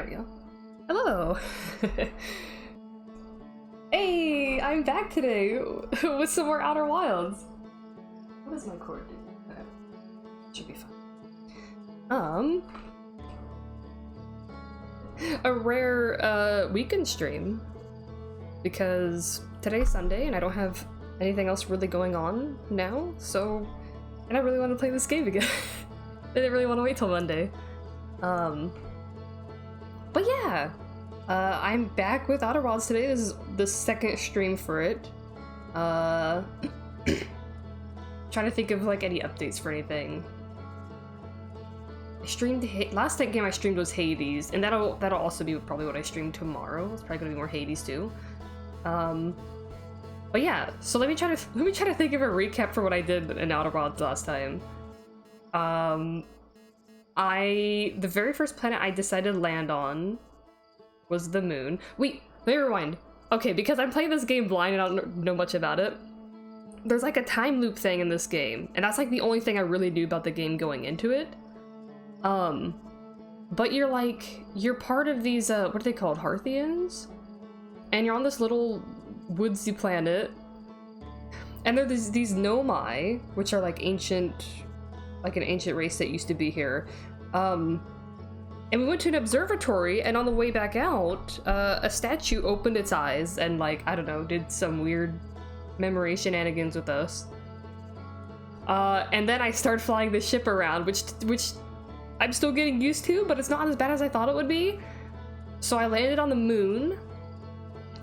There we go. Hello! Hey, I'm back today with some more Outer Wilds. What does my cord do? Okay. Should be fine. A rare weekend stream because today's Sunday and I don't have anything else really going on now, so and I really want to play this game again. I didn't really want to wait till Monday. But yeah, I'm back with Outer Wilds today. This is the second stream for it. Trying to think of like any updates for anything. I streamed last game I streamed was Hades, and that'll also be probably what I stream tomorrow. It's probably gonna be more Hades too. But yeah, so let me try to think of a recap for what I did in Outer Wilds last time. The very first planet I decided to land on was the moon. Wait, let me rewind. Okay, because I'm playing this game blind and I don't know much about it. There's like a time loop thing in this game, and that's like the only thing I really knew about the game going into it. But you're part of these, what are they called? Hearthians? And you're on this little woodsy planet. And there's these Nomai, which are like an ancient race that used to be here. And we went to an observatory, and on the way back out, a statue opened its eyes and like, I don't know, did some weird memory shenanigans with us. And then I started flying the ship around, which I'm still getting used to, but it's not as bad as I thought it would be. So I landed on the moon,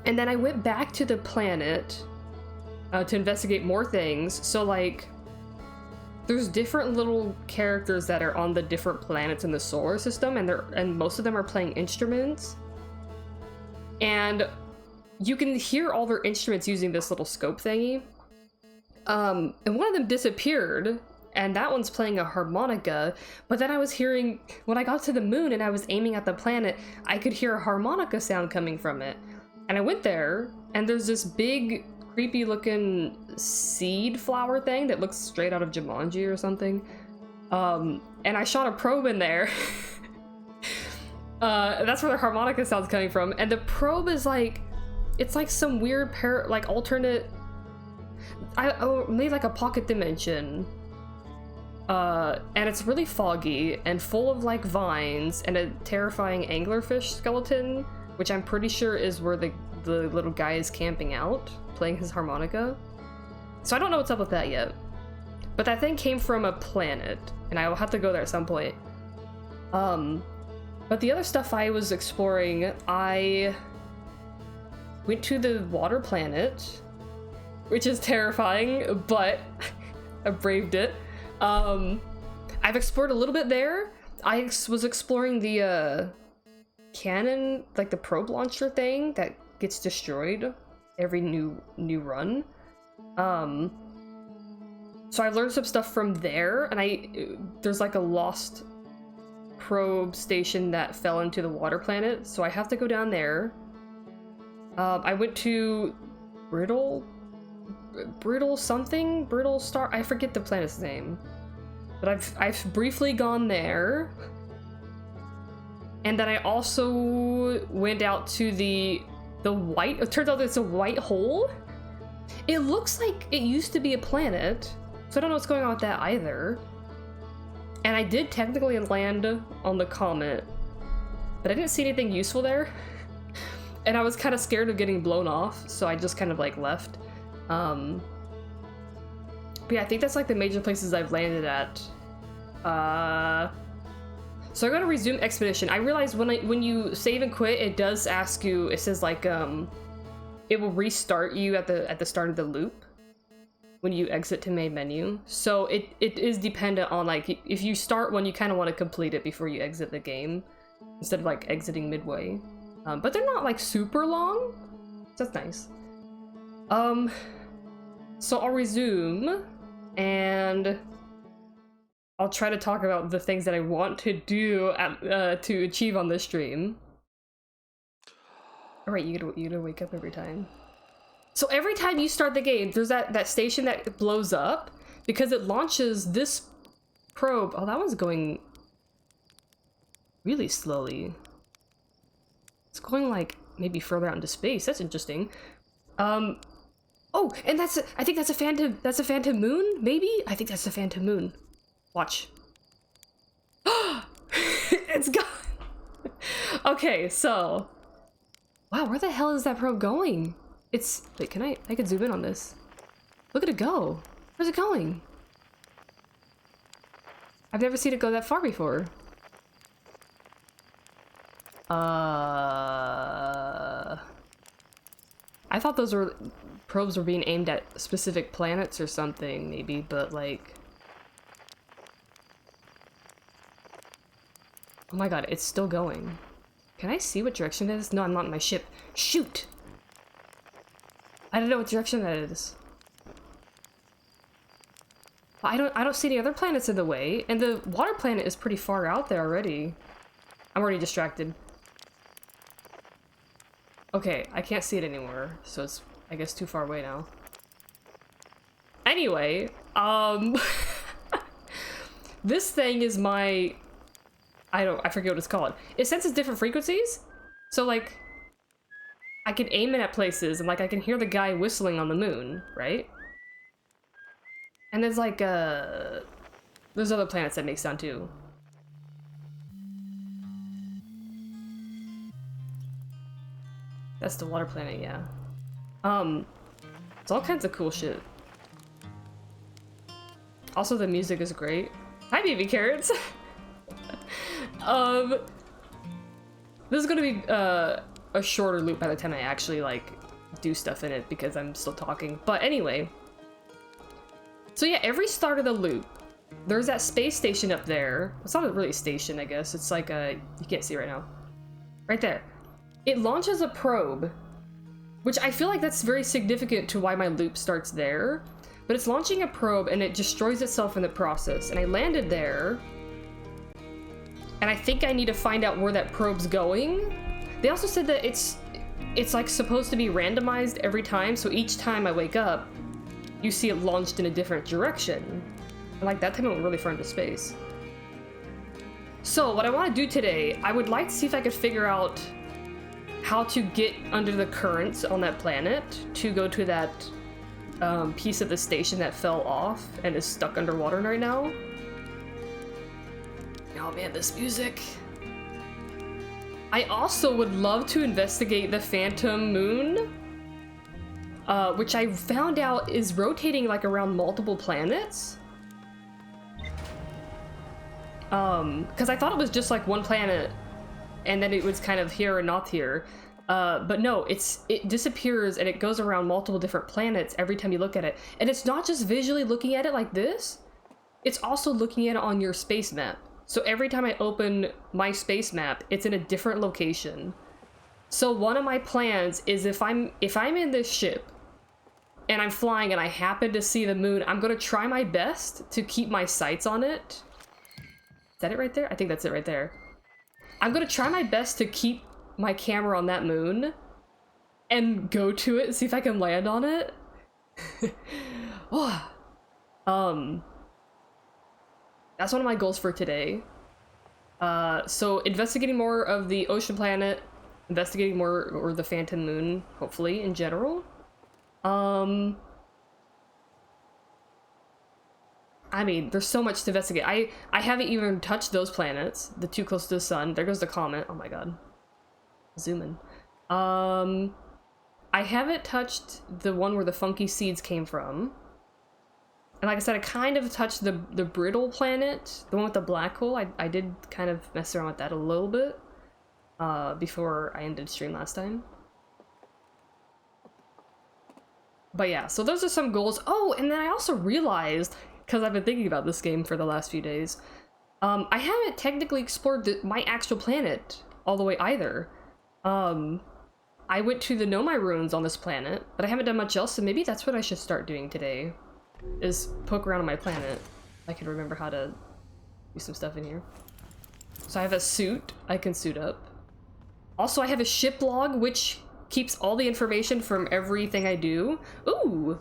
and then I went back to the planet to investigate more things. So like, there's different little characters that are on the different planets in the solar system, and most of them are playing instruments. And you can hear all their instruments using this little scope thingy. And one of them disappeared, and that one's playing a harmonica. But then I was hearing, when I got to the moon and I was aiming at the planet, I could hear a harmonica sound coming from it. And I went there, and there's this big, creepy looking seed flower thing that looks straight out of Jumanji or something. And I shot a probe in there. That's where the harmonica sound's coming from. And the probe is like, it's like some weird alternate, maybe like a pocket dimension. And it's really foggy and full of like vines and a terrifying anglerfish skeleton, which I'm pretty sure is where the little guy is camping out, playing his harmonica. So I don't know what's up with that yet. But that thing came from a planet, and I will have to go there at some point. But the other stuff I was exploring, I went to the water planet, which is terrifying, but I braved it. I've explored a little bit there. I was exploring the cannon, like the probe launcher thing that gets destroyed every new run. So I learned some stuff from there, and there's like a lost probe station that fell into the water planet, so I have to go down there. I went to Brittle Star, I forget the planet's name, but I've briefly gone there. And then I also went out to the white, it turns out it's a white hole. It looks like it used to be a planet, so I don't know what's going on with that either. And I did technically land on the comet, but I didn't see anything useful there. And I was kind of scared of getting blown off, so I just kind of like left. But yeah, I think that's like the major places I've landed at. So I'm gonna resume expedition. I realized when you save and quit, it does ask you, it says like, it will restart you at the start of the loop when you exit to main menu. So it is dependent on like, if you start one, you kind of want to complete it before you exit the game instead of like exiting midway. But they're not like super long, so that's nice. So I'll resume and I'll try to talk about the things that I want to do to achieve on this stream. All right, you gotta wake up every time. So every time you start the game, there's that station that blows up because it launches this probe. Oh, that one's going really slowly. It's going like maybe further out into space. That's interesting. Oh, and I think that's a phantom moon, maybe? I think that's a phantom moon. Watch. It's gone. Okay, so. Wow, where the hell is that probe going? Wait, I could zoom in on this. Look at it go. Where's it going? I've never seen it go that far before. I thought those probes were being aimed at specific planets or something, maybe, but like... Oh my god, it's still going. Can I see what direction it is? No, I'm not in my ship. Shoot! I don't know what direction that is. I don't see any other planets in the way, and the water planet is pretty far out there already. I'm already distracted. Okay, I can't see it anymore, so it's, I guess, too far away now. Anyway, this thing is my... I forget what it's called. It senses different frequencies, so like, I can aim it at places, and like, I can hear the guy whistling on the moon, right? And there's like, there's other planets that make sound too. That's the water planet, yeah. It's all kinds of cool shit. Also, the music is great. Hi, baby carrots! This is gonna be, a shorter loop by the time I actually, like, do stuff in it, because I'm still talking. But anyway. So yeah, every start of the loop, there's that space station up there. It's not really a station, I guess. It's like a... You can't see right now. Right there. It launches a probe, which I feel like that's very significant to why my loop starts there. But it's launching a probe and it destroys itself in the process. And I landed there. And I think I need to find out where that probe's going. They also said that it's like supposed to be randomized every time. So each time I wake up, you see it launched in a different direction. And like that time it went really far into space. So what I want to do today, I would like to see if I could figure out how to get under the currents on that planet to go to that piece of the station that fell off and is stuck underwater right now. Oh man, this music. I also would love to investigate the phantom moon, which I found out is rotating like around multiple planets. Because I thought it was just like one planet and then it was kind of here or not here. But no, it disappears and it goes around multiple different planets every time you look at it. And it's not just visually looking at it like this, it's also looking at it on your space map. So every time I open my space map, it's in a different location. So one of my plans is if I'm in this ship and I'm flying and I happen to see the moon, I'm gonna try my best to keep my sights on it. Is that it right there? I think that's it right there. I'm gonna try my best to keep my camera on that moon and go to it and see if I can land on it. That's one of my goals for today. So investigating more of the ocean planet, investigating more or the phantom moon, hopefully in general. I mean, there's so much to investigate. I haven't even touched those planets, the too close to the sun. There goes the comet. Oh my god. Zoom in. I haven't touched the one where the funky seeds came from. And like I said, I kind of touched the Brittle planet, the one with the black hole. I did kind of mess around with that a little bit before I ended stream last time. But yeah, so those are some goals. Oh, and then I also realized, because I've been thinking about this game for the last few days, I haven't technically explored my actual planet all the way either. I went to the Nomai ruins on this planet, but I haven't done much else, so maybe that's what I should start doing today. Is poke around on my planet. I can remember how to do some stuff in here. So I have a suit. I can suit up. Also, I have a ship log, which keeps all the information from everything I do. Ooh!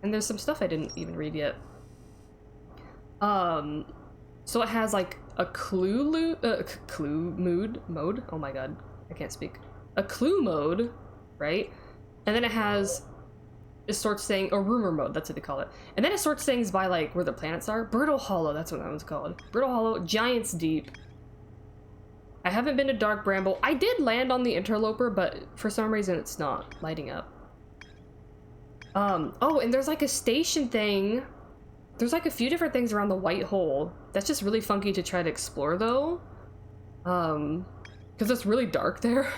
And there's some stuff I didn't even read yet. So it has like a clue mode. Oh my god, I can't speak. a clue mode, right? And then it has, it sorts things, or rumor mode, that's what they call it. And then it sorts things by like where the planets are. Brittle Hollow, that's what that one's called. Brittle Hollow, Giant's Deep. I haven't been to Dark Bramble. I did land on the Interloper, but for some reason it's not lighting up. Oh, and there's like a station thing. There's like a few different things around the white hole. That's just really funky to try to explore though. Because it's really dark there.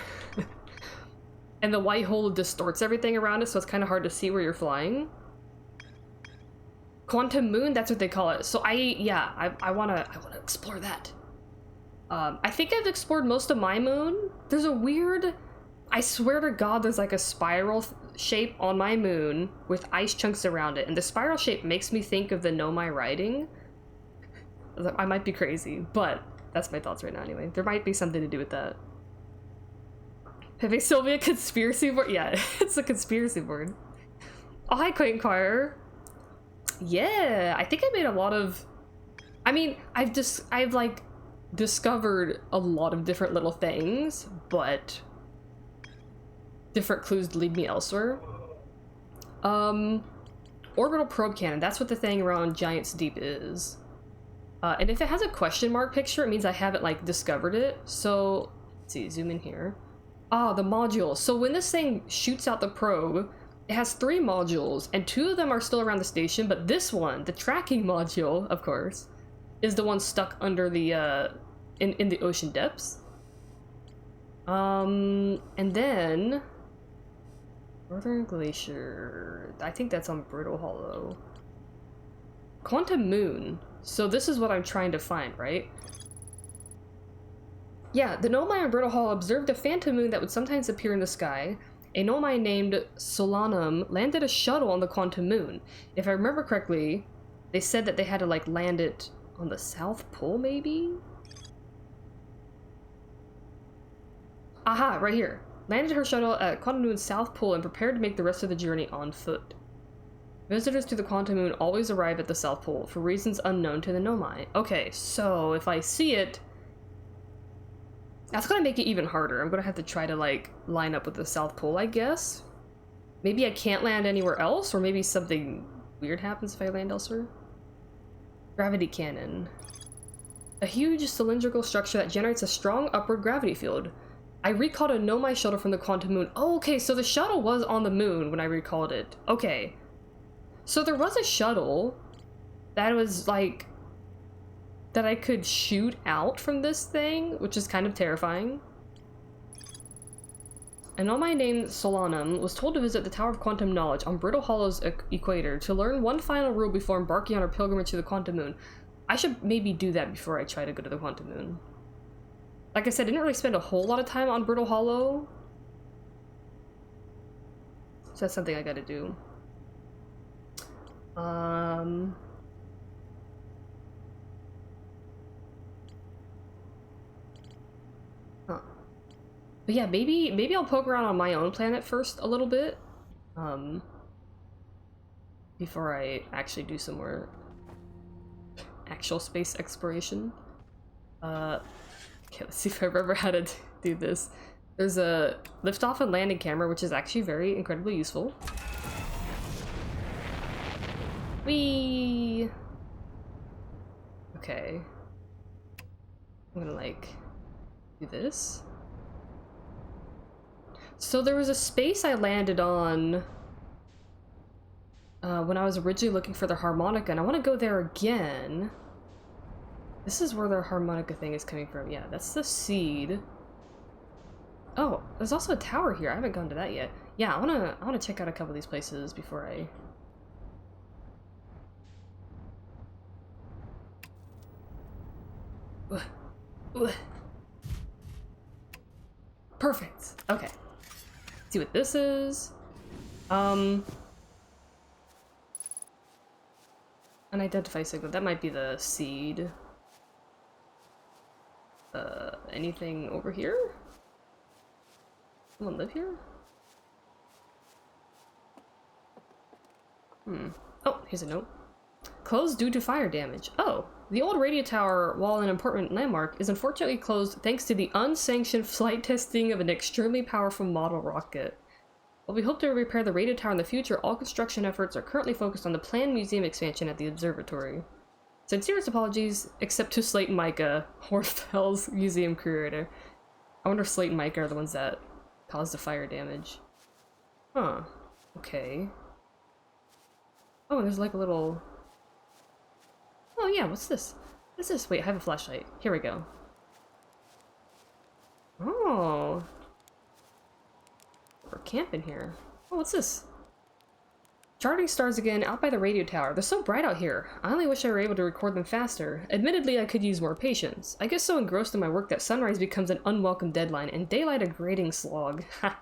And the white hole distorts everything around us, so it's kind of hard to see where you're flying. Quantum Moon, that's what they call it. So I wanna explore that. I think I've explored most of my moon. There's a weird, I swear to God, there's like a spiral shape on my moon with ice chunks around it, and the spiral shape makes me think of the Nomai riding. I might be crazy, but that's my thoughts right now anyway. There might be something to do with that. Have still be a conspiracy board? Yeah, it's a conspiracy board. Oh, hi, Quaint Choir. Yeah, I think I made a lot of, I mean, I've like discovered a lot of different little things, but different clues lead me elsewhere. Orbital probe cannon, that's what the thing around Giant's Deep is. And if it has a question mark picture, it means I haven't like discovered it. So let's see, zoom in here. Ah, the module. So when this thing shoots out the probe, it has 3 modules, and 2 of them are still around the station, but this one, the tracking module, of course, is the one stuck under the, in the ocean depths. And then Northern Glacier, I think that's on Brittle Hollow. Quantum Moon. So this is what I'm trying to find, right? Yeah, the Nomai on Brittle Hollow observed a phantom moon that would sometimes appear in the sky. A Nomai named Solanum landed a shuttle on the Quantum Moon. If I remember correctly, they said that they had to like land it on the South Pole, maybe? Aha, right here. Landed her shuttle at Quantum Moon's South Pole and prepared to make the rest of the journey on foot. Visitors to the Quantum Moon always arrive at the South Pole for reasons unknown to the Nomai. Okay, so if I see it, that's gonna make it even harder. I'm gonna have to try to like line up with the South Pole, I guess. Maybe I can't land anywhere else, or maybe something weird happens if I land elsewhere. Gravity cannon. A huge cylindrical structure that generates a strong upward gravity field. I recalled a Nomai shuttle from the Quantum Moon. Oh, okay, so the shuttle was on the moon when I recalled it. Okay. So there was a shuttle that was like, that I could shoot out from this thing, which is kind of terrifying. A Nomai named Solanum was told to visit the Tower of Quantum Knowledge on Brittle Hollow's equator to learn one final rule before embarking on her pilgrimage to the Quantum Moon. I should maybe do that before I try to go to the Quantum Moon. Like I said, I didn't really spend a whole lot of time on Brittle Hollow, so that's something I gotta do. But yeah, maybe I'll poke around on my own planet first a little bit, before I actually do some more actual space exploration. Okay, let's see if I remember how to do this. There's a liftoff and landing camera, which is actually very incredibly useful. Whee! Okay. I'm gonna like do this. So there was a space I landed on when I was originally looking for the harmonica, and I want to go there again. This is where the harmonica thing is coming from. Yeah, that's the seed. Oh, there's also a tower here. I haven't gone to that yet. Yeah, I wanna check out a couple of these places before I. Perfect. Okay. Let's see what this is. Unidentified signal. That might be the seed. Anything over here? Someone live here? Oh, here's a note. Closed due to fire damage. Oh, the old radio tower, while an important landmark, is unfortunately closed thanks to the unsanctioned flight testing of an extremely powerful model rocket. While we hope to repair the radio tower in the future, all construction efforts are currently focused on the planned museum expansion at the observatory. Sincerest apologies, except to Slate and Micah, Horfell's museum curator. I wonder if Slate and Micah are the ones that caused the fire damage. Huh. Okay. Oh, and there's like a little... Oh yeah, what's this? What's this? Wait, I have a flashlight. Here we go. Oh. We're camping here. Oh, what's this? Charting stars again, out by the radio tower. They're so bright out here. I only wish I were able to record them faster. Admittedly, I could use more patience. I get so engrossed in my work that sunrise becomes an unwelcome deadline, and daylight a grating slog. Ha!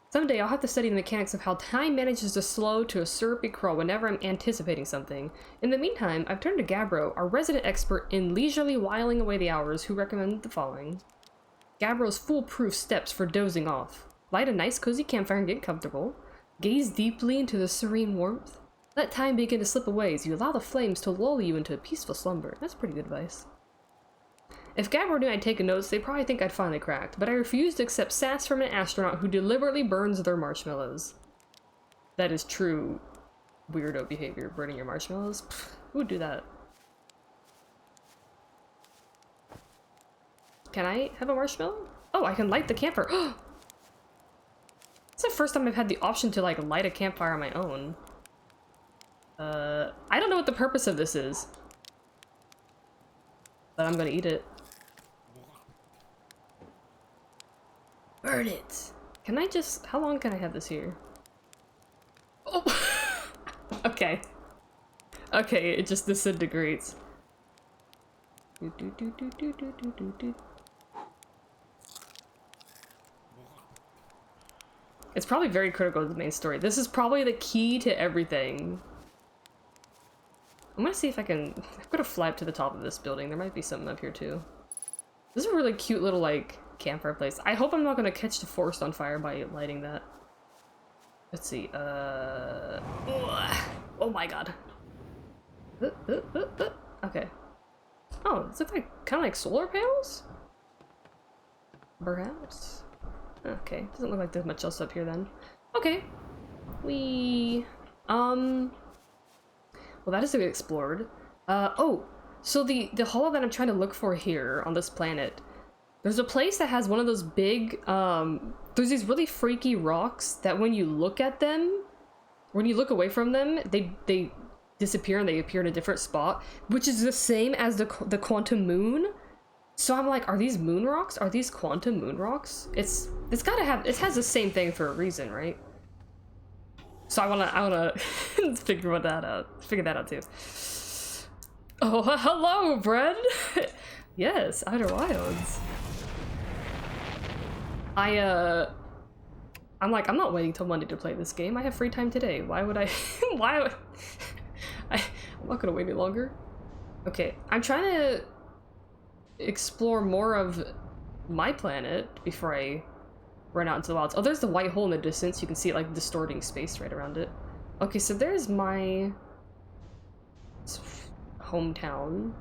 Someday I'll have to study the mechanics of how time manages to slow to a syrupy crawl whenever I'm anticipating something. In the meantime, I've turned to Gabbro, our resident expert in leisurely whiling away the hours, who recommended the following. Gabbro's foolproof steps for dozing off. Light a nice cozy campfire and get comfortable. Gaze deeply into the serene warmth. Let time begin to slip away as you allow the flames to lull you into a peaceful slumber. That's pretty good advice. If Gabbro knew I'd taken notes, they'd probably think I'd finally cracked, but I refuse to accept sass from an astronaut who deliberately burns their marshmallows. That is true weirdo behavior, burning your marshmallows. Pfft, who would do that? Can I have a marshmallow? Oh, I can light the campfire. It's the first time I've had the option to, like, light a campfire on my own. I don't know what the purpose of this is. But I'm gonna eat it. Burn it! Can I just... How long can I have this here? Oh! Okay. Okay, it just disintegrates. It's probably very critical to the main story. This is probably the key to everything. I'm gonna see if I can... I've got to fly up to the top of this building. There might be something up here too. This is a really cute little, like, campfire place. I hope I'm not gonna catch the forest on fire by lighting that. Let's see, oh my god. Okay. Oh, is it like, kind of like solar panels? Perhaps? Okay, doesn't look like there's much else up here then. Okay. Well, that is to be explored. Oh, so the hollow that I'm trying to look for here on this planet, there's a place that has one of those big, there's these really freaky rocks that when you look at them, when you look away from them, they disappear and they appear in a different spot, which is the same as the quantum moon. So I'm like, are these moon rocks? Are these quantum moon rocks? It's gotta have, it has the same thing for a reason, right? So I wanna figure that out too. Oh, hello, Brad. Yes, Outer Wilds. I'm like, I'm not waiting till Monday to play this game. I have free time today. Why would I? I'm not gonna wait any longer. Okay, I'm trying to explore more of my planet before I run out into the wilds. Oh, there's the white hole in the distance. You can see it like distorting space right around it. Okay, so there's my hometown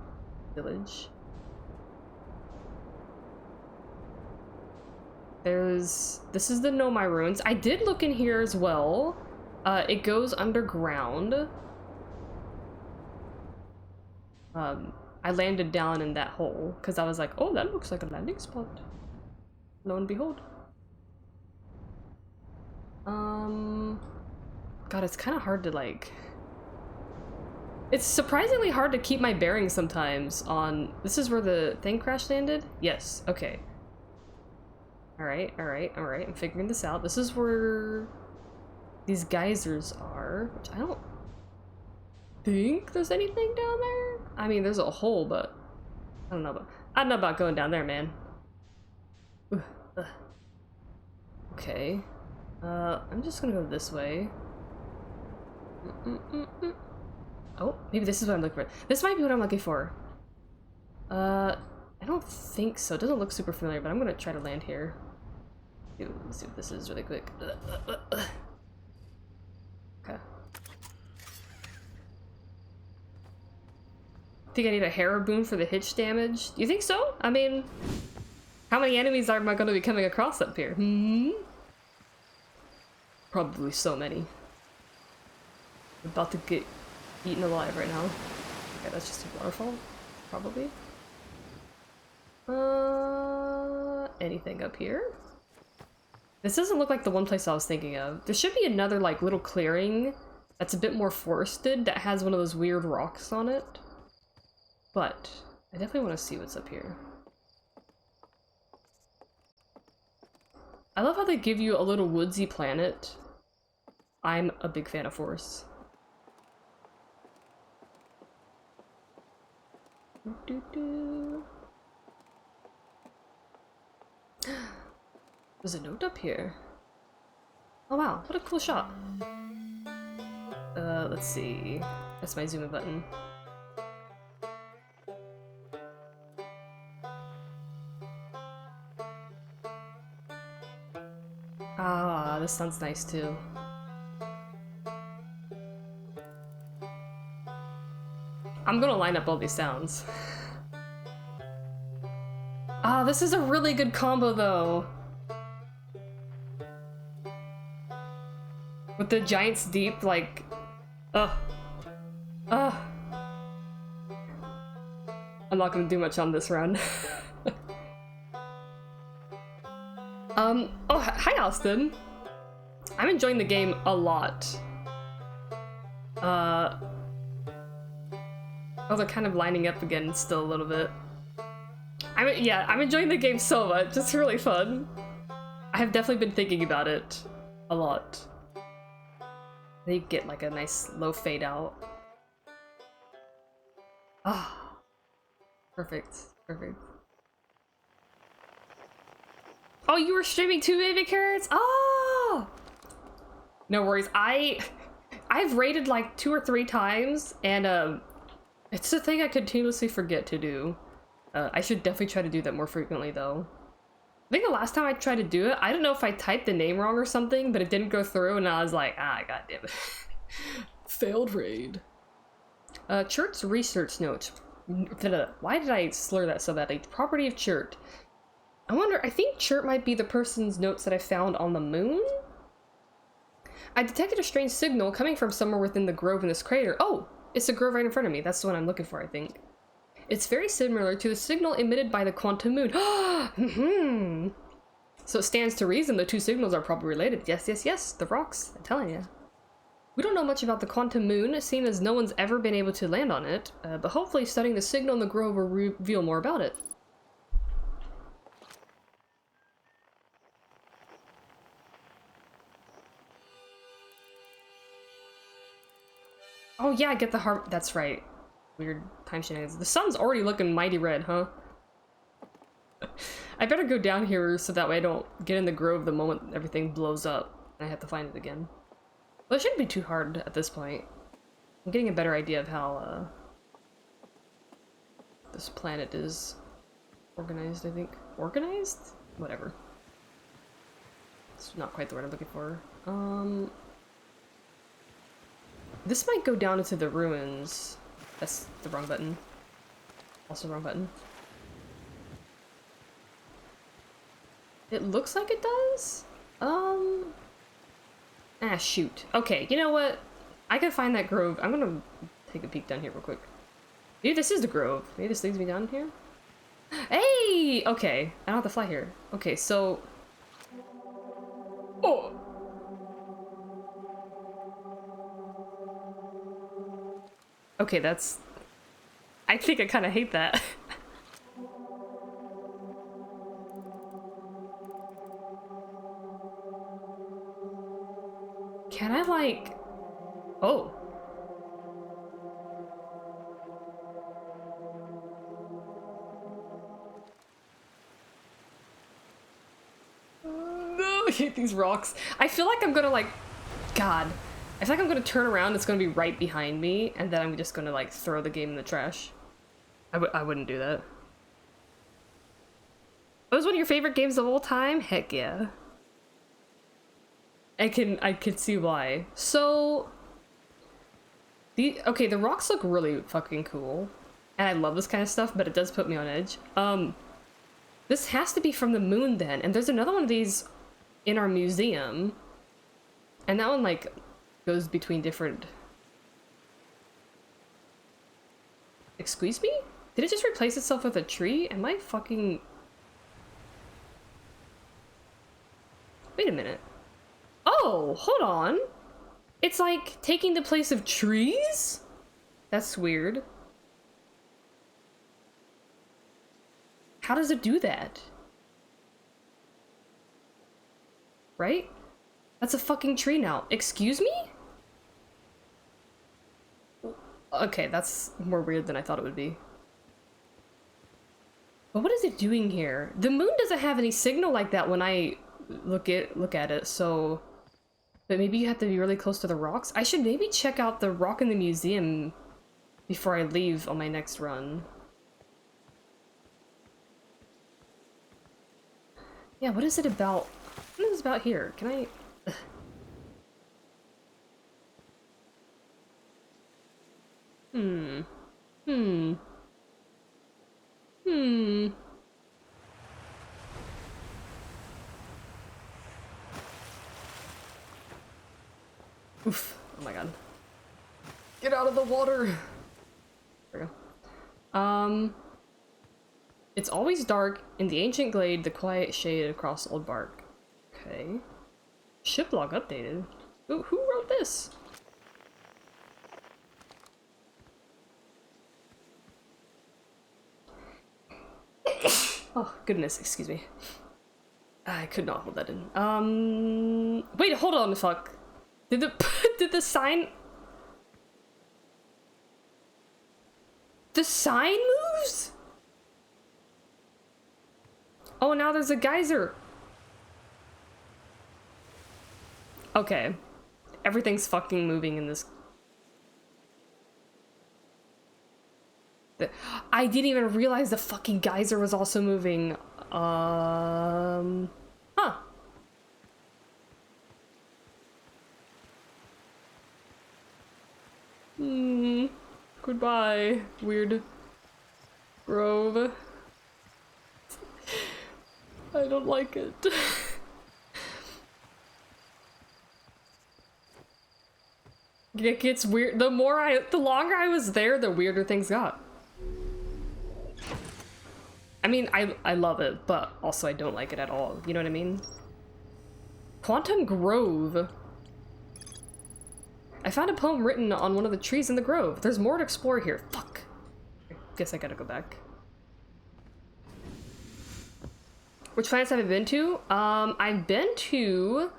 village. This is the Nomai ruins. I did look in here as well. It goes underground. I landed down in that hole because I was like, oh, that looks like a landing spot. Lo and behold. God, it's kind of hard to, like... It's surprisingly hard to keep my bearings sometimes on... This is where the thing crash landed? Yes, okay. Alright, I'm figuring this out. This is where these geysers are, which I don't think there's anything down there. I mean, there's a hole, but I don't know about going down there, man. Okay. I'm just gonna go this way. Oh, maybe this is what I'm looking for. This might be what I'm looking for. I don't think so. It doesn't look super familiar, but I'm gonna try to land here. Let's see what this is really quick. Okay. Think I need a Haraboon for the hitch damage? Do you think so? I mean, how many enemies am I going to be coming across up here? Hmm? Probably so many. I'm about to get eaten alive right now. Okay, that's just a waterfall, probably. Anything up here? This doesn't look like the one place I was thinking of. There should be another, like, little clearing that's a bit more forested that has one of those weird rocks on it. But I definitely want to see what's up here. I love how they give you a little woodsy planet. I'm a big fan of forests. There's a note up here. Oh wow, what a cool shot. Let's see. That's my zoom in button. Ah, this sounds nice too. I'm gonna line up all these sounds. Ah, this is a really good combo though. With the Giant's Deep, like, I'm not gonna do much on this run. Oh, hi Austin. I'm enjoying the game a lot. Oh, they're kind of lining up again still a little bit. I'm enjoying the game so much. It's really fun. I have definitely been thinking about it a lot. They get like a nice low fade out. Ah, perfect, perfect. Oh, you were streaming too, baby carrots? Oh, no worries. I've raided like 2 or 3 times, and it's a thing I continuously forget to do. I should definitely try to do that more frequently, though. I think the last time I tried to do it, I don't know if I typed the name wrong or something, but it didn't go through, and I was like, ah, goddammit. Failed raid. Churt's research notes. Why did I slur that so badly? Property of Churt. I wonder, I think Churt might be the person's notes that I found on the moon? I detected a strange signal coming from somewhere within the grove in this crater. Oh, it's the grove right in front of me. That's the one I'm looking for, I think. It's very similar to the signal emitted by the quantum moon. So it stands to reason the 2 signals are probably related. Yes, yes, yes, the rocks, I'm telling you. We don't know much about the quantum moon, seeing as no one's ever been able to land on it, but hopefully studying the signal in the grove will reveal more about it. Oh yeah, I get the heart. That's right. Weird time shenanigans. The sun's already looking mighty red, huh? I better go down here so that way I don't get in the grove the moment everything blows up and I have to find it again. Well, it shouldn't be too hard at this point. I'm getting a better idea of how this planet is organized, I think. Organized? Whatever. It's not quite the word I'm looking for. This might go down into the ruins. That's the wrong button. Also wrong button. It looks like it does? Ah, shoot. Okay, you know what? I can find that grove. I'm gonna take a peek down here real quick. Maybe this is the grove. Maybe this leads me down here? Hey! Okay, I don't have to fly here. Okay, so... Oh! Okay, that's... I think I kind of hate that. Can I, like... Oh. No, I hate these rocks. I feel like I'm gonna, like... God. I feel like I'm gonna turn around, it's gonna be right behind me, and then I'm just gonna, like, throw the game in the trash. I wouldn't do that. That was one of your favorite games of all time? Heck yeah. I can see why. So... okay, the rocks look really fucking cool. And I love this kind of stuff, but it does put me on edge. This has to be from the moon then. And there's another one of these in our museum. And that one, like, goes between different... Excuse me? Did it just replace itself with a tree? Am I fucking... Wait a minute. Oh, hold on. It's like taking the place of trees? That's weird. How does it do that? Right? That's a fucking tree now. Excuse me? Okay, that's more weird than I thought it would be. But what is it doing here? The moon doesn't have any signal like that when I look at it, so... But maybe you have to be really close to the rocks? I should maybe check out the rock in the museum before I leave on my next run. Yeah, what is it about? What is it about here? Can I... Oof. Oh my god. Get out of the water! There we go. It's always dark in the ancient glade, the quiet shade across old bark. Okay. Ship log updated. Ooh, who wrote this? Oh, goodness, excuse me. I could not hold that in. Wait, hold on, fuck. Did the sign... The sign moves? Oh, now there's a geyser. Okay. Everything's fucking moving in this. I didn't even realize the fucking geyser was also moving. Huh. Goodbye, weird grove. I don't like it. It gets weird. The longer I was there, the weirder things got. I mean, I love it, but also I don't like it at all. You know what I mean? Quantum Grove. I found a poem written on one of the trees in the grove. There's more to explore here. Fuck. I guess I gotta go back. Which planets have I been to? I've been to...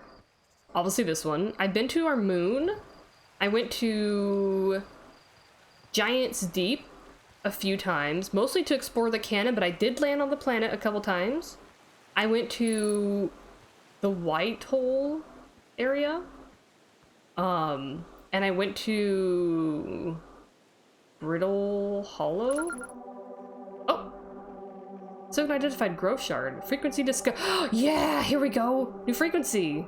Obviously this one. I've been to our moon. I went to... Giant's Deep a few times. Mostly to explore the cannon, but I did land on the planet a couple times. I went to... the White Hole area. And I went to... Brittle Hollow? Oh! So an identified growth shard. Frequency discover. Yeah, here we go. New frequency.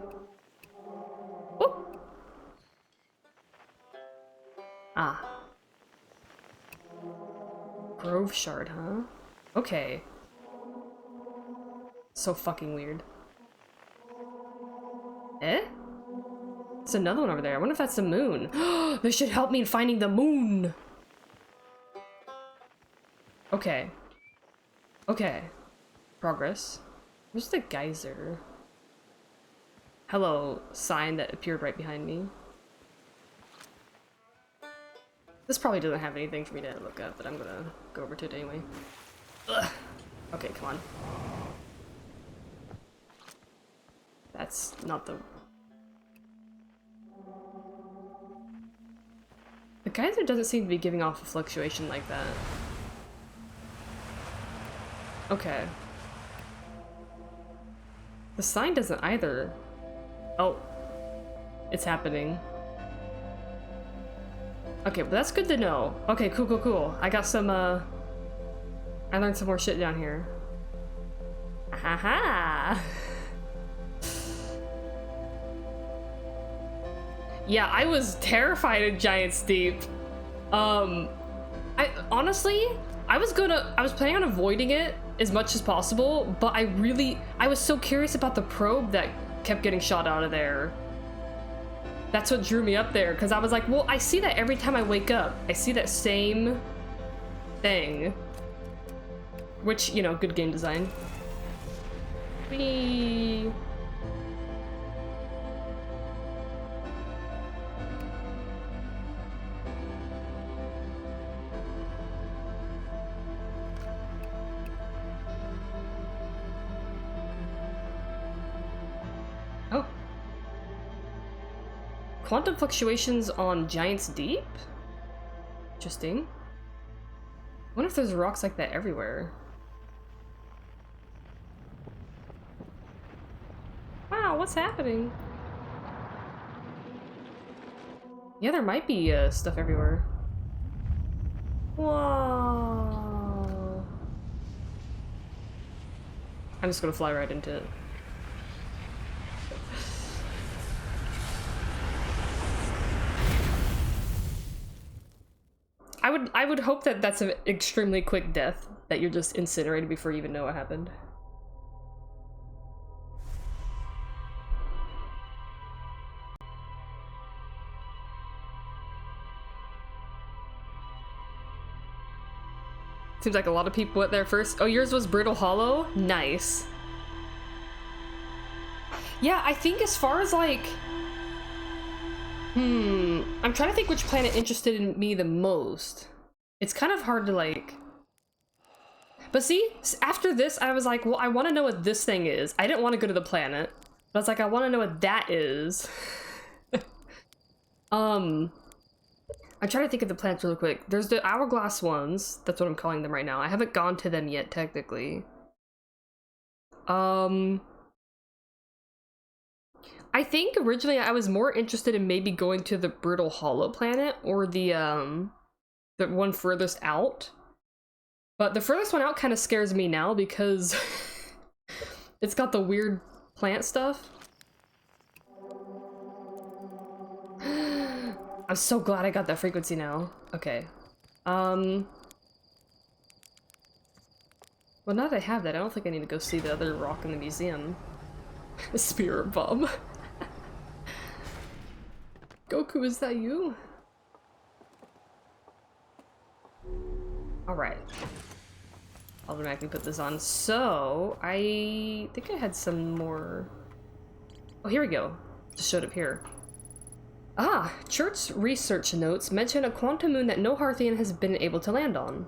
Oh. Ah. Grove shard, huh? Okay. So fucking weird. Eh? There's another one over there. I wonder if that's the moon. This should help me in finding the moon. Okay. Okay. Progress. Where's the geyser? Hello, sign that appeared right behind me. This probably doesn't have anything for me to look up, but I'm gonna go over to it anyway. Ugh. Okay, come on. That's not the... The geyser doesn't seem to be giving off a fluctuation like that. Okay. The sign doesn't either. Oh. It's happening. Okay, but that's good to know. Okay, cool, cool, cool. I got some, I learned some more shit down here. Haha! Yeah, I was terrified of Giant's Deep. I honestly, I was planning on avoiding it as much as possible, but I was so curious about the probe that kept getting shot out of there. That's what drew me up there, because I was like, well, I see that every time I wake up. I see that same thing. Which, you know, good game design. Whee! Oh. Quantum fluctuations on Giant's Deep? Interesting. I wonder if there's rocks like that everywhere. Wow, what's happening? Yeah, there might be stuff everywhere. Whoa. I'm just gonna fly right into it. I would hope that that's an extremely quick death, that you're just incinerated before you even know what happened. Seems like a lot of people went there first. Oh, yours was Brittle Hollow? Nice. Yeah, I think as far as like... I'm trying to think which planet interested in me the most. It's kind of hard to like... But see, after this, I was like, well, I want to know what this thing is. I didn't want to go to the planet. But I was like, I want to know what that is. I'm trying to think of the planets really quick. There's the hourglass ones. That's what I'm calling them right now. I haven't gone to them yet, technically. I think originally I was more interested in maybe going to the Brittle Hollow planet or the one furthest out. But the furthest one out kind of scares me now because it's got the weird plant stuff. I'm so glad I got that frequency now. Okay. Well, now that I have that, I don't think I need to go see the other rock in the museum. A spirit bomb. Goku, is that you? Alright. I'll automatically put this on. So, I think I had some more... Oh, here we go. Just showed up here. Ah, Church's research notes mention a quantum moon that no Hearthian has been able to land on.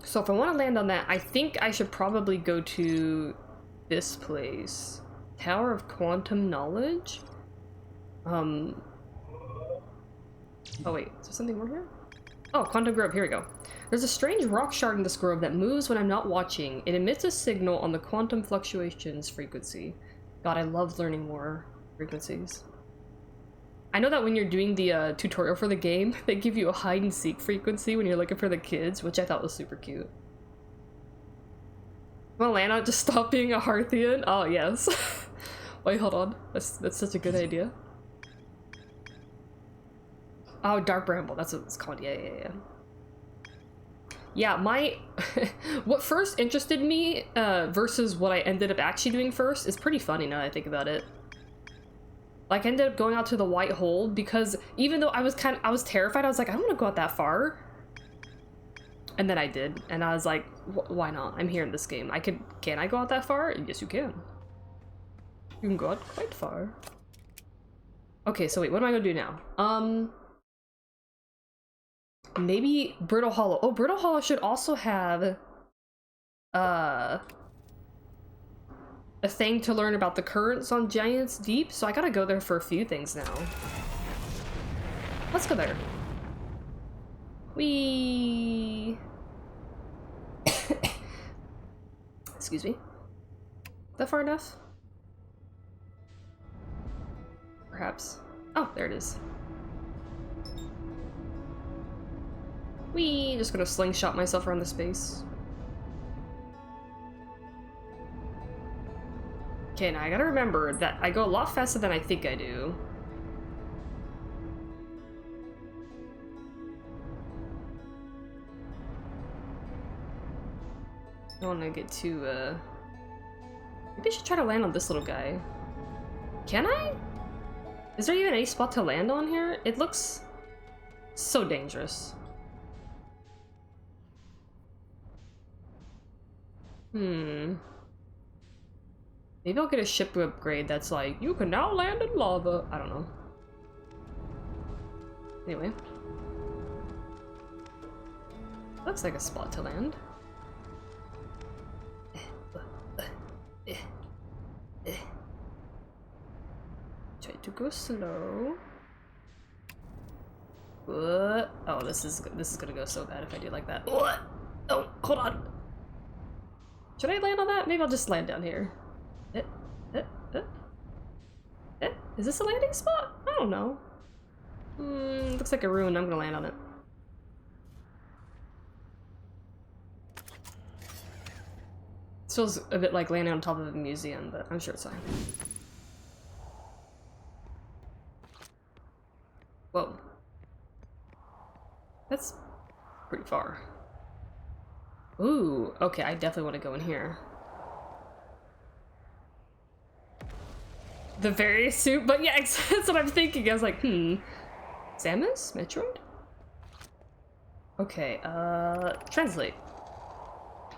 So if I want to land on that, I think I should probably go to this place. Tower of Quantum Knowledge? Oh wait, is there something more here? Oh, Quantum Grove, here we go. There's a strange rock shard in this grove that moves when I'm not watching. It emits a signal on the quantum fluctuations frequency. God, I love learning more frequencies. I know that when you're doing the tutorial for the game, they give you a hide and seek frequency when you're looking for the kids, which I thought was super cute. Well, Lana, just stop being a Hearthian? Oh, yes. Wait, hold on. That's such a good idea. Oh, Dark Bramble, that's what it's called. Yeah. Yeah, my... what first interested me versus what I ended up actually doing first is pretty funny now that I think about it. Like, I ended up going out to the white hole because even though I was terrified, I was like, I don't want to go out that far. And then I did, and I was like, why not? I'm here in this game. Can I go out that far? Yes, you can. You can go out quite far. Okay, so wait, what am I gonna do now? Maybe Brittle Hollow. Oh, Brittle Hollow should also have a thing to learn about the currents on Giant's Deep, so I gotta go there for a few things now. Let's go there. Whee! Excuse me. Is that far enough? Perhaps. Oh, there it is. Whee! Just gonna slingshot myself around the space. Okay, now I gotta remember that I go a lot faster than I think I do. I don't want to get too, maybe I should try to land on this little guy. Can I? Is there even any spot to land on here? It looks so dangerous. Maybe I'll get a ship upgrade that's like, you can now land in lava. I don't know. Anyway. Looks like a spot to land. Try to go slow. What? Oh, this is gonna go so bad if I do like that. What? Oh, hold on. Should I land on that? Maybe I'll just land down here. Is this a landing spot? I don't know. Looks like a ruin. I'm gonna land on it. It feels a bit like landing on top of a museum, but I'm sure it's fine. Whoa. That's pretty far. Ooh, okay, I definitely want to go in here. The various soup, but yeah, that's what I'm thinking. I was like, Samus? Metroid? Okay, translate.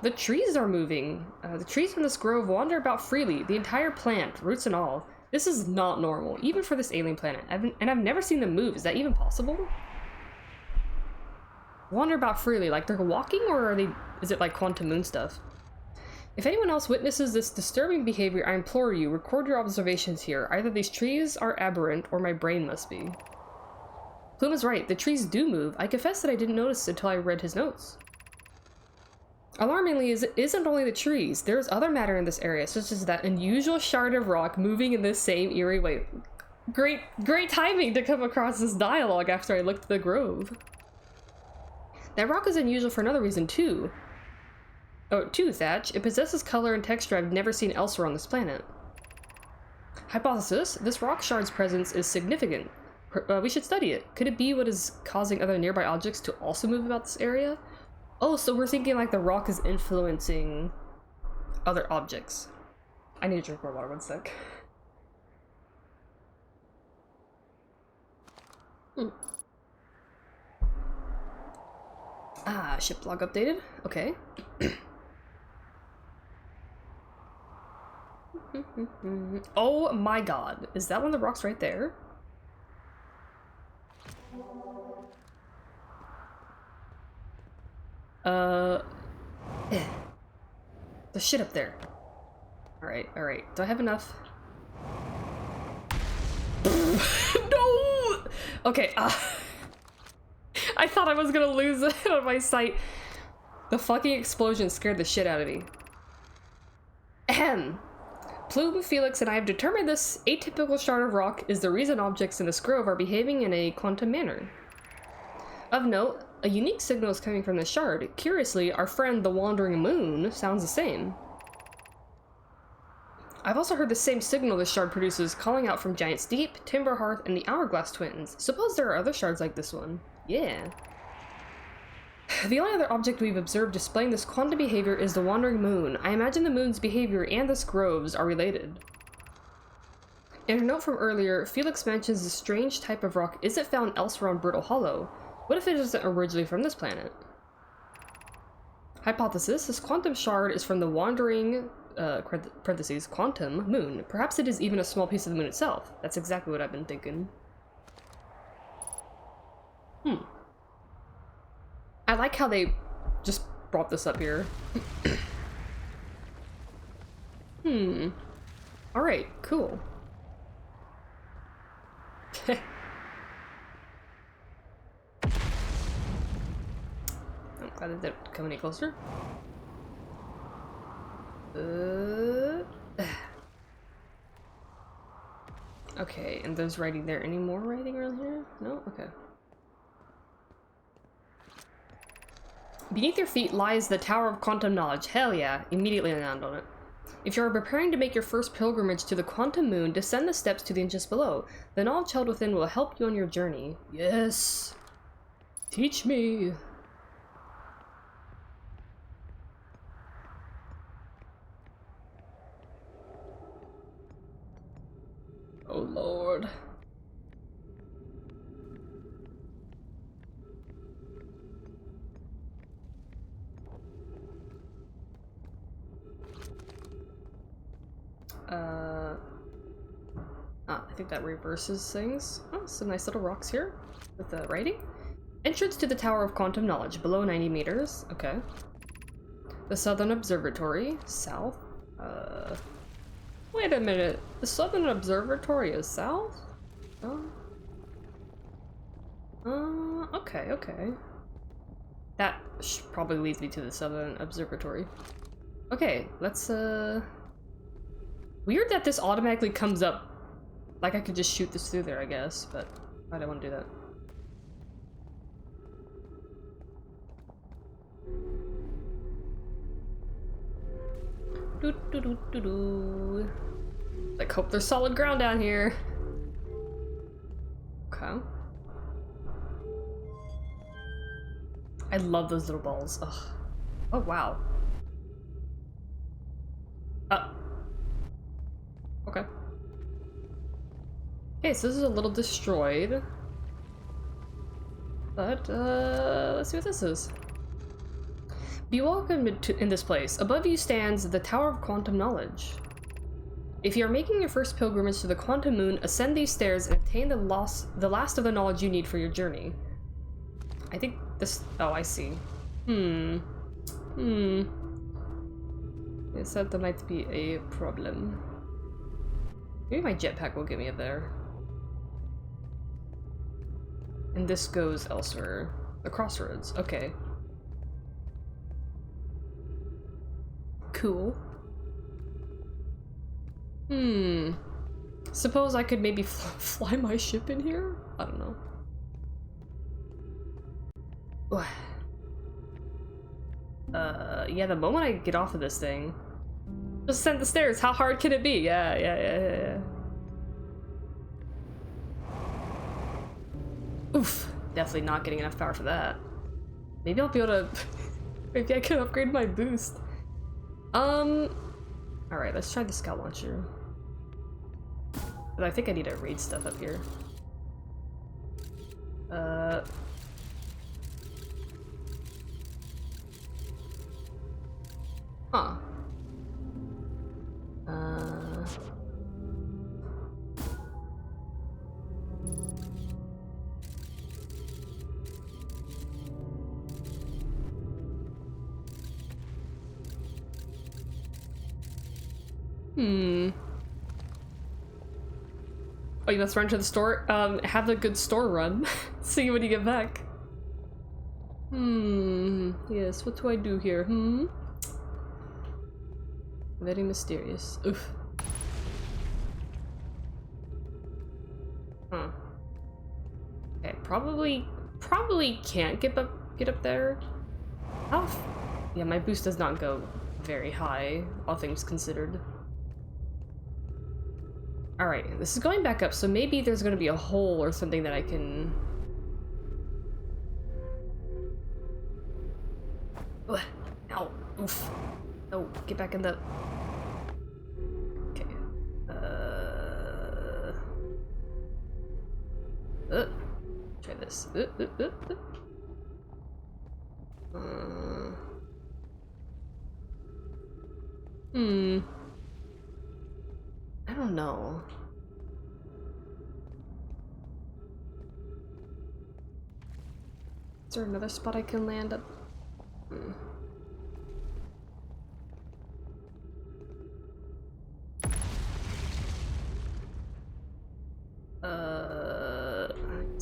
The trees are moving. The trees from this grove wander about freely, the entire plant, roots and all. This is not normal, even for this alien planet. I've never seen them move. Is that even possible? Wander about freely, like they're walking, or is it like quantum moon stuff? If anyone else witnesses this disturbing behavior, I implore you, record your observations here. Either these trees are aberrant, or my brain must be. Plume is right, the trees do move. I confess that I didn't notice until I read his notes. Alarmingly, it isn't only the trees. There's other matter in this area, such as that unusual shard of rock moving in this same eerie way. Great timing to come across this dialogue after I looked at the grove. That rock is unusual for another reason, too. Oh, too, Thatch. It possesses color and texture I've never seen elsewhere on this planet. Hypothesis: this rock shard's presence is significant. We should study it. Could it be what is causing other nearby objects to also move about this area? Oh, so we're thinking like the rock is influencing other objects. I need to drink more water, 1 sec. Ah, ship log updated. Okay. Oh my god. Is that one of the rocks right there? The shit up there. Alright. Do I have enough? No! Okay, I thought I was gonna lose it on my sight. The fucking explosion scared the shit out of me. Ahem. Plume, Felix, and I have determined this atypical shard of rock is the reason objects in this grove are behaving in a quantum manner. Of note, a unique signal is coming from the shard. Curiously, our friend the Wandering Moon sounds the same. I've also heard the same signal this shard produces calling out from Giant's Deep, Timber Hearth, and the Hourglass Twins. Suppose there are other shards like this one. Yeah. The only other object we've observed displaying this quantum behavior is the Wandering Moon. I imagine the moon's behavior and this grove's are related. In her note from earlier, Felix mentions the strange type of rock isn't found elsewhere on Brittle Hollow. What if it isn't originally from this planet? Hypothesis: this quantum shard is from the wandering, parentheses, quantum moon. Perhaps it is even a small piece of the moon itself. That's exactly what I've been thinking. I like how they just brought this up here. Alright, cool. I'm glad it didn't come any closer. Okay, and there's writing there. Any more writing around here? No? Okay. Beneath your feet lies the Tower of Quantum Knowledge. Hell yeah, immediately land on it. If you are preparing to make your first pilgrimage to the Quantum Moon, descend the steps to the inches below. The knowledge held within will help you on your journey. Yes! Teach me! lord. I think that reverses things. Oh, some nice little rocks here with the writing. Entrance to the Tower of Quantum Knowledge, below 90 meters. Okay. The Southern Observatory, south. Wait a minute. The Southern Observatory is south? Oh. Okay, okay. That probably leads me to the Southern Observatory. Okay, let's, Weird that this automatically comes up. Like I could just shoot this through there, I guess, but I don't want to do that. Doo doo doo doo doo. Like, hope there's solid ground down here. Okay. I love those little balls. Ugh. Oh wow. Okay. Okay, so this is a little destroyed. But, let's see what this is. Be welcome in this place. Above you stands the Tower of Quantum Knowledge. If you are making your first pilgrimage to the Quantum Moon, ascend these stairs and obtain the last of the knowledge you need for your journey. I think this... Oh, I see. It said there might be a problem. Maybe my jetpack will get me up there. And this goes elsewhere. The crossroads. Okay. Cool. Suppose I could maybe fly my ship in here? I don't know. Yeah, the moment I get off of this thing... Just ascend the stairs, how hard can it be? Yeah. Oof, definitely not getting enough power for that. Maybe I'll be able to... Maybe I can upgrade my boost. Alright, let's try the scout launcher. But I think I need to raid stuff up here. Huh. Oh, you must run to the store? Have a good store run. See you when you get back. Yes, what do I do here? Very mysterious. Oof. Huh. Okay, probably can't get up there. Oh, yeah, my boost does not go very high, all things considered. Alright, this is going back up, so maybe there's gonna be a hole or something that I can... Ugh. Ow. Oof. No, get back in the... Okay. Try this. I don't know. Is there another spot I can land up?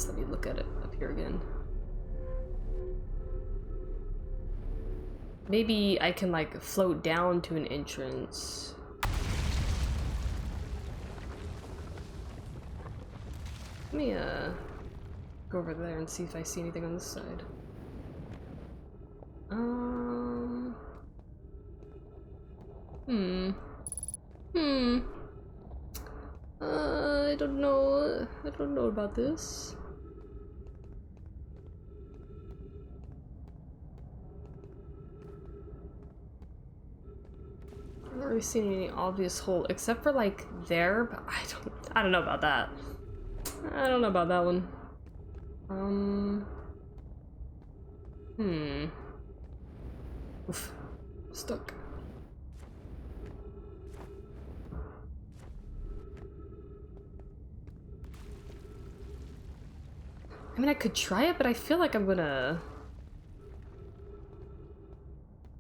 Let me look at it up here again. Maybe I can like float down to an entrance. Let me go over there and see if I see anything on this side. I don't know about this. I'm not really seeing any obvious hole except for like there, but I don't know about that. I don't know about that one. Oof. Stuck. I mean, I could try it, but I feel like I'm gonna...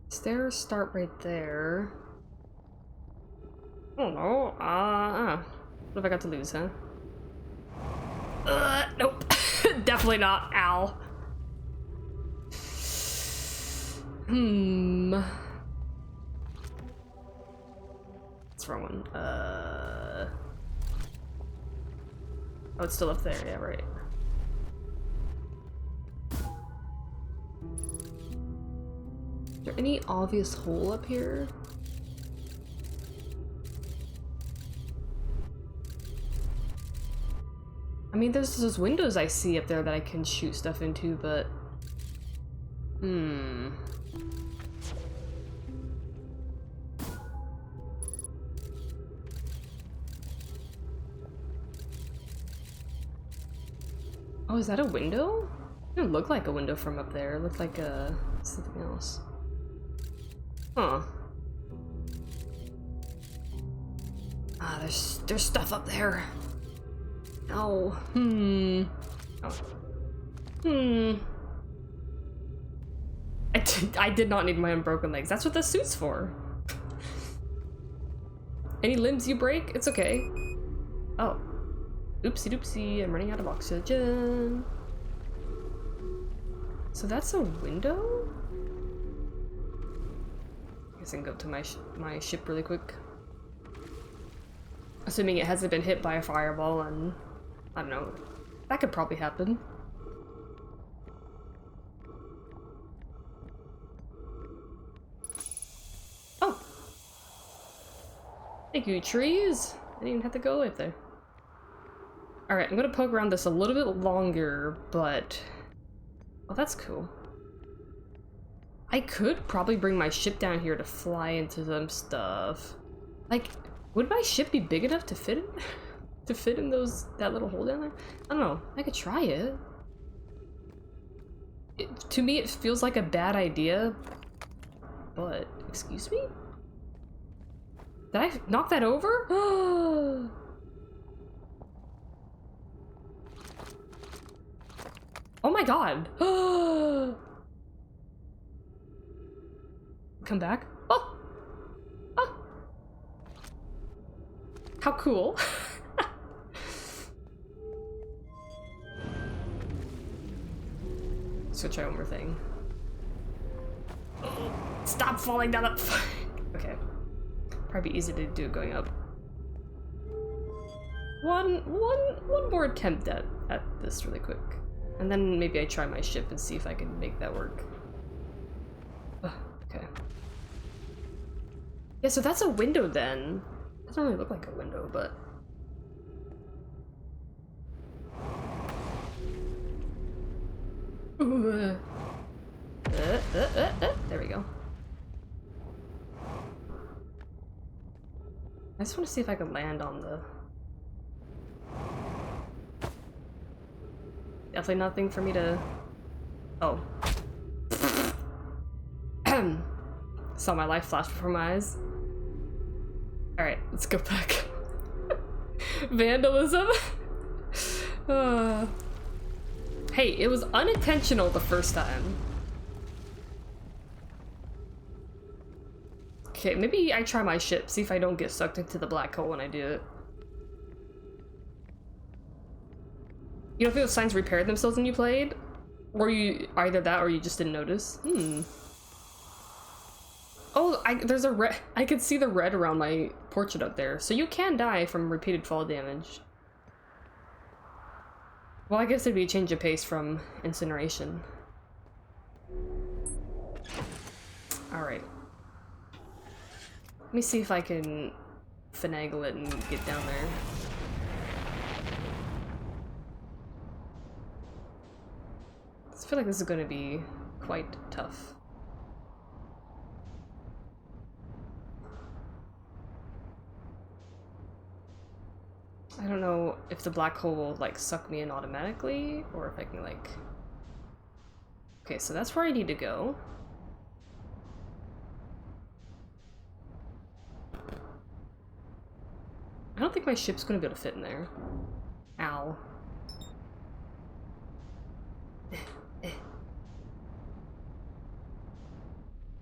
Stairs start right there. I don't know. What have I got to lose, huh? Nope. Definitely not. Ow. What's the wrong one? Oh, it's still up there. Yeah, right. Is there any obvious hole up here? I mean, there's those windows I see up there that I can shoot stuff into, but... Oh, is that a window? It didn't look like a window from up there. It looked like something else. Huh. Ah, there's stuff up there. Oh. I did not need my unbroken legs. That's what the suit's for. Any limbs you break? It's okay. Oh. Oopsie doopsie, I'm running out of oxygen. So that's a window? I guess I can go to my ship really quick. Assuming it hasn't been hit by a fireball, and I don't know. That could probably happen. Oh! Thank you, trees! I didn't even have to go right there. Alright, I'm gonna poke around this a little bit longer, but... Oh, that's cool. I could probably bring my ship down here to fly into some stuff. Like, would my ship be big enough to fit in? To fit in that little hole down there? I don't know. I could try it. To me, it feels like a bad idea. But, excuse me? Did I knock that over? Oh my god! Come back. Oh! Oh! How cool. Let's go try one more thing. Oh, stop falling down that. Okay. Probably easy to do going up. One more attempt at this really quick. And then maybe I try my ship and see if I can make that work. Okay. Yeah, so that's a window then. It doesn't really look like a window, but... Ooh. There we go. I just want to see if I can land on the... Definitely nothing for me to... Oh. Saw my life flash before my eyes. Alright, let's go back. Vandalism? Hey, it was unintentional the first time. Okay, maybe I try my ship, see if I don't get sucked into the black hole when I do it. You don't think those signs repaired themselves when you played? Or you either that or you just didn't notice? Oh, there's a red. I could see the red around my portrait up there. So you can die from repeated fall damage. Well, I guess it'd be a change of pace from incineration. Alright. Let me see if I can finagle it and get down there. I feel like this is going to be quite tough. I don't know if the black hole will like suck me in automatically or if I can like... Okay, so that's where I need to go. I don't think my ship's gonna be able to fit in there. Ow. There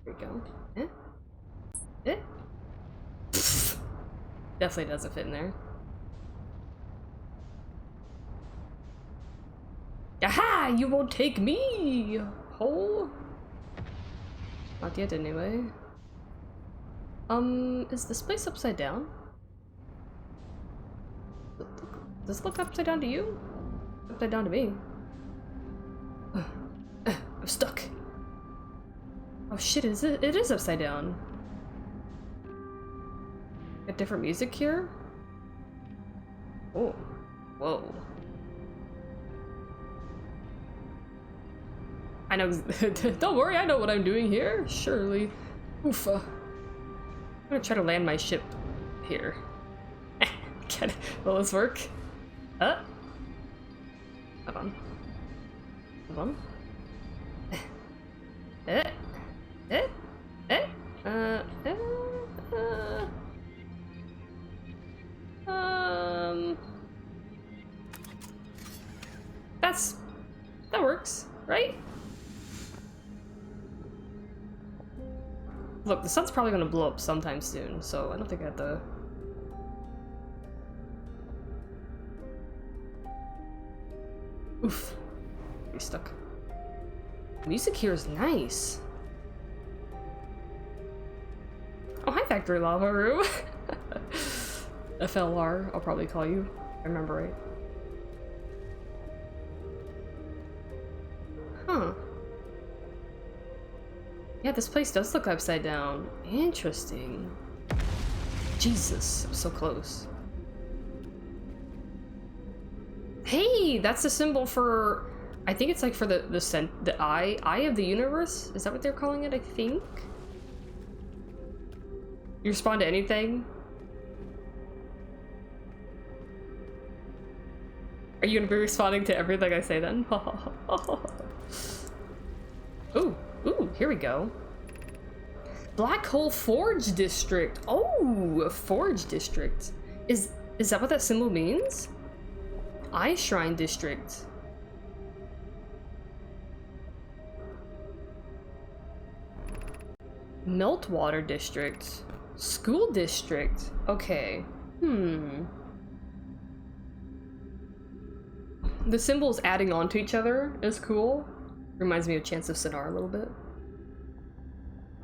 we go. Definitely doesn't fit in there. Aha! You won't take me! Hole? Not yet, anyway. Is this place upside down? Does this look upside down to you? Upside down to me. I'm stuck. Oh shit, it is upside down. Got different music here? Oh. Whoa. I know. Don't worry, I know what I'm doing here. Surely. Oof. I'm gonna try to land my ship here. Will this work? Hold on. Hold on. That works, right? Look, the sun's probably gonna blow up sometime soon, so I don't think I have to... Oof. Be stuck. Music here is nice. Oh, hi, Factory Lava Room. FLR, I'll probably call you. I remember right. Huh. Yeah, this place does look upside down. Interesting. Jesus, I'm so close. Hey, that's the symbol for... I think it's like for the eye of the universe? Is that what they're calling it, I think? You respond to anything? Are you gonna be responding to everything I say then? Ooh, ooh, here we go. Black Hole Forge District. Oh, a Forge District. Is that what that symbol means? Eye Shrine District. Meltwater District. School District. Okay. The symbols adding on to each other is cool. Reminds me of Chants of Sinar a little bit.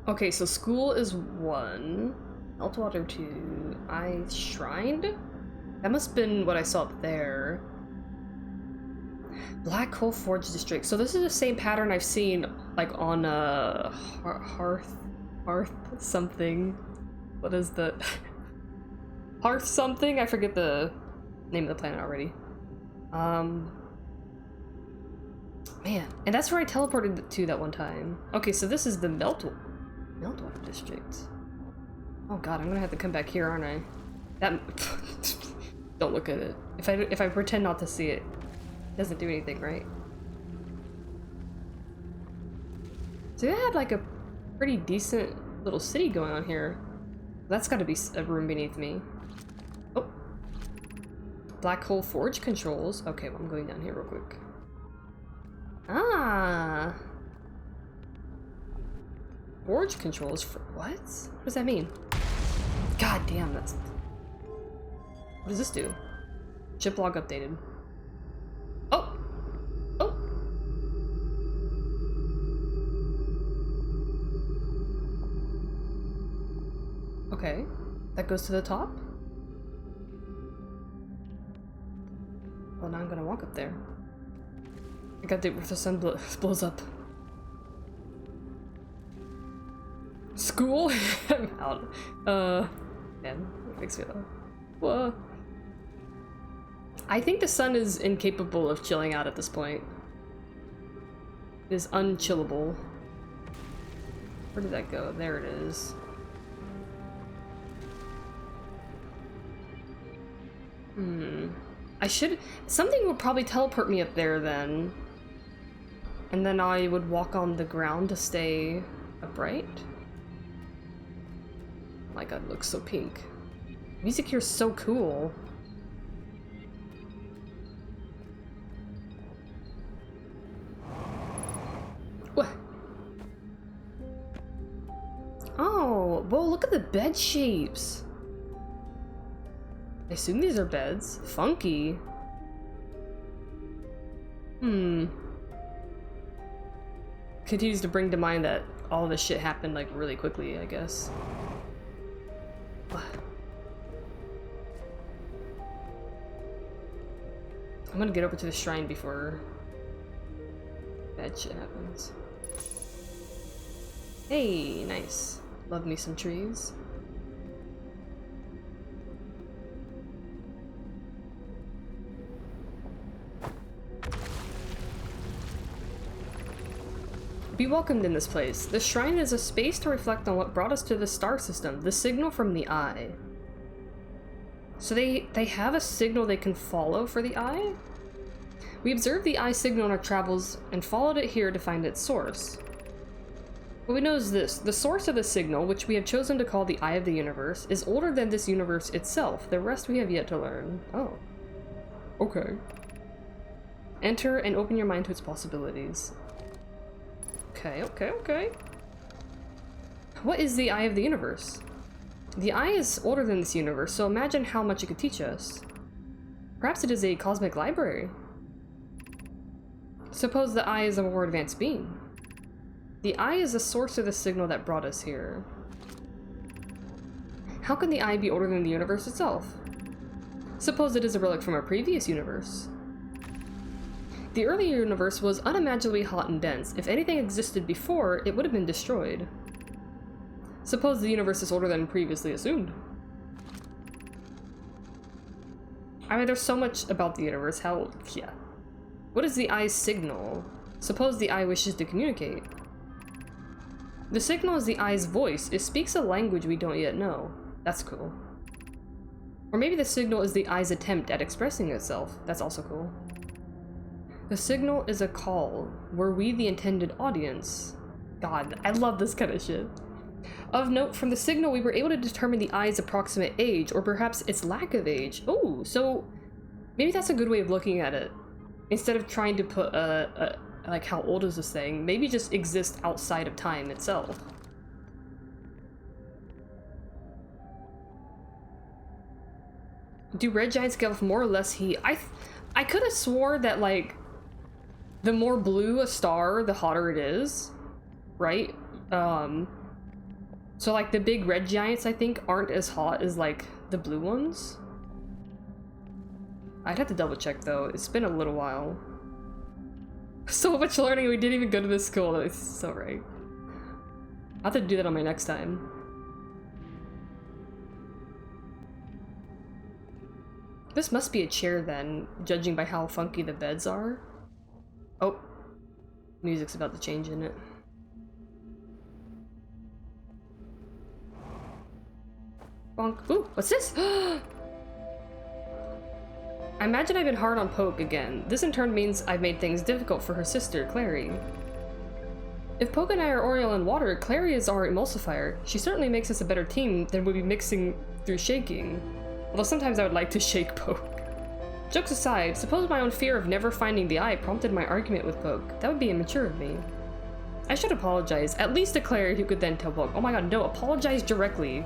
Okay, so school is 1. Meltwater 2. Eye Shrine? That must have been what I saw up there. Black Hole Forge District. So this is the same pattern I've seen like on Hearth something. What is the Hearth something? I forget the name of the planet already. Man, and that's where I teleported to that one time. Okay, so this is the Meltwater District. Oh god, I'm gonna have to come back here, aren't I? That don't look at it. If I pretend not to see it, it doesn't do anything, right? So they had like a pretty decent little city going on here. That's got to be a room beneath me. Oh, Black Hole Forge controls. Okay, well, I'm going down here real quick. Ah, Forge controls for what? What does that mean? God damn, that's... What does this do? Ship log updated. Oh! Oh! Okay. That goes to the top? Well, now I'm gonna walk up there. I gotta do it before the sun blows up. School? I'm out. Man, it makes me laugh. Whoa. I think the sun is incapable of chilling out at this point. It is unchillable. Where did that go? There it is. I should... Something would probably teleport me up there then. And then I would walk on the ground to stay upright. My god, it looks so pink. Music here is so cool. What? Oh, whoa, look at the bed shapes. I assume these are beds. Funky. Continues to bring to mind that all this shit happened like really quickly, I guess. I'm gonna get over to the shrine before bad shit happens. Hey, nice. Love me some trees. Be welcomed in this place. The shrine is a space to reflect on what brought us to the star system, the signal from the eye. So they have a signal they can follow for the eye? We observed the eye signal in our travels and followed it here to find its source. What we know is this: the source of the signal, which we have chosen to call the Eye of the Universe, is older than this universe itself. The rest we have yet to learn. Oh. Okay. Enter and open your mind to its possibilities. Okay, okay, okay. What is the Eye of the Universe? The Eye is older than this universe, so imagine how much it could teach us. Perhaps it is a cosmic library. Suppose the Eye is a more advanced being. The Eye is the source of the signal that brought us here. How can the Eye be older than the universe itself? Suppose it is a relic from a previous universe. The earlier universe was unimaginably hot and dense. If anything existed before, it would have been destroyed. Suppose the universe is older than previously assumed. I mean, there's so much about the universe. How... yeah. What is the Eye's signal? Suppose the Eye wishes to communicate. The signal is the Eye's voice. It speaks a language we don't yet know. That's cool. Or maybe the signal is the Eye's attempt at expressing itself. That's also cool. The signal is a call. Were we the intended audience? God, I love this kind of shit. Of note, from the signal we were able to determine the Eye's approximate age, or perhaps its lack of age. Oh, so maybe that's a good way of looking at it. Instead of trying to put like how old is this thing, maybe just exist outside of time itself. Do red giants give more or less heat? I could have swore that like the more blue a star, the hotter it is, right? So like the big red giants, I think, aren't as hot as like the blue ones. I'd have to double check though. It's been a little while. So much learning, we didn't even go to this school. It's so right. I'll have to do that on my next time. This must be a chair then, judging by how funky the beds are. Oh, music's about to change, isn't it? Bonk. Ooh, what's this? I imagine I've been hard on Poke again. This in turn means I've made things difficult for her sister, Clary. If Poke and I are Oriole and water, Clary is our emulsifier. She certainly makes us a better team than we'd be mixing through shaking. Although sometimes I would like to shake Poke. Jokes aside, suppose my own fear of never finding the eye prompted my argument with Poke. That would be immature of me. I should apologize, at least to Clary, who could then tell Poke. Oh my god, no, apologize directly.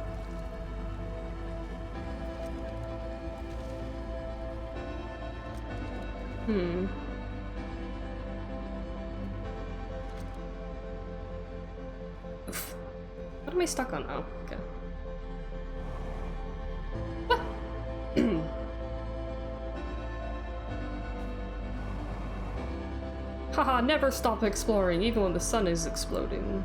Oof. What am I stuck on? Oh, okay. What? Haha, never stop exploring, even when the sun is exploding.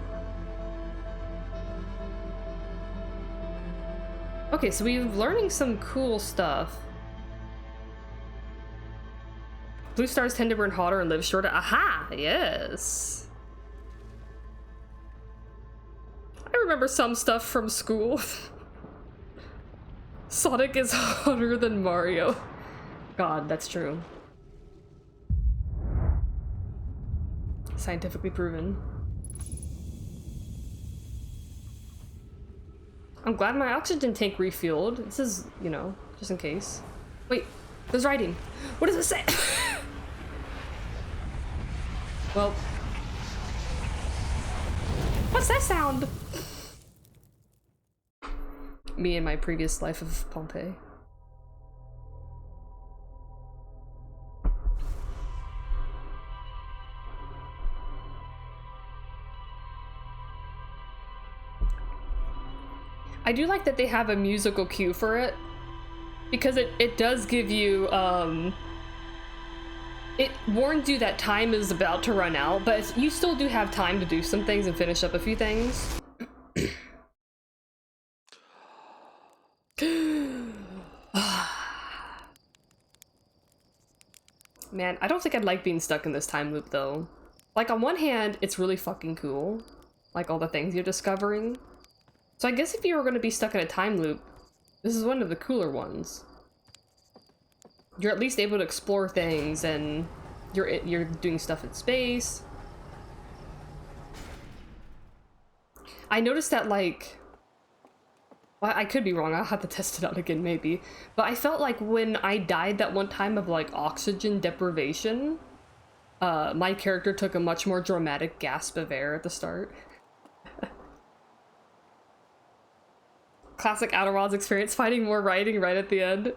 Okay, so we're learning some cool stuff. Blue stars tend to burn hotter and live shorter. Aha! Yes! I remember some stuff from school. Sonic is hotter than Mario. God, that's true. Scientifically proven. I'm glad my oxygen tank refueled. This is, you know, just in case. Wait, there's writing. What does it say? Well, what's that sound? Me and my previous life of Pompeii. I do like that they have a musical cue for it, because it does give you, it warns you that time is about to run out, but you still do have time to do some things and finish up a few things. Man, I don't think I'd like being stuck in this time loop, though. Like, on one hand, it's really fucking cool. Like, all the things you're discovering. So I guess if you were going to be stuck in a time loop, this is one of the cooler ones. You're at least able to explore things, and you're doing stuff in space. I noticed that, like... Well, I could be wrong, I'll have to test it out again, maybe. But I felt like when I died that one time of, like, oxygen deprivation, my character took a much more dramatic gasp of air at the start. Classic Outer Wilds experience, finding more writing right at the end.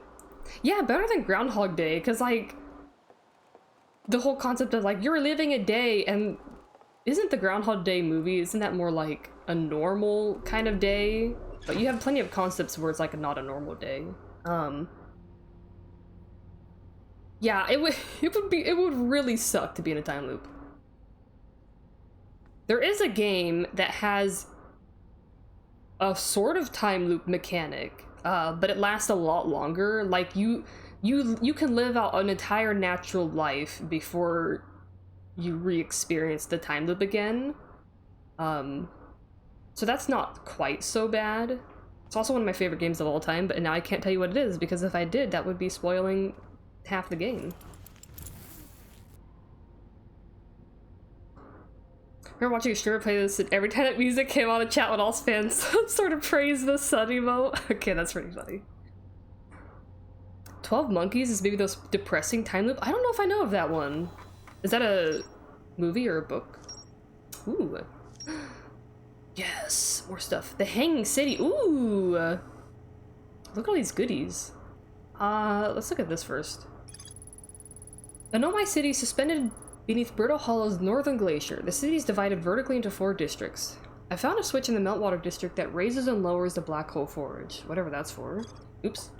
Yeah, better than Groundhog Day, because, like, the whole concept of, like, you're living a day, and isn't the Groundhog Day movie, isn't that more like a normal kind of day? But you have plenty of concepts where it's like not a normal day. Yeah, it would really suck to be in a time loop. There is a game that has a sort of time loop mechanic, but it lasts a lot longer. Like you can live out an entire natural life before you re-experience the time loop again. So that's not quite so bad. It's also one of my favorite games of all time, but now I can't tell you what it is, because if I did, that would be spoiling half the game. I remember watching a streamer play this, and every time that music came on, a chat would all spam some sort of praise the sun emote. Okay, that's pretty funny. 12 Monkeys is maybe those depressing time loop. I don't know if I know of that one. Is that a movie or a book? Ooh. Yes, more stuff. The Hanging City. Ooh. Look at all these goodies. Let's look at this first. The Nomai City is suspended beneath Brittle Hollow's northern glacier. The city is divided vertically into 4 districts. I found a switch in the Meltwater district that raises and lowers the Black Hole Forge. Whatever that's for. Oops.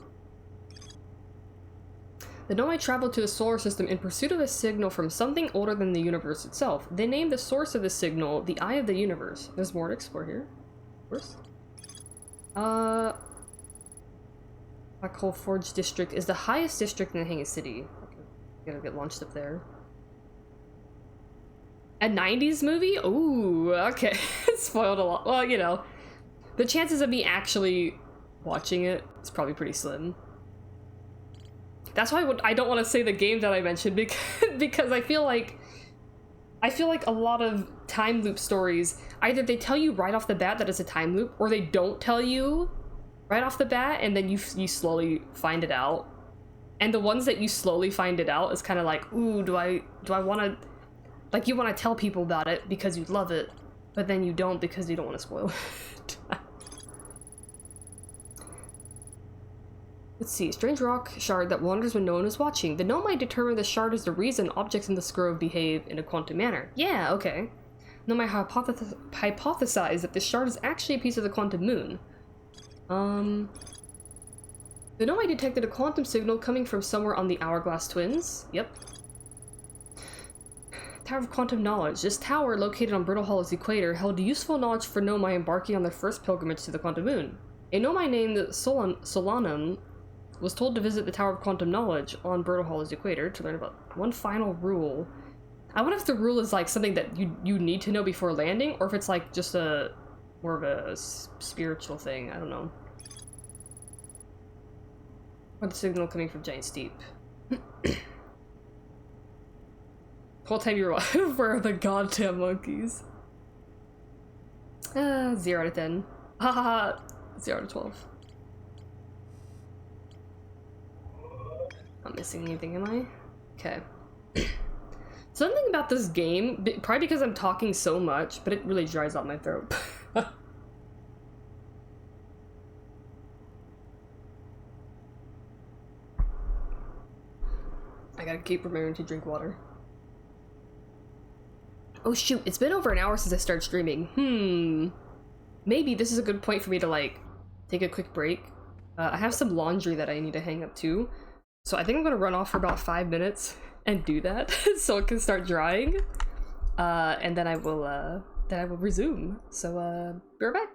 The Nomai traveled to the solar system in pursuit of a signal from something older than the universe itself. They named the source of the signal the Eye of the Universe. There's more to explore here, of course. Black Hole Forge District is the highest district in the Hanging City. Okay, gotta get launched up there. A 90s movie? Ooh, okay. Spoiled a lot. Well, you know, the chances of me actually watching it is probably pretty slim. That's why I don't want to say the game that I mentioned, because I feel like a lot of time loop stories, either they tell you right off the bat that it's a time loop, or they don't tell you right off the bat, and then you slowly find it out. And the ones that you slowly find it out is kind of like, ooh, do I want to, like, you want to tell people about it because you love it, but then you don't because you don't want to spoil it. Let's see. Strange rock shard that wanders when no one is watching. The Nomai determined the shard is the reason objects in this grove behave in a quantum manner. Yeah, okay. Nomai hypothesized that this shard is actually a piece of the quantum moon. The Nomai detected a quantum signal coming from somewhere on the Hourglass Twins. Yep. Tower of Quantum Knowledge. This tower, located on Brittle Hollow's equator, held useful knowledge for Nomai embarking on their first pilgrimage to the quantum moon. A Nomai named Solanum was told to visit the Tower of Quantum Knowledge on Brittle Hollow's equator to learn about one final rule. I wonder if the rule is like something that you need to know before landing, or if it's like just more of a spiritual thing. I don't know. What signal coming from Giant Steep? Whole time you're for the goddamn monkeys. 0 out of 10. Haha. 0 out of 12. Not missing anything, am I? Okay. Something about this game, probably because I'm talking so much, but it really dries out my throat. I gotta keep remembering to drink water. Oh shoot, it's been over an hour since I started streaming. Maybe this is a good point for me to like take a quick break. I have some laundry that I need to hang up too. So I think I'm gonna run off for about 5 minutes and do that so it can start drying. And then I will resume. So be right back.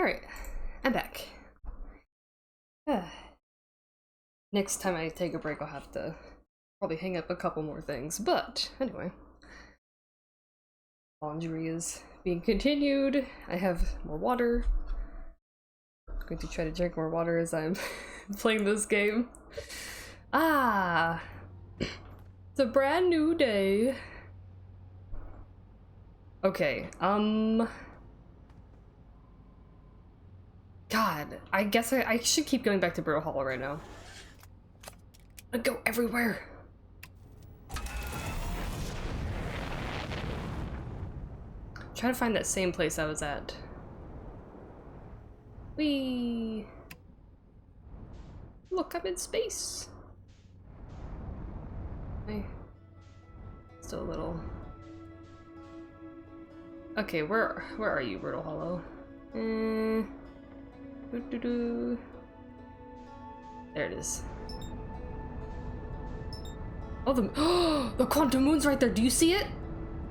Alright, I'm back. Next time I take a break, I'll have to probably hang up a couple more things, but anyway. Laundry is being continued. I have more water. I'm going to try to drink more water as I'm playing this game. Ah! It's a brand new day. Okay, God, I guess I should keep going back to Brittle Hollow right now. I go everywhere. Try to find that same place I was at. Whee! Look, I'm in space. Still a little. Okay, where are you, Brittle Hollow? There it is. Oh, the quantum moon's right there. Do you see it?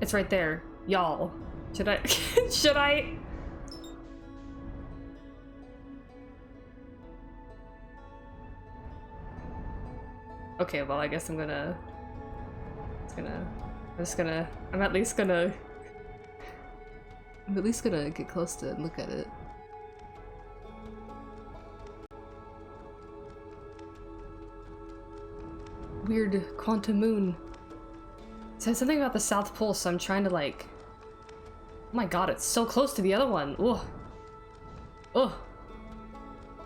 It's right there, y'all. Should I? Should I? Okay, well, I guess I'm at least gonna get close to it and look at it. Weird quantum moon. It says something about the South Pole, so I'm trying to like... Oh my god, it's so close to the other one. Ugh. Ugh.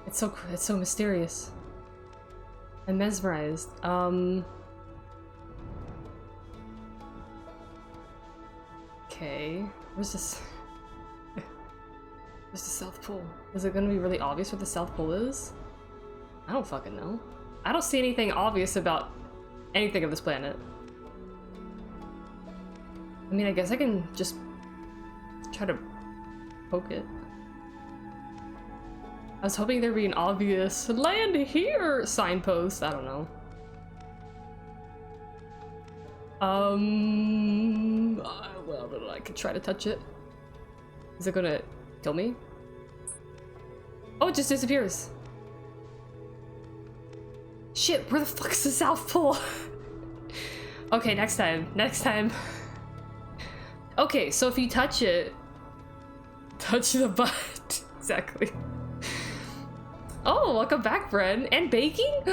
It's so mysterious. I'm mesmerized. Okay. Where's this? Where's the South Pole? Is it gonna be really obvious what the South Pole is? I don't fucking know. I don't see anything obvious about anything of this planet. I mean, I guess I can just try to poke it. I was hoping there'd be an obvious land here signpost. I don't know. Well, I could try to touch it. Is it gonna kill me? Oh, it just disappears. Shit, where the fuck is the South Pole? Okay, next time. Okay, so if you touch it, touch the butt. Exactly. Oh, welcome back, Bren. And baking?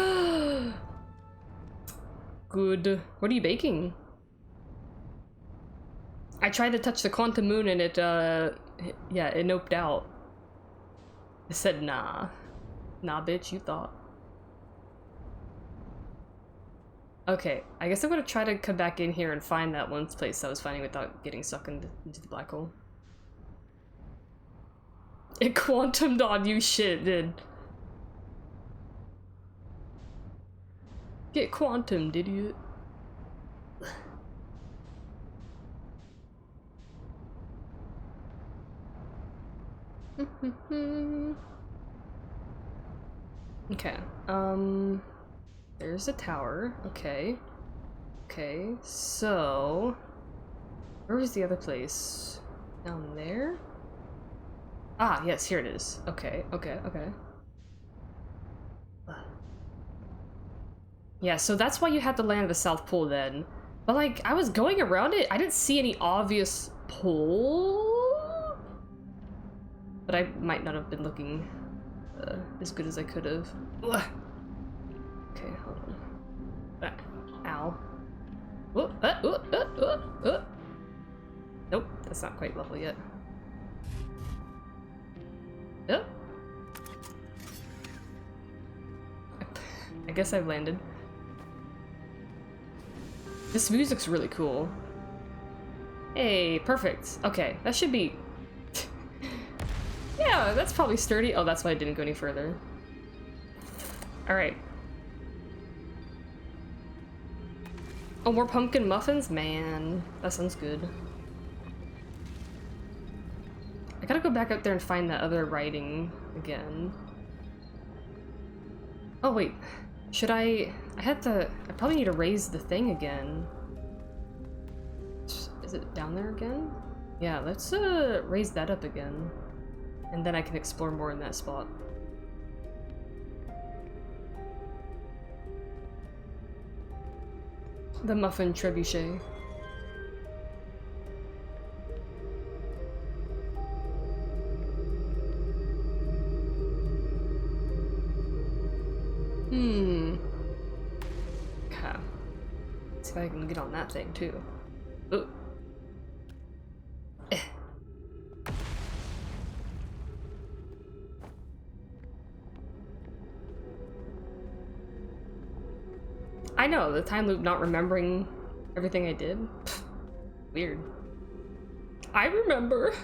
Good. What are you baking? I tried to touch the quantum moon and it noped out. It said, nah. Nah, bitch, you thought. Okay, I guess I'm gonna try to come back in here and find that one place I was finding without getting sucked into the black hole. It quantumed on you, shit, dude. Get quantumed, idiot. Okay, there's a tower. Okay. Okay, so... Where was the other place? Down there? Ah, yes, here it is. Okay. Yeah, so that's why you had to land at the South Pole then. But like, I was going around it, I didn't see any obvious pole. But I might not have been looking as good as I could have. Okay, hold on. Ow. Nope, that's not quite level yet. Yep. I guess I've landed. This music's really cool. Hey, perfect. Okay, that should be... Yeah, that's probably sturdy. Oh, that's why I didn't go any further. Alright. Oh, more pumpkin muffins? Man, that sounds good. I gotta go back up there and find that other writing again. Oh, wait. Should I probably need to raise the thing again. Is it down there again? Yeah, let's raise that up again. And then I can explore more in that spot. The muffin trebuchet. Okay. Let's see if I can get on that thing too. Ooh. I know, the time loop not remembering everything I did. Weird. I remember.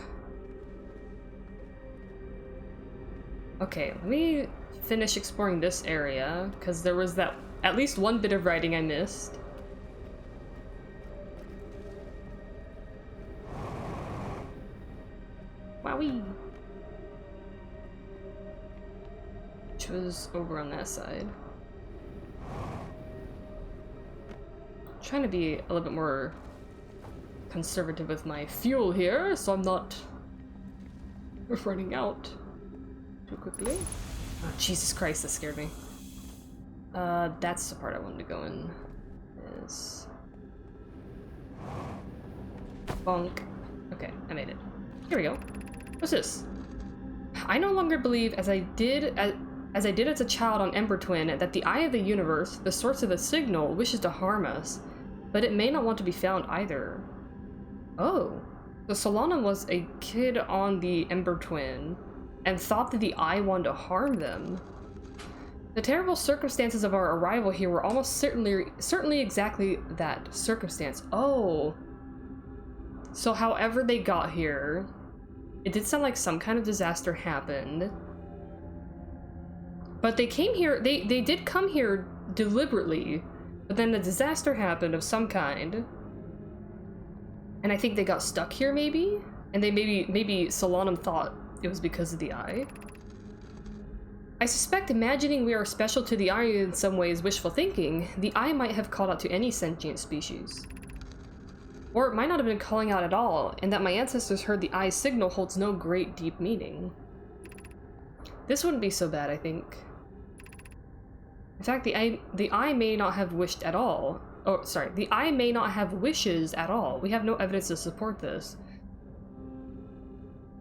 Okay, let me finish exploring this area, because there was that at least one bit of writing I missed. Wowee. Which was over on that side. Trying to be a little bit more conservative with my fuel here, so I'm not running out too quickly. Oh, Jesus Christ, that scared me. That's the part I wanted to go in. Is bonk. Okay, I made it. Here we go. What's this? I no longer believe, as I did as a child on Ember Twin, that the eye of the universe, the source of the signal, wishes to harm us. But it may not want to be found either. Oh. So Solana was a kid on the Ember Twin and thought that the eye wanted to harm them. The terrible circumstances of our arrival here were almost certainly exactly that circumstance. Oh. So however they got here, it did sound like some kind of disaster happened. But they came here, they did come here deliberately. But then a disaster happened of some kind, and I think they got stuck here, maybe? And they maybe Solanum thought it was because of the eye. I suspect imagining we are special to the eye in some way is wishful thinking. The eye might have called out to any sentient species. Or it might not have been calling out at all, and that my ancestors heard the eye's signal holds no great deep meaning. This wouldn't be so bad, I think. In fact, the eye may not have wished at all. Oh, sorry. The eye may not have wishes at all. We have no evidence to support this.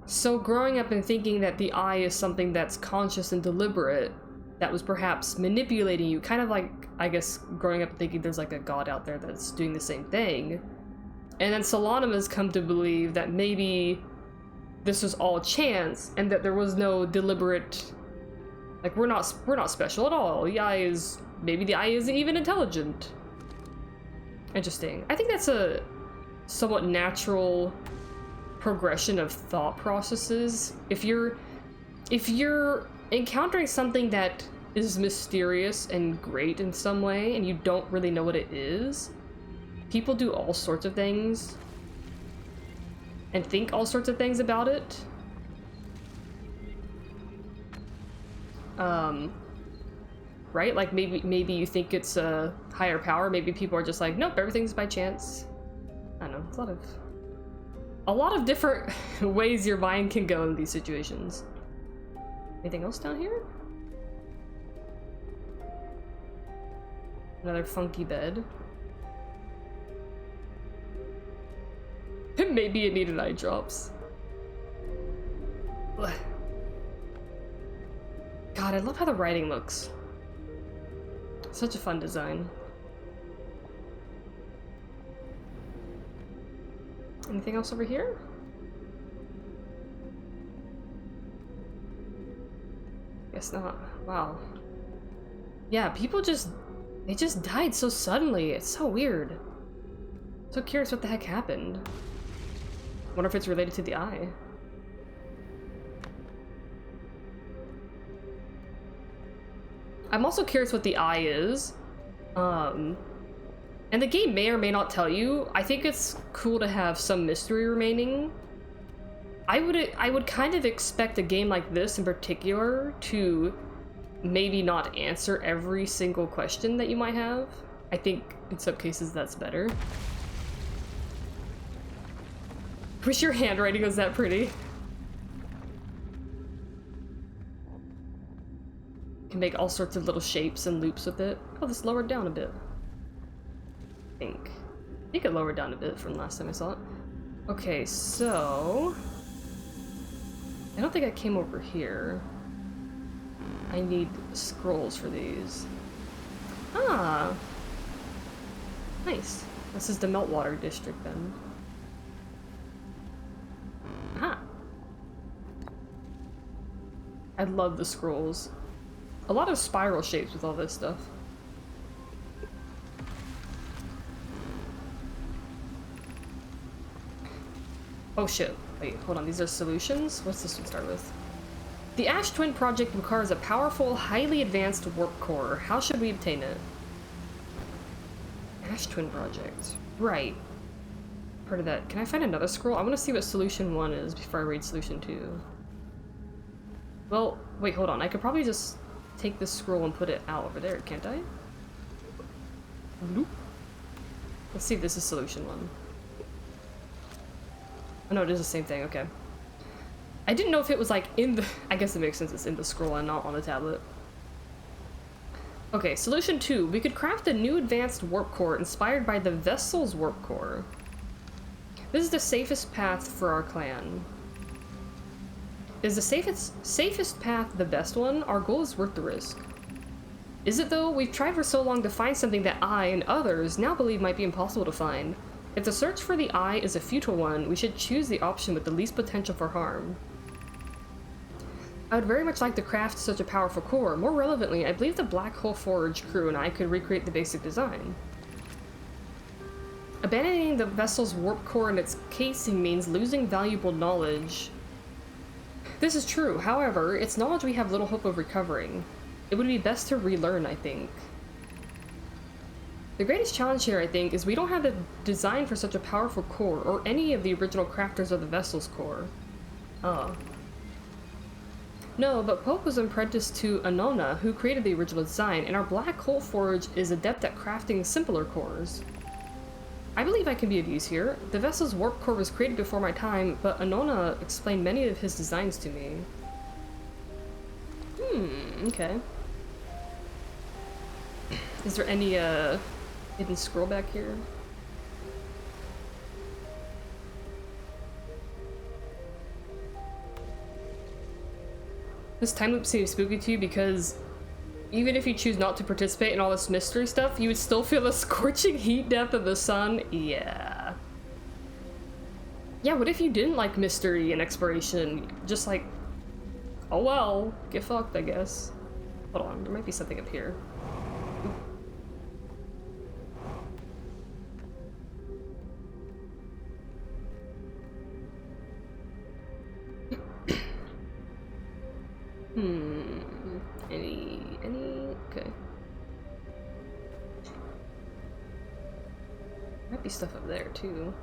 So growing up and thinking that the eye is something that's conscious and deliberate, that was perhaps manipulating you, kind of like, I guess, growing up thinking there's like a god out there that's doing the same thing. And then Solanum has come to believe that maybe this was all chance and that there was no deliberate... Like, we're not special at all. Maybe the eye isn't even intelligent. Interesting. I think that's a somewhat natural progression of thought processes. If you're encountering something that is mysterious and great in some way, and you don't really know what it is, people do all sorts of things and think all sorts of things about it. Right? Like maybe you think it's a higher power. Maybe people are just like, nope, everything's by chance. I don't know. It's a lot of different ways your mind can go in these situations. Anything else down here? Another funky bed. Maybe it needed eye drops. Ugh. God, I love how the writing looks. Such a fun design. Anything else over here? Guess not. Wow. Yeah, people they just died so suddenly. It's so weird. So curious what the heck happened. Wonder if it's related to the eye. I'm also curious what the eye is. And the game may or may not tell you. I think it's cool to have some mystery remaining. I would kind of expect a game like this in particular to maybe not answer every single question that you might have. I think in some cases that's better. Wish your handwriting was that pretty. Can make all sorts of little shapes and loops with it. Oh, this lowered down a bit. I think it lowered down a bit from last time I saw it. Okay, so... I don't think I came over here. I need scrolls for these. Ah! Nice. This is the Meltwater District then. Aha! I love the scrolls. A lot of spiral shapes with all this stuff. Oh shit. Wait, hold on. These are solutions? What's this one start with? The Ash Twin project requires a powerful, highly advanced warp core. How should we obtain it? Ash Twin project. Right. Part of that. Can I find another scroll? I want to see what solution 1 is before I read solution 2. Well, wait, hold on. I could probably just take this scroll and put it out over there, can't I? Nope. Let's see if this is solution 1. Oh no, it is the same thing, okay. I didn't know if it was like in the... I guess it makes sense it's in the scroll and not on the tablet. Okay, solution 2. We could craft a new advanced warp core inspired by the vessel's warp core. This is the safest path for our clan. Is the safest path the best one? Our goal is worth the risk. Is it though? We've tried for so long to find something that I and others now believe might be impossible to find. If the search for the eye is a futile one, we should choose the option with the least potential for harm. I would very much like to craft such a powerful core. More relevantly, I believe the Black Hole Forge crew and I could recreate the basic design. Abandoning the vessel's warp core and its casing means losing valuable knowledge. This is true, however, it's knowledge we have little hope of recovering. It would be best to relearn, I think. The greatest challenge here, I think, is we don't have the design for such a powerful core, or any of the original crafters of the vessel's core. Oh. No, but Pope was apprenticed to Anona, who created the original design, and our Black Hole Forge is adept at crafting simpler cores. I believe I can be of use here. The vessel's warp core was created before my time, but Anona explained many of his designs to me. Okay. Is there any, hidden scroll back here? This time loop seems spooky to you because even if you choose not to participate in all this mystery stuff, you would still feel the scorching heat death of the sun? Yeah. Yeah, what if you didn't like mystery and exploration? Just like, oh well, get fucked, I guess. Hold on, there might be something up here. Okay. Might be stuff up there, too.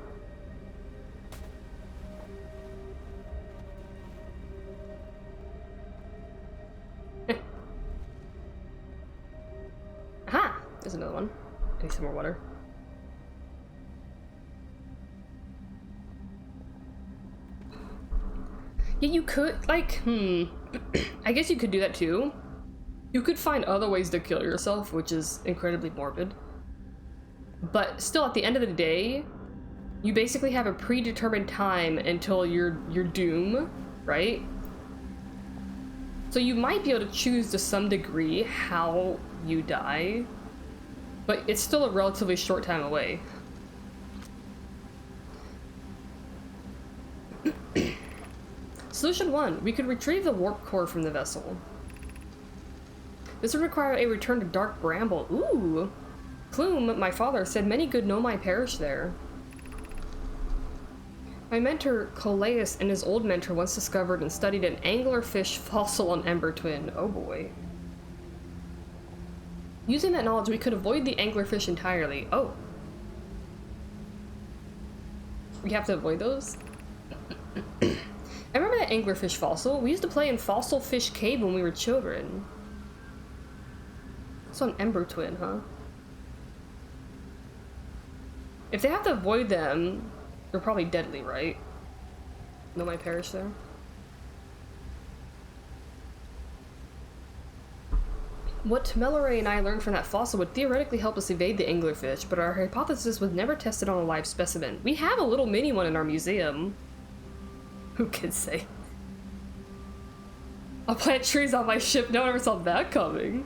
Aha! There's another one. I need some more water. Yeah, you could, like, I guess you could do that too. You could find other ways to kill yourself, which is incredibly morbid. But still, at the end of the day, you basically have a predetermined time until your doom, right? So you might be able to choose to some degree how you die, but it's still a relatively short time away. Solution 1. We could retrieve the warp core from the vessel. This would require a return to Dark Bramble. Ooh! Plume, my father, said many good Nomai perished there. My mentor, Coleus, and his old mentor once discovered and studied an anglerfish fossil on Ember Twin. Oh boy. Using that knowledge, we could avoid the anglerfish entirely. Oh. We have to avoid those? I remember that anglerfish fossil. We used to play in Fossil Fish Cave when we were children. It's on Ember Twin, huh? If they have to avoid them, they're probably deadly, right? No, my perish there. What Melloray and I learned from that fossil would theoretically help us evade the anglerfish, but our hypothesis was never tested on a live specimen. We have a little mini one in our museum. Who can say? I'll plant trees on my ship. No one ever saw that coming.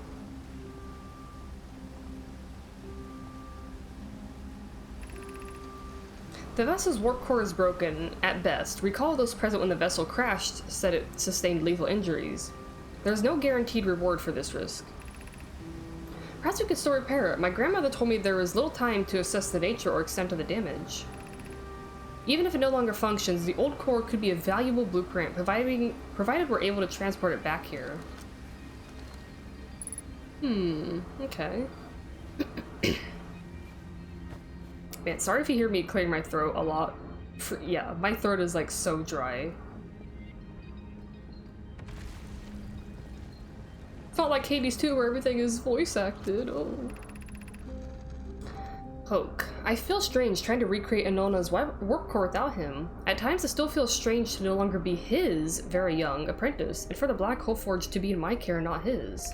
The vessel's warp core is broken, at best. Recall those present when the vessel crashed said it sustained lethal injuries. There's no guaranteed reward for this risk. Perhaps we could still repair it. My grandmother told me there was little time to assess the nature or extent of the damage. Even if it no longer functions, the old core could be a valuable blueprint, provided we're able to transport it back here. Okay. Man, sorry if you hear me clearing my throat a lot. Yeah, my throat is like so dry. It's not like Hades 2 where everything is voice acted. Oh. Poke. I feel strange trying to recreate Anona's warp core without him. At times it still feels strange to no longer be his very young apprentice, and for the Black Hole Forge to be in my care, not his.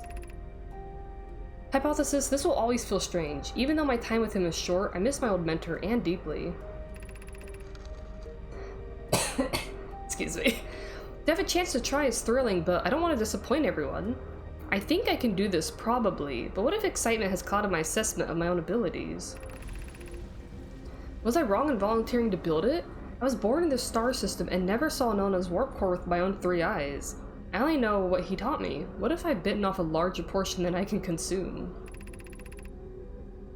Hypothesis, this will always feel strange. Even though my time with him is short, I miss my old mentor, and deeply. Excuse me. To have a chance to try is thrilling, but I don't want to disappoint everyone. I think I can do this, probably, but what if excitement has clouded my assessment of my own abilities? Was I wrong in volunteering to build it? I was born in this star system and never saw Nona's warp core with my own 3 eyes. I only know what he taught me. What if I've bitten off a larger portion than I can consume?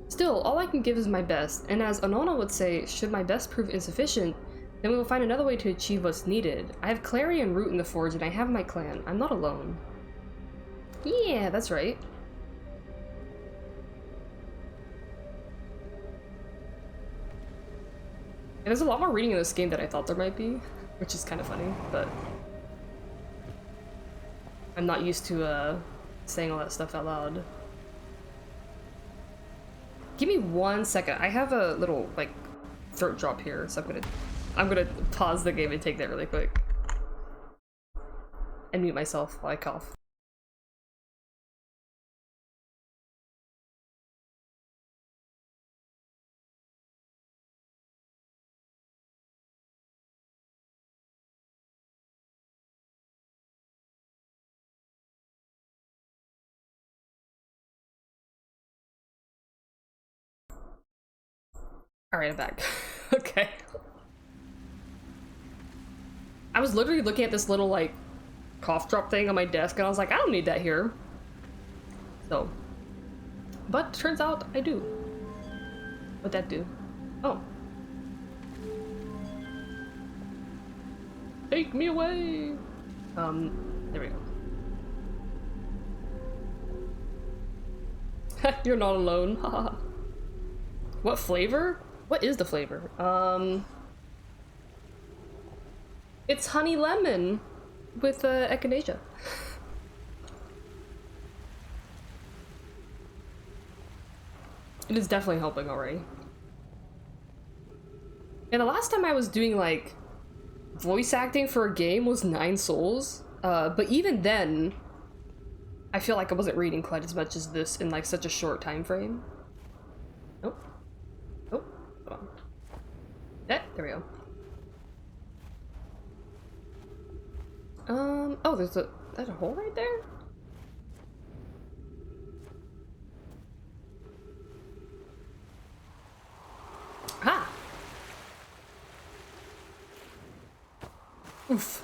Still, all I can give is my best, and as Anona would say, should my best prove insufficient, then we will find another way to achieve what's needed. I have Clary and Root in the Forge, and I have my clan. I'm not alone. Yeah, that's right. And there's a lot more reading in this game than I thought there might be, which is kind of funny, but I'm not used to saying all that stuff out loud. Give me 1 second. I have a little like throat drop here, so I'm gonna pause the game and take that really quick and mute myself while I cough. Alright, I'm back. Okay. I was literally looking at this little, like, cough drop thing on my desk, and I was like, I don't need that here. So. But, turns out, I do. What'd that do? Oh. Take me away! There we go. You're not alone, haha. What flavor? What is the flavor? It's honey lemon with echinacea. It is definitely helping already. And the last time I was doing like voice acting for a game was 9 Souls, but even then, I feel like I wasn't reading quite as much as this in like such a short time frame. Nope. Oh, hold on. There we go. Oh, there's a hole right there? Ha! Oof.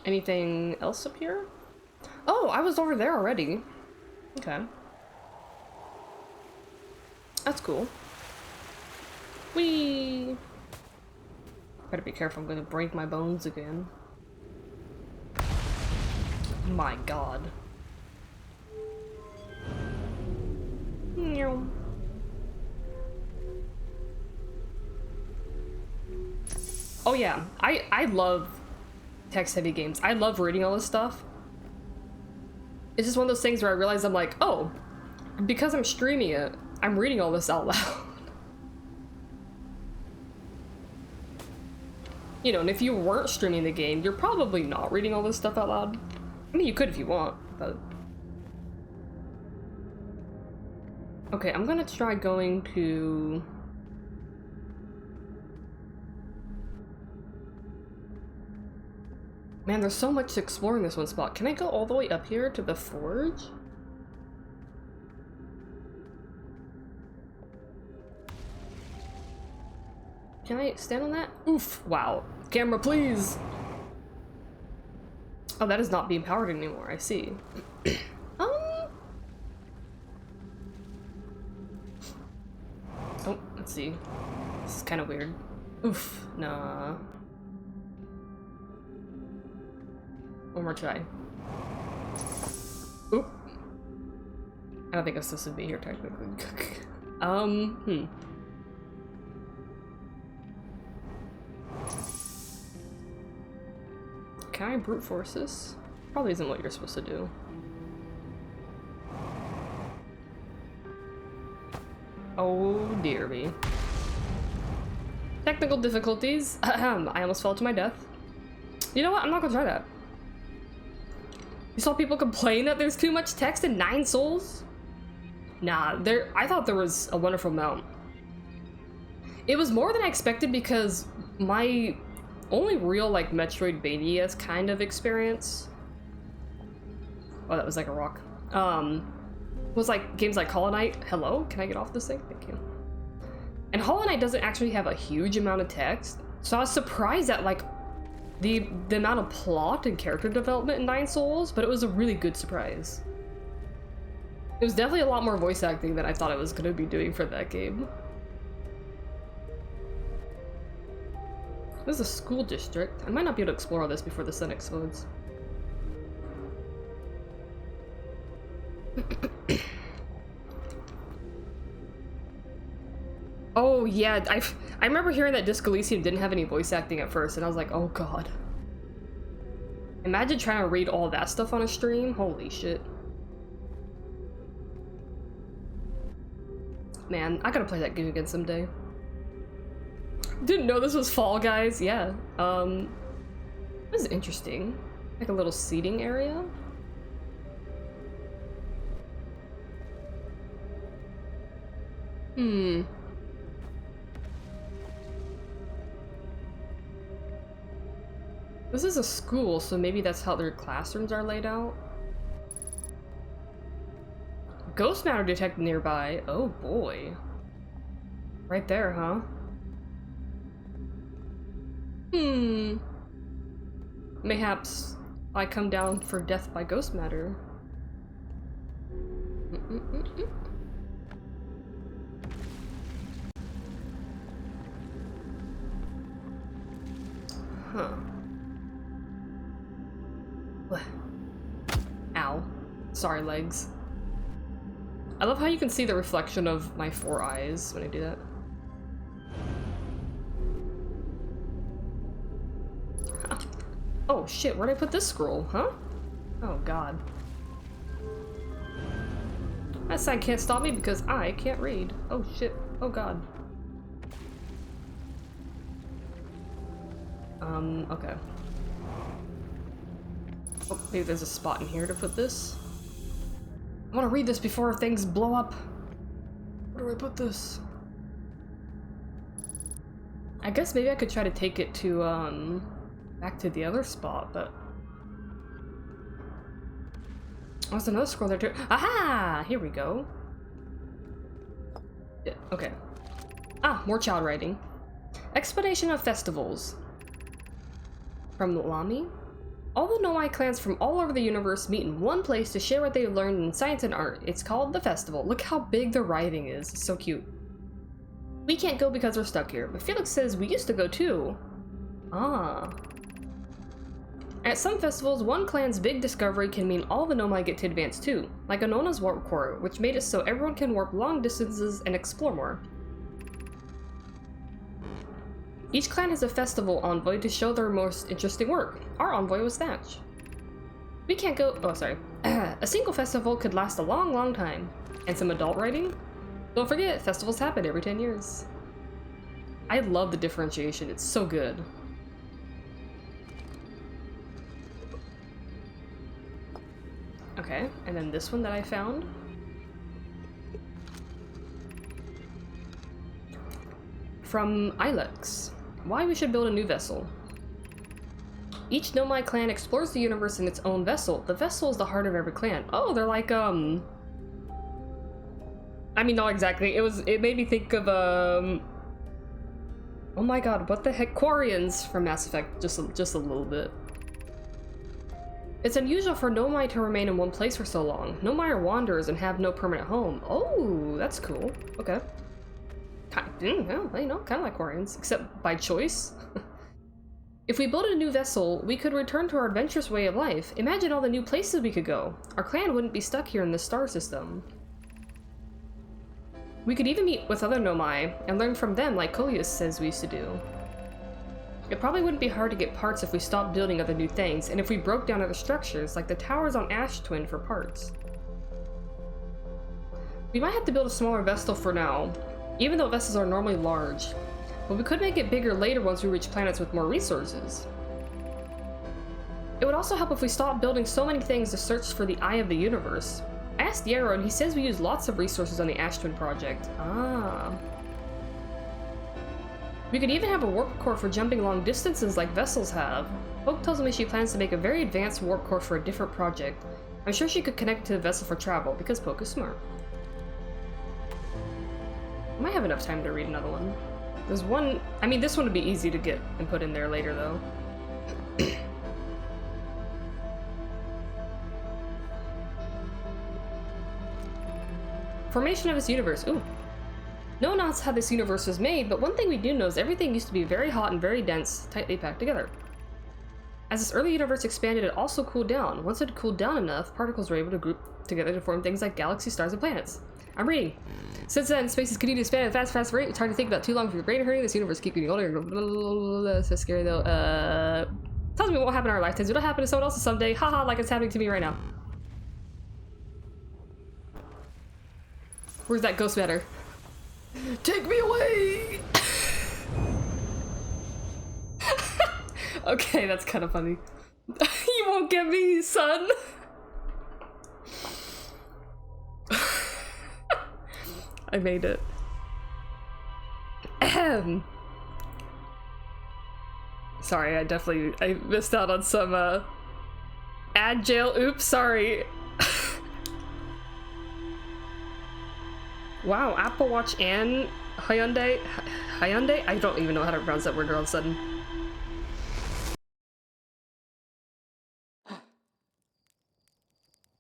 Anything else up here? Oh, I was over there already. Okay. That's cool. Whee! Better be careful, I'm gonna break my bones again. My god. Meow. Oh yeah, I love text-heavy games. I love reading all this stuff. It's just one of those things where I realize I'm like, oh, because I'm streaming it, I'm reading all this out loud. You know, and if you weren't streaming the game, you're probably not reading all this stuff out loud. I mean, you could if you want, but Okay, I'm gonna try going to... Man, there's so much to explore in this one spot. Can I go all the way up here to the forge? Can I stand on that? Oof, wow. Camera, please! Oh, that is not being powered anymore, I see. Oh, let's see. This is kind of weird. Oof, nah. One more try. Oop. I don't think I'm supposed to be here technically. Can I brute force this? Probably isn't what you're supposed to do. Oh dear me. Technical difficulties. I almost fell to my death. You know what? I'm not gonna try that. You saw people complain that there's too much text in 9 souls? Nah, I thought there was a wonderful amount. It was more than I expected because my only real like Metroidvania kind of experience. Oh, that was like a rock. Was like games like Hollow Knight. Hello? Can I get off this thing? Thank you. And Hollow Knight doesn't actually have a huge amount of text, so I was surprised at like the amount of plot and character development in 9 Souls, but it was a really good surprise. It was definitely a lot more voice acting than I thought I was going to be doing for that game. This is a school district. I might not be able to explore all this before the sun explodes. Oh yeah, I remember hearing that Disco Elysium didn't have any voice acting at first, and I was like, oh god. Imagine trying to read all that stuff on a stream. Holy shit. Man, I gotta play that game again someday. Didn't know this was Fall Guys. Yeah. This is interesting. Like a little seating area. This is a school, so maybe that's how their classrooms are laid out. Ghost matter detected nearby. Oh boy. Right there, huh? Mayhaps I come down for death by ghost matter. Huh. What? Ow. Sorry, legs. I love how you can see the reflection of my 4 eyes when I do that. Huh. Oh shit, where'd I put this scroll, huh? Oh god. That sign can't stop me because I can't read. Oh shit. Oh god. Okay. Oh, maybe there's a spot in here to put this. I want to read this before things blow up. Where do I put this? I guess maybe I could try to take it to, back to the other spot, but... Oh, there's another scroll there too. Aha! Here we go. Yeah, okay. Ah, more child writing. Explanation of festivals. From Lami. All the Nomai clans from all over the universe meet in one place to share what they learned in science and art. It's called the festival. Look how big the writing is. It's so cute. We can't go because we're stuck here, but Felix says we used to go too. Ah. At some festivals, one clan's big discovery can mean all the Nomai get to advance too, like Anona's warp core, which made it so everyone can warp long distances and explore more. Each clan has a festival envoy to show their most interesting work. Our envoy was Thatch. We can't go- oh sorry. A single festival could last a long, long time. And some adult writing? Don't forget, festivals happen every 10 years. I love the differentiation, it's so good. Okay, and then this one that I found. from Ilex. Why we should build a new vessel. Each Nomai clan explores the universe in its own vessel. The vessel is the heart of every clan. Oh, they're like, I mean, not exactly. It made me think of, oh my god, what the heck? Quarians from Mass Effect, just a little bit. It's unusual for Nomai to remain in one place for so long. Nomai are wanderers and have no permanent home. Oh, that's cool. Okay. Well, you know, kind of like Quarians, except by choice. If we built a new vessel, we could return to our adventurous way of life. Imagine all the new places we could go. Our clan wouldn't be stuck here in this star system. We could even meet with other Nomai and learn from them like Coleus says we used to do. It probably wouldn't be hard to get parts if we stopped building other new things, and if we broke down other structures, like the towers on Ember Twin, for parts. We might have to build a smaller vessel for now, even though vessels are normally large. But we could make it bigger later once we reach planets with more resources. It would also help if we stopped building so many things to search for the Eye of the Universe. I asked Yarrow and he says we use lots of resources on the Ember Twin project. Ah. We could even have a warp core for jumping long distances like vessels have. Poke tells me she plans to make a very advanced warp core for a different project. I'm sure she could connect to the vessel for travel, because Poke is smart. I might have enough time to read another one. There's one, I mean, this one would be easy to get and put in there later, though. Formation of this universe. Ooh. No one knows how this universe was made, but one thing we do know is everything used to be very hot and very dense, tightly packed together. As this early universe expanded, it also cooled down. Once it cooled down enough, particles were able to group together to form things like galaxies, stars, and planets. I'm reading. Since then, space has continued to expand at a fast rate. It's hard to think about too long for your brain hurting. This universe keeps getting older. That's so scary, though. Tells me what will happen in our lifetimes. It'll happen to someone else someday. Haha, like it's happening to me right now. Where's that ghost matter? Take me away! Okay, that's kind of funny. You won't get me, son! I made it. Ahem. Sorry, I missed out on some, ad jail. Oops, sorry. Wow, Apple Watch and Hyundai? Hyundai? I don't even know how to pronounce that word all of a sudden.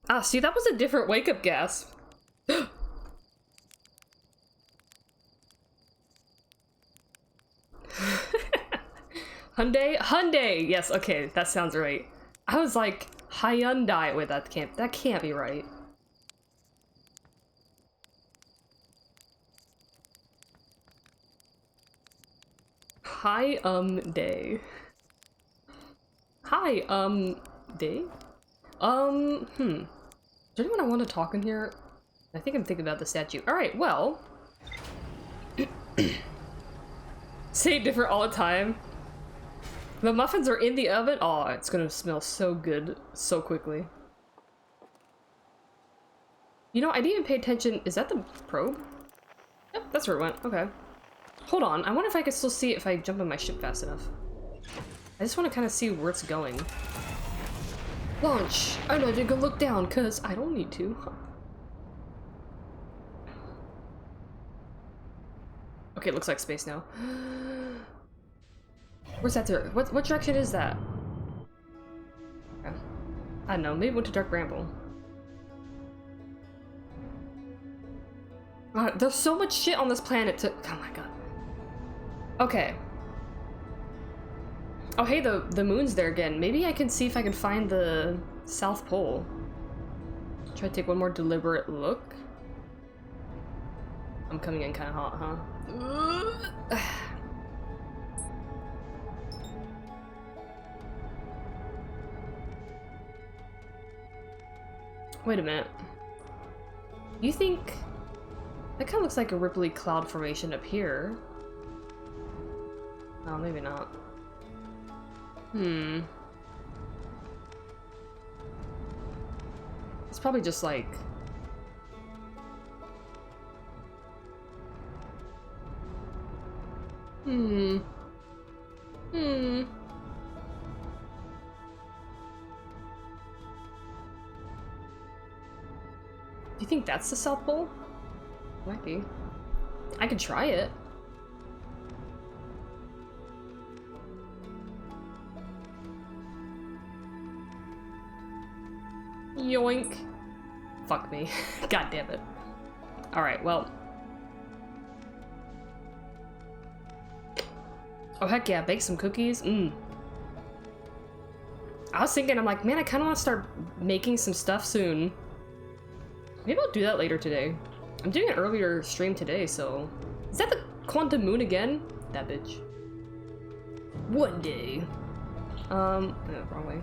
Ah, see, that was a different wake-up gasp. Hyundai? Hyundai! Yes, okay, that sounds right. I was like, Hyundai. Wait, that can't be right. Hi, day. Hi, day? Is there anyone I want to talk in here? I think I'm thinking about the statue. Alright, well. Say it different all the time. The muffins are in the oven? Oh, it's gonna smell so good so quickly. You know, I didn't even pay attention. Is that the probe? Yep, that's where it went. Okay. Hold on, I wonder if I can still see it if I jump on my ship fast enough. I just want to kind of see where it's going. Launch! I'm not gonna look down, cause I don't need to. Okay, it looks like space now. Where's that through? What direction is that? Okay. I don't know, maybe it went to Dark Bramble. God, there's so much shit on this planet to- oh my god. Okay. Oh hey, the moon's there again. Maybe I can see if I can find the South Pole. Try to take one more deliberate look. I'm coming in kind of hot, huh? Wait a minute. You think... That kind of looks like a ripply cloud formation up here. Oh, maybe not. It's probably just like... Hmm. Hmm. Do you think that's the South Pole? Might be. I could try it. Yoink. Fuck me. God damn it. Alright, well. Oh heck yeah, bake some cookies. I was thinking, I'm like, man, I kind of want to start making some stuff soon. Maybe I'll do that later today. I'm doing an earlier stream today, so... Is that the Quantum Moon again? That bitch. One day. No, wrong way.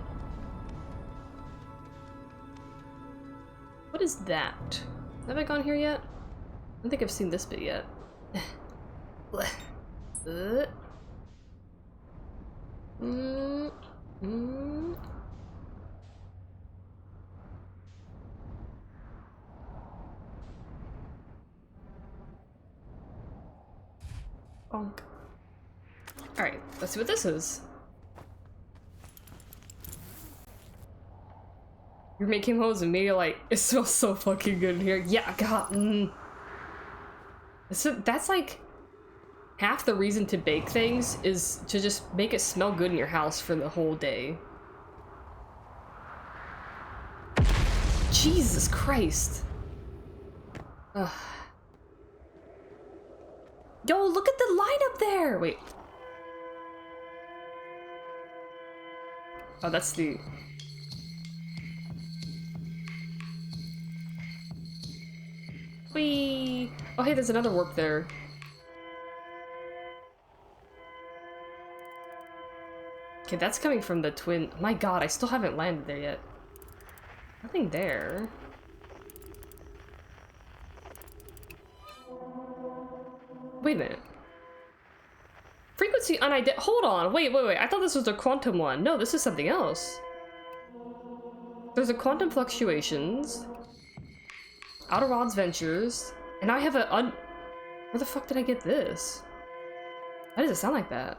What is that? Have I gone here yet? I don't think I've seen this bit yet. Bonk. Alright, let's see what this is. You're making hoes and me like, it smells so fucking good in here. Yeah, God. So that's like half the reason to bake things is to just make it smell good in your house for the whole day. Jesus Christ. Ugh. Yo, look at the line up there! Wait. Oh, that's the... Whee! Oh, hey, there's another warp there. Okay, that's coming from the twin... My god, I still haven't landed there yet. Nothing there. Wait a minute. Frequency unidentified. Hold on. Wait. I thought this was the quantum one. No, this is something else. There's a quantum fluctuations. Outer Wilds Ventures. And I have a Where the fuck did I get this? Why does it sound like that?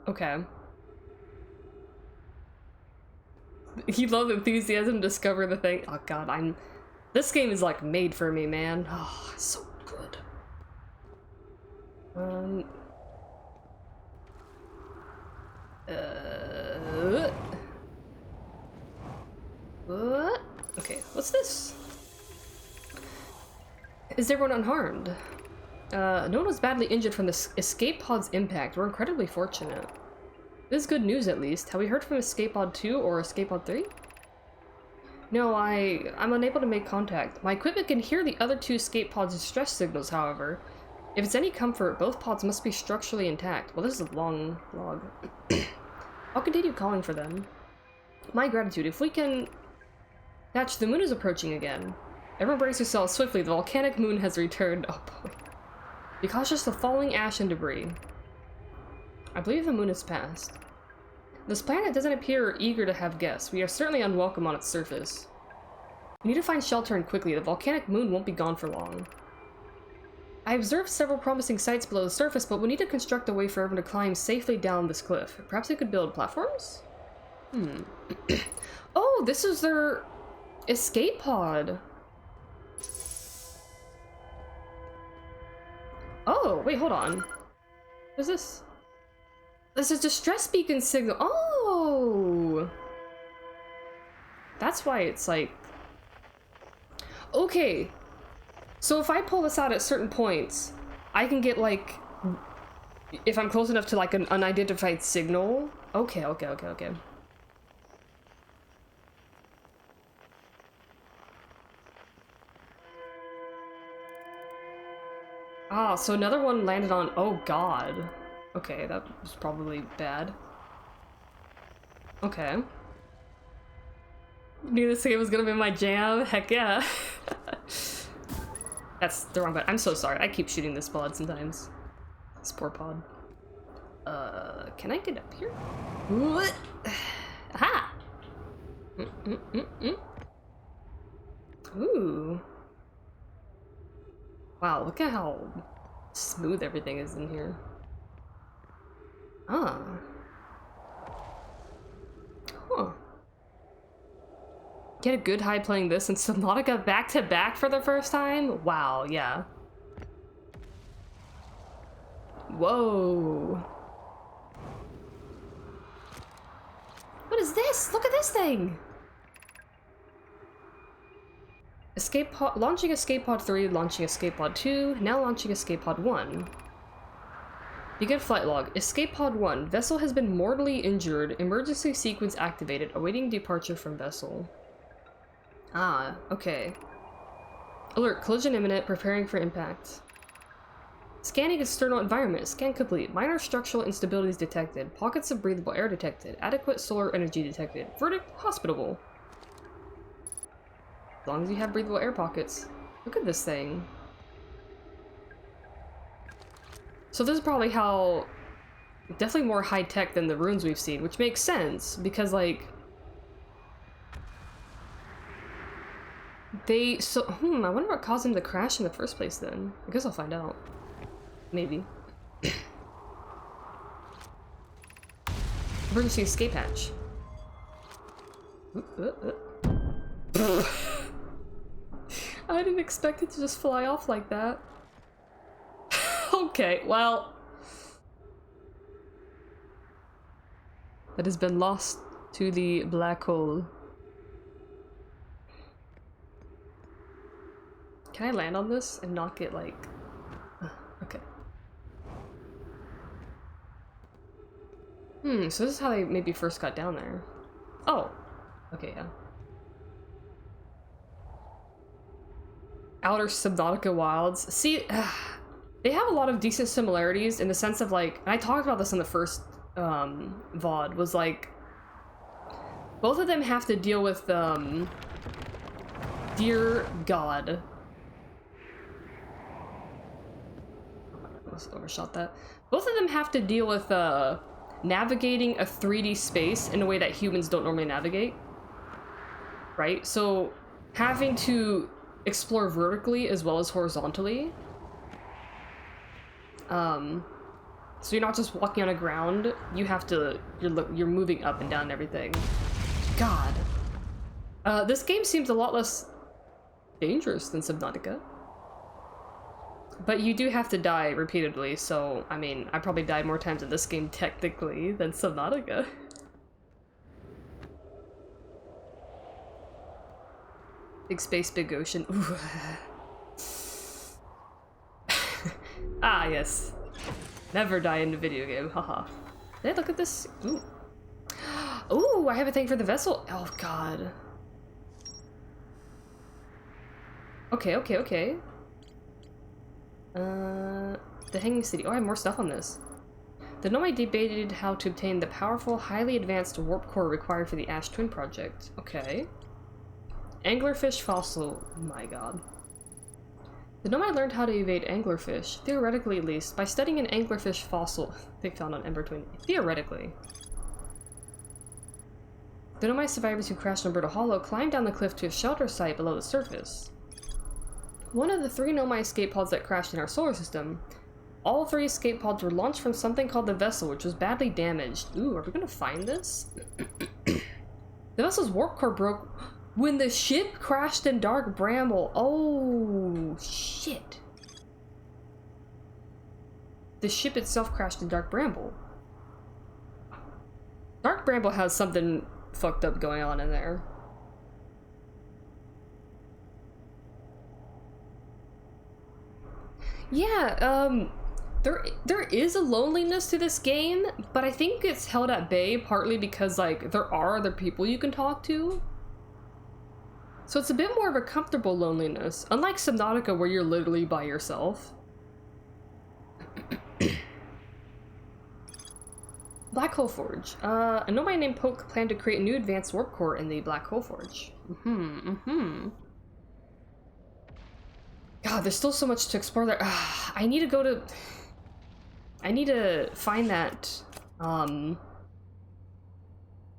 Okay. You love enthusiasm, discover the thing. Oh god, this game is like made for me, man. Oh, it's so good. What? Okay, what's this? Is everyone unharmed? No one was badly injured from the escape pod's impact. We're incredibly fortunate. This is good news, at least. Have we heard from Escape Pod 2 or Escape Pod 3? No, I'm unable to make contact. My equipment can hear the other two escape pods' distress signals, however. If it's any comfort, both pods must be structurally intact. Well, this is a long log. I'll continue calling for them. My gratitude. If we can... Catch, the moon is approaching again. Everyone brace yourselves swiftly. The volcanic moon has returned. Oh boy. Be cautious of falling ash and debris. I believe the moon has passed. This planet doesn't appear eager to have guests. We are certainly unwelcome on its surface. We need to find shelter and quickly. The volcanic moon won't be gone for long. I observed several promising sites below the surface, but we need to construct a way for everyone to climb safely down this cliff. Perhaps we could build platforms? Oh, this is their escape pod. Oh, wait, hold on. What is this? This is distress beacon signal. Oh! That's why it's like... Okay. So if I pull this out at certain points, I can get like... If I'm close enough to like an unidentified signal. Okay. Ah, so another one landed on... Oh god. Okay, that was probably bad. Okay. Knew this game was gonna be my jam. Heck yeah. That's the wrong button. I'm so sorry. I keep shooting this pod sometimes. This poor pod. Can I get up here? What? Aha! Ooh. Wow, look at how smooth everything is in here. Ah. Huh. Get a good high playing this and Subnautica back to back for the first time? Wow, yeah. Whoa. What is this? Look at this thing! Escape pod, launching Escape Pod 3, launching Escape Pod 2, now launching Escape Pod 1. Begin flight log. Escape Pod 1. Vessel has been mortally injured. Emergency sequence activated. Awaiting departure from vessel. Ah, okay. Alert. Collision imminent. Preparing for impact. Scanning external environment. Scan complete. Minor structural instabilities detected. Pockets of breathable air detected. Adequate solar energy detected. Verdict. Hospitable. As long as you have breathable air pockets. Look at this thing. So this is probably how... Definitely more high-tech than the runes we've seen, which makes sense, because, like... They... So... I wonder what caused them to crash in the first place, then. I guess I'll find out. Maybe. Emergency escape hatch. I didn't expect it to just fly off like that. Okay, well... That has been lost to the black hole. Can I land on this and not get, like... Okay. So this is how they maybe first got down there. Oh! Okay, yeah. Outer Subnautica Wilds. See... They have a lot of decent similarities in the sense of, like, and I talked about this in the first VOD, was like, both of them have to deal with, dear God. I almost overshot that. Both of them have to deal with, navigating a 3D space in a way that humans don't normally navigate. Right? So, having to explore vertically as well as horizontally. So you're not just walking on a ground, you have to, you're moving up and down and everything. God. This game seems a lot less dangerous than Subnautica. But you do have to die repeatedly, so, I mean, I probably died more times in this game technically than Subnautica. Big space, big ocean. Ooh. Ah, yes. Never die in a video game, haha. Hey, look at this. Ooh. Ooh, I have a thing for the vessel. Oh, God. Okay, okay, okay. The Hanging City. Oh, I have more stuff on this. The Nomai debated how to obtain the powerful, highly advanced warp core required for the Ash Twin project. Okay. Anglerfish fossil. My God. The Nomai learned how to evade anglerfish, theoretically at least, by studying an anglerfish fossil they found on Ember Twin. Theoretically. The Nomai survivors who crashed on Brittle Hollow climbed down the cliff to a shelter site below the surface. One of the 3 Nomai escape pods that crashed in our solar system. All 3 escape pods were launched from something called the vessel, which was badly damaged. Ooh, are we gonna find this? The vessel's warp core broke when the ship crashed in Dark Bramble. Oh, shit. The ship itself crashed in Dark Bramble. Dark Bramble has something fucked up going on in there. Yeah, there is a loneliness to this game, but I think it's held at bay partly because, like, there are other people you can talk to. So it's a bit more of a comfortable loneliness, unlike Subnautica where you're literally by yourself. Black Hole Forge. A Nomai named Poke planned to create a new advanced warp core in the Black Hole Forge. God, there's still so much to explore there. I need to go to... I need to find that,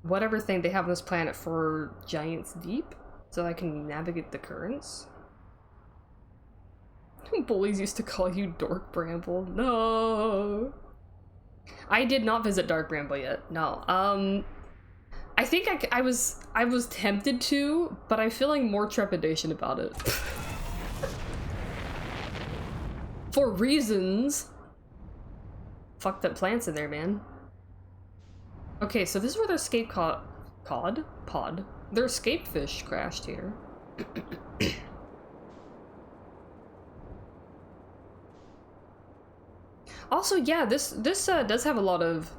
whatever thing they have on this planet for Giant's Deep, so I can navigate the currents. Bullies used to call you Dork Bramble. No. I did not visit Dark Bramble yet. No. I think I was tempted to, but I'm feeling more trepidation about it. For reasons. Fucked up plants in there, man. Okay, so this is where their escape pod. Their escape fish crashed here. Also, yeah, this does have a lot of...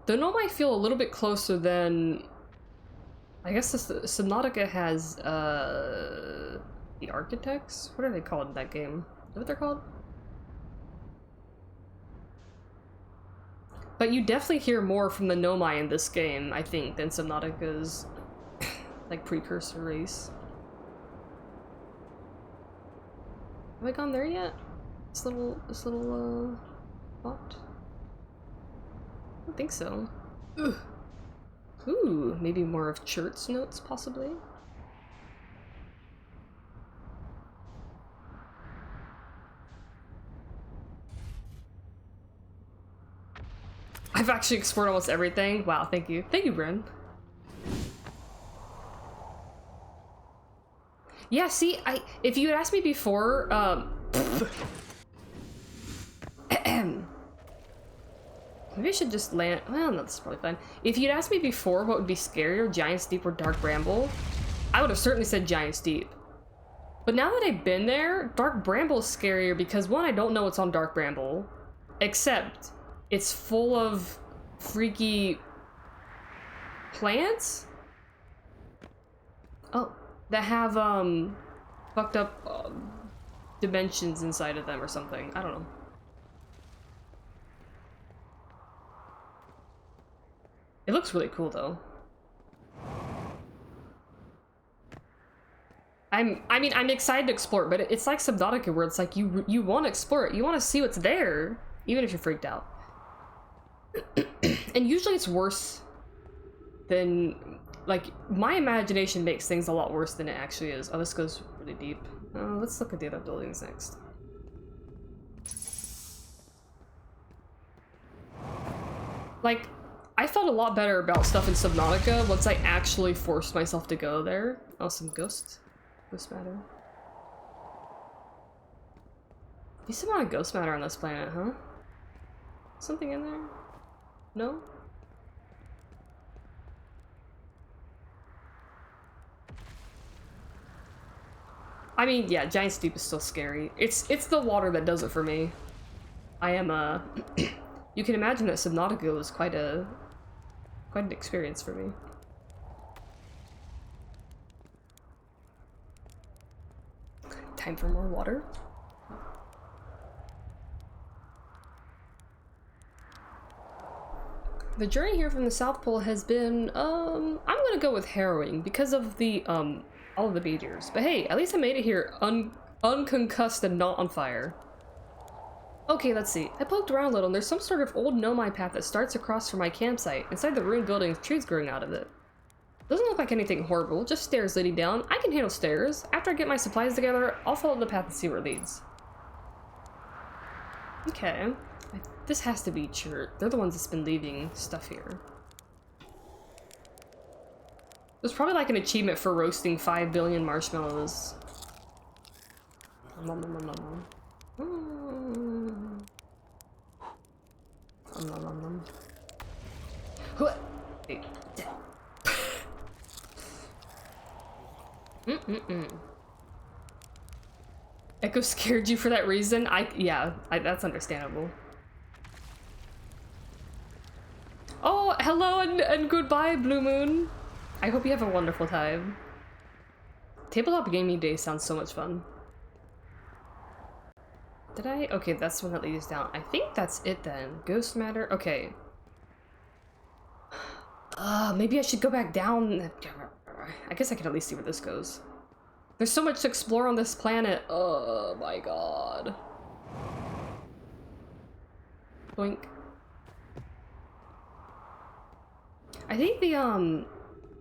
The Nomai feel a little bit closer than... I guess this, Subnautica has, the Architects? What are they called in that game? Is that what they're called? But you definitely hear more from the Nomai in this game, I think, than Subnautica's, like, precursor race. Have I gone there yet? This little, spot? I don't think so. Ugh. Ooh, maybe more of Chert's notes, possibly? I've actually explored almost everything. Wow, thank you. Thank you, Bryn. Yeah, see, if you had asked me before, maybe I should just land. Well, no, that's probably fine. If you'd asked me before what would be scarier, Giant's Deep or Dark Bramble, I would have certainly said Giant's Deep. But now that I've been there, Dark Bramble is scarier because, one, I don't know what's on Dark Bramble, except it's full of freaky plants? Oh, that have, fucked up dimensions inside of them or something. I don't know. It looks really cool, though. I mean, I'm excited to explore it, but it's like Subnautica, where it's like you want to explore it. You want to see what's there, even if you're freaked out. And usually it's worse than... Like, my imagination makes things a lot worse than it actually is. Oh, this goes really deep. Let's look at the other buildings next. Like, I felt a lot better about stuff in Subnautica once I actually forced myself to go there. Oh, some ghost matter. Decent amount of ghost matter on this planet, huh? Something in there? No? I mean, yeah, Giant's Deep is still scary. It's the water that does it for me. I am you can imagine that Subnautica was quite an experience for me. Time for more water. The journey here from the South Pole has been, I'm gonna go with harrowing because of the, all of the meteors. But hey, at least I made it here unconcussed and not on fire. Okay, let's see. I poked around a little and there's some sort of old Nomai path that starts across from my campsite. Inside the ruined building with trees growing out of it. Doesn't look like anything horrible, just stairs leading down. I can handle stairs. After I get my supplies together, I'll follow the path and see where it leads. Okay. This has to be Chert. They're the ones that's been leaving stuff here. There's probably like an achievement for roasting 5 billion marshmallows. Nom, nom, nom, nom, nom. Nom, nom, nom, nom. Echo scared you for that reason? Yeah, that's understandable. Oh, hello and goodbye, Blue Moon. I hope you have a wonderful time. Tabletop Gaming Day sounds so much fun. Did I? Okay, that's the one that leads down. I think that's it then. Ghost matter? Okay. Maybe I should go back down. I guess I can at least see where this goes. There's so much to explore on this planet. Oh my god. Boink. I think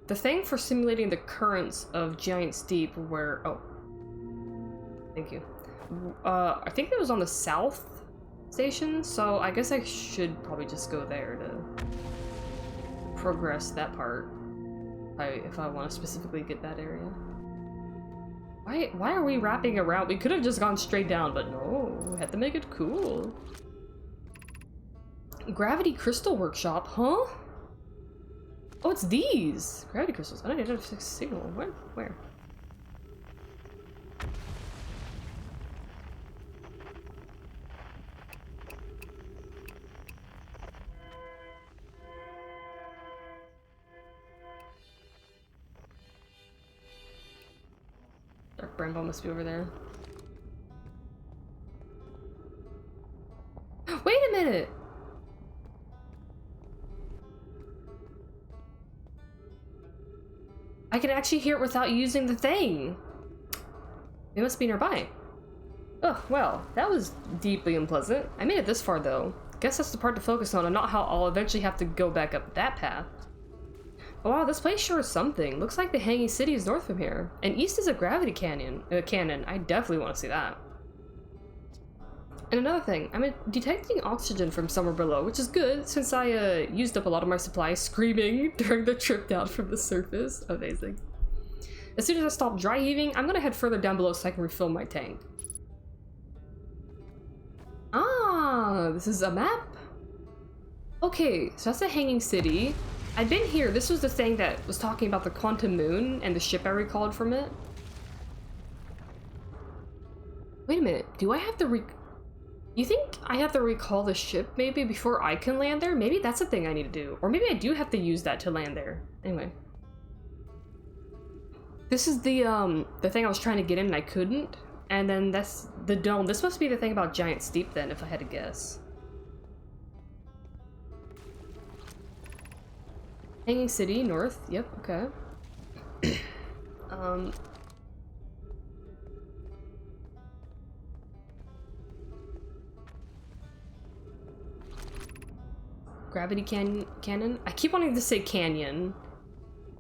the thing for simulating the currents of Giant's Deep where, oh, thank you. I think it was on the south station, so I guess I should probably just go there to progress that part. If I want to specifically get that area. Why are we wrapping around? We could have just gone straight down, but no, we had to make it cool. Gravity Crystal Workshop, huh? Oh, it's these! Gravity crystals. I don't need a signal. Where? Dark Bramble must be over there. Wait a minute! I can actually hear it without using the thing. It must be nearby. Oh, well, that was deeply unpleasant. I made it this far, though. Guess that's the part to focus on and not how I'll eventually have to go back up that path. Oh, wow, this place sure is something. Looks like the Hanging City is north from here. And east is a gravity canyon. I definitely want to see that. And another thing, I'm detecting oxygen from somewhere below, which is good since I used up a lot of my supplies screaming during the trip down from the surface. Amazing. As soon as I stop dry heaving, I'm gonna head further down below so I can refill my tank. Ah, this is a map? Okay, so that's the Hanging City. I've been here. This was the thing that was talking about the quantum moon and the ship I recalled from it. Wait a minute, do I have to You think I have to recall the ship maybe before I can land there? Maybe that's the thing I need to do. Or maybe I do have to use that to land there. Anyway. This is the thing I was trying to get in and I couldn't. And then that's the dome. This must be the thing about Giant's Deep then, if I had to guess. Hanging City, north. Yep, okay. Gravity cannon? I keep wanting to say canyon.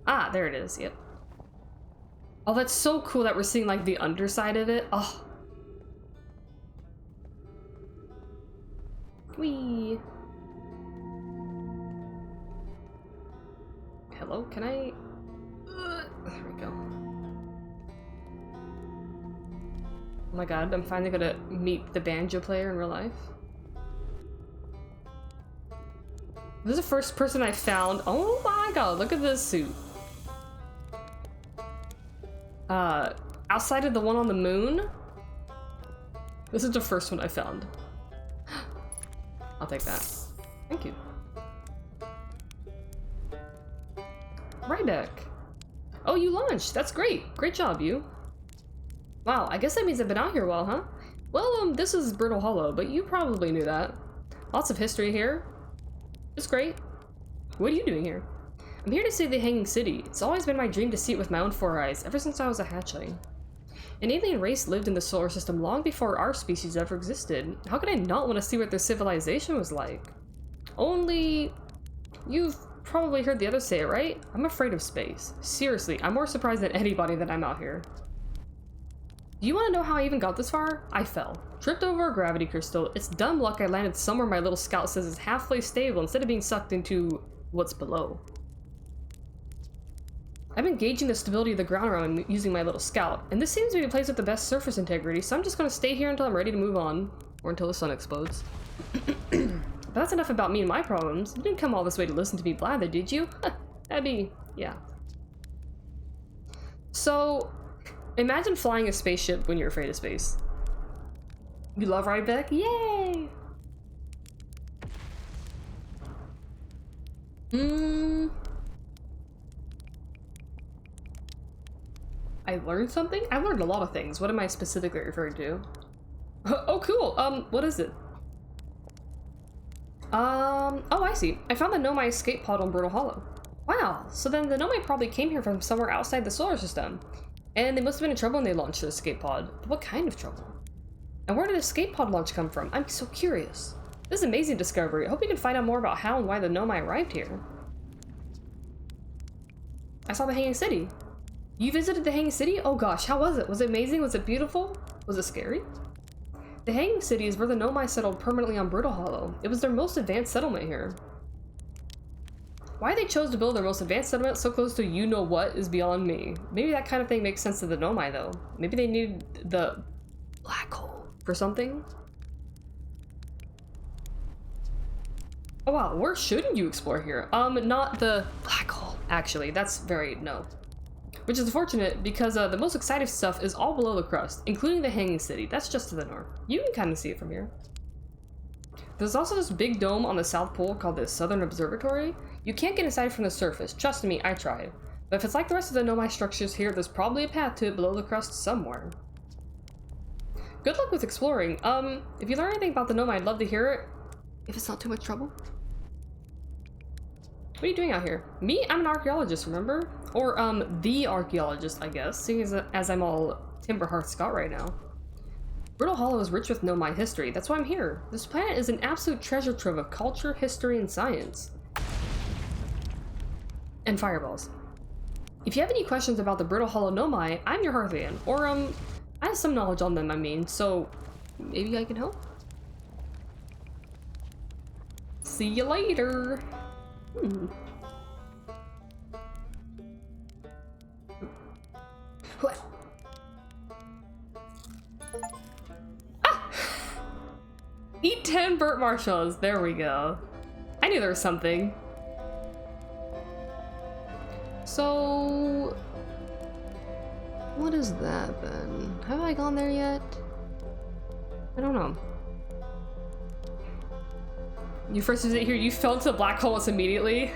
Ah, there it is, yep. Oh, that's so cool that we're seeing like the underside of it. Oh. Whee. Hello, can I? There we go. Oh my god, I'm finally gonna meet the banjo player in real life. This is the first person I found. Oh my god, look at this suit. Outside of the one on the moon, this is the first one I found. I'll take that. Thank you. Ryback. Oh, you launched. That's great. Great job, you. Wow, I guess that means I've been out here a while, huh? Well, this is Brittle Hollow, but you probably knew that. Lots of history here. It's great. What are you doing here? I'm here to see the Hanging City. It's always been my dream to see it with my own 4 eyes, ever since I was a hatchling. An alien race lived in the solar system long before our species ever existed. How could I not want to see what their civilization was like? Only... You've probably heard the others say it, right? I'm afraid of space. Seriously, I'm more surprised than anybody that I'm out here. Do you want to know how I even got this far? I fell. Tripped over a gravity crystal. It's dumb luck I landed somewhere my little scout says is halfway stable instead of being sucked into what's below. I've been gauging the stability of the ground around me using my little scout, and this seems to be a place with the best surface integrity, so I'm just going to stay here until I'm ready to move on. Or until the sun explodes. But that's enough about me and my problems. You didn't come all this way to listen to me blather, did you? That'd be... yeah. So... imagine flying a spaceship when you're afraid of space. You love Ryback? Yay! I learned something? I learned a lot of things. What am I specifically referring to? Oh, cool. What is it? Oh, I see. I found the Nomai escape pod on Brittle Hollow. Wow, so then the Nomai probably came here from somewhere outside the solar system. And they must have been in trouble when they launched the escape pod. But what kind of trouble? And where did the escape pod launch come from? I'm so curious. This is an amazing discovery. I hope you can find out more about how and why the Nomai arrived here. I saw the Hanging City. You visited the Hanging City? Oh gosh, how was it? Was it amazing? Was it beautiful? Was it scary? The Hanging City is where the Nomai settled permanently on Brittle Hollow. It was their most advanced settlement here. Why they chose to build their most advanced settlement so close to you-know-what is beyond me. Maybe that kind of thing makes sense to the Nomai, though. Maybe they needed the black hole for something? Oh wow, where shouldn't you explore here? Not the black hole, actually. That's very, no. Which is unfortunate, because the most exciting stuff is all below the crust, including the Hanging City. That's just to the north. You can kind of see it from here. There's also this big dome on the South Pole called the Southern Observatory. You can't get inside from the surface. Trust me, I tried. But if it's like the rest of the Nomai structures here, there's probably a path to it below the crust somewhere. Good luck with exploring. If you learn anything about the Nomai, I'd love to hear it. If it's not too much trouble. What are you doing out here? Me? I'm an archaeologist, remember? Or, the archaeologist, I guess, seeing as I'm all Timberhearth Scott right now. Brittle Hollow is rich with Nomai history. That's why I'm here. This planet is an absolute treasure trove of culture, history, and science. And fireballs. If you have any questions about the Brittle Hollow Nomai, I'm your Hearthian. Or, I have some knowledge on them, I mean, so maybe I can help? See you later! What? Ah! Eat 10 burnt marshmallows. There we go. I knew there was something. So, what is that then? Have I gone there yet? I don't know. You first visit here, you fell into the black hole almost immediately.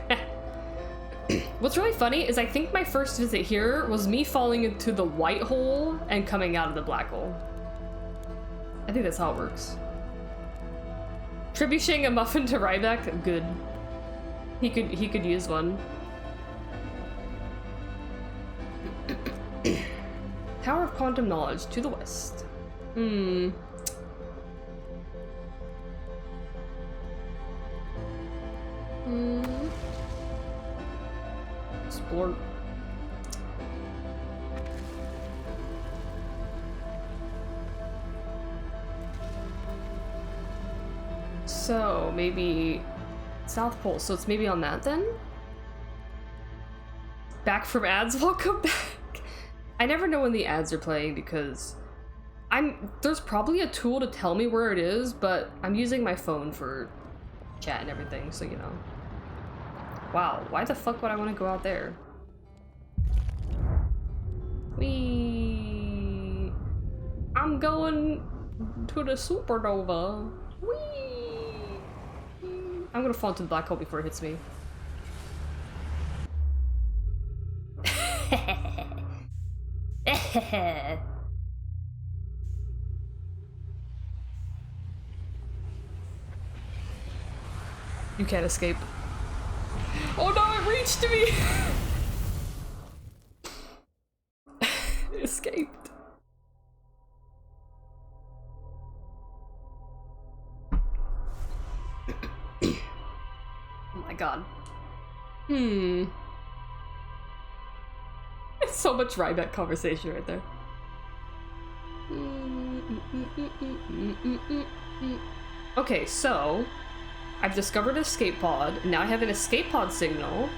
What's really funny is I think my first visit here was me falling into the white hole and coming out of the black hole. I think that's how it works. Trebucheting a muffin to Ryback? Good. He could use one. Tower of Quantum Knowledge to the west. Explore. So maybe South Pole. So it's maybe on that then? Back from ads? Welcome back. I never know when the ads are playing because there's probably a tool to tell me where it is, but I'm using my phone for chat and everything, so you know. Wow, why the fuck would I want to go out there? Whee! I'm going to the supernova. Whee! I'm gonna fall into the black hole before it hits me. You can't escape. Oh no, it reached me! It escaped. Oh my god. It's so much Ryback conversation right there. Okay, so I've discovered an escape pod, and now I have an escape pod signal.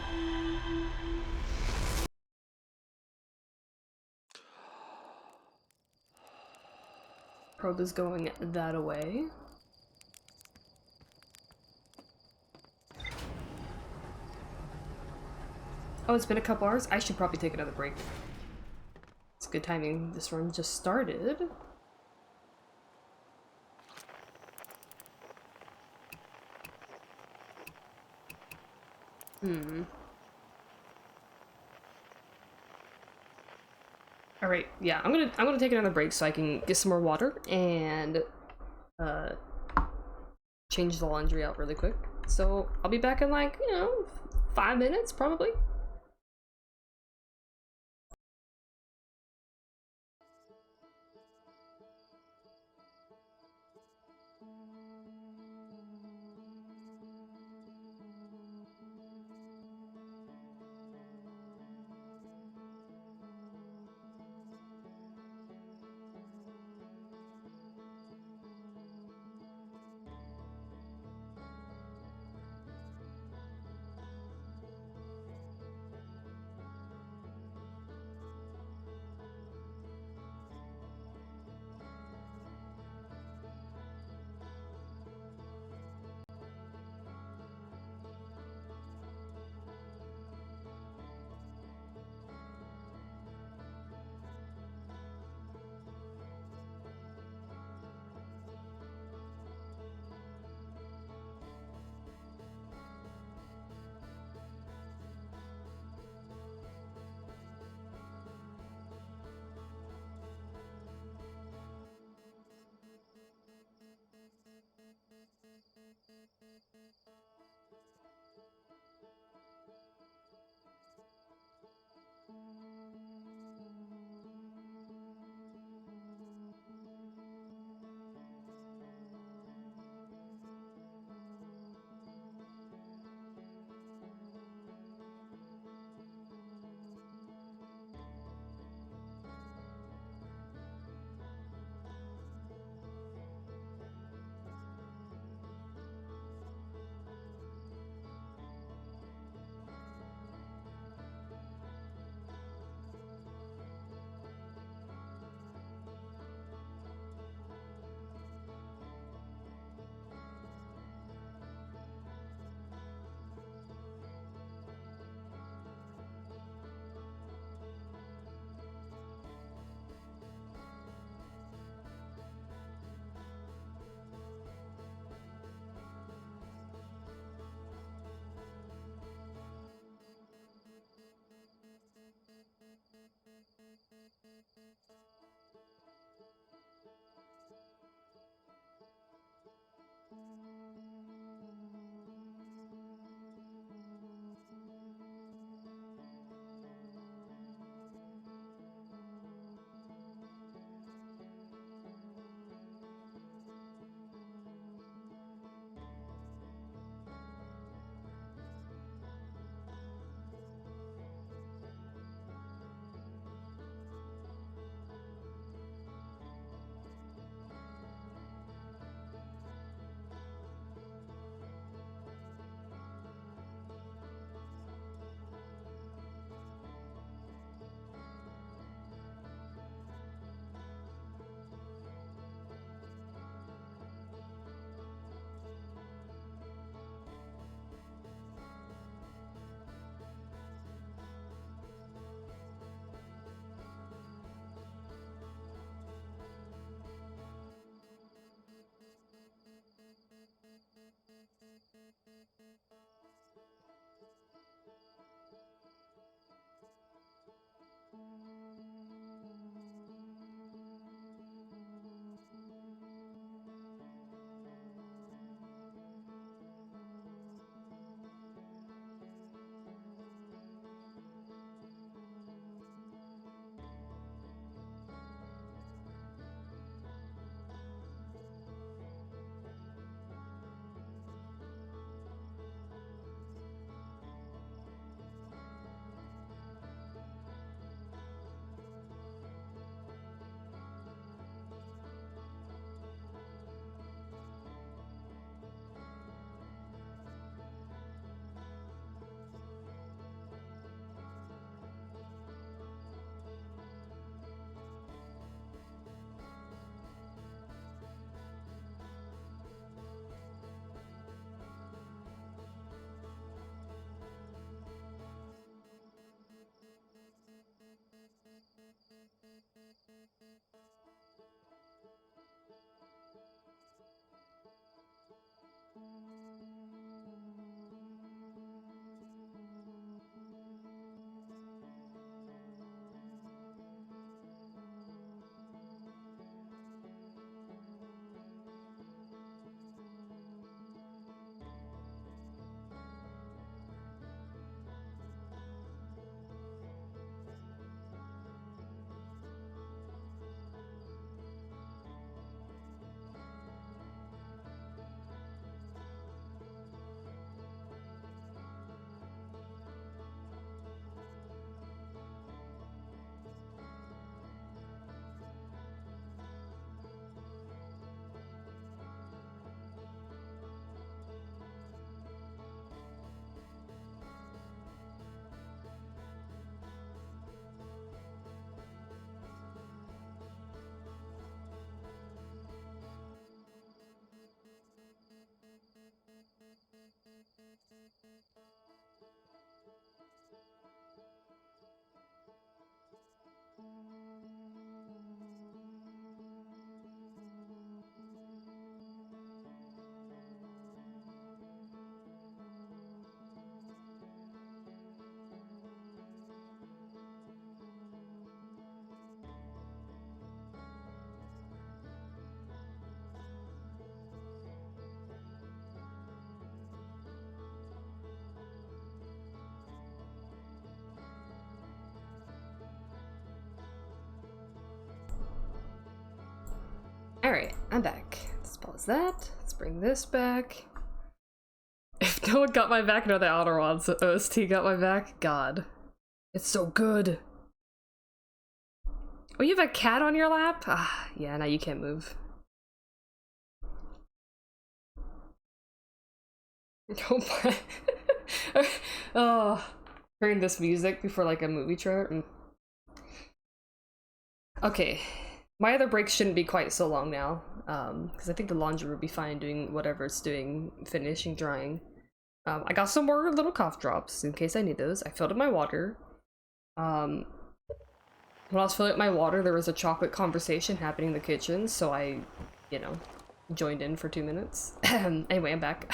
Probe is going that away. Oh, it's been a couple hours? I should probably take another break. It's good timing. This run just started. All right, yeah, I'm gonna take another break so I can get some more water and change the laundry out really quick. So I'll be back in like, you know, 5 minutes probably. Alright, I'm back. Let's pause that. Let's bring this back. If no one got my back, another Outer so OST got my back. God. It's so good. Oh, you have a cat on your lap? Ah, yeah, now you can't move. Oh my. Oh, hearing this music before like a movie trailer. Okay, my other breaks shouldn't be quite so long now, because I think the laundry will be fine doing whatever it's doing, finishing drying. I got some more little cough drops in case I need those. I filled up my water. When I was filling up my water, there was a chocolate conversation happening in the kitchen, so I, you know, joined in for 2 minutes. Anyway, I'm back.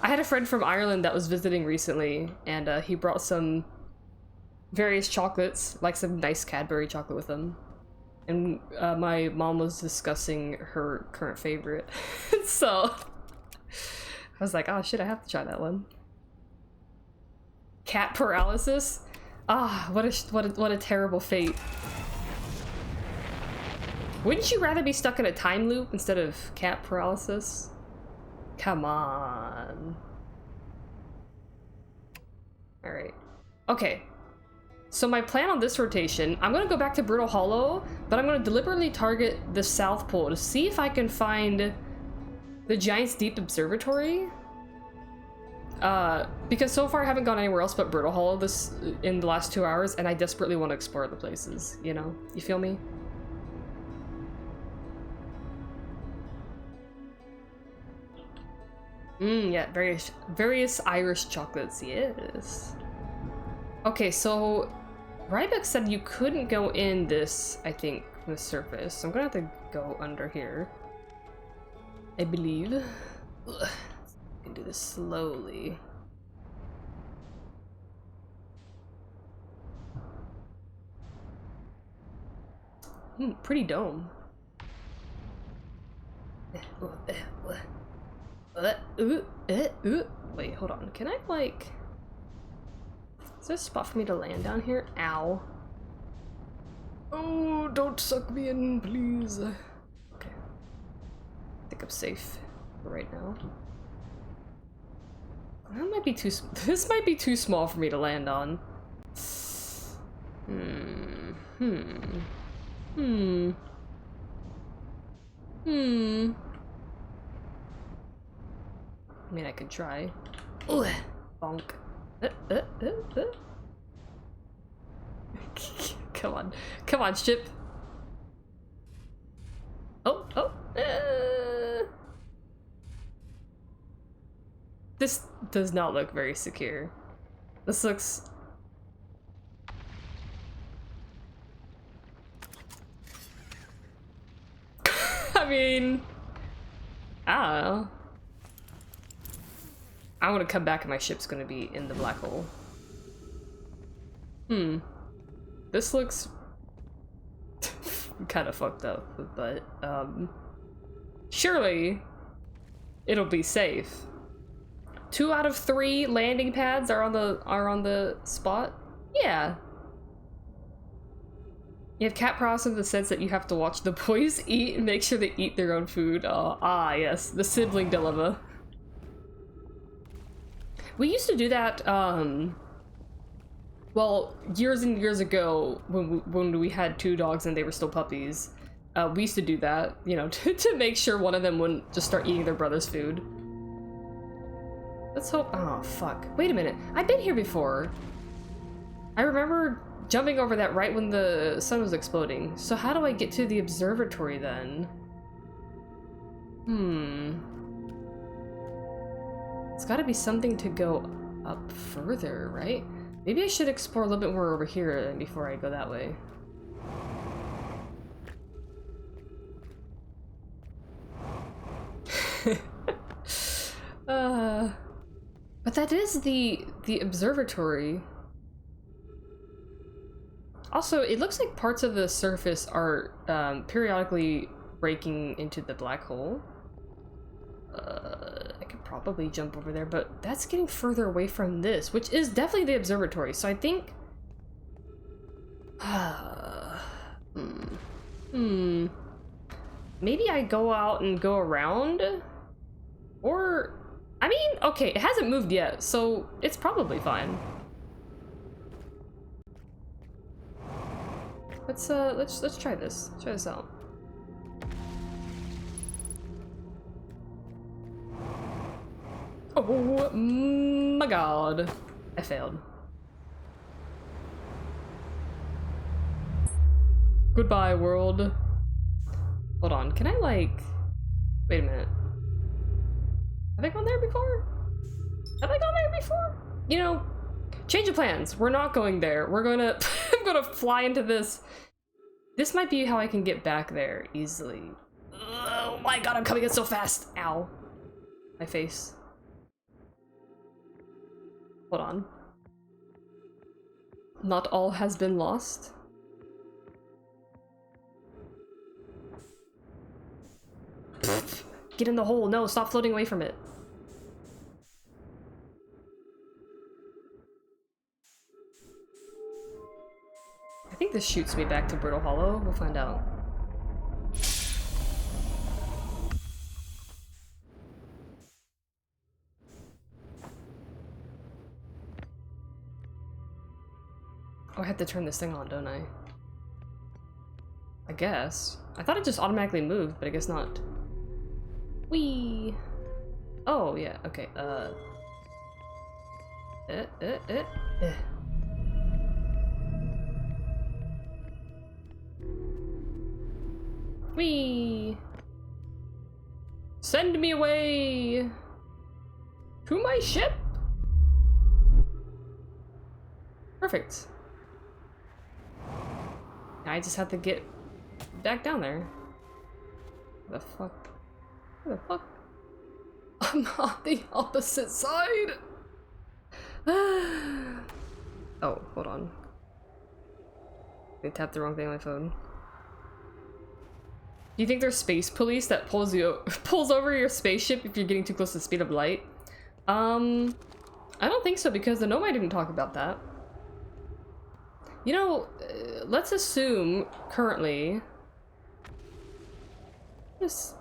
I had a friend from Ireland that was visiting recently, and he brought some various chocolates, like some nice Cadbury chocolate with him. And my mom was discussing her current favorite. So I was like, oh shit, I have to try that one. Cat paralysis? Ah, what a terrible fate. Wouldn't you rather be stuck in a time loop instead of cat paralysis? Come on. Alright. Okay. So my plan on this rotation, I'm gonna go back to Brittle Hollow, but I'm gonna deliberately target the South Pole to see if I can find the Giant's Deep Observatory. Because so far I haven't gone anywhere else but Brittle Hollow in the last 2 hours, and I desperately want to explore the places, you know? You feel me? Yeah, various Irish chocolates, yes. Okay, so Rybeck said you couldn't go in this, I think, from the surface. So I'm gonna have to go under here, I believe. Ugh. I can do this slowly. Pretty dome. Wait, hold on. Can I, like... Is there a spot for me to land down here? Ow. Oh, don't suck me in, please. Okay. I think I'm safe for right now. That might be too... This might be too small for me to land on. I mean, I could try. Ugh. Bonk. Come on. Come on, ship. Oh. This does not look very secure. This looks... I mean... I don't know. I want to come back and my ship's gonna be in the black hole. This looks... kind of fucked up, but, surely it'll be safe. 2 out of 3 landing pads are on the spot? Yeah. You have cat paralysis in the sense that you have to watch the boys eat and make sure they eat their own food. Yes, the sibling dilemma. We used to do that, well, years and years ago when we had 2 dogs and they were still puppies. We used to do that, you know, to make sure one of them wouldn't just start eating their brother's food. Let's hope. Oh, fuck. Wait a minute. I've been here before. I remember jumping over that right when the sun was exploding. So how do I get to the observatory then? It's gotta be something to go up further, right? Maybe I should explore a little bit more over here before I go that way. But that is the observatory. Also, it looks like parts of the surface are periodically breaking into the black hole. I could probably jump over there, but that's getting further away from this, which is definitely the observatory. So I think... maybe I go out and go around? Or, I mean, okay, it hasn't moved yet, so it's probably fine. Let's try this. Try this out. Oh my god. I failed. Goodbye, world. Hold on, can I like... Wait a minute. Have I gone there before? Have I gone there before? You know, change of plans. We're not going there. We're gonna... I'm gonna fly into this. This might be how I can get back there easily. Oh my god, I'm coming in so fast. Ow. My face. Hold on. Not all has been lost. Get in the hole. No, stop floating away from it. I think this shoots me back to Brittle Hollow. We'll find out. Oh, I have to turn this thing on, don't I? I guess. I thought it just automatically moved, but I guess not. Whee! Oh, yeah, okay, Whee! Send me away! To my ship! Perfect. I just have to get back down there. What the fuck? What the fuck? I'm on the opposite side! Oh, hold on. I tapped the wrong thing on my phone. Do you think there's space police that pulls over your spaceship if you're getting too close to the speed of light? I don't think so, because the Nomai didn't talk about that. You know, let's assume currently... Is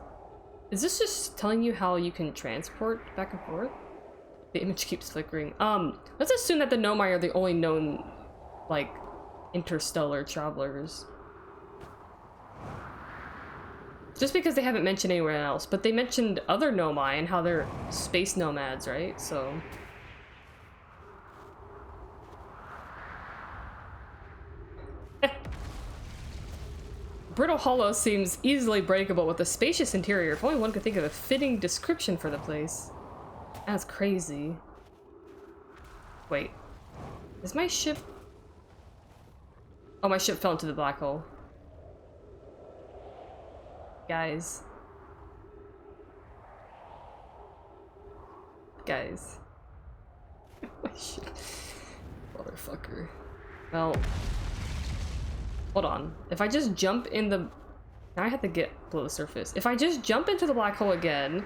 this just telling you how you can transport back and forth? The image keeps flickering. Let's assume that the Nomai are the only known, like, interstellar travelers. Just because they haven't mentioned anywhere else, but they mentioned other Nomai and how they're space nomads, right? So... Brittle Hollow seems easily breakable with a spacious interior. If only one could think of a fitting description for the place. That's crazy. Wait. Is my ship... Oh, my ship fell into the black hole. Guys. Guys. My ship... Motherfucker. Well... Hold on. If I just jump in the... Now I have to get below the surface. If I just jump into the black hole again,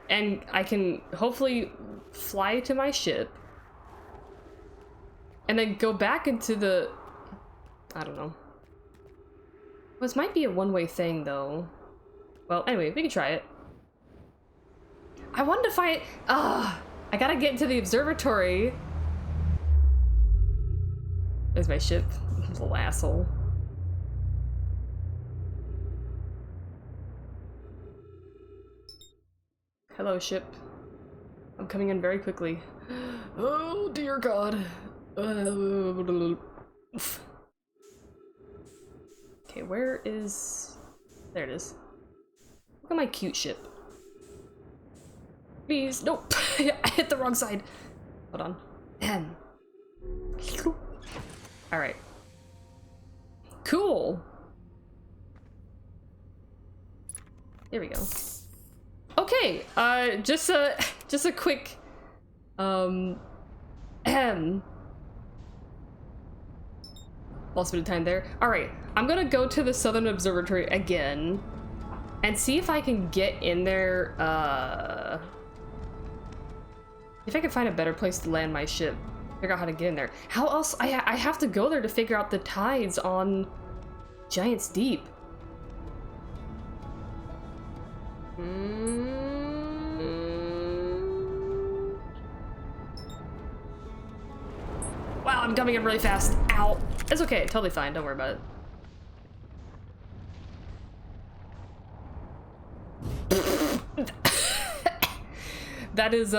and I can hopefully fly to my ship, and then go back into the... I don't know. Well, this might be a one-way thing, though. Well, anyway, we can try it. I wanted to find... I gotta get into the observatory. There's my ship. Little asshole. Hello, ship. I'm coming in very quickly. Oh, dear God. Okay, where is... There it is. Look at my cute ship. Please, nope. I hit the wrong side. Hold on. Alright. Cool. There we go. Okay, just a quick lost a bit of time there. All right, I'm gonna go to the Southern Observatory again and see if I can get in there. If I can find a better place to land my ship. Figure out how to get in there. How else? I have to go there to figure out the tides on Giant's Deep. Wow, I'm coming in really fast. Ow. It's okay, totally fine, don't worry about it. That is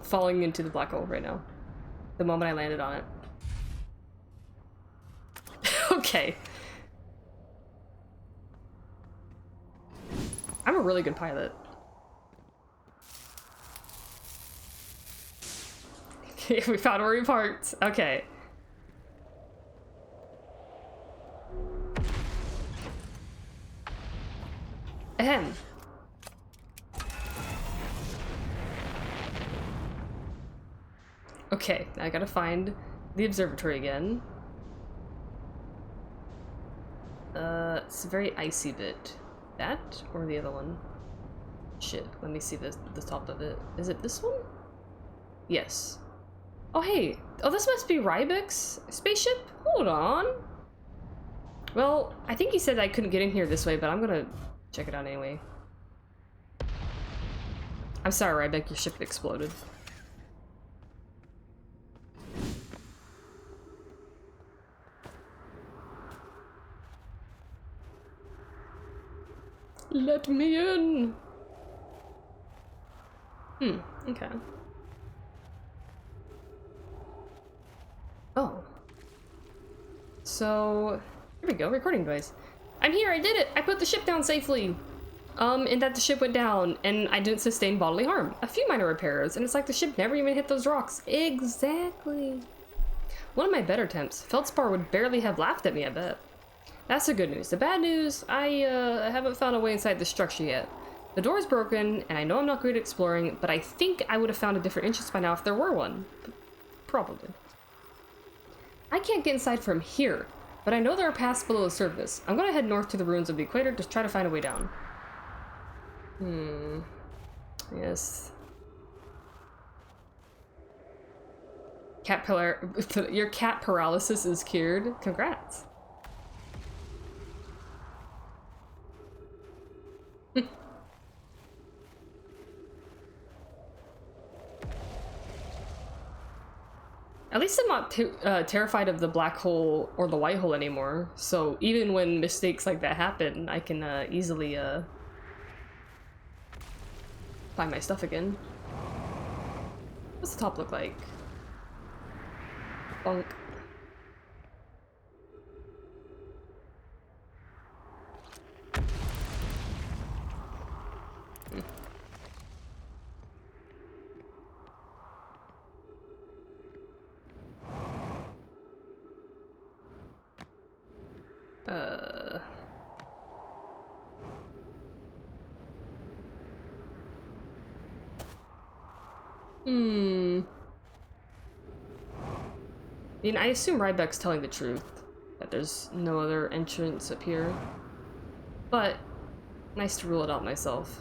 falling into the black hole right now. The moment I landed on it. Okay. I'm a really good pilot. Okay, we found where we parked. Okay. Ahem. Okay, now I gotta find the observatory again. It's a very icy bit. That or the other one? Shit, let me see the top of it. Is it this one? Yes. Oh hey, oh this must be Rybek's spaceship? Hold on. Well, I think he said I couldn't get in here this way, but I'm gonna check it out anyway. I'm sorry, Rybek, your ship exploded. Let me in! Okay. Oh. So, here we go, recording device. I'm here, I did it! I put the ship down safely! And that the ship went down, and I didn't sustain bodily harm. A few minor repairs, and it's like the ship never even hit those rocks. Exactly. One of my better attempts. Feldspar would barely have laughed at me, I bet. That's the good news. The bad news, I haven't found a way inside the structure yet. The door's broken, and I know I'm not great at exploring, but I think I would have found a different entrance by now if there were one. Probably. I can't get inside from here, but I know there are paths below the surface. I'm gonna head north to the ruins of the equator to try to find a way down. Yes. Your cat paralysis is cured. Congrats. At least I'm not terrified of the black hole or the white hole anymore. So even when mistakes like that happen, I can easily find my stuff again. What's the top look like? Bunk. I mean, I assume Rybek's telling the truth, that there's no other entrance up here. But, nice to rule it out myself.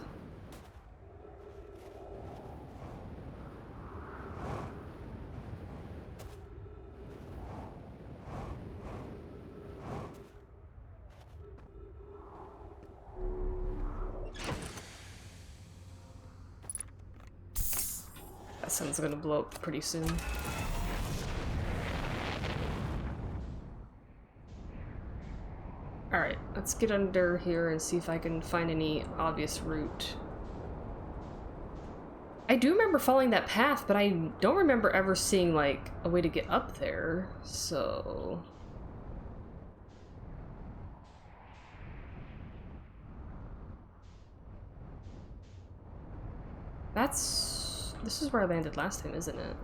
That sun's gonna blow up pretty soon. Alright, let's get under here and see if I can find any obvious route. I do remember following that path, but I don't remember ever seeing, like, a way to get up there, so... This is where I landed last time, isn't it?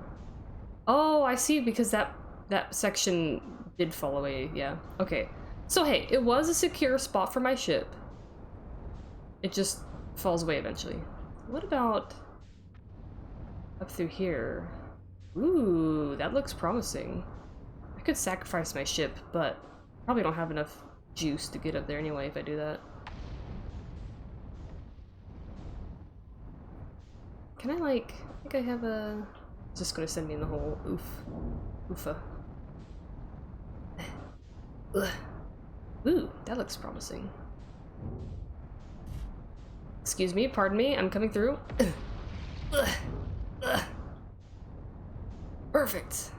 Oh, I see, because that section did fall away, yeah. Okay. So hey, it was a secure spot for my ship. It just falls away eventually. What about up through here? Ooh, that looks promising. I could sacrifice my ship, but probably don't have enough juice to get up there anyway if I do that. Can I like, I think I have a... It's just gonna send me in the hole. Oof. Oofa. Ugh. Ooh, that looks promising. Excuse me, pardon me, I'm coming through. Perfect.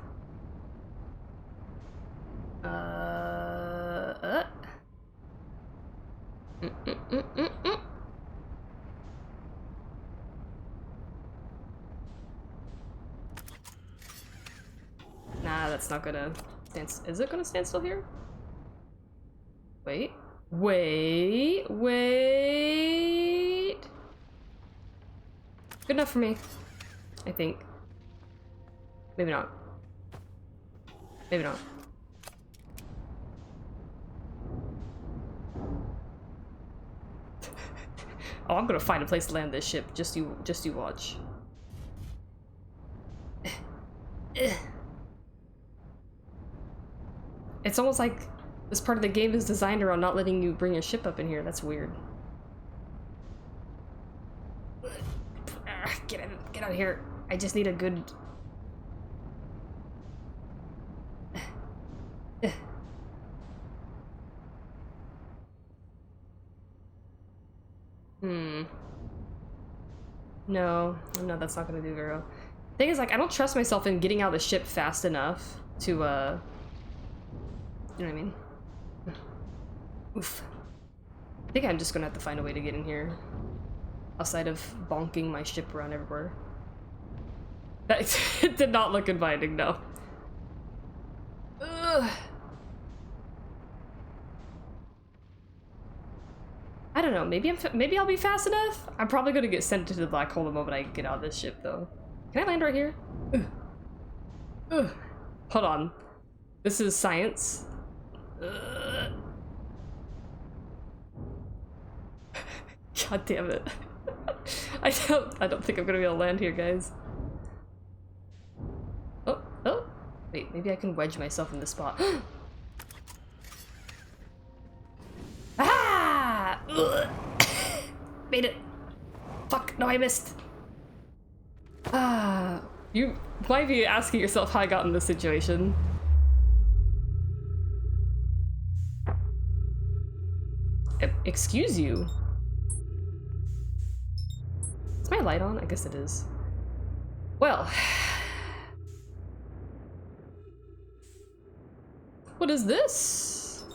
Nah, that's not gonna stand. Is it gonna stand still here? Wait. Wait. Wait. Good enough for me, I think. Maybe not. Maybe not. Oh, I'm gonna find a place to land this ship. Just you watch. It's almost like this part of the game is designed around not letting you bring your ship up in here. That's weird. Get out of here. I just need a good... No, that's not gonna do very well. Thing is, like, I don't trust myself in getting out of the ship fast enough to, you know what I mean? Oof. I think I'm just gonna have to find a way to get in here. Outside of bonking my ship around everywhere. That it did not look inviting, no. Ugh. I don't know, maybe I'll be fast enough? I'm probably gonna get sent to the black hole the moment I get out of this ship, though. Can I land right here? Ugh. Ugh. Hold on. This is science. God damn it. I don't think I'm gonna be able to land here, guys. Oh, wait, maybe I can wedge myself in this spot. Ah! Made it. Fuck, no, I missed. Ah, you might be asking yourself how I got in this situation. Excuse you? Is my light on? I guess it is. Well. What is this?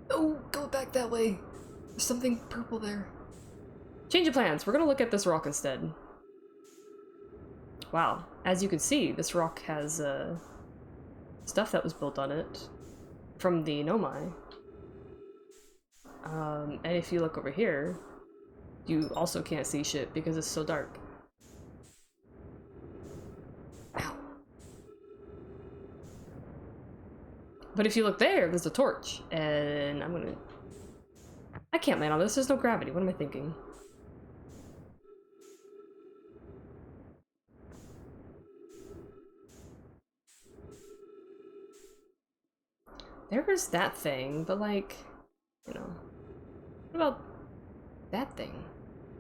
Oh, go back that way. There's something purple there. Change of plans. We're gonna look at this rock instead. Wow. As you can see, this rock has stuff that was built on it from the Nomai. And if you look over here, you also can't see shit because it's so dark. Ow. But if you look there, there's a torch, and I can't land on this, there's no gravity. What am I thinking? There was that thing, but like, you know, what about that thing?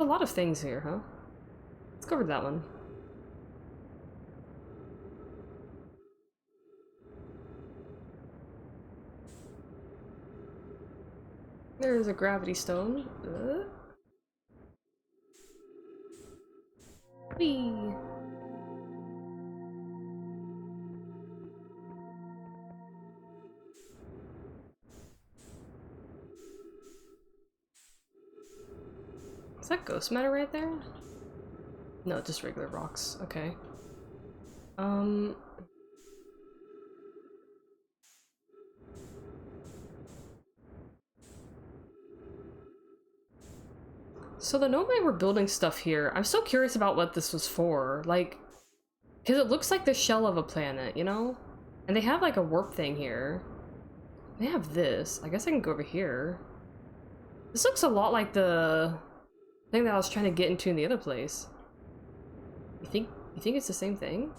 A lot of things here, huh? Let's go over to that one. There's a gravity stone. Whee! Is that ghost matter right there? No, just regular rocks. Okay. So the Nomai were building stuff here. I'm so curious about what this was for. Like, because it looks like the shell of a planet, you know? And they have like a warp thing here. They have this. I guess I can go over here. This looks a lot like the thing that I was trying to get into in the other place. You think it's the same thing?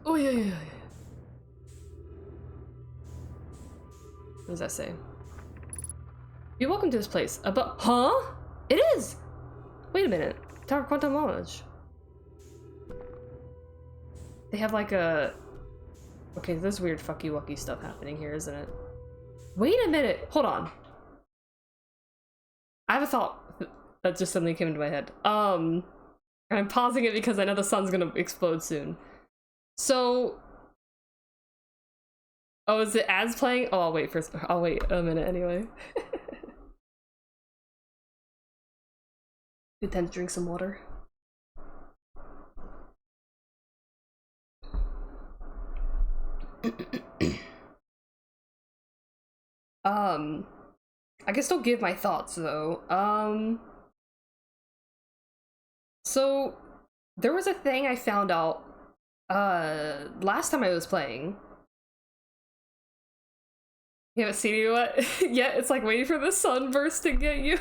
Oh yeah. What does that say? You're welcome to this place. But huh? It is! Wait a minute. Tower of Quantum Knowledge. They have like a... Okay, there's weird fucky-wucky stuff happening here, isn't it? Wait a minute! Hold on. a thought that just suddenly came into my head. And I'm pausing it because I know the sun's gonna explode soon. So, oh, is it ads playing? Oh, I'll wait a minute anyway. Good time to drink some water. I can still give my thoughts though. So there was a thing I found out last time I was playing. You haven't seen it what? Yeah, it's like waiting for the sunburst to get you.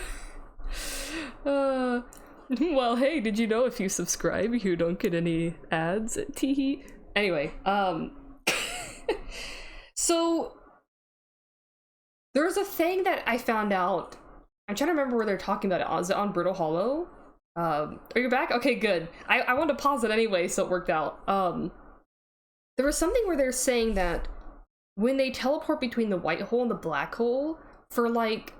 Well, hey, did you know if you subscribe you don't get any ads? Teehee. Anyway, so there's a thing that I found out. I'm trying to remember where they're talking about it. Is it on Brittle Hollow? Are you back? Okay, good. I wanted to pause it anyway, so it worked out. There was something where they're saying that when they teleport between the white hole and the black hole for like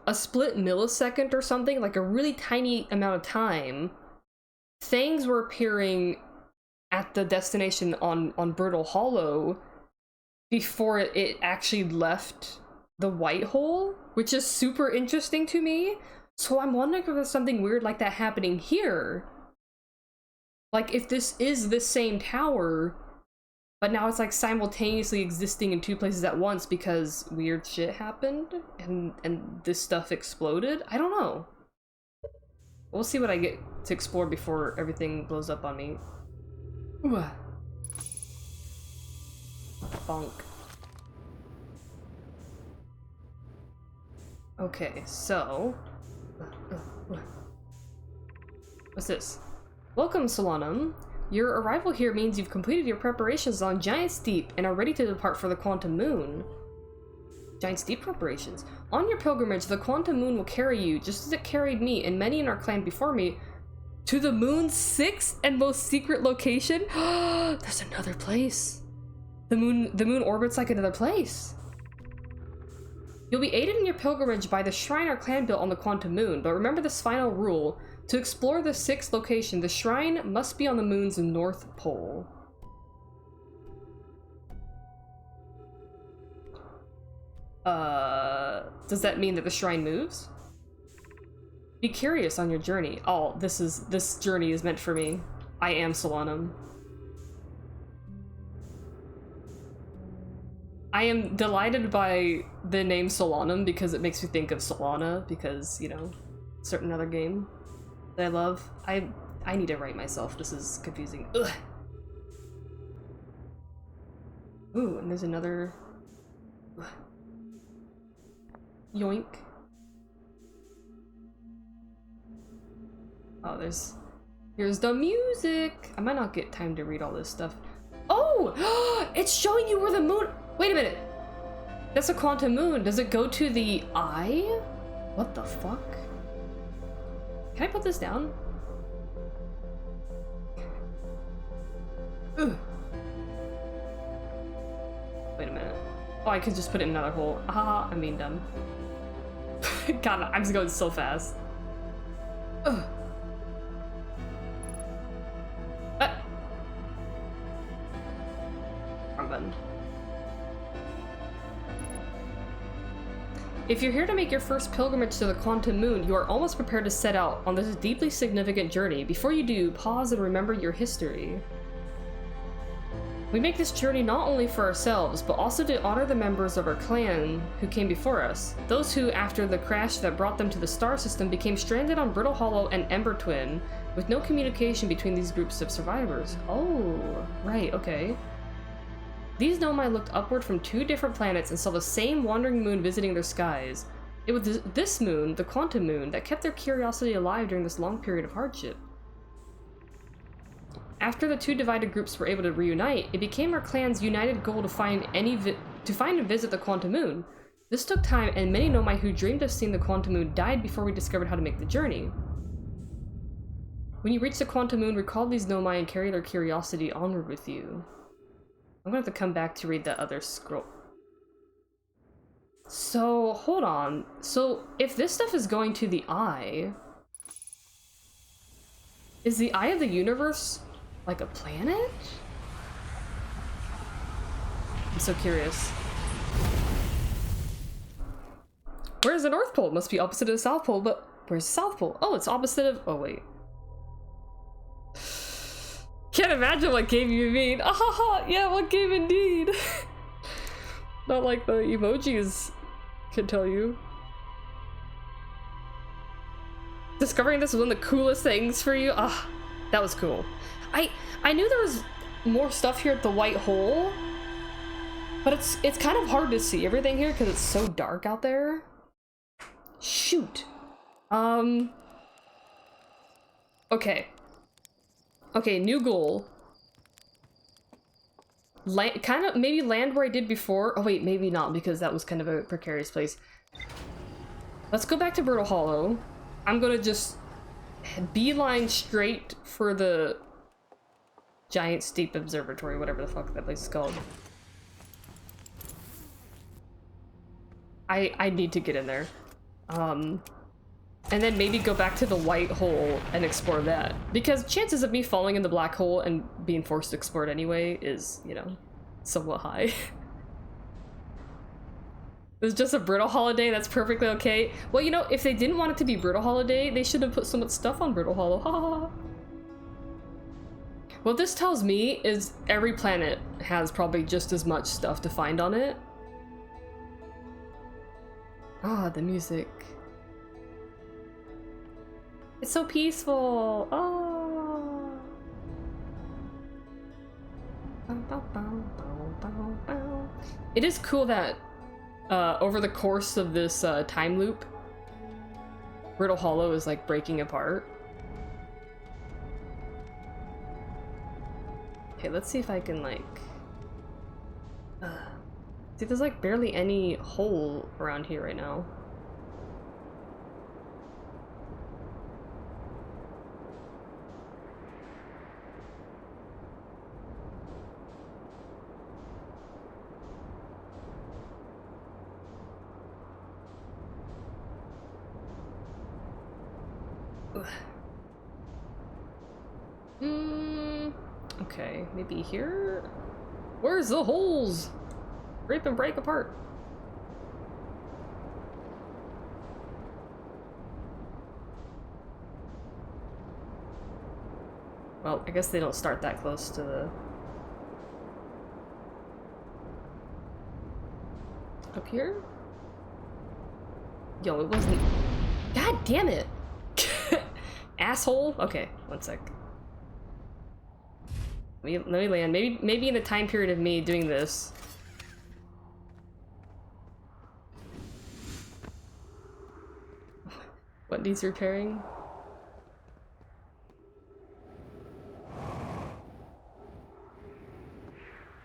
a split millisecond or something, like a really tiny amount of time, things were appearing at the destination on Brittle Hollow before it actually left the white hole, which is super interesting to me. So I'm wondering if there's something weird like that happening here. Like if this is the same tower, but now it's like simultaneously existing in two places at once because weird shit happened and this stuff exploded. I don't know. We'll see what I get to explore before everything blows up on me. Ooh. Bonk. Okay, so... What's this? Welcome, Solanum. Your arrival here means you've completed your preparations on Giant's Deep and are ready to depart for the Quantum Moon. Giant's Deep preparations. On your pilgrimage, the Quantum Moon will carry you, just as it carried me and many in our clan before me, to the moon's 6th and most secret location. There's another place. The moon orbits like another place. You'll be aided in your pilgrimage by the shrine our clan built on the Quantum Moon, but remember this final rule. To explore the 6th location, the shrine must be on the moon's north pole. Does that mean that the shrine moves? Be curious on your journey. Oh, this journey is meant for me. I am Solanum. I am delighted by the name Solanum because it makes me think of Solana because, you know, certain other game that I love. I need to write myself. This is confusing. Ugh. Ooh, and there's another... Ugh. Yoink. Oh, here's the music. I might not get time to read all this stuff. Oh! It's showing you where the moon... Wait a minute. That's a Quantum Moon. Does it go to the eye? What the fuck? Can I put this down? Ugh. Wait a minute. Oh, I could just put it in another hole. Ah, I'm being dumb. God, I'm just going so fast. Ugh. Wrong button. If you're here to make your first pilgrimage to the Quantum Moon, you are almost prepared to set out on this deeply significant journey. Before you do, pause and remember your history. We make this journey not only for ourselves, but also to honor the members of our clan who came before us. Those who, after the crash that brought them to the star system, became stranded on Brittle Hollow and Ember Twin, with no communication between these groups of survivors. Oh, right, okay. These Nomai looked upward from two different planets and saw the same wandering moon visiting their skies. It was this moon, the Quantum Moon, that kept their curiosity alive during this long period of hardship. After the two divided groups were able to reunite, it became our clan's united goal to find and visit the Quantum Moon. This took time, and many Nomai who dreamed of seeing the Quantum Moon died before we discovered how to make the journey. When you reach the Quantum Moon, recall these Nomai and carry their curiosity onward with you. I'm gonna have to come back to read that other scroll. So, hold on. So, if this stuff is going to the eye... Is the eye of the universe like a planet? I'm so curious. Where's the North Pole? It must be opposite of the South Pole, but where's the South Pole? Oh, it's opposite of... Oh, wait. Can't imagine what game you mean. Ah ha ha! Yeah, what game indeed? Not like the emojis can tell you. Discovering this was one of the coolest things for you. Ah, that was cool. I knew there was more stuff here at the white hole, but it's kind of hard to see everything here because it's so dark out there. Shoot. Okay. Okay, new goal. Kind of maybe land where I did before. Oh wait, maybe not because that was kind of a precarious place. Let's go back to Brittle Hollow. I'm gonna just beeline straight for the giant steep observatory, whatever the fuck that place is called. I need to get in there. And then maybe go back to the white hole and explore that. Because chances of me falling in the black hole and being forced to explore it anyway is, you know, somewhat high. It's just a Brittle Holiday, that's perfectly okay. Well, you know, if they didn't want it to be Brittle Holiday, they should have put so much stuff on Brittle Hollow. Ha ha ha. What this tells me is every planet has probably just as much stuff to find on it. Ah, the music. It's so peaceful. Oh. It is cool that over the course of this time loop, Brittle Hollow is like breaking apart. Okay, let's see if I can like... See, there's like barely any hole around here right now. Okay, maybe here? Where's the holes? Rip and break apart. Well, I guess they don't start that close to the... Up here? Yo, it wasn't... God damn it! Asshole? Okay, one sec. Let me land. Maybe in the time period of me doing this. What needs repairing?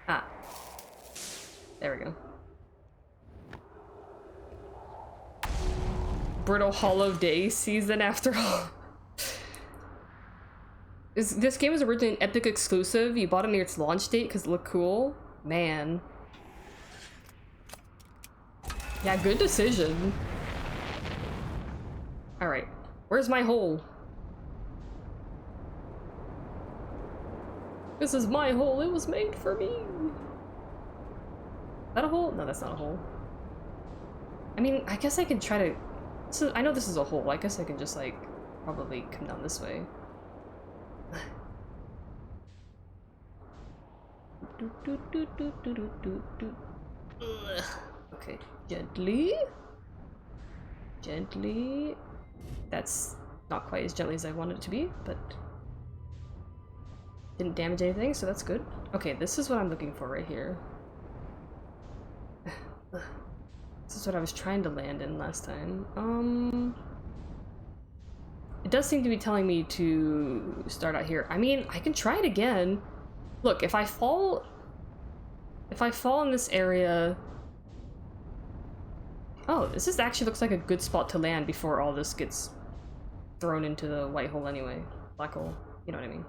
Ah. There we go. Brittle Hollow Day season after all. This game was originally an Epic exclusive. You bought it near its launch date because it looked cool. Man. Yeah, good decision. Alright. Where's my hole? This is my hole. It was made for me. Is that a hole? No, that's not a hole. I mean, I guess I can try to... So, I know this is a hole. I guess I can just, like, probably come down this way. Okay, gently. Gently. That's not quite as gently as I wanted it to be, but didn't damage anything, so that's good. Okay, this is what I'm looking for right here. This is what I was trying to land in last time. It does seem to be telling me to start out here. I mean, I can try it again. Look, if I fall in this area... Oh, this actually looks like a good spot to land before all this gets thrown into the white hole anyway. Black hole, you know what I mean.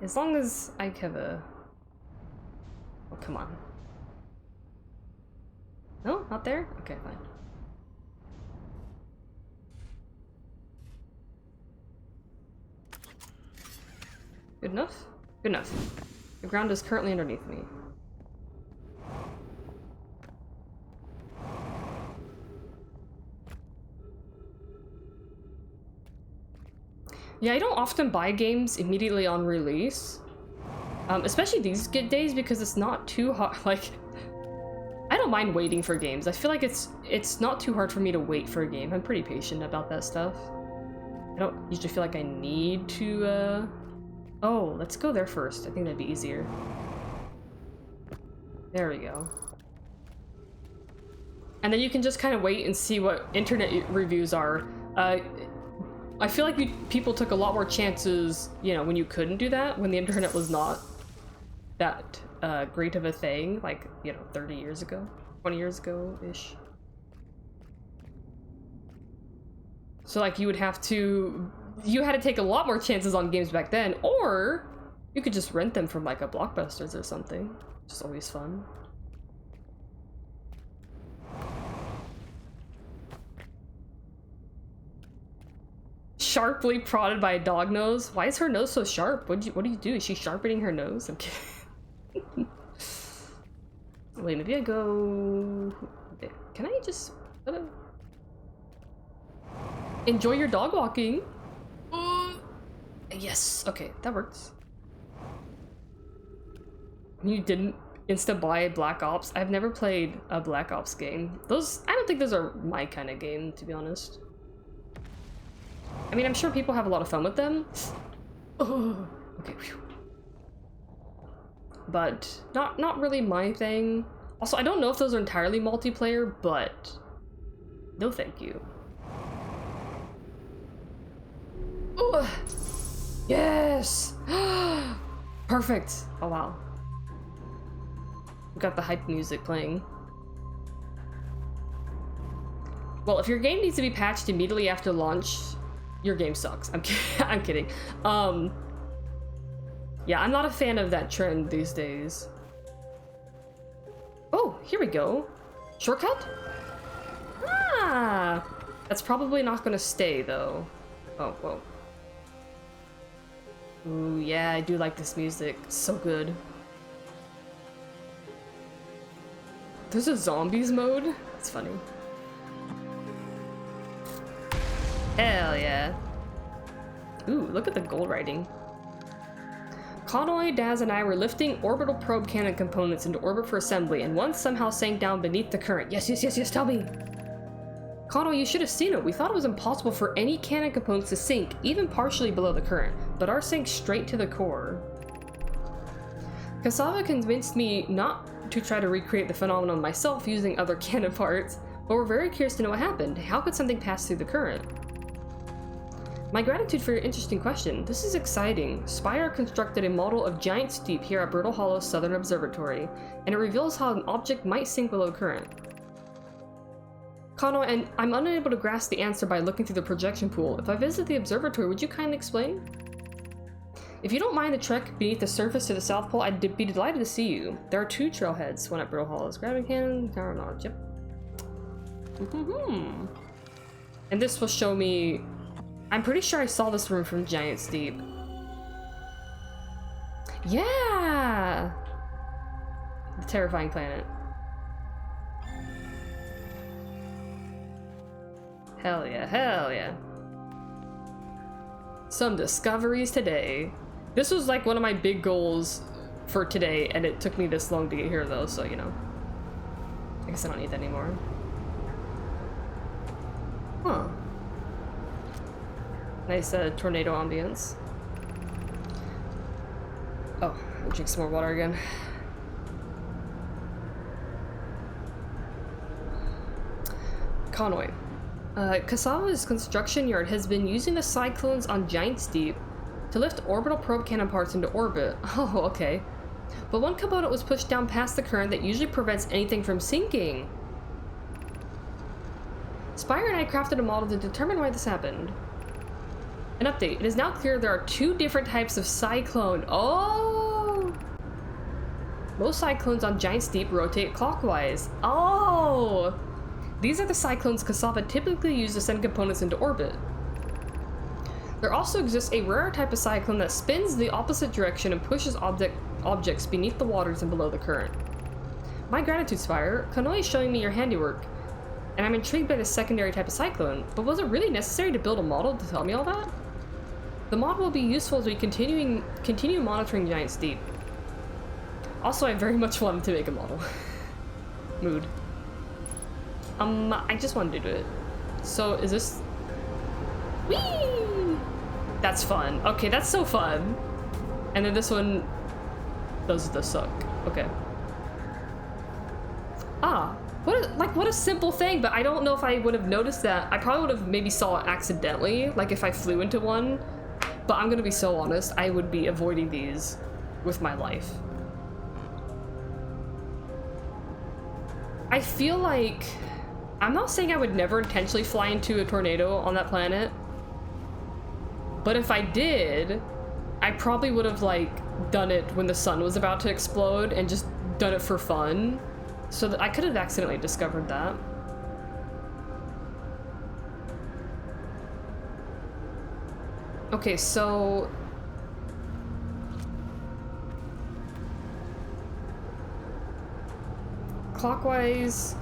As long as I have a... Oh, come on. No? Not there? Okay, fine. Good enough? Good enough. The ground is currently underneath me. Yeah, I don't often buy games immediately on release. Especially these days because it's not too hard. Like, I don't mind waiting for games. I feel like it's not too hard for me to wait for a game. I'm pretty patient about that stuff. I don't usually feel like I need to, Oh, let's go there first. I think that'd be easier. There we go. And then you can just kind of wait and see what internet reviews are. I feel like people took a lot more chances, you know, when you couldn't do that, when the internet was not that great of a thing, like, you know, 30 years ago, 20 years ago-ish. So, like, you had to take a lot more chances on games back then, or you could just rent them from, like, a Blockbusters or something, which is always fun. Sharply prodded by a dog nose. Why is her nose so sharp? What do you do? Is she sharpening her nose? I'm kidding. Wait, maybe I go... Can I just... Enjoy your dog walking? Yes. Okay, that works. You didn't insta-buy Black Ops? I've never played a Black Ops game. I don't think those are my kind of game, to be honest. I mean, I'm sure people have a lot of fun with them. Oh, okay. Whew. But not really my thing. Also, I don't know if those are entirely multiplayer, but no thank you. Oh, yes! Perfect! Oh wow. We got the hype music playing. Well, if your game needs to be patched immediately after launch, your game sucks. I'm kidding. Yeah, I'm not a fan of that trend these days. Oh, here we go. Shortcut? Ah! That's probably not gonna stay, though. Oh, whoa. Ooh, yeah, I do like this music. It's so good. There's a zombies mode? That's funny. Hell yeah. Ooh, look at the gold writing. Conway, Daz, and I were lifting orbital probe cannon components into orbit for assembly, and one somehow sank down beneath the current. Yes, tell me! Conway, you should have seen it. We thought it was impossible for any cannon components to sink, even partially below the current, but ours sank straight to the core. Cassava convinced me not to try to recreate the phenomenon myself using other cannon parts, but we're very curious to know what happened. How could something pass through the current? My gratitude for your interesting question. This is exciting. Spire constructed a model of giant steep here at Brittle Hollow's Southern Observatory, and it reveals how an object might sink below current. Kano, and I'm unable to grasp the answer by looking through the projection pool. If I visit the observatory, would you kindly explain? If you don't mind the trek beneath the surface to the South Pole, I'd be delighted to see you. There are 2 trailheads, one at Brittle Hollow's grabbing cannon, power knowledge, yep. And this will show me... I'm pretty sure I saw this room from Giant Steep. Yeah! The terrifying planet. Hell yeah, hell yeah. Some discoveries today. This was like one of my big goals for today, and it took me this long to get here though, so you know. I guess I don't need that anymore. Huh. Nice tornado ambience. Oh, I'll drink some more water again. Conway. Cassava's construction yard has been using the cyclones on Giant Steep to lift orbital probe cannon parts into orbit. Oh, okay. But one component was pushed down past the current that usually prevents anything from sinking. Spire and I crafted a model to determine why this happened. An update. It is now clear there are 2 different types of cyclone. Oh! Most cyclones on Giant Steep rotate clockwise. Oh! These are the cyclones Cassava typically uses to send components into orbit. There also exists a rare type of cyclone that spins the opposite direction and pushes objects beneath the waters and below the current. My gratitude, Spire. Konoe is showing me your handiwork, and I'm intrigued by the secondary type of cyclone, but was it really necessary to build a model to tell me all that? The model will be useful as we continue monitoring Giant Steep. Also, I very much wanted to make a model. Mood. I just wanted to do it. So, is this... Whee! That's fun. Okay, that's so fun. And then this one does the suck. Okay. Ah, what a simple thing, but I don't know if I would have noticed that. I probably would have maybe saw it accidentally, like if I flew into one. But I'm gonna be so honest, I would be avoiding these with my life. I feel like... I'm not saying I would never intentionally fly into a tornado on that planet. But if I did, I probably would have, like, done it when the sun was about to explode and just done it for fun. So that I could have accidentally discovered that. Okay, so... Clockwise,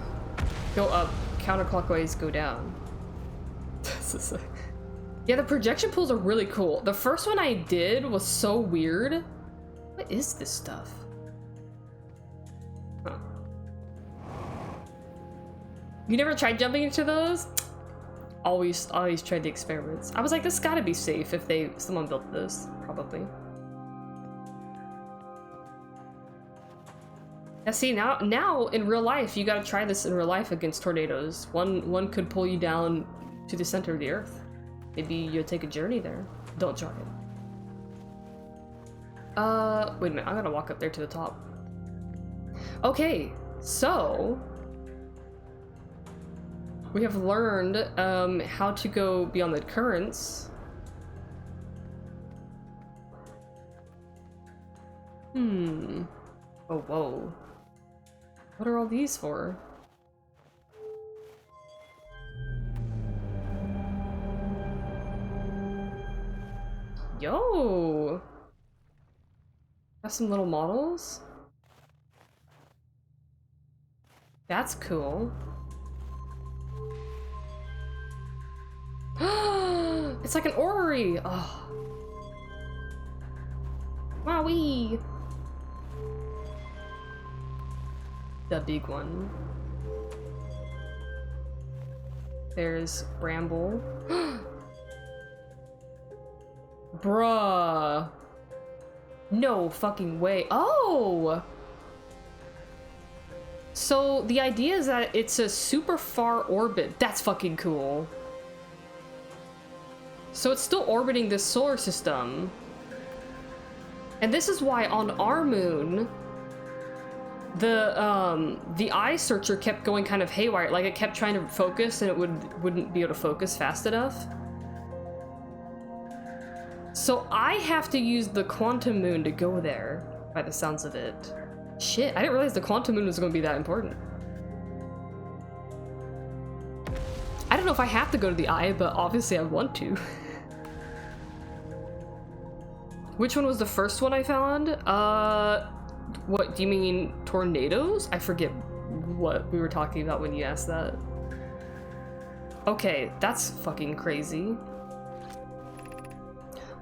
go up. Counterclockwise, go down. This is like... Yeah, the projection pools are really cool. The first one I did was so weird. What is this stuff? Huh. You never tried jumping into those? Always tried the experiments. I was like, this gotta be safe if someone built this, probably. Yeah, see, now in real life, you gotta try this in real life against tornadoes. One could pull you down to the center of the earth. Maybe you'll take a journey there. Don't try it. Wait a minute, I gotta walk up there to the top. Okay, so... we have learned, how to go beyond the currents. Oh, whoa. What are all these for? Yo! Got some little models? That's cool. It's like an orrery! Oh. Wowee! The big one. There's Bramble. Bruh. No fucking way. Oh! So the idea is that it's a super far orbit. That's fucking cool. So it's still orbiting this solar system. And this is why on our moon, the eye searcher kept going kind of haywire. Like it kept trying to focus and it wouldn't be able to focus fast enough. So I have to use the quantum moon to go there, by the sounds of it. Shit, I didn't realize the quantum moon was going to be that important. I don't know if I have to go to the eye, but obviously I want to. Which one was the first one I found? What, do you mean tornadoes? I forget what we were talking about when you asked that. Okay, that's fucking crazy.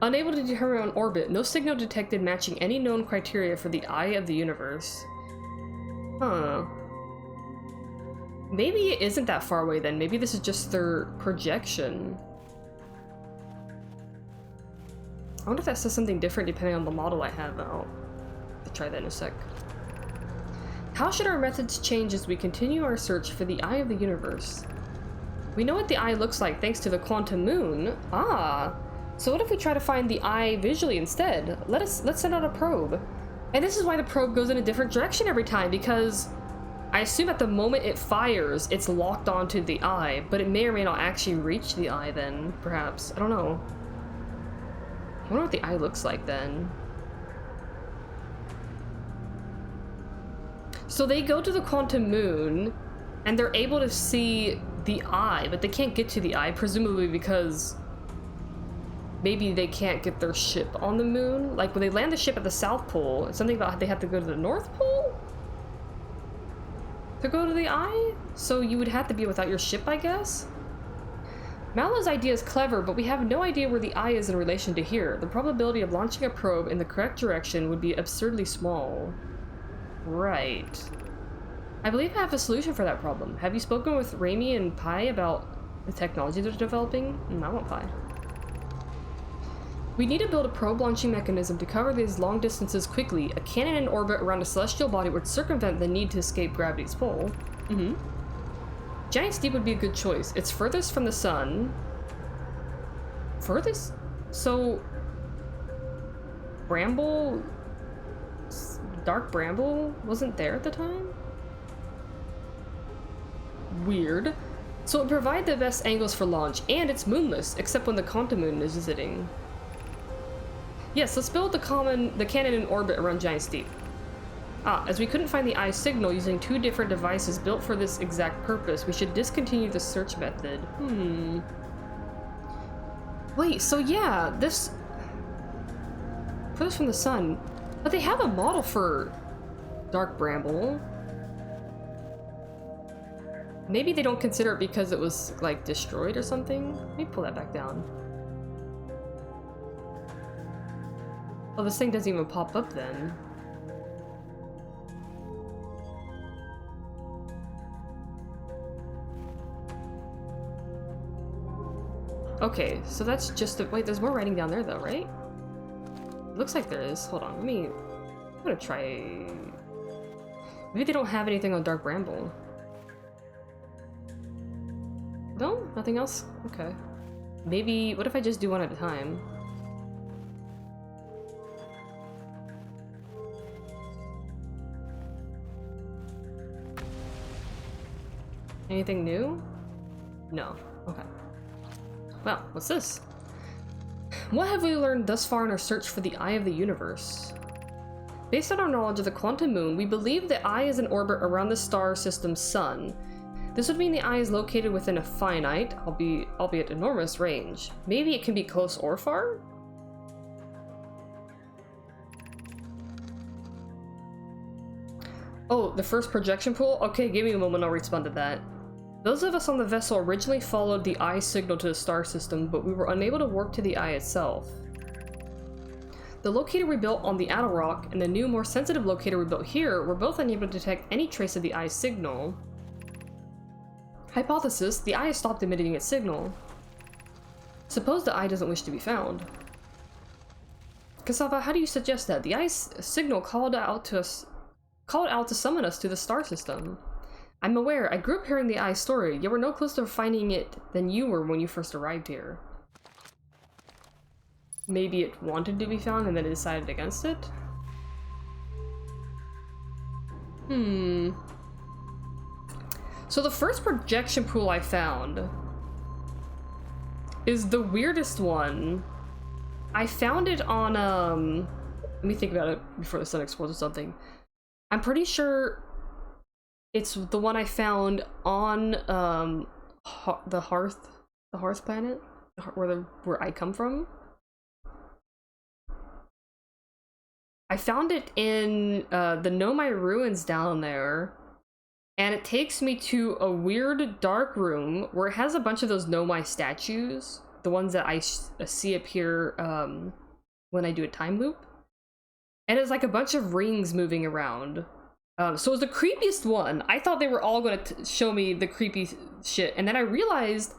Unable to determine an orbit, no signal detected matching any known criteria for the eye of the universe. Huh. Maybe it isn't that far away then. Maybe this is just their projection. I wonder if that says something different depending on the model I have. I'll try that in a sec. How should our methods change as we continue our search for the eye of the universe? We know what the eye looks like thanks to the quantum moon. Ah! So what if we try to find the eye visually instead? Let's send out a probe. And this is why the probe goes in a different direction every time, because I assume at the moment it fires, it's locked onto the eye, but it may or may not actually reach the eye then, perhaps. I don't know. wonder what the eye looks like then. So they go to the quantum moon, and they're able to see the eye, but they can't get to the eye, presumably because maybe they can't get their ship on the moon. Like when they land the ship at the South Pole, it's something about they have to go to the North Pole to go to the eye? So you would have to be without your ship, I guess? Mallow's idea is clever, but we have no idea where the eye is in relation to here. The probability of launching a probe in the correct direction would be absurdly small. Right. I believe I have a solution for that problem. Have you spoken with Raimi and Pi about the technology they're developing? I want Pi. We need to build a probe launching mechanism to cover these long distances quickly. A cannon in orbit around a celestial body would circumvent the need to escape gravity's pull. Giant Steep would be a good choice. It's furthest from the sun. Furthest? So... Bramble... Dark Bramble wasn't there at the time? Weird. So it would provide the best angles for launch, and it's moonless, except when the quantum moon is visiting. Yes, let's build the cannon in orbit around Giant Steep. As we couldn't find the eye signal using two different devices built for this exact purpose, we should discontinue the search method. Wait, so yeah, this... Furthest from the sun. But they have a model for Dark Bramble. Maybe they don't consider it because it was, like, destroyed or something? Let me pull that back down. Oh, this thing doesn't even pop up then. Okay, so that's just a... Wait, there's more writing down there though, right? It looks like there is. Hold on, I'm gonna try... Maybe they don't have anything on Dark Bramble. No? Nothing else? Okay. Maybe... What if I just do one at a time? Anything new? No. Okay. Well, what's this? What have we learned thus far in our search for the Eye of the Universe? Based on our knowledge of the quantum moon, we believe the Eye is in orbit around the star system's sun. This would mean the Eye is located within a finite, albeit enormous, range. Maybe it can be close or far? Oh, the first projection pool? Okay, give me a moment, I'll respond to that. Those of us on the vessel originally followed the eye signal to the star system, but we were unable to work to the eye itself. The locator we built on the Addle Rock and the new, more sensitive locator we built here were both unable to detect any trace of the eye's signal. Hypothesis: the eye has stopped emitting its signal. Suppose the eye doesn't wish to be found. Cassava, how do you suggest that? The eye's signal called out to summon us to the star system. I'm aware, I grew up hearing the eye's story, yet we're no closer to finding it than you were when you first arrived here. Maybe it wanted to be found and then it decided against it? So the first projection pool I found is the weirdest one. I found it on, let me think about it before the sun explodes or something. I'm pretty sure it's the one I found on the Hearth planet, where I come from. I found it in the Nomai ruins down there, and it takes me to a weird dark room where it has a bunch of those Nomai statues, the ones that I see appear when I do a time loop, and it's like a bunch of rings moving around. So it was the creepiest one. I thought they were all going to show me the creepy shit, and then I realized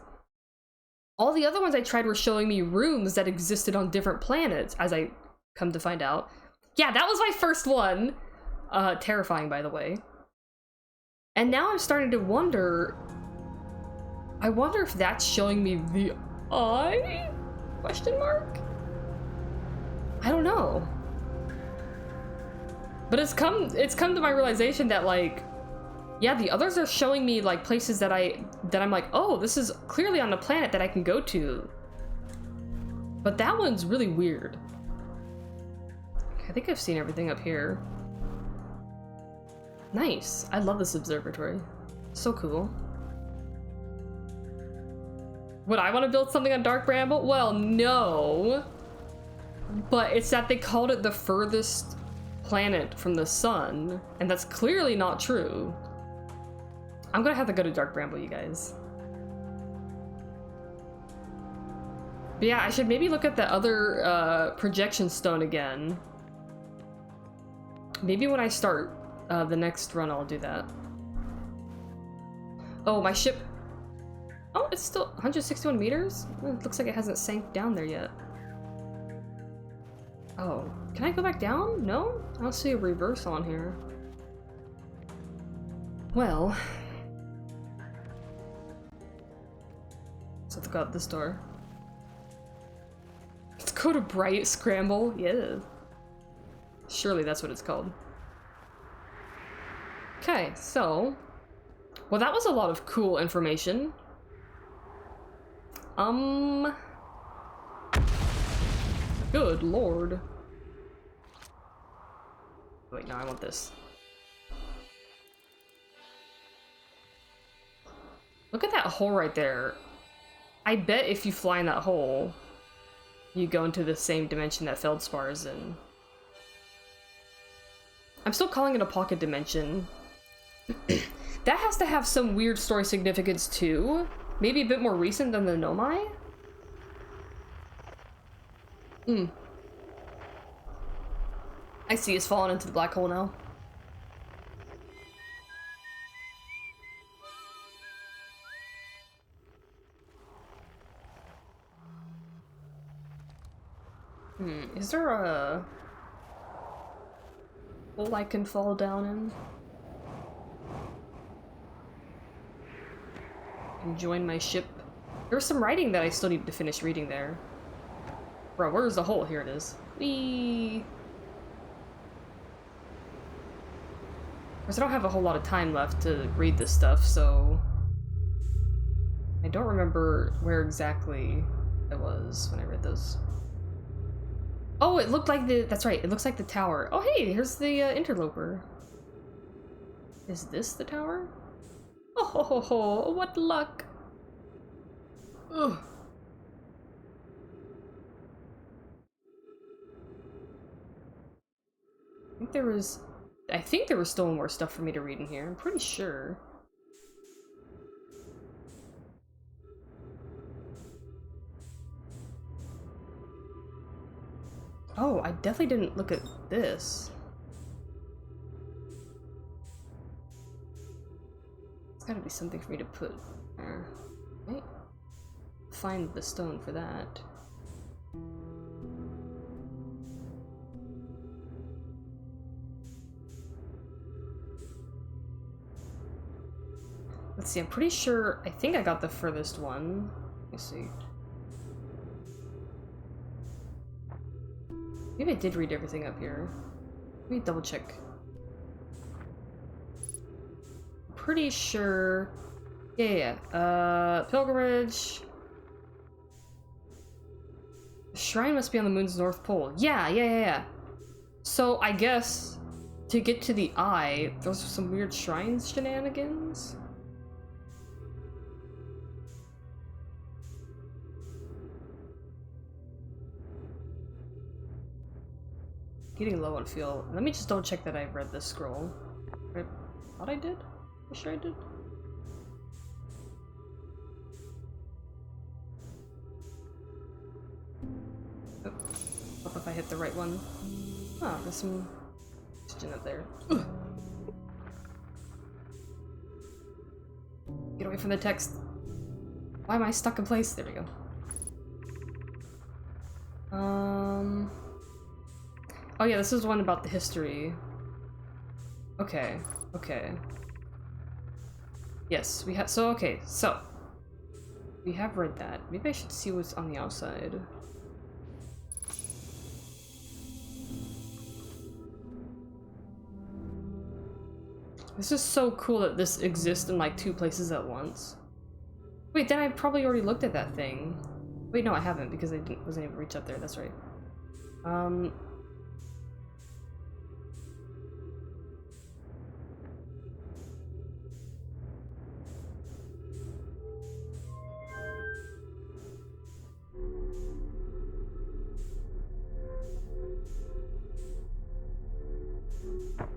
all the other ones I tried were showing me rooms that existed on different planets, as I come to find out. Yeah, that was my first one. Terrifying, by the way. And now I'm starting to wonder... I wonder if that's showing me the eye? Question mark? I don't know. But it's come to my realization that, like, yeah, the others are showing me like places that I'm like, oh, this is clearly on a planet that I can go to. But that one's really weird. I think I've seen everything up here. Nice. I love this observatory. So cool. Would I want to build something on Dark Bramble? Well, no. But it's that they called it the furthest planet from the sun, and that's clearly not true. I'm gonna have to go to Dark Bramble, you guys. But yeah, I should maybe look at the other projection stone again. Maybe when I start the next run, I'll do that. Oh, my ship. Oh, it's still 161 meters? It looks like it hasn't sank down there yet. Oh, can I go back down? No? I don't see a reverse on here. Well. So let's go out this door. Let's go to Bright Scramble. Yeah. Surely that's what it's called. Okay, so. Well, that was a lot of cool information. Good lord. Wait, no, I want this. Look at that hole right there. I bet if you fly in that hole, you go into the same dimension that Feldspar is in. I'm still calling it a pocket dimension. That has to have some weird story significance too. Maybe a bit more recent than the Nomai? I see it's fallen into the black hole now. Is there a hole I can fall down in? And join my ship. There's some writing that I still need to finish reading there. Bro, where's the hole? Here it is. Whee! Because I don't have a whole lot of time left to read this stuff, so I don't remember where exactly I was when I read those. Oh, it looked like the... That's right, it looks like the tower. Oh, hey, here's the interloper. Is this the tower? Oh, ho, ho, ho, what luck. Ugh. I think there was still more stuff for me to read in here. I'm pretty sure. Oh, I definitely didn't look at this. There's gotta be something for me to put there. Right? Find the stone for that. Let's see, I'm pretty sure, I think I got the furthest one. Let me see. Maybe I did read everything up here. Let me double check. Pretty sure. Yeah. Pilgrimage. The shrine must be on the moon's north pole. Yeah. So I guess to get to the eye, those are some weird shrines shenanigans. Getting low on fuel. Let me just double check that I read this scroll. I thought I did? I'm sure I did. Oh, hope if I hit the right one. Ah, there's some oxygen up there. Ugh. Get away from the text. Why am I stuck in place? There we go. Oh yeah, this is one about the history. Okay. Yes, we have, so we have read that. Maybe I should see what's on the outside. This is so cool that this exists in like 2 places at once. Wait, then I probably already looked at that thing. Wait, no, I haven't because I wasn't able to reach up there. That's right.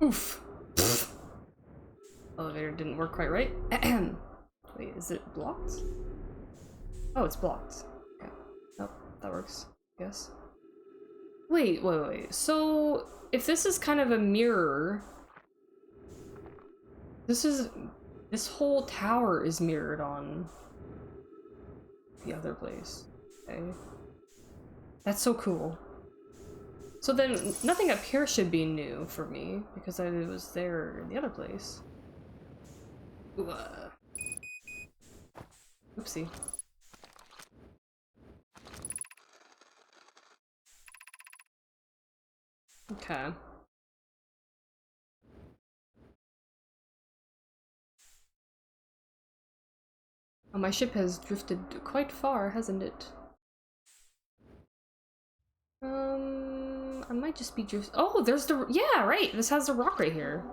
Oof. Elevator didn't work quite right. Wait, is it blocked? Oh, it's blocked. Okay. Nope, that works, I guess. Wait. So, if this is kind of a mirror... This whole tower is mirrored on the other place. Okay. That's so cool. So then, nothing up here should be new for me, because I was there in the other place. Ooh, oopsie. Okay. Oh, my ship has drifted quite far, hasn't it? I might just be just. Oh, there's the. Yeah, right. This has the rock right here.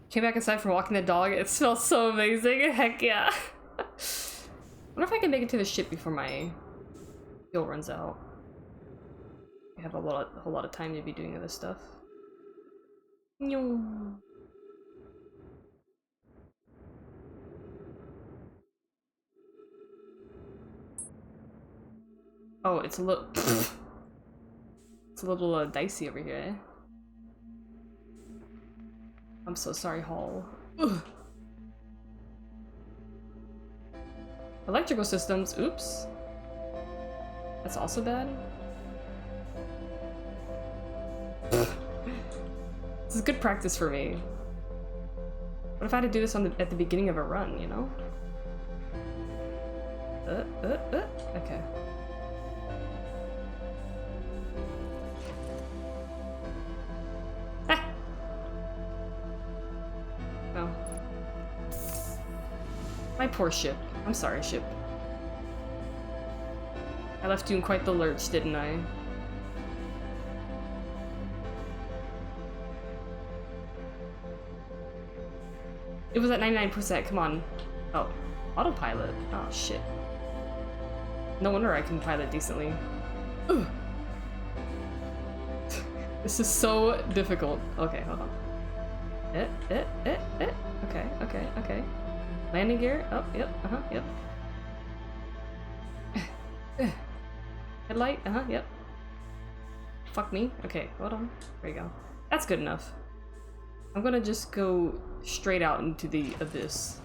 Came back inside from walking the dog. It smells so amazing. Heck yeah. I wonder if I can make it to the ship before my fuel runs out. I have a whole lot of time to be doing this stuff. Oh, it's a little. It's a little dicey over here. Eh? I'm so sorry, Hall. Ugh. Electrical systems. Oops. That's also bad. This is good practice for me. What if I had to do this at the beginning of a run, you know? Okay. Ah! Oh. My poor ship. I'm sorry, ship. I left you in quite the lurch, didn't I? It was at 99%, come on. Oh, autopilot. Oh, shit. No wonder I can pilot decently. Ugh. This is so difficult. Okay, hold on. Okay. Landing gear. Oh, yep, yep. Headlight, yep. Fuck me. Okay, hold on. There you go. That's good enough. I'm gonna just go straight out into the abyss.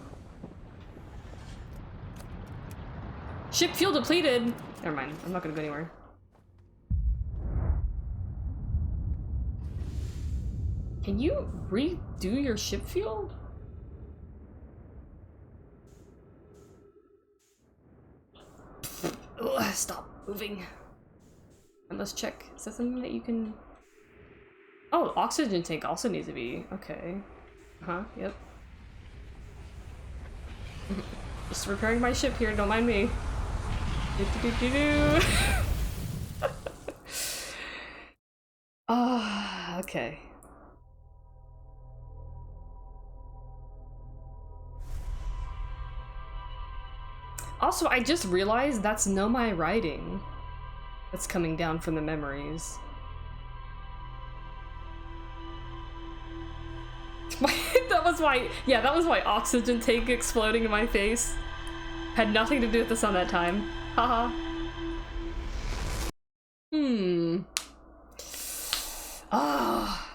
Ship fuel depleted! Never mind, I'm not gonna go anywhere. Can you redo your ship fuel? Ugh, stop moving. I must check. Is that something that you can... Oh, oxygen tank also needs to be. Okay. Yep. Just repairing my ship here, don't mind me. Ah, okay. Also, I just realized that's Nomai writing that's coming down from the memories. That was my oxygen tank exploding in my face. Had nothing to do with the sun that time. Haha. Ah.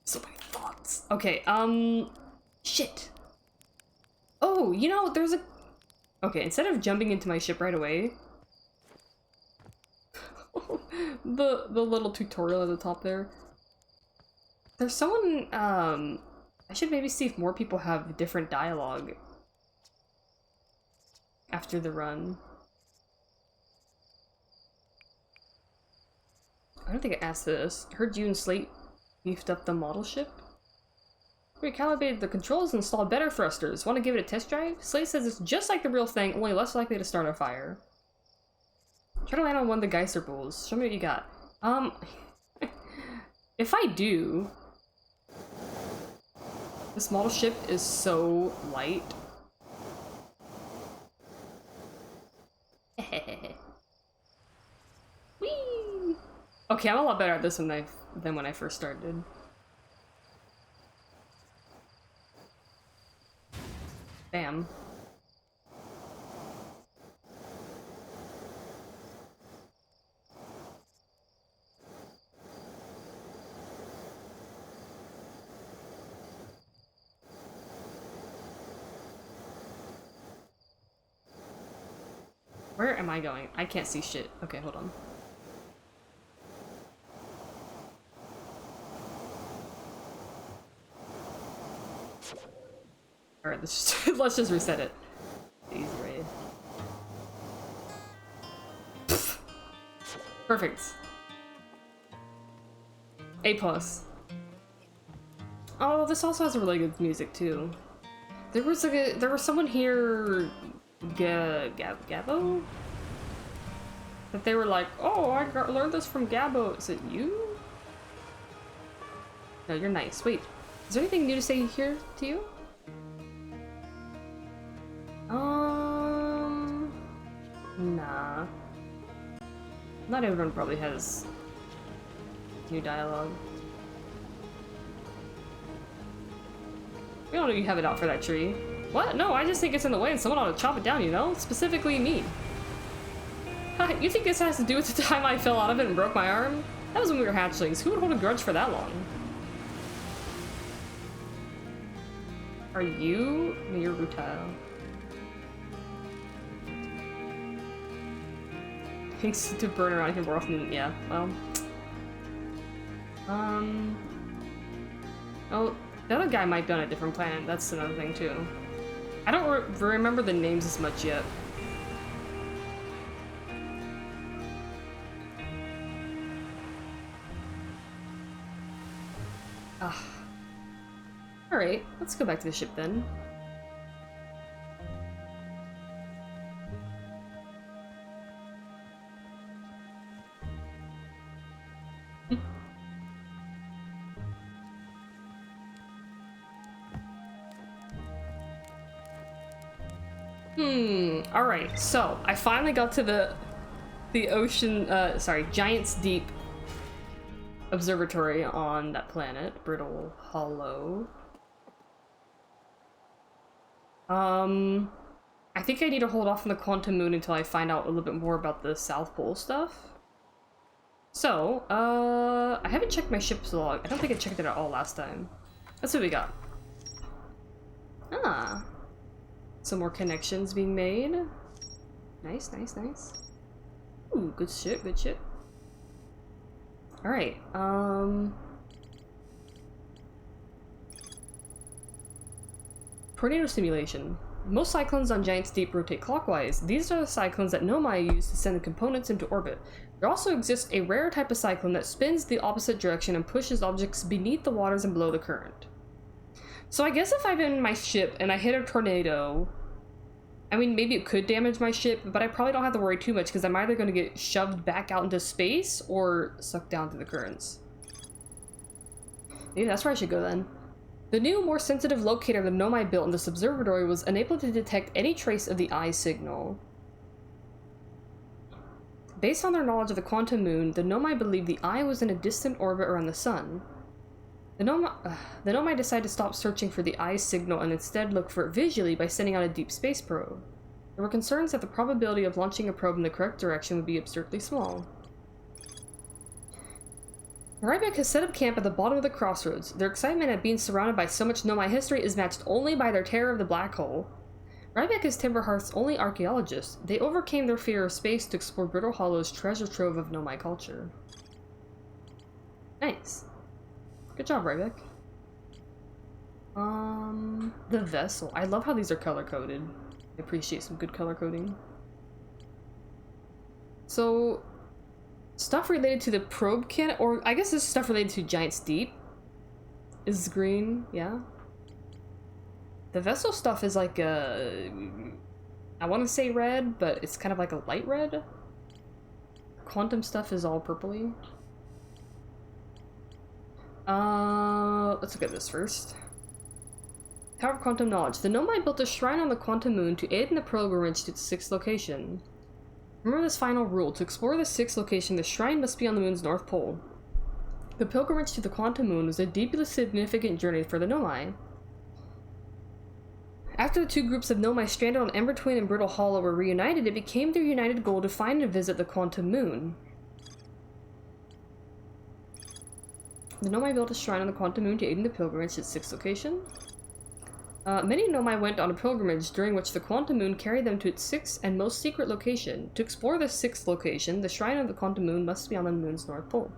So many thoughts. Okay, shit. Oh, you know, there's a... Okay, instead of jumping into my ship right away... the little tutorial at the top there. There's someone, I should maybe see if more people have different dialogue after the run. I don't think I asked this. Heard you and Slate beefed up the model ship? Recalibrated the controls and installed better thrusters. Want to give it a test drive? Slate says it's just like the real thing, only less likely to start a fire. Try to land on one of the Geyser pools. Show me what you got. If I do... This model ship is so light. Whee! Okay, I'm a lot better at this than when I first started. Bam. Where am I going? I can't see shit. Okay, hold on. Alright, let's just reset it. Easy raid. Perfect. A+. Oh, this also has really good music too. There was someone here, Gabo? That they were like, oh, learned this from Gabo. Is it you? No, you're nice. Wait, is there anything new to say here to you? Nah. Not everyone probably has new dialogue. We don't know you have it out for that tree. What? No, I just think it's in the way and someone ought to chop it down, you know? Specifically me. You think this has to do with the time I fell out of it and broke my arm? That was when we were hatchlings. Who would hold a grudge for that long? Are you? No, you're Rutile. Things to burn around here more often. Yeah, well. Oh, the other guy might be on a different planet. That's another thing, too. I don't remember the names as much yet. Alright, let's go back to the ship then. Alright, so I finally got to the ocean, Giant's Deep observatory on that planet, Brittle Hollow. I think I need to hold off on the Quantum Moon until I find out a little bit more about the South Pole stuff. So, I haven't checked my ship's log. I don't think I checked it at all last time. Let's see what we got. Ah. Some more connections being made. Nice, nice, nice. Ooh, good shit, good shit. Alright, tornado simulation. Most cyclones on Giant's Deep rotate clockwise. These are the cyclones that Nomai use to send the components into orbit. There also exists a rare type of cyclone that spins the opposite direction and pushes objects beneath the waters and below the current. So I guess if I'm in my ship and I hit a tornado, I mean, maybe it could damage my ship, but I probably don't have to worry too much because I'm either going to get shoved back out into space or sucked down through the currents. Maybe that's where I should go then. The new, more sensitive locator the Nomai built in this observatory was unable to detect any trace of the eye signal. Based on their knowledge of the Quantum Moon, the Nomai believed the eye was in a distant orbit around the sun. The Nomai decided to stop searching for the eye signal and instead look for it visually by sending out a deep space probe. There were concerns that the probability of launching a probe in the correct direction would be absurdly small. Ryback has set up camp at the bottom of the crossroads. Their excitement at being surrounded by so much Nomai history is matched only by their terror of the black hole. Ryback is Timberhearth's only archaeologist. They overcame their fear of space to explore Brittle Hollow's treasure trove of Nomai culture. Nice. Good job, Ryback. The vessel. I love how these are color-coded. I appreciate some good color coding. So, Stuff related to the probe can, or I guess this is stuff related to Giant's Deep. Is green, yeah. The vessel stuff is like a, I want to say red, but it's kind of like a light red. Quantum stuff is all purpley. Let's look at this first. Power of Quantum Knowledge. The Nomai built a shrine on the Quantum Moon to aid in the pilgrimage to its 6th location. Remember this final rule. To explore the 6th location, the shrine must be on the moon's north pole. The pilgrimage to the Quantum Moon was a deeply significant journey for the Nomai. After the two groups of Nomai stranded on Ember Twin and Brittle Hollow were reunited, it became their united goal to find and visit the Quantum Moon. The Nomai built a shrine on the Quantum Moon to aid in the pilgrimage to its 6th location. Many Nomai went on a pilgrimage during which the Quantum Moon carried them to its 6th and most secret location. To explore the 6th location, the shrine of the Quantum Moon must be on the moon's north pole.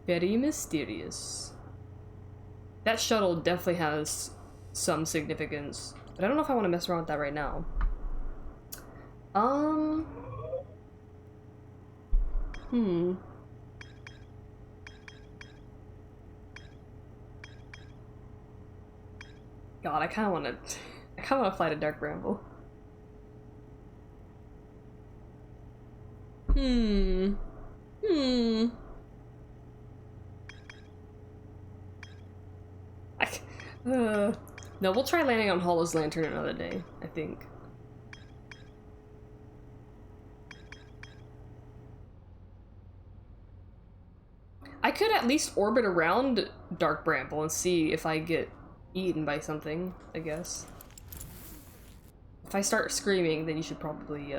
Very mysterious. That shuttle definitely has some significance, but I don't know if I want to mess around with that right now. God, I kind of want to fly to Dark Bramble. No, we'll try landing on Hollow's Lantern another day, I think. I could at least orbit around Dark Bramble and see if I get eaten by something, I guess. If I start screaming, then you should probably,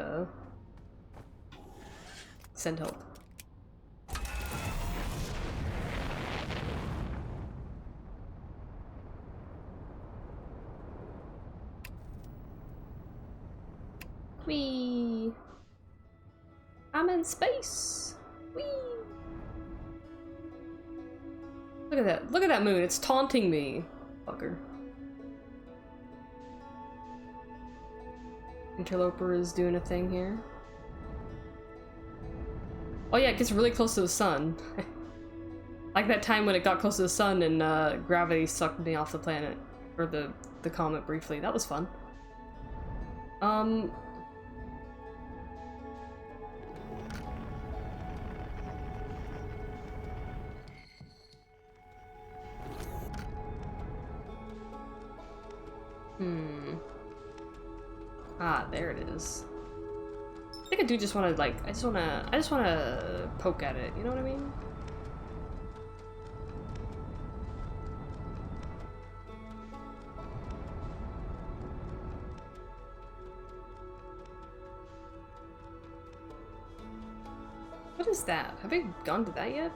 send help. Whee! I'm in space! Whee! Look at that. Look at that moon. It's taunting me. Fucker. Interloper is doing a thing here. Oh yeah, it gets really close to the sun. Like that time when it got close to the sun and gravity sucked me off the planet. Or the comet briefly. That was fun. Ah, there it is. I think I do just want to, like, I just want to poke at it, you know what I mean? What is that? Have we gone to that yet?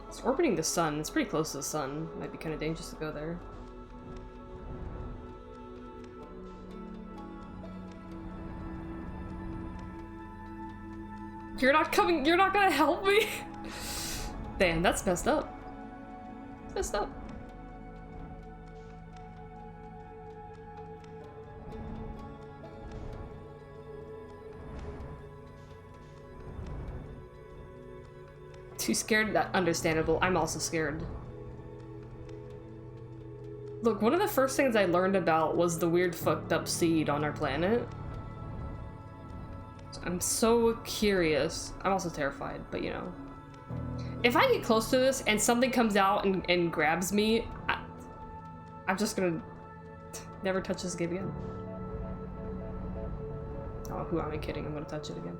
It's orbiting the sun. It's pretty close to the sun. Might be kind of dangerous to go there. You're not coming. You're not gonna help me. Damn, that's messed up. It's messed up. Too scared? That understandable. I'm also scared. Look, one of the first things I learned about was the weird fucked up seed on our planet. I'm so curious. I'm also terrified, but you know. If I get close to this and something comes out and grabs me, I'm just gonna never touch this game again. Oh, who am I kidding? I'm gonna touch it again.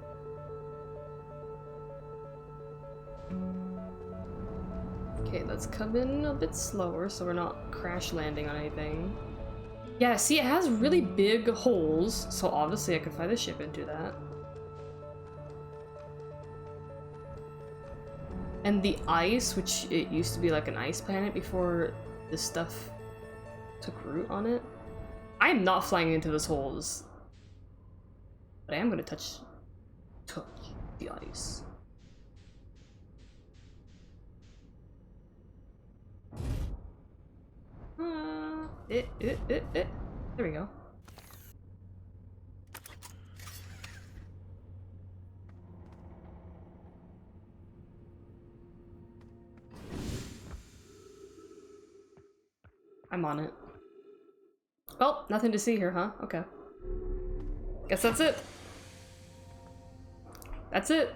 Okay, let's come in a bit slower so we're not crash landing on anything. Yeah, see, it has really big holes, so obviously I could fly the ship into that. And the ice, which it used to be like an ice planet before this stuff took root on it. I am not flying into those holes. But I am gonna touch the ice. There we go. I'm on it. Well, nothing to see here, huh? Okay. Guess that's it. That's it.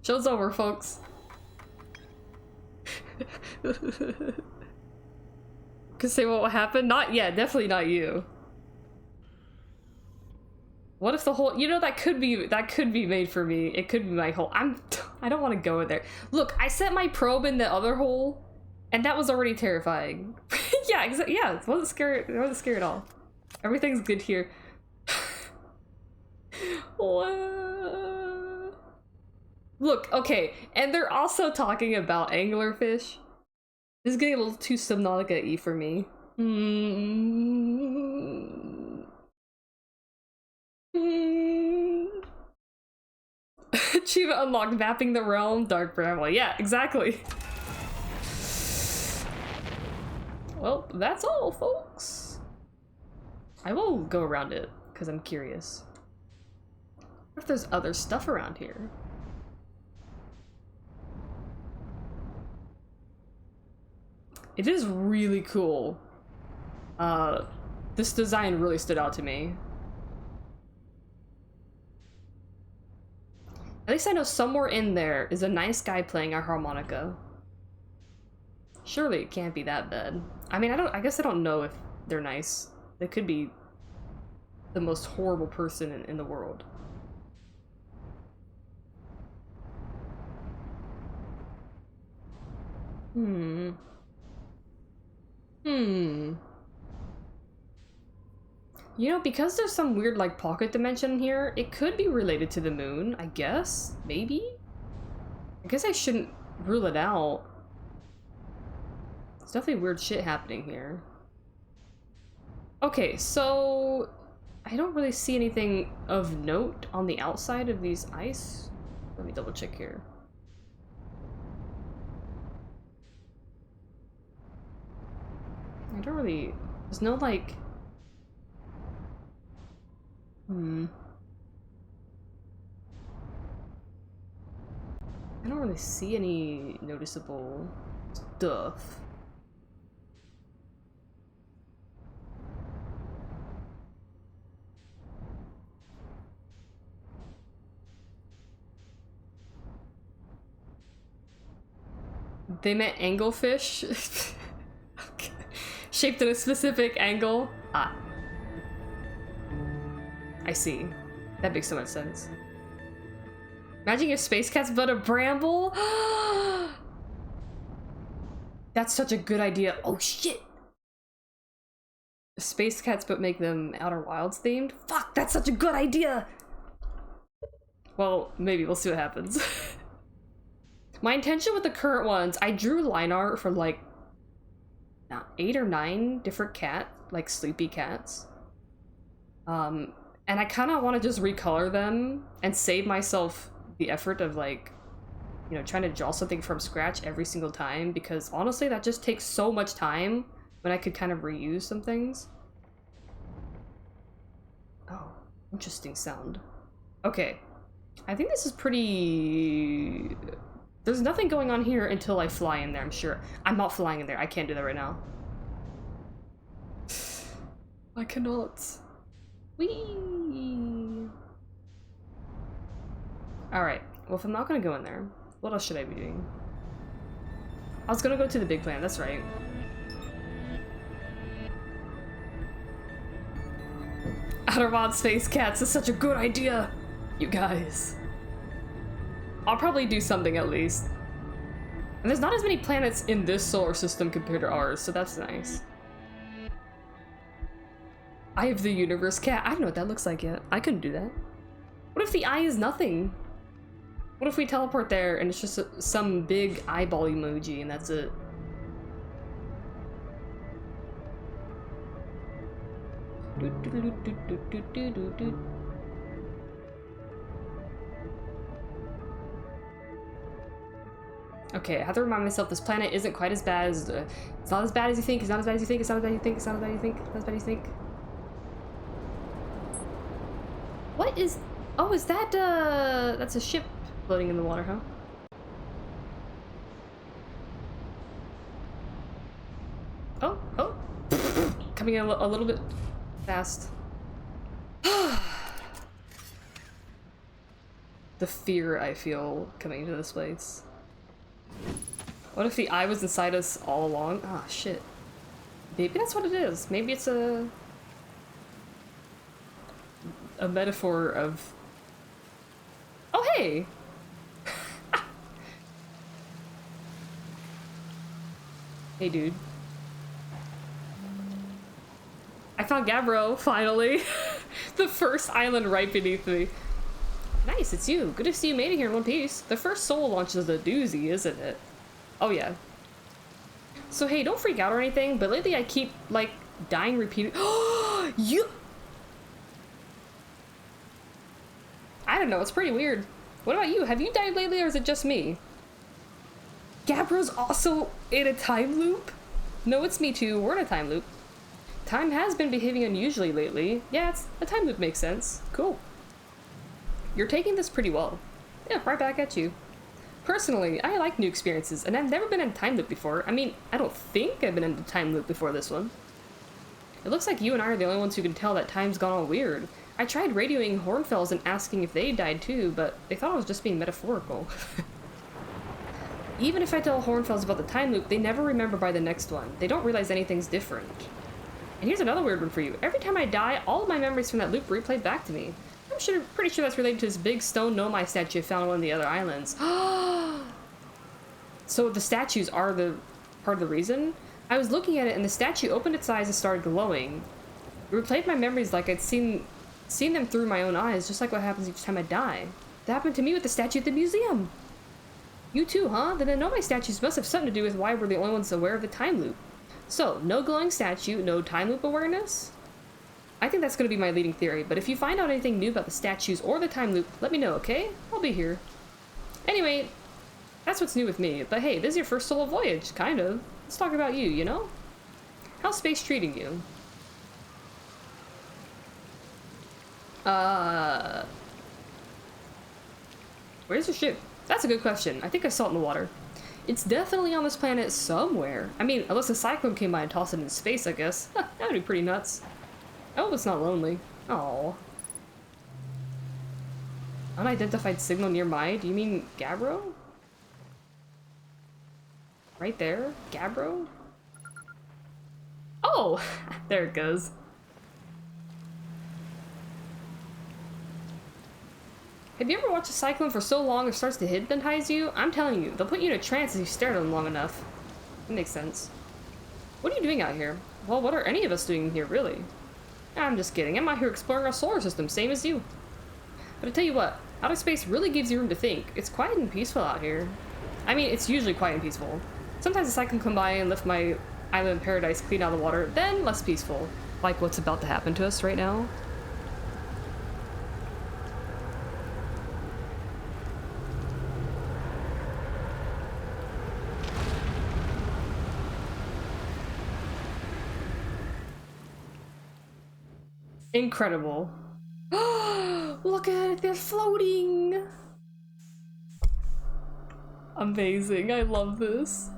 Show's over, folks. Could say what will happen? Not yet, definitely not you. What if the whole, you know, that could be made for me. It could be my hole. I don't want to go in there. Look, I set my probe in the other hole, and that was already terrifying. Yeah, exactly. Yeah, it wasn't scary. It wasn't scary at all. Everything's good here. Look, okay, and they're also talking about anglerfish. This is getting a little too Subnautica-y for me. Achievement unlocked, mapping the realm, dark bramble. Yeah, exactly. Well, that's all, folks. I will go around it, because I'm curious. What if there's other stuff around here? It is really cool. This design really stood out to me. At least I know somewhere in there is a nice guy playing a harmonica. Surely it can't be that bad. I mean, I guess I don't know if they're nice. They could be the most horrible person in the world. You know, because there's some weird, like, pocket dimension here, it could be related to the moon, I guess? Maybe? I guess I shouldn't rule it out. There's definitely weird shit happening here. Okay, so I don't really see anything of note on the outside of these ice. Let me double check here. I don't really... There's no, like... I don't really see any noticeable stuff. They meant anglefish? Okay. Shaped in a specific angle? Ah. I see. That makes so much sense. Imagine your space cat's but a bramble? That's such a good idea. Oh shit! Space cats but make them Outer Wilds themed? Fuck, that's such a good idea! Well, maybe, we'll see what happens. My intention with the current ones, I drew line art for like 8 or 9 different like sleepy cats. And I kind of want to just recolor them and save myself the effort of, like, you know, trying to draw something from scratch every single time, because honestly that just takes so much time when I could kind of reuse some things. Oh, interesting sound. Okay, I think this is pretty... There's nothing going on here until I fly in there, I'm sure. I'm not flying in there, I can't do that right now. I cannot. Whee! Alright, well, if I'm not gonna go in there, what else should I be doing? I was gonna go to the big planet, that's right. Outer Wild Space Cats is such a good idea, you guys. I'll probably do something at least. And there's not as many planets in this solar system compared to ours, so that's nice. Eye of the Universe cat. I don't know what that looks like yet. I couldn't do that. What if the eye is nothing? What if we teleport there and it's just some big eyeball emoji and that's it? Okay, I have to remind myself this planet isn't quite as bad as... it's not as bad as you think, it's not as bad as you think, it's not as bad as you think, it's not as bad as you think, it's not as bad as you think. What is... Oh, is that, that's a ship floating in the water, huh? Oh, oh. coming in a little bit fast. The fear I feel coming to this place. What if the eye was inside us all along? Ah, shit. Maybe that's what it is. Maybe it's a metaphor of... Oh, hey! Hey, dude. I found Gabbro, finally. The first island right beneath me. Nice, it's you. Good to see you made it here in one piece. The first soul launch is a doozy, isn't it? Oh, yeah. So, hey, don't freak out or anything, but lately I keep, like, dying repeatedly. Oh, you... I don't know, it's pretty weird. What about you? Have you died lately, or is it just me? Gabbro's also in a time loop? No, it's me too. We're in a time loop. Time has been behaving unusually lately. Yeah, it's a time loop makes sense. Cool. You're taking this pretty well. Yeah, right back at you. Personally, I like new experiences, and I've never been in a time loop before. I mean, I don't think I've been in a time loop before this one. It looks like you and I are the only ones who can tell that time's gone all weird. I tried radioing Hornfells and asking if they died too, but they thought I was just being metaphorical. Even if I tell Hornfells about the time loop, they never remember by the next one. They don't realize anything's different. And here's another weird one for you. Every time I die, all of my memories from that loop replay back to me. I'm pretty sure that's related to this big stone Nomai statue I found on one of the other islands. So the statues are the part of the reason? I was looking at it and the statue opened its eyes and started glowing. It replayed my memories like I'd seen them through my own eyes, just like what happens each time I die. That happened to me with the statue at the museum. You too, huh? Then the Nomai statues must have something to do with why we're the only ones aware of the time loop. So, no glowing statue, no time loop awareness? I think that's going to be my leading theory, but if you find out anything new about the statues or the time loop, let me know, okay? I'll be here. Anyway, that's what's new with me, but hey, this is your first solo voyage, kind of. Let's talk about you, you know? How's space treating you? Where's your ship? That's a good question. I think I saw it in the water. It's definitely on this planet somewhere. I mean, unless a cyclone came by and tossed it into space, I guess. That'd be pretty nuts. I hope it's not lonely. Aww. Unidentified signal near my. Do you mean Gabbro? Right there? Gabbro? Oh! There it goes. Have you ever watched a cyclone for so long it starts to hypnotize you? I'm telling you, they'll put you in a trance if you stare at them long enough. That makes sense. What are you doing out here? Well, what are any of us doing here, really? I'm just kidding. I'm out here exploring our solar system, same as you. But I tell you what, outer space really gives you room to think. It's quiet and peaceful out here. I mean, it's usually quiet and peaceful. Sometimes a cyclone come by and lift my island paradise clean out of the water, then less peaceful. Like what's about to happen to us right now. Incredible. Look at it, they're floating! Amazing, I love this.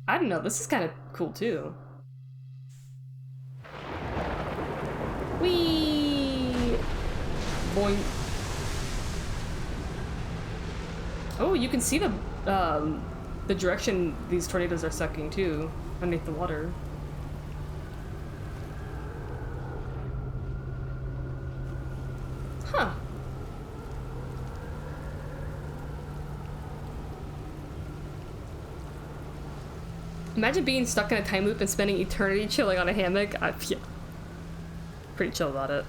I don't know, this is kind of cool too. Whee! Boing. Oh, you can see the direction these tornadoes are sucking too, underneath the water. Huh. Imagine being stuck in a time loop and spending eternity chilling on a hammock. Yeah. Pretty chill about it.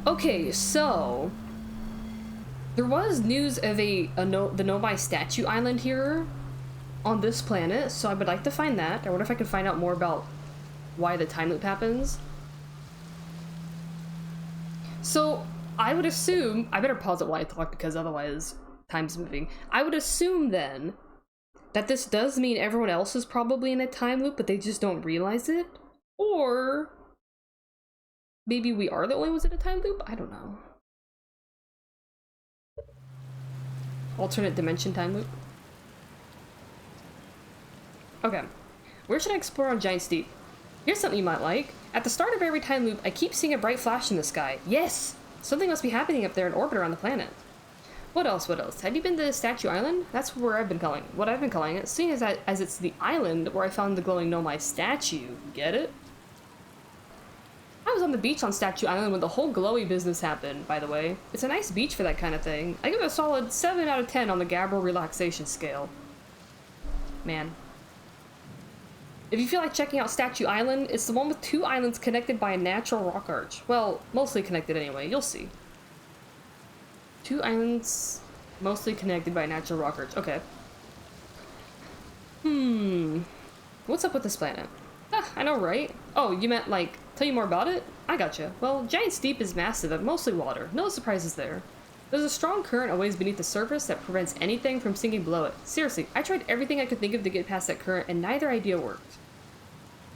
Okay, so there was news of the Nomai statue island here on this planet, so I would like to find that. I wonder if I can find out more about why the time loop happens. So I would assume, I better pause it while I talk because otherwise time's moving. I would assume then that this does mean everyone else is probably in a time loop, but they just don't realize it. Or maybe we are the only ones in a time loop? I don't know. Alternate dimension time loop. Okay. Where should I explore on Giant Steep? Here's something you might like. At the start of every time loop, I keep seeing a bright flash in the sky. Yes! Something must be happening up there in orbit around the planet. What else? What else? Have you been to Statue Island? That's where I've been calling it, seeing as it's the island where I found the glowing Nomai statue. Get it? I was on the beach on Statue Island when the whole glowy business happened, by the way. It's a nice beach for that kind of thing. I give it a solid 7 out of 10 on the Gabbro relaxation scale. Man. If you feel like checking out Statue Island, it's the one with 2 islands connected by a natural rock arch. Well, mostly connected anyway, you'll see. 2 islands mostly connected by a natural rock arch. Okay. What's up with this planet? Ah, I know, right? Oh, you meant, like, tell you more about it? I gotcha. Well, Giant Steep is massive and mostly water. No surprises there. There's a strong current always beneath the surface that prevents anything from sinking below it. Seriously, I tried everything I could think of to get past that current, and neither idea worked.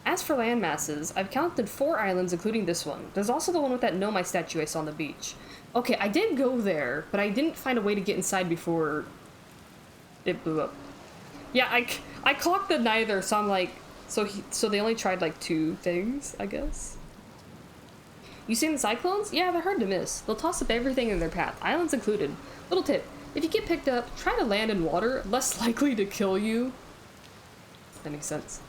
As for land masses, I've counted 4 islands, including this one. There's also the one with that Nomai statue I saw on the beach. Okay, I did go there, but I didn't find a way to get inside before it blew up. Yeah, I clocked the neither, so I'm like, so they only tried like 2 things, I guess. You seen the cyclones? Yeah, they're hard to miss. They'll toss up everything in their path, islands included. Little tip, if you get picked up, try to land in water, less likely to kill you. That makes sense.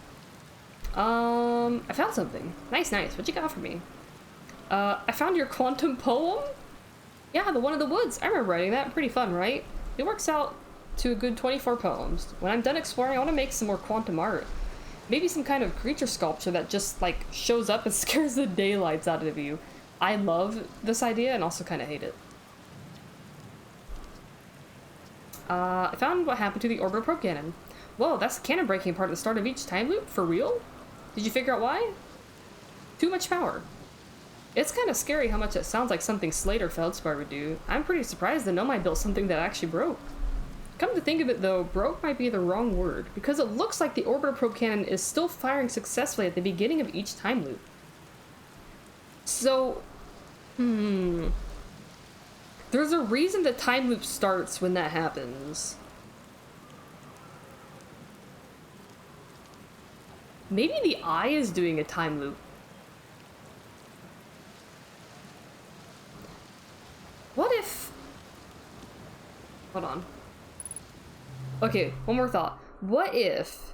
I found something. Nice. What you got for me? I found your quantum poem? Yeah, the one in the woods. I remember writing that. Pretty fun, right? It works out to a good 24 poems. When I'm done exploring, I want to make some more quantum art. Maybe some kind of creature sculpture that just, like, shows up and scares the daylights out of you. I love this idea and also kind of hate it. I found what happened to the orbital probe cannon. Whoa, that's the cannon breaking part at the start of each time loop? For real? Did you figure out why? Too much power. It's kind of scary how much it sounds like something Slate or Feldspar would do. I'm pretty surprised that Nomai built something that actually broke. Come to think of it though, broke might be the wrong word, because it looks like the orbital probe cannon is still firing successfully at the beginning of each time loop. So, there's a reason the time loop starts when that happens. Maybe the eye is doing a time loop. What if... Hold on. Okay, one more thought. What if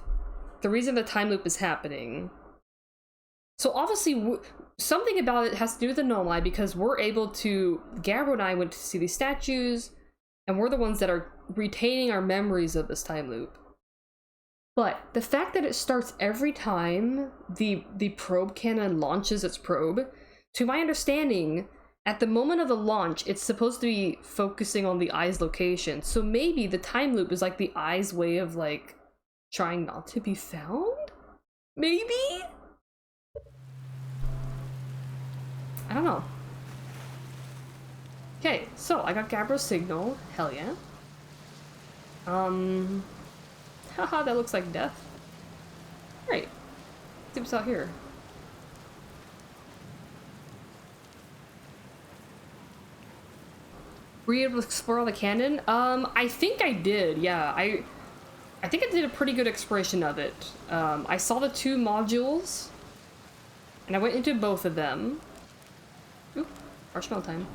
the reason the time loop is happening... So obviously, something about it has to do with the Nomai, because we're able to... Gabbro and I went to see these statues, and we're the ones that are retaining our memories of this time loop. But the fact that it starts every time the probe cannon launches its probe, to my understanding, at the moment of the launch, it's supposed to be focusing on the eye's location. So maybe the time loop is like the eye's way of like trying not to be found? Maybe? I don't know. Okay, so I got Gabbro's signal. Hell yeah. Haha, that looks like death. Right. See what's out here. Were you able to explore the cannon? I think I did, yeah. I think I did a pretty good exploration of it. I saw the 2 modules, and I went into both of them. Ooh, marshmallow time.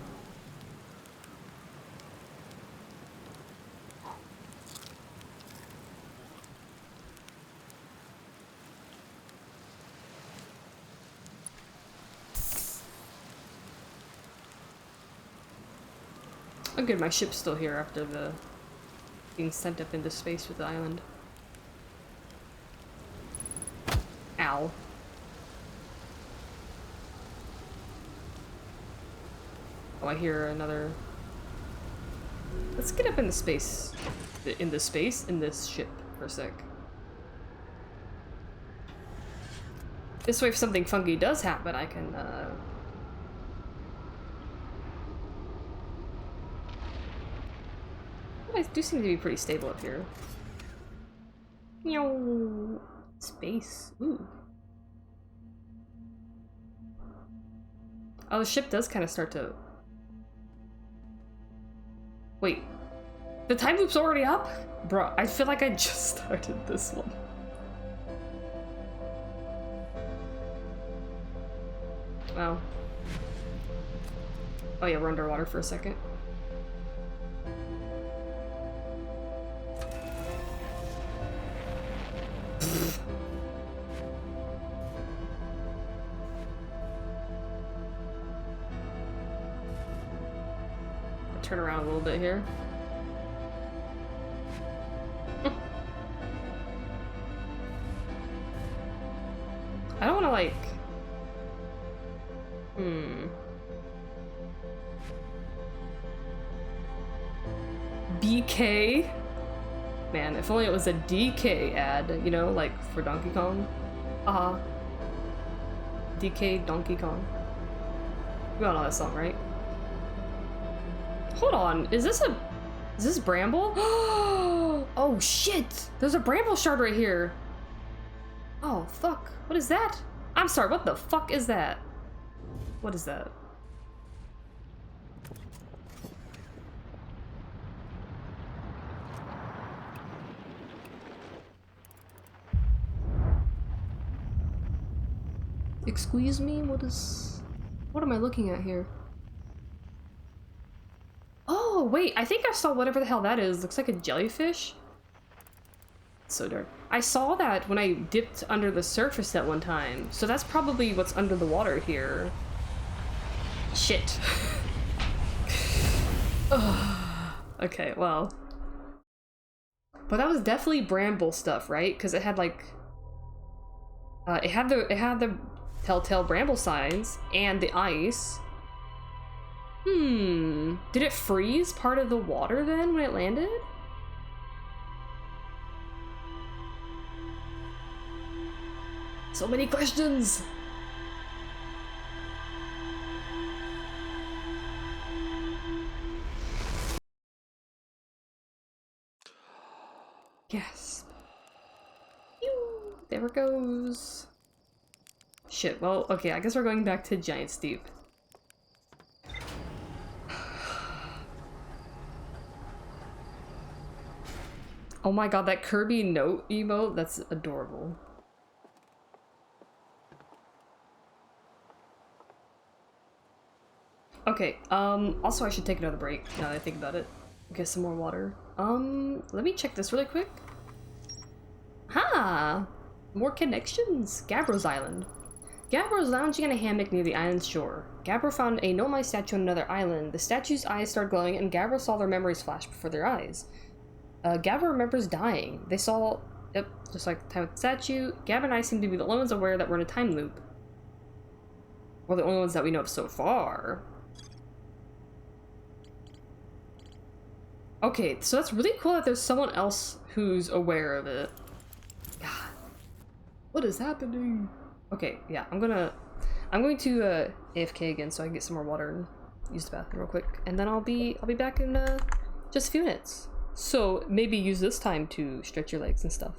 Oh good, my ship's still here after the being sent up into space with the island. Ow. Oh, I hear another... Let's get up into space. In this ship for a sec. This way if something funky does happen, I can, I do seem to be pretty stable up here. Meow. Space. Ooh. Oh, the ship does kind of start to... Wait. The time loop's already up? Bro, I feel like I just started this one. well. Oh yeah, we're underwater for a second. Turn around a little bit here. I don't want to like... BK? Man, if only it was a DK ad, you know, like for Donkey Kong. DK Donkey Kong. You all know that song, right? Hold on, is this Bramble? Oh shit! There's a Bramble shard right here. Oh fuck, what is that? I'm sorry, what the fuck is that? What is that? Excuse me? What am I looking at here? Oh, wait, I think I saw whatever the hell that is. Looks like a jellyfish. So dark. I saw that when I dipped under the surface that one time. So that's probably what's under the water here. Shit. Okay, well. But that was definitely Bramble stuff, right? Because it had like... it had the telltale Bramble signs and the ice. Did it freeze part of the water then when it landed? So many questions! Yes. There it goes. Shit, well, okay, I guess we're going back to Giant Steep. Oh my god, that Kirby note emote, that's adorable. Okay, also I should take another break now that I think about it. Get some more water. Let me check this really quick. Ha! More connections! Gabbro's Island. Gabbro is lounging in a hammock near the island's shore. Gabbro found a Nomai statue on another island. The statue's eyes started glowing, and Gabbro saw their memories flash before their eyes. Gabbro remembers dying. They saw... Yep, just like the time with the statue. Gabbro and I seem to be the only ones aware that we're in a time loop. We're the only ones that we know of so far. Okay, so that's really cool that there's someone else who's aware of it. God. What is happening? Okay, yeah, I'm going to AFK again so I can get some more water and use the bathroom real quick, and then I'll be back in just a few minutes. So maybe use this time to stretch your legs and stuff.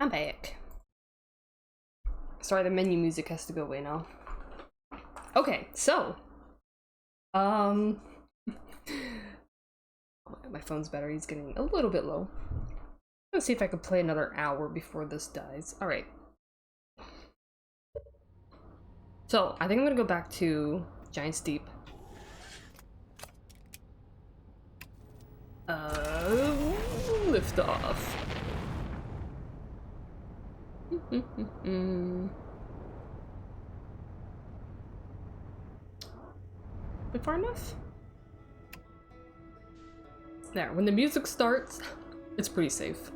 I'm back. Sorry, the menu music has to go away now. Okay, so my phone's battery is getting a little bit low. Let's see if I can play another hour before this dies. All right. So I think I'm gonna go back to Giant Steep. Lift off. Bit far enough? There, when the music starts, it's pretty safe.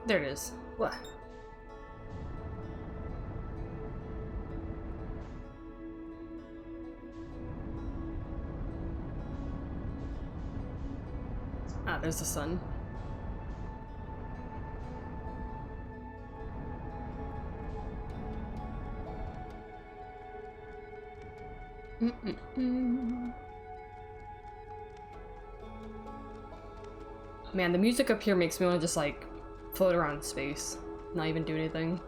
There it is. What? Ah, there's the sun. Man, the music up here makes me want to just like float around in space, not even do anything.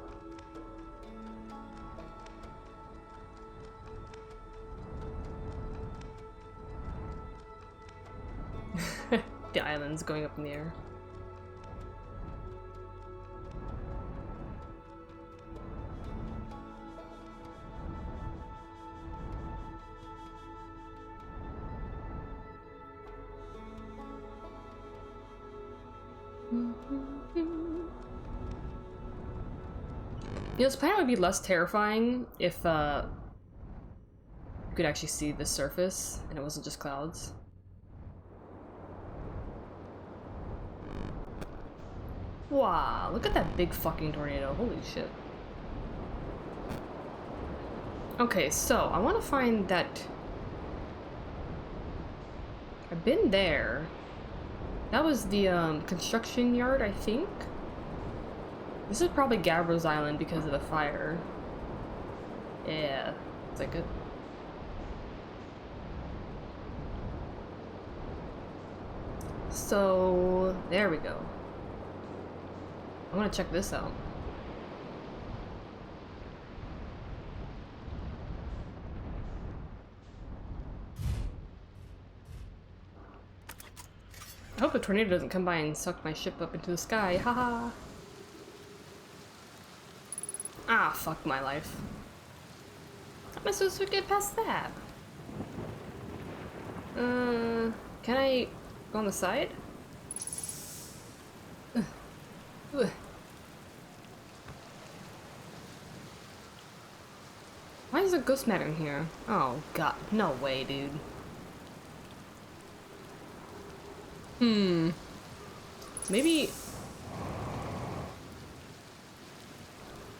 The island's going up in the air. You know, this planet would be less terrifying if you could actually see the surface and it wasn't just clouds. Wow, look at that big fucking tornado. Holy shit. Okay, so I want to find that... I've been there. That was the construction yard, I think. This is probably Gabbro's Island because of the fire. Yeah, is that good? So, there we go. I want to check this out. I hope a tornado doesn't come by and suck my ship up into the sky. Haha. Ah, fuck my life. How am I supposed to get past that? Can I go on the side? Why is there ghost matter in here? Oh god, no way, dude.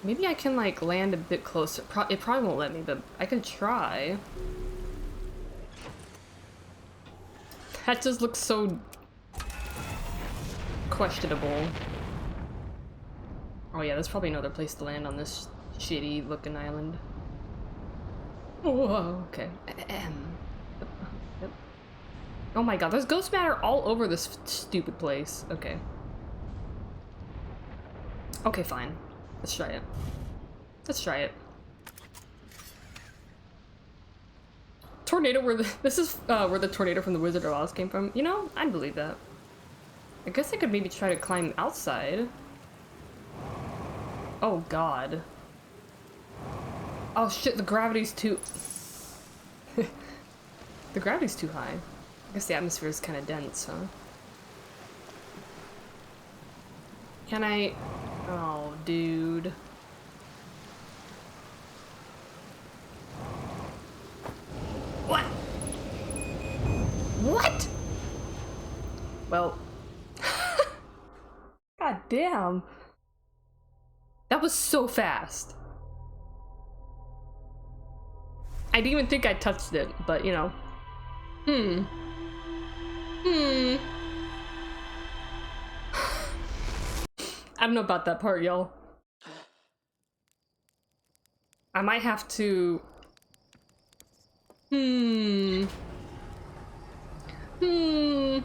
Maybe I can like land a bit closer. It probably won't let me, but I can try. That just looks so questionable. Oh yeah, there's probably another place to land on this shitty looking island. Whoa, okay. Oh my god, there's ghost matter all over this stupid place. Okay. Okay, fine. Let's try it. Let's try it. Tornado where this is where the tornado from the Wizard of Oz came from. You know, I believe that. I guess I could maybe try to climb outside. Oh god. Oh shit, the gravity's too... The gravity's too high. I guess the atmosphere is kind of dense, huh? Can I... Oh, dude. What? What? Well... God damn. That was so fast. I didn't even think I touched it, but you know. I don't know about that part, y'all. I might have to... I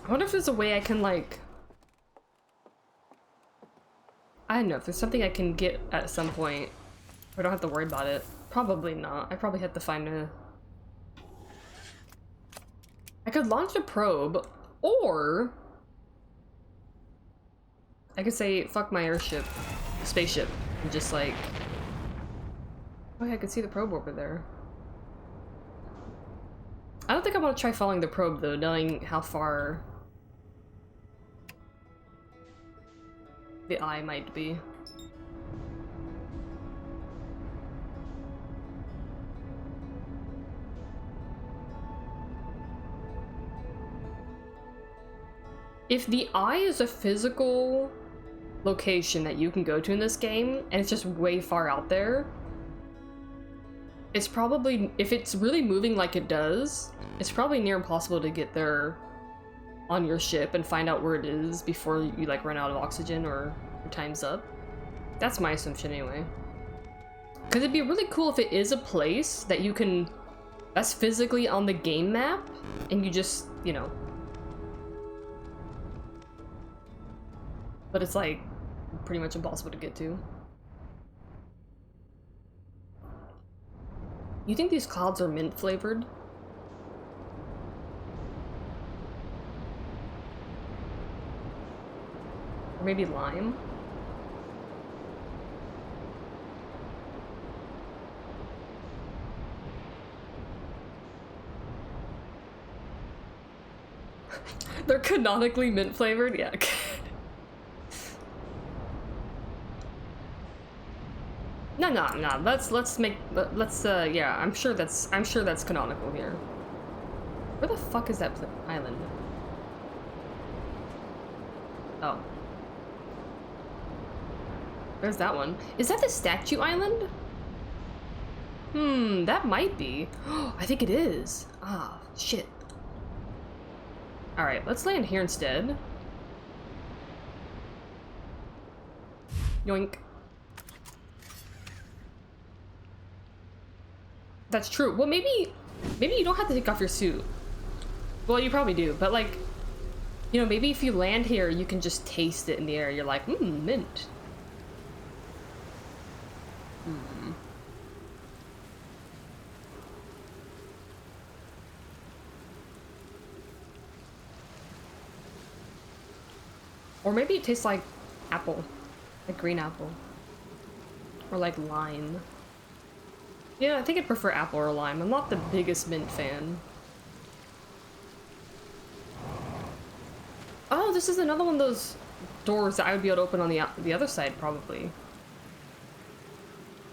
wonder if there's a way I can, like... I don't know, if there's something I can get at some point. I don't have to worry about it. Probably not. I probably have to find a... I could launch a probe, or... I could say, fuck my airship. Spaceship. And just like... Oh yeah, I can see the probe over there. I don't think I want to try following the probe though, knowing how far... the eye might be. If the eye is a physical location that you can go to in this game, and it's just way far out there, it's probably, if it's really moving like it does, it's probably near impossible to get there on your ship and find out where it is before you like run out of oxygen or your time's up. That's my assumption anyway. Because it'd be really cool if it is a place that you can, that's physically on the game map, and you just, you know. But it's like pretty much impossible to get to. You think these clouds are mint flavored? Or maybe lime? They're canonically mint flavored? Yeah. No. Let's make, yeah, I'm sure that's canonical here. Where the fuck is that island? Oh. There's that one. Is that the statue island? That might be. I think it is. Ah, shit. Alright, let's land here instead. Yoink. That's true. Well, maybe you don't have to take off your suit. Well, you probably do, but like, you know, maybe if you land here, you can just taste it in the air. You're like, mint. Or maybe it tastes like apple, like green apple, or like lime. Yeah, I think I'd prefer apple or lime. I'm not the biggest mint fan. Oh, this is another one of those doors that I would be able to open on the other side, probably.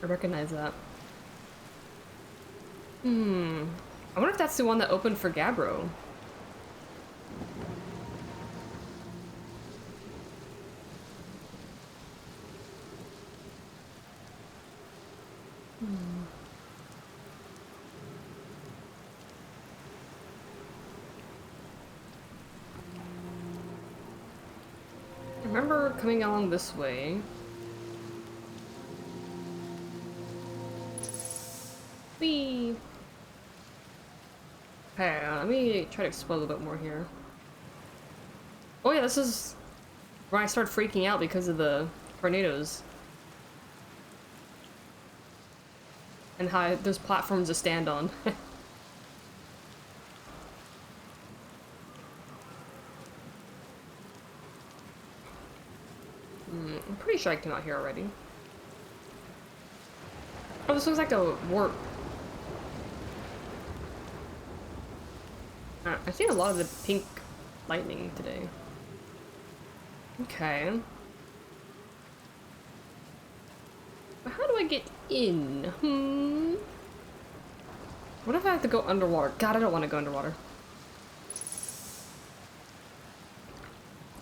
I recognize that. I wonder if that's the one that opened for Gabbro. I remember coming along this way. Whee! Okay, let me try to explore a little bit more here. Oh yeah, this is where I started freaking out because of the tornadoes. And how there's platforms to stand on. I'm pretty sure I came out here already. Oh, this looks like a warp. I've seen a lot of the pink lightning today. Okay. But how do I get in? What if I have to go underwater? God, I don't want to go underwater.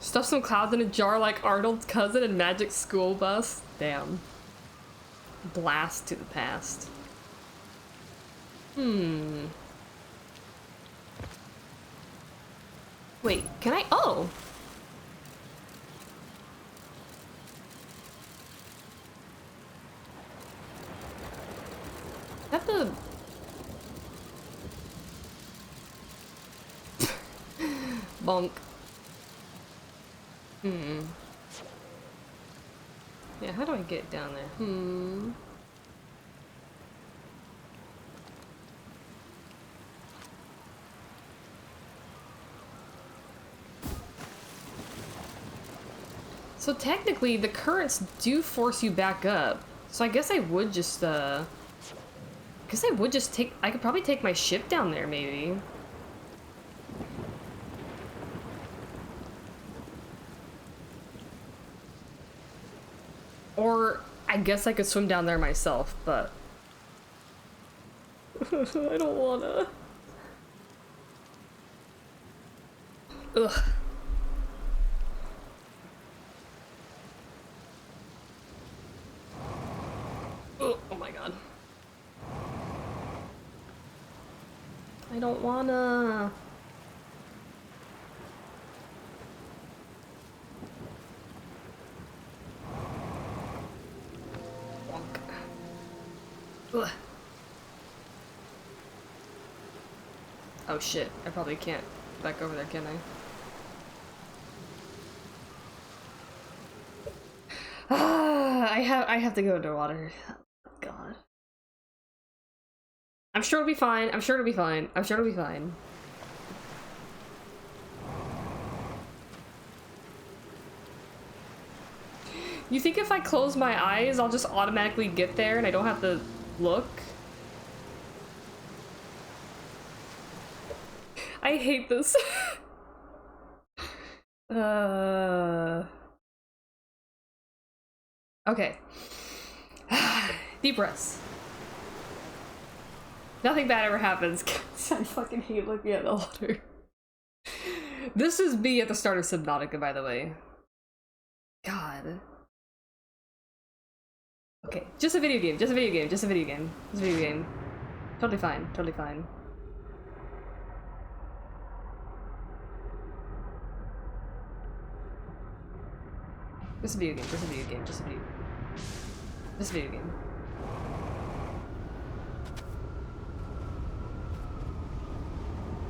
Stuff some clouds in a jar like Arnold's cousin in Magic School Bus? Damn. Blast to the past. Wait, can I? Oh! Is that the... Bonk. Hmm. Yeah, how do I get down there? Hmm. So technically, the currents do force you back up. So I guess I would just, I could probably take my ship down there, maybe. Or I guess I could swim down there myself, but I don't wanna. Ugh. Oh my god. I don't wanna. Ugh. Oh shit, I probably can't back over there, can I? Ah, I have to go underwater. God. I'm sure it'll be fine. I'm sure it'll be fine. I'm sure it'll be fine. You think if I close my eyes, I'll just automatically get there and I don't have to look? I hate this. Okay. Deep breaths. Nothing bad ever happens. I fucking hate looking at the water. This is me at the start of Subnautica, by the way. God. Okay, just a video game, just a video game, just a video game. Just a video game. Totally fine, totally fine. Just a video game, just a video game, just a video game. Just a video game.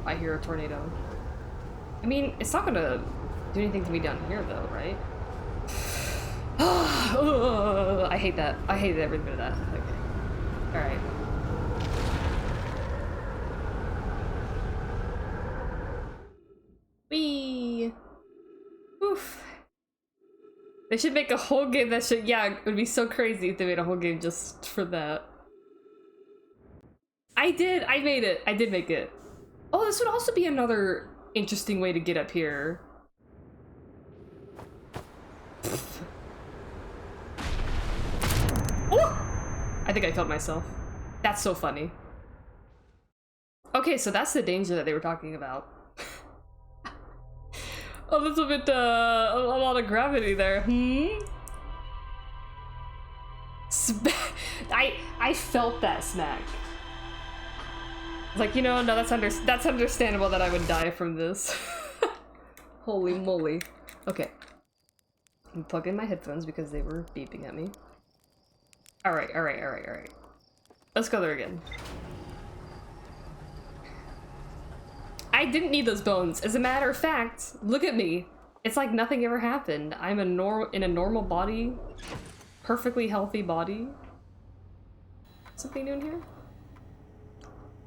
I hear a tornado. I mean, it's not gonna do anything to me down here though, right? I hate that. I hate every bit of that. Okay. Alright. Whee! Oof. They should make a whole game that should, yeah, it would be so crazy if they made a whole game just for that. I made it. I did make it. Oh, this would also be another interesting way to get up here. Oh! I think I killed myself. That's so funny. Okay, so that's the danger that they were talking about. A little bit, a lot of gravity there. I felt that smack. Like, you know, no, that's understandable that I would die from this. Holy moly. Okay. I'm plug in my headphones because they were beeping at me. Alright, alright, alright, alright. Let's go there again. I didn't need those bones. As a matter of fact, look at me. It's like nothing ever happened. I'm in a normal body. Perfectly healthy body. Something new in here?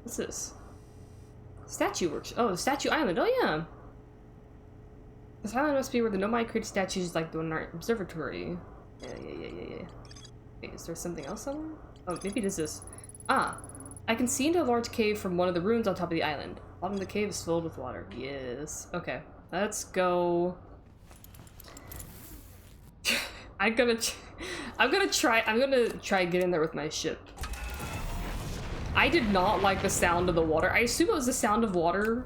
What's this? Statue works. Oh, Statue Island. Oh, yeah. This island must be where the Nomai created statues like the one in our observatory. Yeah. Wait, is there something else somewhere? Oh, maybe it is this. Ah, I can see into a large cave from one of the ruins on top of the island. The bottom of the cave is filled with water. Yes. Okay, let's go. I'm gonna try get in there with my ship. I did not like the sound of the water. I assume it was the sound of water.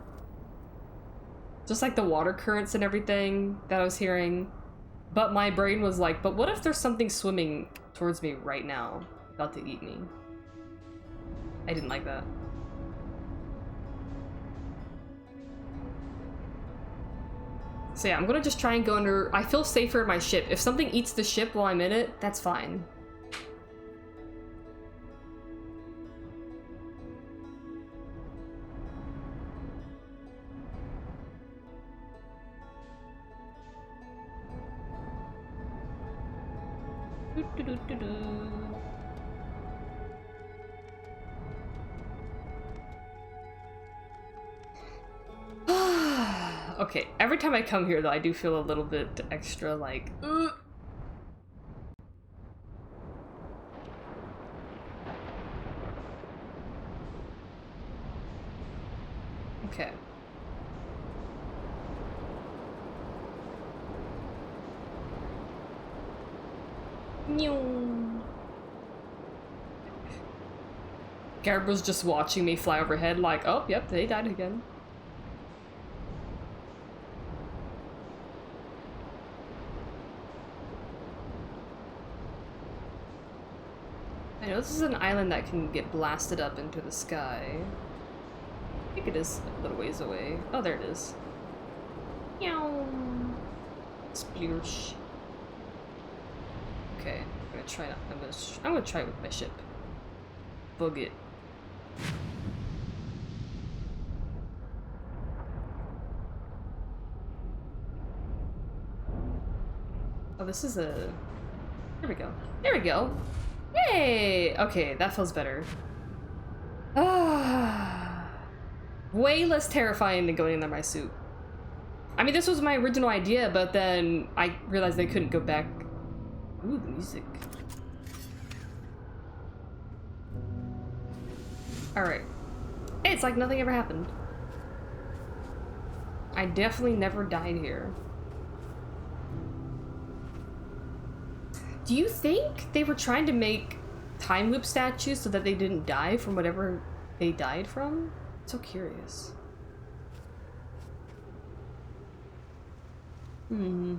Just like the water currents and everything that I was hearing. But my brain was like, but what if there's something swimming towards me right now, about to eat me? I didn't like that. So yeah, I'm gonna just try and go under. I feel safer in my ship. If something eats the ship while I'm in it, that's fine. Okay, every time I come here though, I do feel a little bit extra like, ugh. Okay. Garb was just watching me fly overhead like, oh, yep, they died again. I know this is an island that can get blasted up into the sky. I think it is a little ways away. Oh, there it is. Meow. Sploosh. Okay, I'm gonna try. I'm gonna try it with my ship. Bug it. Oh, this is a. There we go. There we go. Yay! Okay, that feels better. Ah, way less terrifying than going under my suit. I mean, this was my original idea, but then I realized they couldn't go back. Ooh, the music. Alright. Hey, it's like nothing ever happened. I definitely never died here. Do you think they were trying to make time loop statues so that they didn't die from whatever they died from? I'm so curious. Hmm.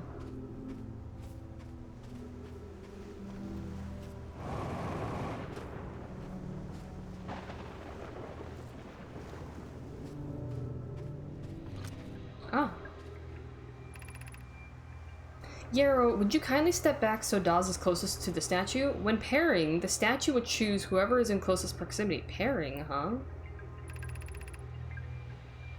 Ah. Yarrow, would you kindly step back so Daz is closest to the statue? When pairing, the statue would choose whoever is in closest proximity. Pairing, huh?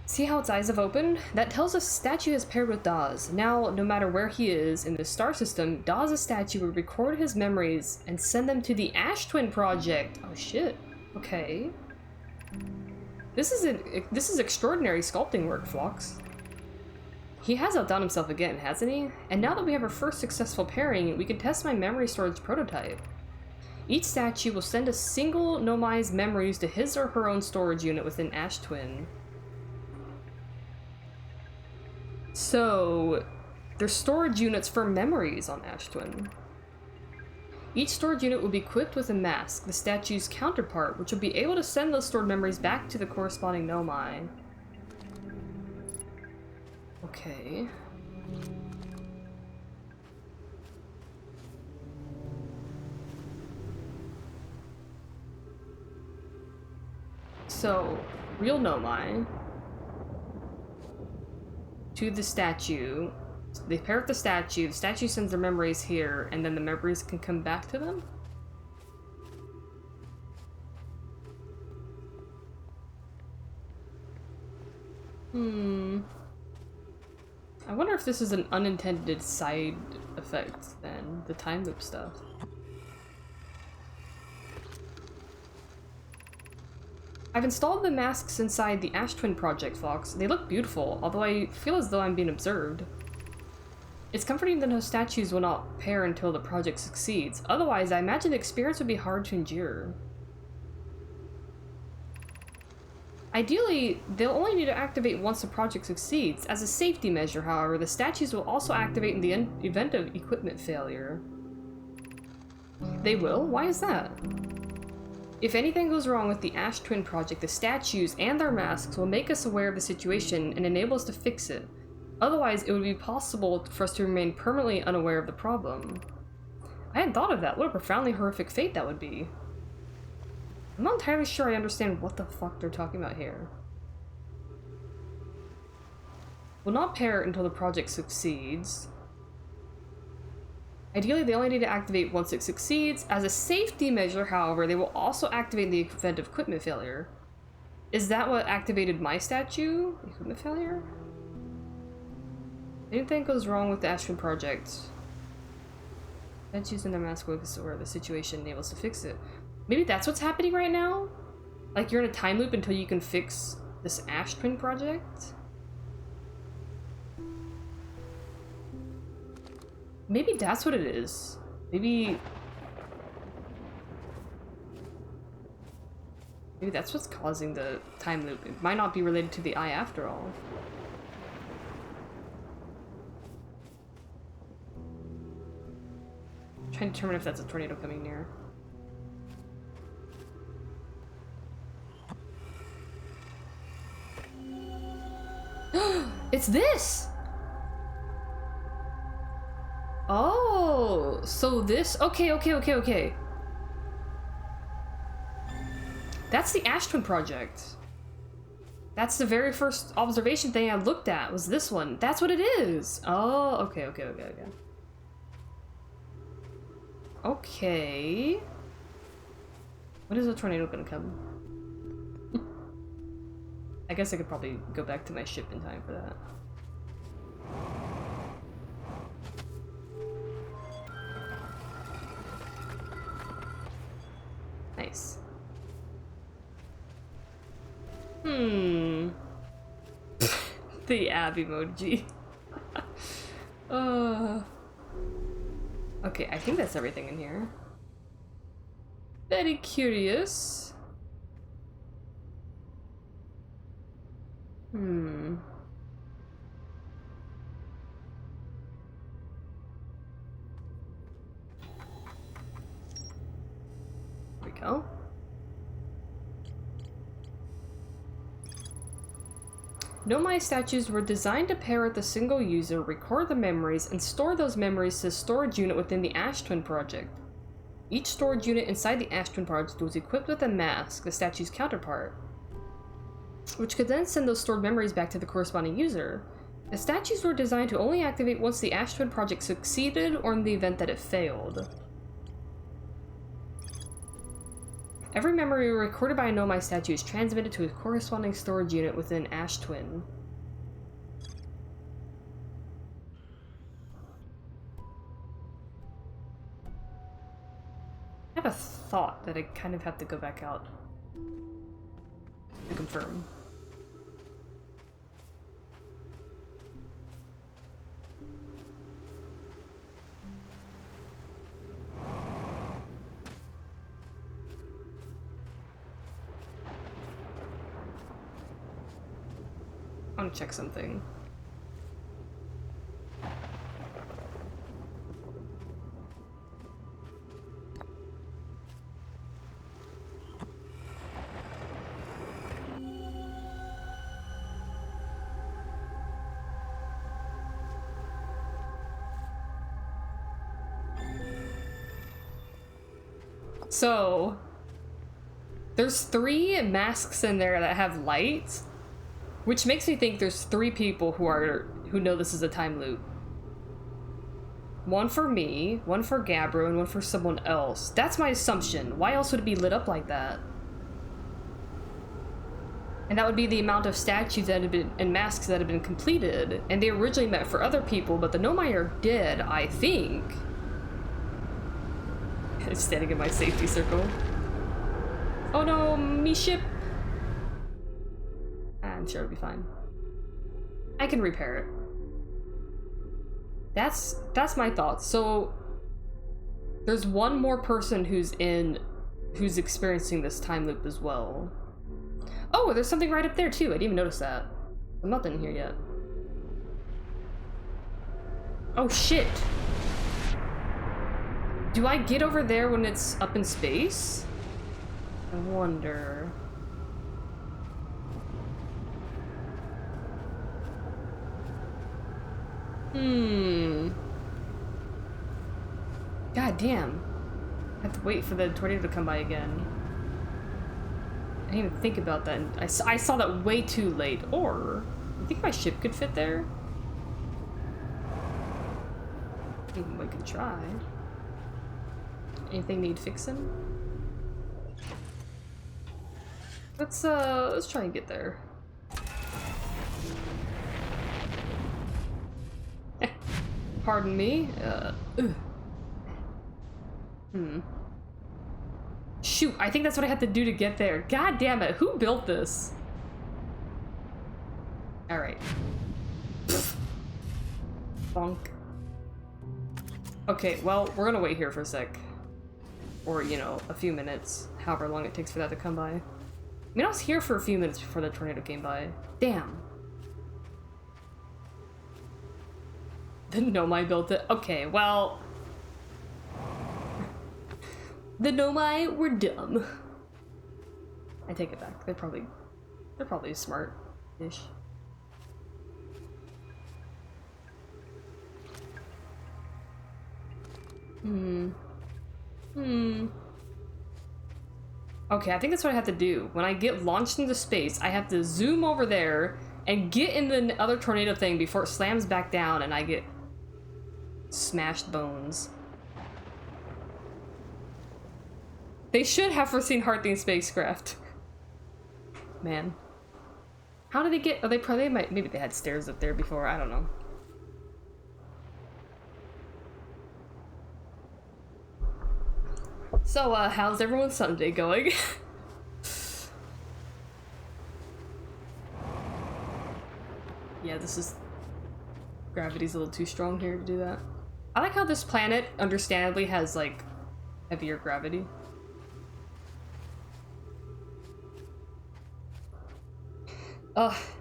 See how its eyes have opened? That tells us the statue is paired with Daz. Now, no matter where he is in the star system, Daz's statue would record his memories and send them to the Ash Twin Project. Oh shit. Okay. This is extraordinary sculpting work, Phlox. He has outdone himself again, hasn't he? And now that we have our first successful pairing, we can test my memory storage prototype. Each statue will send a single Nomai's memories to his or her own storage unit within Ash Twin. So, there's storage units for memories on Ash Twin. Each storage unit will be equipped with a mask, the statue's counterpart, which will be able to send those stored memories back to the corresponding Nomai. Okay. So, real Nomai to the statue. They pair with the statue sends their memories here, and then the memories can come back to them? I wonder if this is an unintended side effect then, the time loop stuff. I've installed the masks inside the Ash Twin Project, Fox. They look beautiful, although I feel as though I'm being observed. It's comforting that no statues will not pair until the project succeeds. Otherwise, I imagine the experience would be hard to endure. Ideally, they'll only need to activate once the project succeeds. As a safety measure, however, the statues will also activate in the event of equipment failure. They will? Why is that? If anything goes wrong with the Ash Twin Project, the statues and their masks will make us aware of the situation and enable us to fix it. Otherwise, it would be possible for us to remain permanently unaware of the problem. I hadn't thought of that. What a profoundly horrific fate that would be. I'm not entirely sure I understand what the fuck they're talking about here. Will not pair until the project succeeds. Ideally, they only need to activate once it succeeds. As a safety measure, however, they will also activate in the event of equipment failure. Is that what activated my statue? Equipment failure? Anything goes wrong with the Ash Twin Project? Statues in their mask or the situation enables to fix it. Maybe that's what's happening right now? Like you're in a time loop until you can fix this Ash Twin project? Maybe that's what it is. Maybe that's what's causing the time loop. It might not be related to the eye after all. I'm trying to determine if that's a tornado coming near. It's this! Oh, so this, okay. That's the Ash Twin project. That's the very first observation thing I looked at, was this one. That's what it is. Oh, okay. Okay. When is the tornado gonna come? I guess I could probably go back to my ship in time for that. Nice. The ab emoji. Okay, I think that's everything in here. Very curious. There we go. Nomai statues were designed to pair with a single user, record the memories, and store those memories to a storage unit within the Ash Twin project. Each storage unit inside the Ash Twin project was equipped with a mask, the statue's counterpart, which could then send those stored memories back to the corresponding user. The statues were designed to only activate once the Ash Twin project succeeded or in the event that it failed. Every memory recorded by a Nomai statue is transmitted to a corresponding storage unit within Ash Twin. I have a thought that I kind of have to go back out to confirm. I want to check something. So, there's 3 masks in there that have lights. Which makes me think there's 3 people who know this is a time loop. One for me, one for Gabbro, and one for someone else. That's my assumption. Why else would it be lit up like that? And that would be the amount of statues that have been and masks that have been completed. And they originally meant for other people, but the Nomai are dead, I think. I'm standing in my safety circle. Oh no, me ship! I'm sure it'll be fine. I can repair it. That's my thoughts. So there's one more person who's experiencing this time loop as well. Oh, there's something right up there too. I didn't even notice that. I'm not in here yet. Oh shit. Do I get over there when it's up in space? I wonder. God damn. I have to wait for the tornado to come by again. I didn't even think about that. I saw that way too late. Or, I think my ship could fit there. I think we could try. Anything need fixing? Let's try and get there. Pardon me. Hmm. Shoot, I think that's what I had to do to get there. God damn it, who built this? Alright. Bonk. Okay, well, we're gonna wait here for a sec. Or, you know, a few minutes. However long it takes for that to come by. I mean, I was here for a few minutes before the tornado came by. Damn. The Nomai built it. Okay, well... The Nomai were dumb. I take it back. They're probably smart-ish. Okay, I think that's what I have to do. When I get launched into space, I have to zoom over there and get in the other tornado thing before it slams back down and I get smashed bones. They should have foreseen Hearthian spacecraft. Man. How did they get... Oh, maybe they had stairs up there before, I don't know. So, how's everyone's Sunday going? Yeah, gravity's a little too strong here to do that. I like how this planet, understandably, has, like, heavier gravity.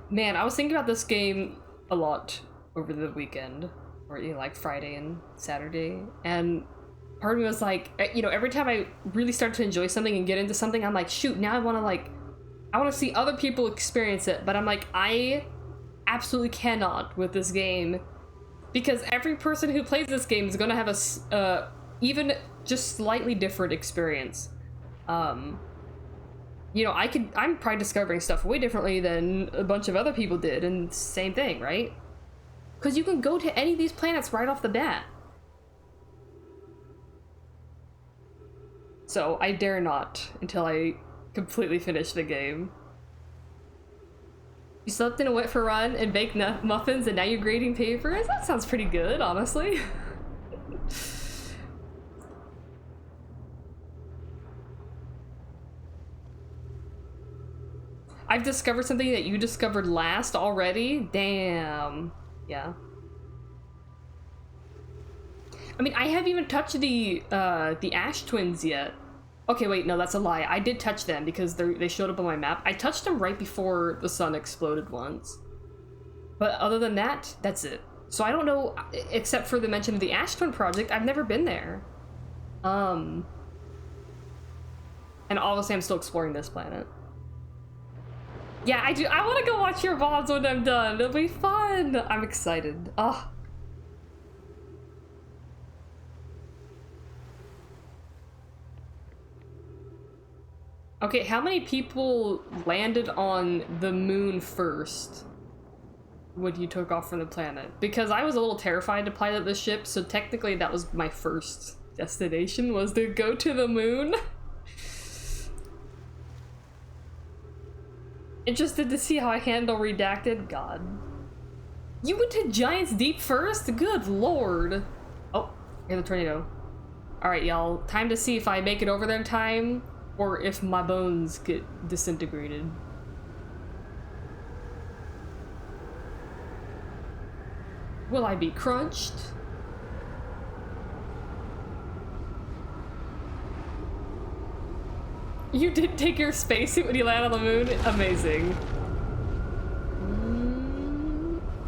Man, I was thinking about this game a lot over the weekend, or, you know, like Friday and Saturday, and part of me was like, you know, every time I really start to enjoy something and get into something, I'm like, shoot, now I want to see other people experience it, but I'm like, I absolutely cannot with this game, because every person who plays this game is going to have a, even just slightly different experience. You know, I'm probably discovering stuff way differently than a bunch of other people did, and same thing, right? Because you can go to any of these planets right off the bat. So, I dare not until I completely finish the game. You slept in a wet for run and baked muffins and now you're grading papers? That sounds pretty good, honestly. I've discovered something that you discovered last already? Damn. Yeah. I mean, I haven't even touched the Ash Twins yet. Okay, wait, no, that's a lie. I did touch them because they showed up on my map. I touched them right before the sun exploded once. But other than that, that's it. So I don't know, except for the mention of the Ash Twin project, I've never been there. And obviously I'm still exploring this planet. Yeah, I do. I want to go watch your VODs when I'm done. It'll be fun. I'm excited. Oh. Okay, how many people landed on the moon first when you took off from the planet? Because I was a little terrified to pilot the ship, so technically that was my first destination, was to go to the moon. Interested to see how I handle redacted? God. You went to Giant's Deep first? Good lord. Oh, here's the tornado. Alright, y'all. Time to see if I make it over there in time, or if my bones get disintegrated. Will I be crunched? You did take your spacesuit when you landed on the moon? Amazing.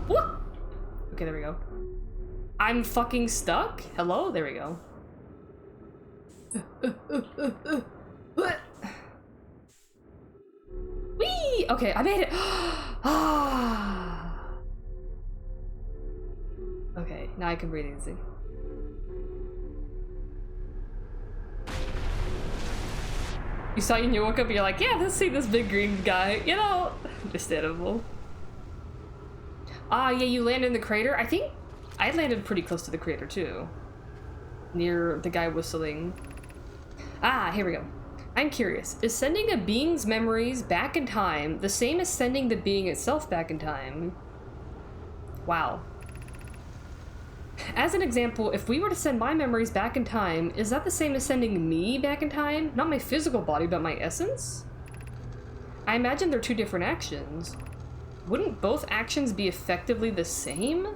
What? Okay, there we go. I'm fucking stuck? Hello? There we go. Whee! Okay, I made it! Ah. Okay, now I can breathe easy. You saw you and you woke up and you're like, yeah, let's see this big green guy, you know? Understandable. Ah, yeah, you landed in the crater? I think I landed pretty close to the crater too. Near the guy whistling. Ah, here we go. I'm curious, is sending a being's memories back in time the same as sending the being itself back in time? Wow. As an example, if we were to send my memories back in time, is that the same as sending me back in time? Not my physical body, but my essence? I imagine they're two different actions. Wouldn't both actions be effectively the same?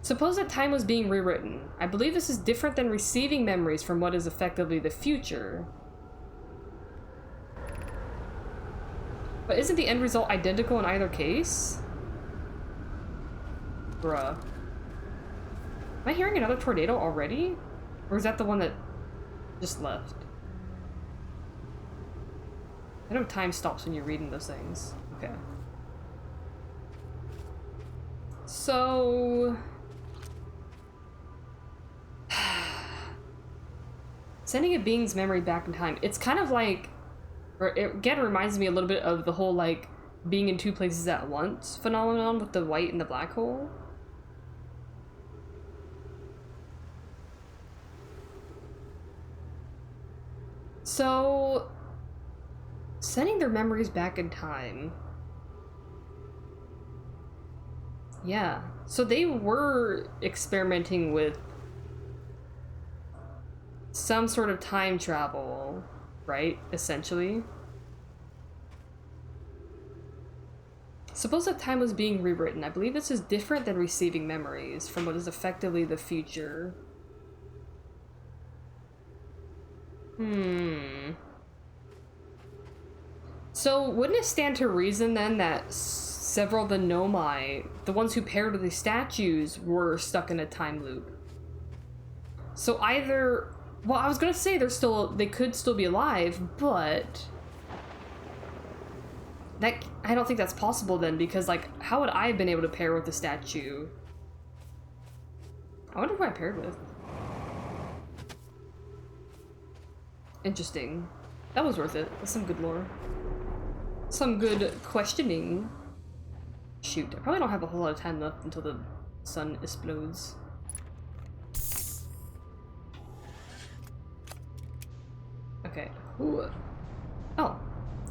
Suppose that time was being rewritten. I believe this is different than receiving memories from what is effectively the future. But isn't the end result identical in either case? Bruh. Am I hearing another tornado already? Or is that the one that just left? I know time stops when you're reading those things. Okay. So... sending a being's memory back in time, it's kind of like... or it again reminds me a little bit of the whole, like, being in two places at once phenomenon with the white and the black hole. So, sending their memories back in time. Yeah. So they were experimenting with some sort of time travel, right? Essentially. Suppose that time was being rewritten. I believe this is different than receiving memories from what is effectively the future. So, wouldn't it stand to reason then that several of the Nomai, the ones who paired with the statues, were stuck in a time loop? So either, well, I was gonna say they could still be alive, but that, I don't think that's possible then, because, like, how would I have been able to pair with the statue? I wonder who I paired with. Interesting. That was worth it. That's some good lore. Some good questioning. Shoot, I probably don't have a whole lot of time left until the sun explodes. Okay. Ooh. Oh.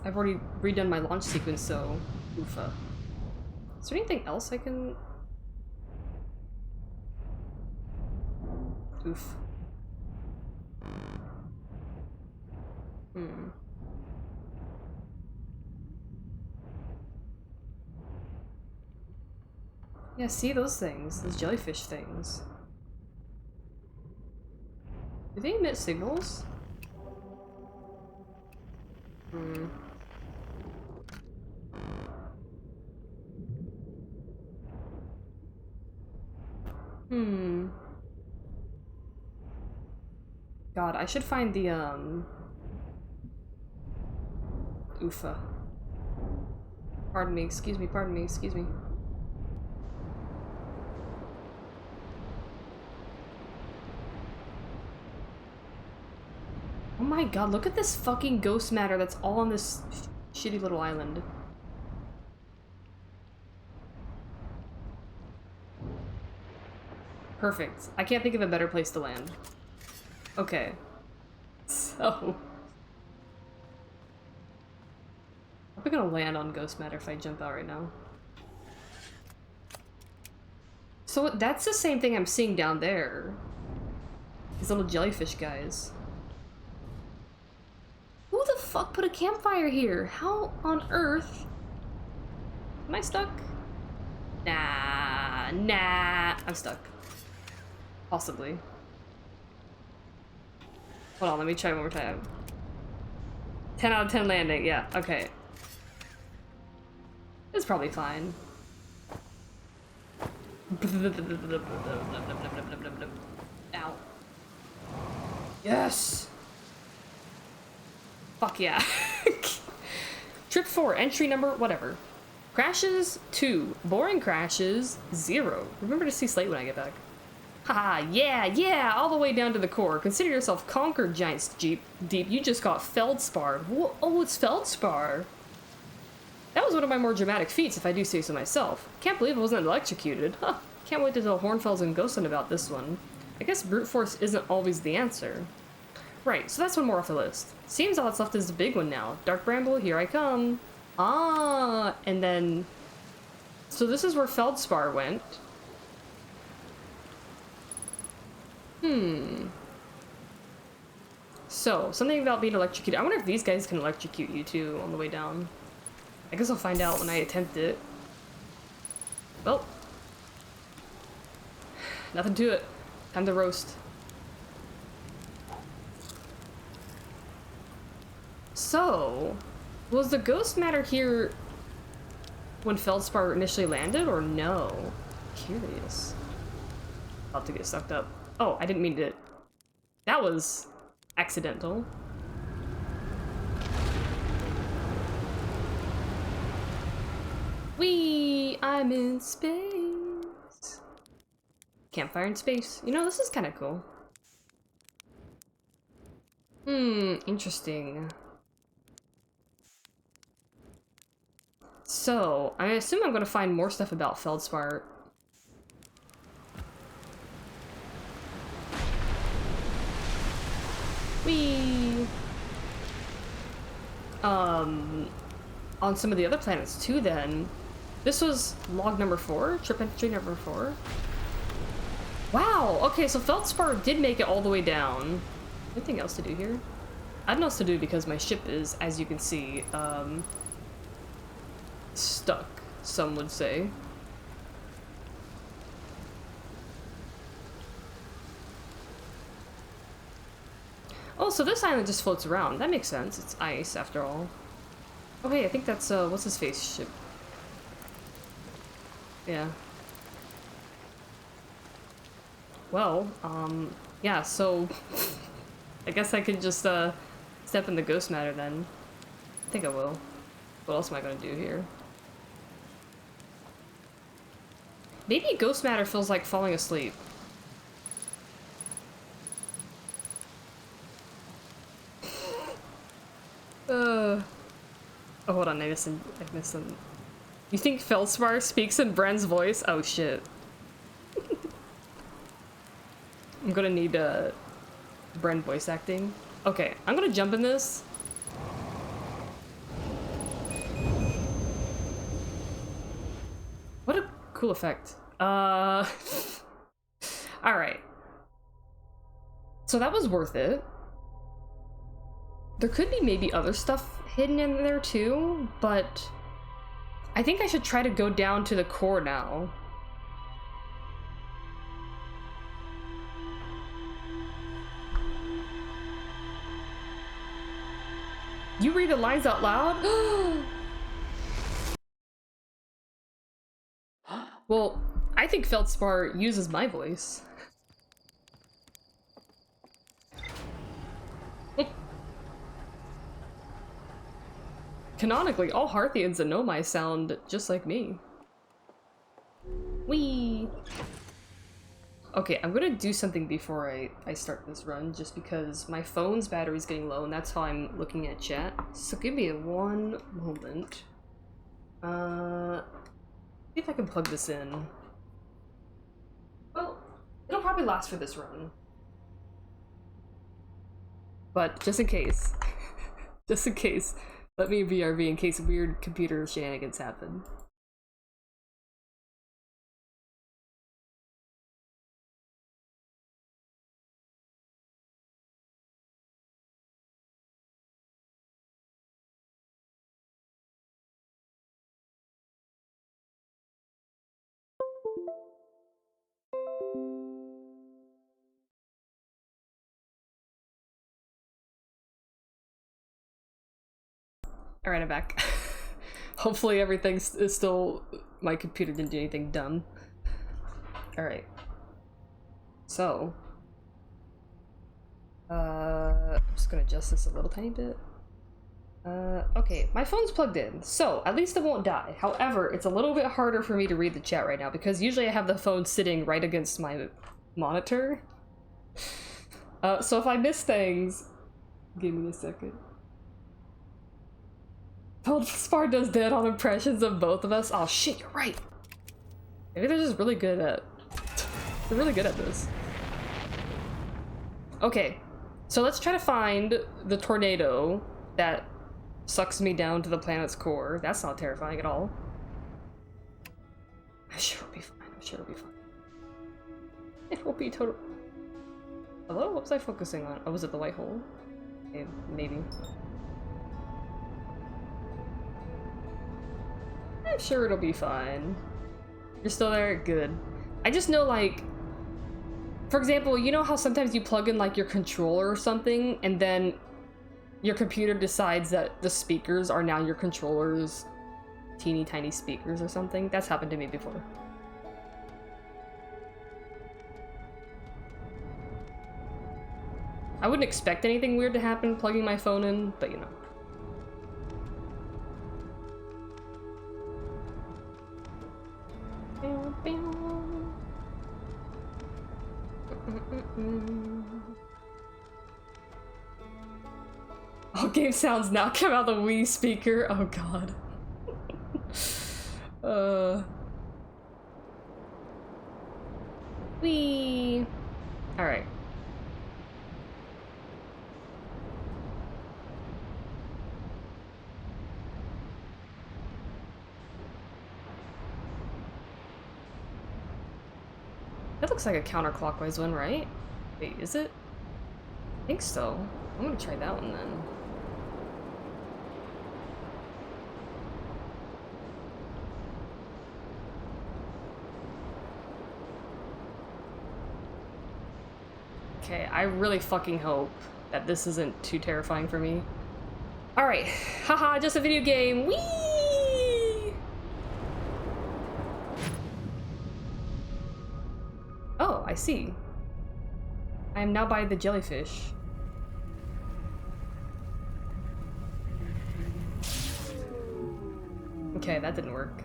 I've already redone my launch sequence, so... oofa. Is there anything else I can... oof. Yeah, see those things, those jellyfish things. Do they emit signals? God, I should find the, oofa. Pardon me, excuse me, pardon me, excuse me. Oh my god, look at this fucking ghost matter that's all on this shitty little island. Perfect. I can't think of a better place to land. Okay. So... I'm gonna land on ghost matter if I jump out right now. So that's the same thing I'm seeing down there. These little jellyfish guys. Who the fuck put a campfire here? How on earth? Am I stuck? Nah, I'm stuck. Possibly. Hold on, let me try one more time. 10 out of 10 landing, yeah, okay. It's probably fine. Ow. Yes! Fuck yeah. Trip 4, entry number, whatever. Crashes 2. Boring crashes 0. Remember to see Slate when I get back. Haha, yeah, all the way down to the core. Consider yourself conquered, Giant's Deep. You just got feldsparred. Whoa, oh, it's feldspar. That was one of my more dramatic feats, if I do say so myself. Can't believe I wasn't electrocuted. Huh. Can't wait to tell Hornfells and Ghostin about this one. I guess brute force isn't always the answer. Right, so that's one more off the list. Seems all that's left is the big one now. Dark Bramble, here I come. Ah, and then... So this is where Feldspar went. Hmm. So, something about being electrocuted. I wonder if these guys can electrocute you too on the way down. I guess I'll find out when I attempt it. Well. Nothing to it. Time to roast. So, was the ghost matter here when Feldspar initially landed, or no? Curious. About to get sucked up. Oh, I didn't mean to. That was accidental. Whee! I'm in space. Campfire in space. You know, this is kind of cool. Interesting. So, I assume I'm gonna find more stuff about Feldspar. Whee! On some of the other planets too, then. This was log number 4? Trip entry number 4? Wow! Okay, so Feldspar did make it all the way down. Anything else to do here? I have nothing else to do because my ship is, as you can see, stuck, some would say. Oh, so this island just floats around. That makes sense. It's ice, after all. Oh, hey, I think that's, what's his face ship? Yeah. Well, yeah, so I guess I could just, step in the ghost matter then. I think I will. What else am I gonna do here? Maybe ghost matter feels like falling asleep. Oh, hold on, I missed him. You think Feldspar speaks in Bren's voice? Oh, shit. I'm gonna need, Bren voice acting. Okay, I'm gonna jump in this. What a cool effect. Alright. So that was worth it. There could be maybe other stuff hidden in there too, but I think I should try to go down to the core now. You read the lines out loud? Well, I think Feldspar uses my voice. Canonically, all Harthians and Nomai sound just like me. Whee! Okay, I'm gonna do something before I start this run, just because my phone's battery's getting low, and that's how I'm looking at chat. So give me one moment. See if I can plug this in. Well, it'll probably last for this run. But just in case. Just in case. Let me BRB in case weird computer shenanigans happen. Alright, I'm back. Hopefully everything is still... My computer didn't do anything dumb. Alright. So... I'm just gonna adjust this a little tiny bit. Okay, my phone's plugged in, so at least it won't die. However, it's a little bit harder for me to read the chat right now, because usually I have the phone sitting right against my monitor. So if I miss things... Give me a second. Feldspar does dead on impressions of both of us. Oh shit, you're right. Maybe they're just really good at... They're really good at this. Okay, so let's try to find the tornado that sucks me down to the planet's core. That's not terrifying at all. I'm sure it'll be fine. I'm sure it'll be fine. It will be total... Hello? What was I focusing on? Oh, was it the white hole? Okay, maybe. I'm sure it'll be fine. You're still there? Good. I just know, like, for example, you know how sometimes you plug in, like, your controller or something, and then your computer decides that the speakers are now your controller's teeny tiny speakers or something? That's happened to me before. I wouldn't expect anything weird to happen plugging my phone in, but you know. Oh, game sounds now come out the Wii speaker. Oh god. Wii. All right. That looks like a counterclockwise one, right? Wait, is it? I think so. I'm gonna try that one then. Okay, I really fucking hope that this isn't too terrifying for me. Alright, haha, just a video game. Whee! Oh, I see. I am now by the jellyfish. Okay, that didn't work.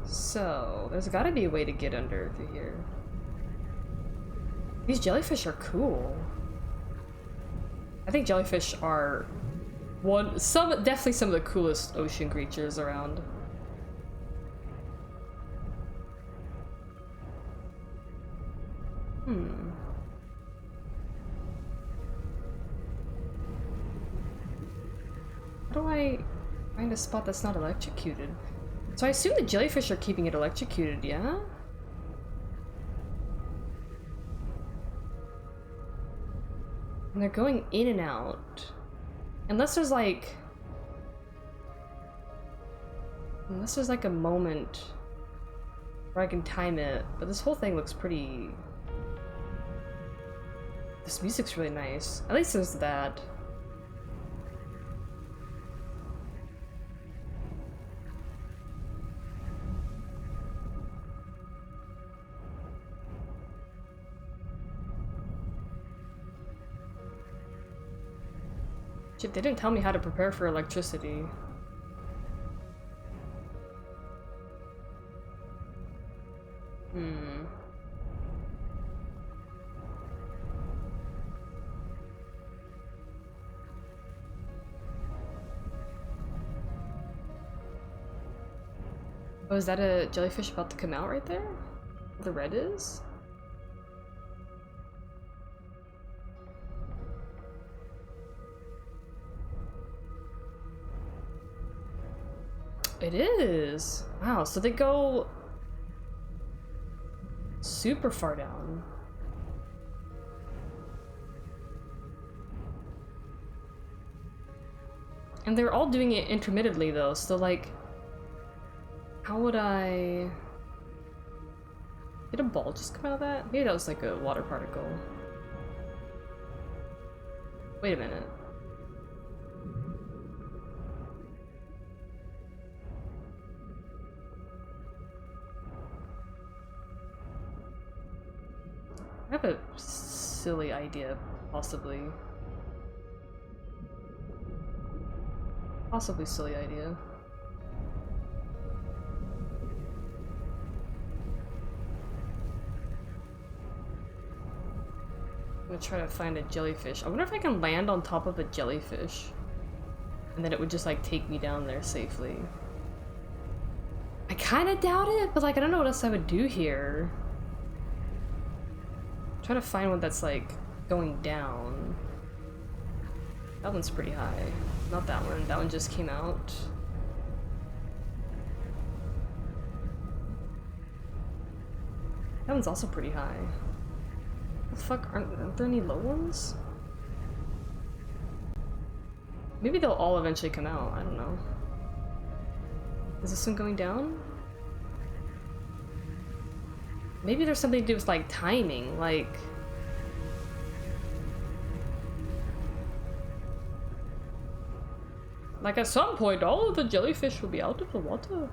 So, there's gotta be a way to get under through here. These jellyfish are cool. I think jellyfish are definitely some of the coolest ocean creatures around. How do I find a spot that's not electrocuted? So I assume the jellyfish are keeping it electrocuted, yeah? And they're going in and out. Unless there's like a moment where I can time it, but this whole thing looks pretty... This music's really nice. At least there's that. Shit, they didn't tell me how to prepare for electricity. Oh, is that a jellyfish about to come out right there? The red is? It is! Wow, so they go super far down. And they're all doing it intermittently though, so like, how would I... Did a ball just come out of that? Maybe that was like a water particle. Wait a minute. I have a silly idea, possibly. Possibly silly idea. I'm gonna try to find a jellyfish. I wonder if I can land on top of a jellyfish. And then it would just like take me down there safely. I kinda doubt it, but like I don't know what else I would do here. Try to find one that's like going down. That one's pretty high. Not that one. That one just came out. That one's also pretty high. The fuck, aren't there any low ones? Maybe they'll all eventually come out, I don't know. Is this one going down? Maybe there's something to do with like timing, like... Like at some point all of the jellyfish will be out of the water.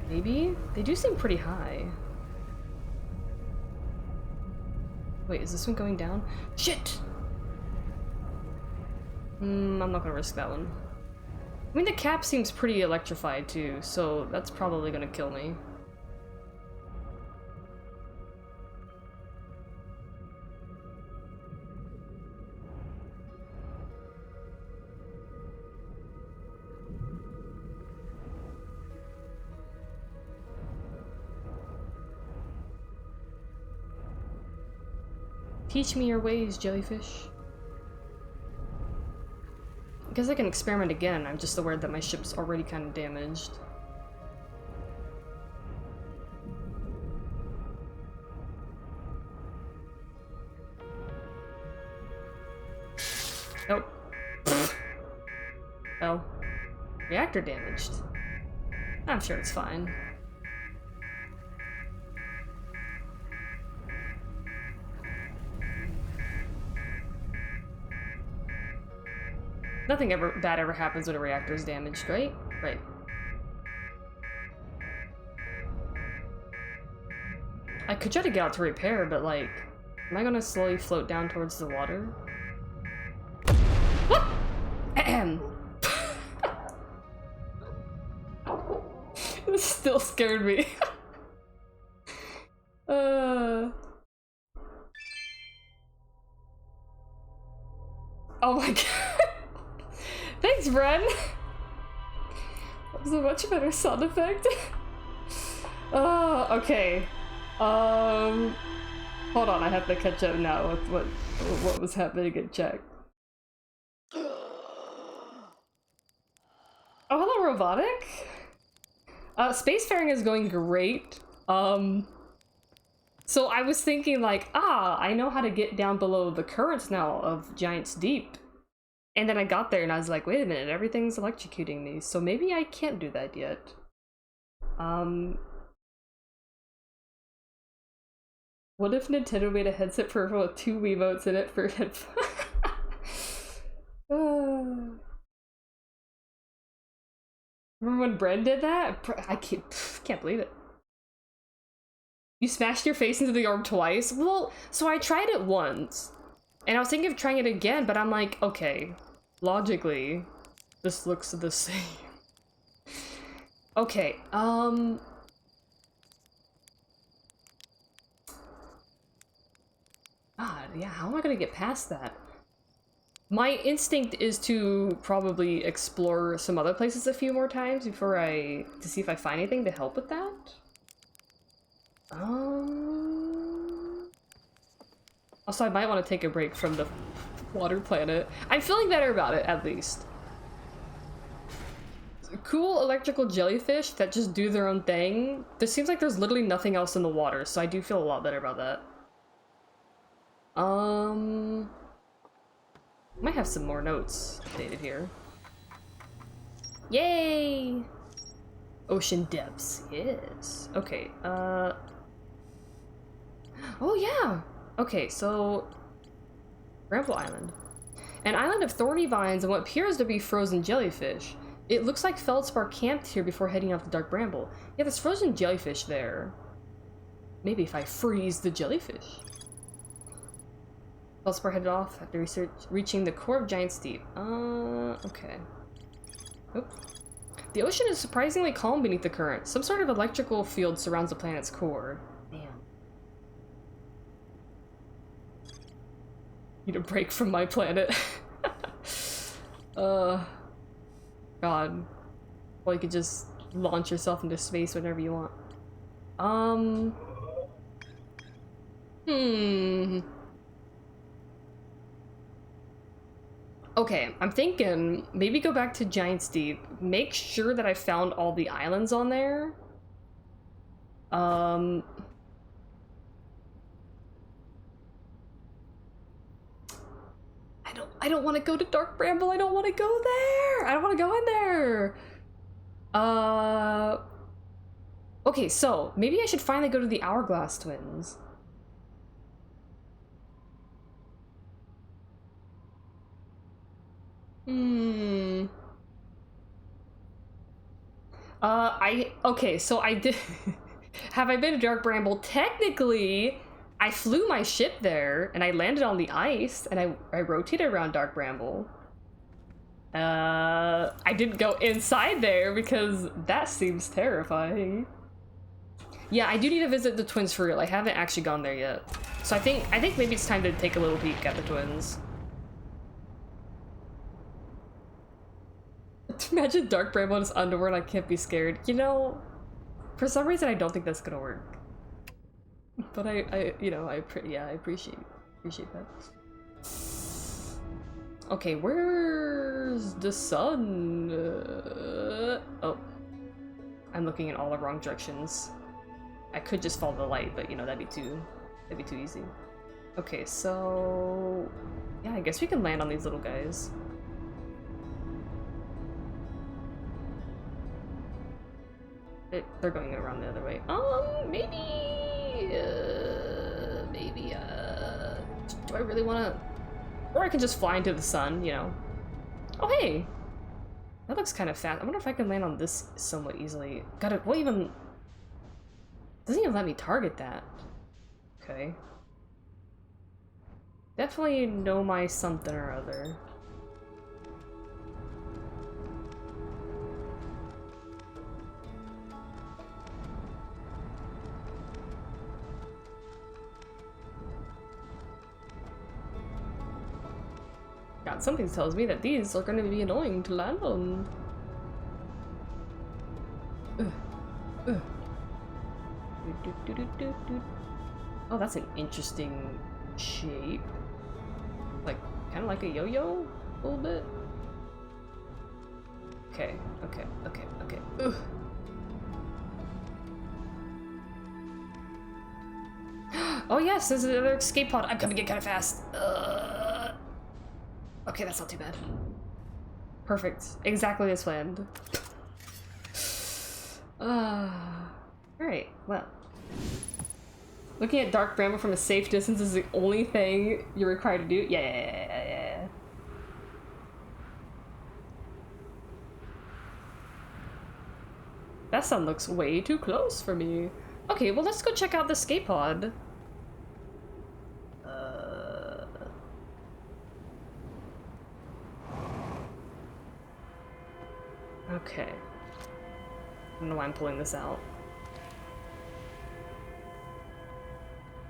Maybe? They do seem pretty high. Wait, is this one going down? Shit! I'm not gonna risk that one. I mean, the cap seems pretty electrified too, so that's probably gonna kill me. Teach me your ways, jellyfish. I guess I can experiment again, I'm just aware that my ship's already kind of damaged. Nope. Oh. Reactor damaged. I'm sure it's fine. Nothing bad ever happens when a reactor is damaged, right? Right. I could try to get out to repair, but like, am I gonna slowly float down towards the water? What? Ahem. This still scared me. Oh my god. Thanks, Bren! That was a much better sound effect. Okay. Hold on, I have to catch up now with what was happening in chat. Oh, hello, Robotic! Spacefaring is going great. So I was thinking like, I know how to get down below the currents now of Giant's Deep. And then I got there and I was like, wait a minute, everything's electrocuting me, so maybe I can't do that yet. What if Nintendo made a headset peripheral with 2 Wiimotes in it for headphones? Remember when Bren did that? I can't believe it. You smashed your face into the orb twice? Well, so I tried it once. And I was thinking of trying it again, but I'm like, okay, logically, this looks the same. Okay, God, yeah, how am I gonna get past that? My instinct is to probably explore some other places a few more times before to see if I find anything to help with that. Also, I might want to take a break from the water planet. I'm feeling better about it, at least. Cool electrical jellyfish that just do their own thing. There seems like there's literally nothing else in the water, so I do feel a lot better about that. Might have some more notes updated here. Yay! Ocean depths, yes. Okay, oh yeah! Okay, so Bramble Island. An island of thorny vines and what appears to be frozen jellyfish. It looks like Feldspar camped here before heading off the Dark Bramble. Yeah, there's frozen jellyfish there. Maybe if I freeze the jellyfish. Feldspar headed off after reaching the core of Giant's Deep. Okay. Oop. The ocean is surprisingly calm beneath the current. Some sort of electrical field surrounds the planet's core. Need a break from my planet. God. Well, you could just launch yourself into space whenever you want. Hmm. Okay, I'm thinking maybe go back to Giant's Deep. Make sure that I found all the islands on there. I don't want to go to Dark Bramble. I don't want to go there. I don't want to go in there. Okay, so maybe I should finally go to the Hourglass Twins. Hmm. Okay, so I did. Have I been to Dark Bramble? Technically, I flew my ship there and I landed on the ice and I rotated around Dark Bramble. I didn't go inside there because that seems terrifying. Yeah, I do need to visit the twins for real. I haven't actually gone there yet. So I think maybe it's time to take a little peek at the twins. Imagine Dark Bramble in his underwear and I can't be scared. You know, for some reason I don't think that's gonna work. But I appreciate that. Okay, where's the sun? Oh, I'm looking in all the wrong directions. I could just follow the light, but you know that'd be too easy. Okay, so yeah, I guess we can land on these little guys. They're going around the other way. Maybe, do I really want to? Or I can just fly into the sun, you know. Oh, hey! That looks kind of fast. I wonder if I can land on this somewhat easily. Got it. What even? Doesn't even let me target that. Okay. Definitely know my something or other. God, something tells me that these are going to be annoying to land on. Oh, that's an interesting shape. Like, kind of like a yo-yo, a little bit. Okay. Ugh. Oh yes, there's another escape pod. I'm coming in kind of fast. Okay, that's not too bad. Perfect. Exactly as planned. Alright, well. Looking at Dark Bramble from a safe distance is the only thing you're required to do? Yeah. That sun looks way too close for me. Okay, well let's go check out the escape pod. Okay. I don't know why I'm pulling this out.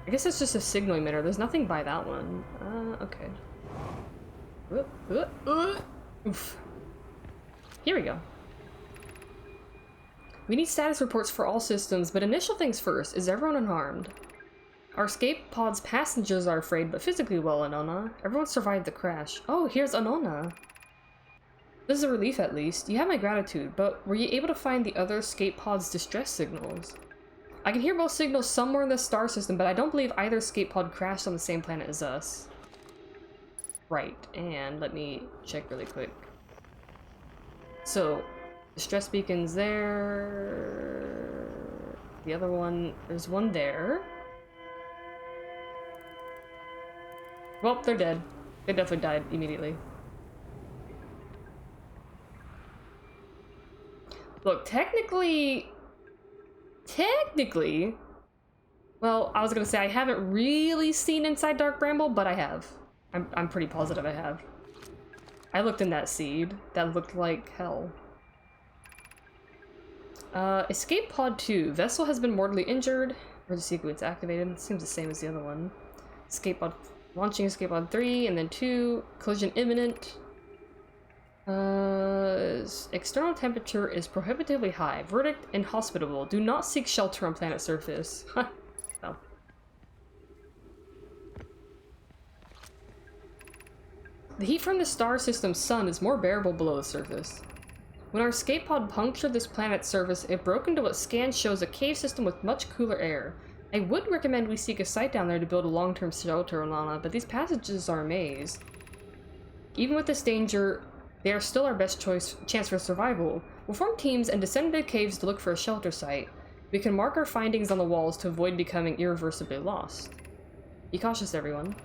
I guess it's just a signal emitter. There's nothing by that one. Okay. Oof. Here we go. We need status reports for all systems, but initial things first. Is everyone unharmed? Our escape pod's passengers are afraid, but physically well, Anona. Everyone survived the crash. Oh, here's Anona. This is a relief at least. You have my gratitude, but were you able to find the other escape pod's distress signals? I can hear both signals somewhere in the star system, but I don't believe either escape pod crashed on the same planet as us. Right, and let me check really quick. So, distress beacons there. The other one, there's one there. Well, they're dead. They definitely died immediately. Look, technically, well, I was gonna say I haven't really seen inside Dark Bramble, but I have. I'm pretty positive I have. I looked in that seed. That looked like hell. Escape pod 2. Vessel has been mortally injured. Emergency sequence activated. Seems the same as the other one. Escape pod, launching escape pod 3, and then 2. Collision imminent. External temperature is prohibitively high. Verdict: inhospitable. Do not seek shelter on planet surface. Oh. The heat from the star system's sun is more bearable below the surface. When our escape pod punctured this planet's surface, it broke into what scans shows a cave system with much cooler air. I would recommend we seek a site down there to build a long-term shelter, Lana, but these passages are a maze. Even with this danger, they are still our best chance for survival. We'll form teams and descend into caves to look for a shelter site. We can mark our findings on the walls to avoid becoming irreversibly lost. Be cautious, everyone.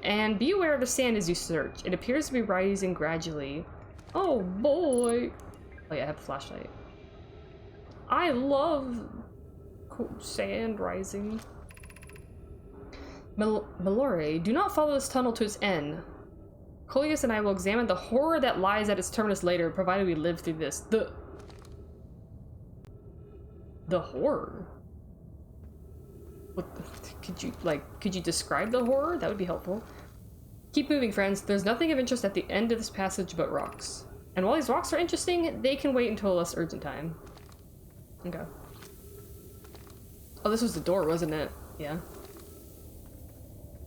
And be aware of the sand as you search. It appears to be rising gradually. Oh boy! Oh yeah, I have a flashlight. I love sand rising. Malore, do not follow this tunnel to its end. Coleus and I will examine the horror that lies at its terminus later, provided we live through this. The horror? What the, could you describe the horror? That would be helpful. Keep moving, friends. There's nothing of interest at the end of this passage but rocks. And while these rocks are interesting, they can wait until a less urgent time. Okay. Oh, this was the door, wasn't it? Yeah.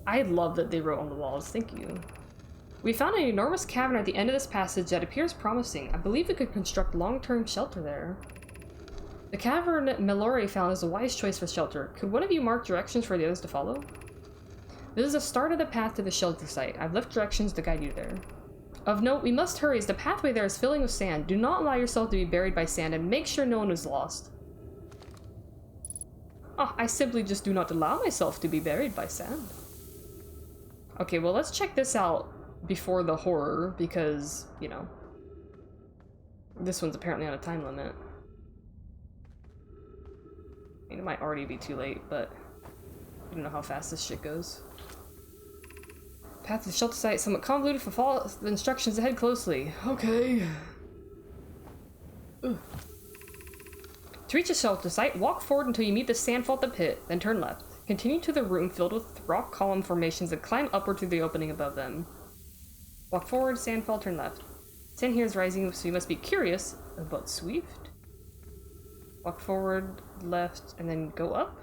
I love that they wrote on the walls. Thank you. We found an enormous cavern at the end of this passage that appears promising. I believe we could construct long-term shelter there. The cavern Malore found is a wise choice for shelter. Could one of you mark directions for the others to follow? This is the start of the path to the shelter site. I've left directions to guide you there. Of note, we must hurry as the pathway there is filling with sand. Do not allow yourself to be buried by sand and make sure no one is lost. Oh, I simply just do not allow myself to be buried by sand. Okay, well, let's check this out before the horror, because, you know, this one's apparently on a time limit. I mean, it might already be too late, but I don't know how fast this shit goes. Path to the shelter site somewhat convoluted. For follow the instructions ahead closely. Okay. Ugh. To reach the shelter site, walk forward until you meet the sandfall at the pit, then turn left. Continue to the room filled with rock column formations and climb upward through the opening above them. Walk forward, sandfall, turn left. Sand here is rising, so you must be curious about Swift. Walk forward, left, and then go up.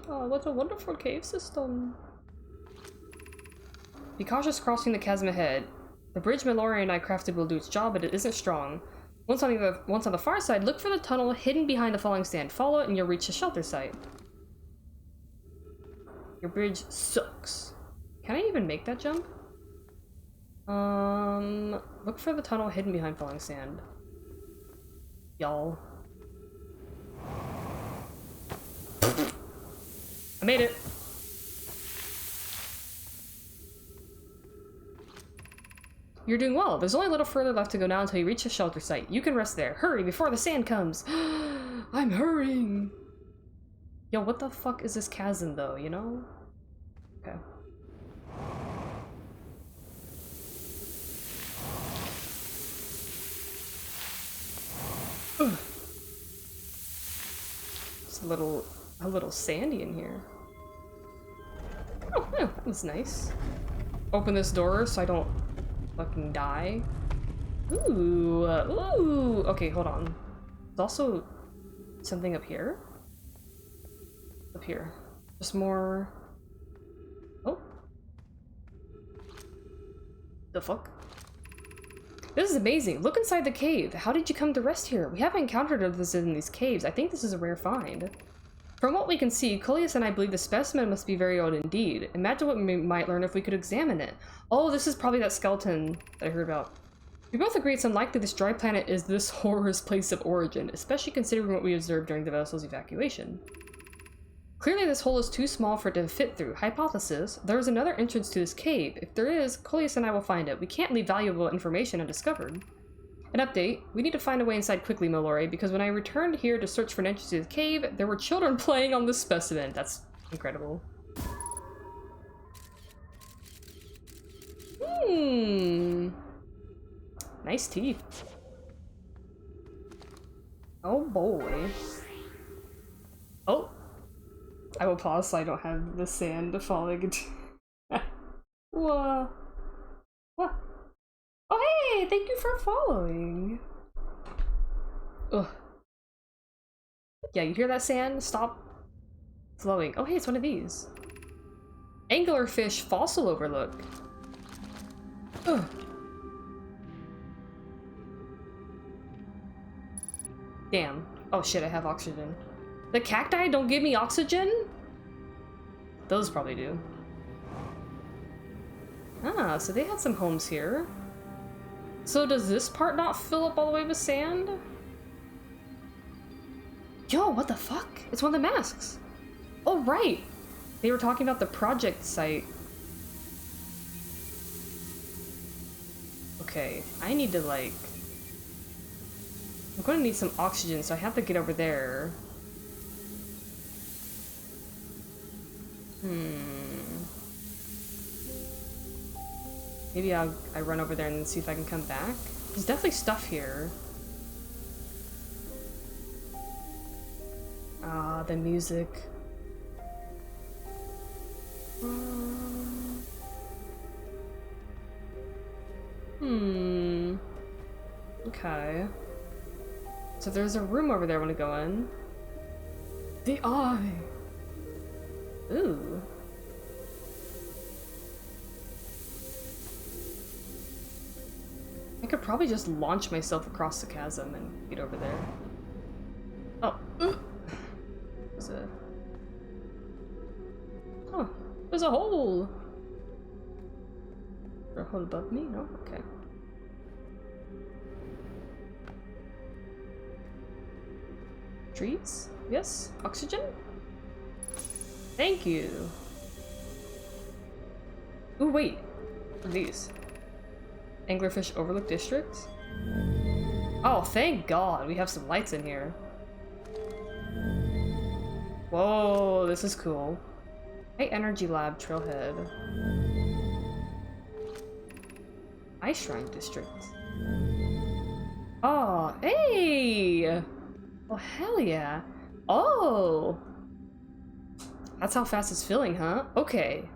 Oh, what a wonderful cave system. Be cautious crossing the chasm ahead. The bridge Malore and I crafted will do its job, but it isn't strong. Once on the far side, look for the tunnel hidden behind the falling sand. Follow it and you'll reach the shelter site. Your bridge sucks. Can I even make that jump? Look for the tunnel hidden behind falling sand. Y'all. I made it. You're doing well. There's only a little further left to go now until you reach the shelter site. You can rest there. Hurry before the sand comes. I'm hurrying. Yo, what the fuck is this chasm though, you know? Okay. It's a little sandy in here. Oh, yeah, that was nice. Open this door so I don't fucking die. Ooh, ooh. Okay, hold on. There's also something up here. Up here. Just more. Oh. The fuck? This is amazing. Look inside the cave. How did you come to rest here? We haven't encountered others in these caves. I think this is a rare find. From what we can see, Coleus and I believe the specimen must be very old indeed. Imagine what we might learn if we could examine it. Oh, this is probably that skeleton that I heard about. We both agree it's unlikely this dry planet is this horror's place of origin, especially considering what we observed during the vessel's evacuation. Clearly this hole is too small for it to fit through. Hypothesis, there is another entrance to this cave. If there is, Coleus and I will find it. We can't leave valuable information undiscovered. An update, we need to find a way inside quickly, Malore, because when I returned here to search for an entrance to the cave, there were children playing on this specimen. That's incredible. Nice teeth. Oh boy. Oh. I will pause so I don't have the sand falling into What? What? Oh, hey! Thank you for following. Ugh. Yeah, you hear that, sand? Stop flowing. Oh, hey, it's one of these. Anglerfish fossil overlook. Ugh. Damn. Oh shit, I have oxygen. The cacti don't give me oxygen? Those probably do. Ah, so they had some homes here. So does this part not fill up all the way with sand? Yo, what the fuck? It's one of the masks. Oh, right. They were talking about the project site. Okay, I need to like... I'm going to need some oxygen, so I have to get over there. Maybe I run over there and see if I can come back. There's definitely stuff here. Ah, the music. Okay. So there's a room over there I want to go in. The eye. Ooh. I could probably just launch myself across the chasm and get over there. Oh. There's a... Oh, there's a hole! Is there a hole above me? No? Okay. Trees? Yes? Oxygen? Thank you! Ooh, wait! What are these? Anglerfish Overlook District? Oh, thank God! We have some lights in here. Whoa, this is cool. High Energy Lab Trailhead. Ice Shrine District. Oh, hey! Oh, hell yeah. Oh! That's how fast it's filling, huh? Okay.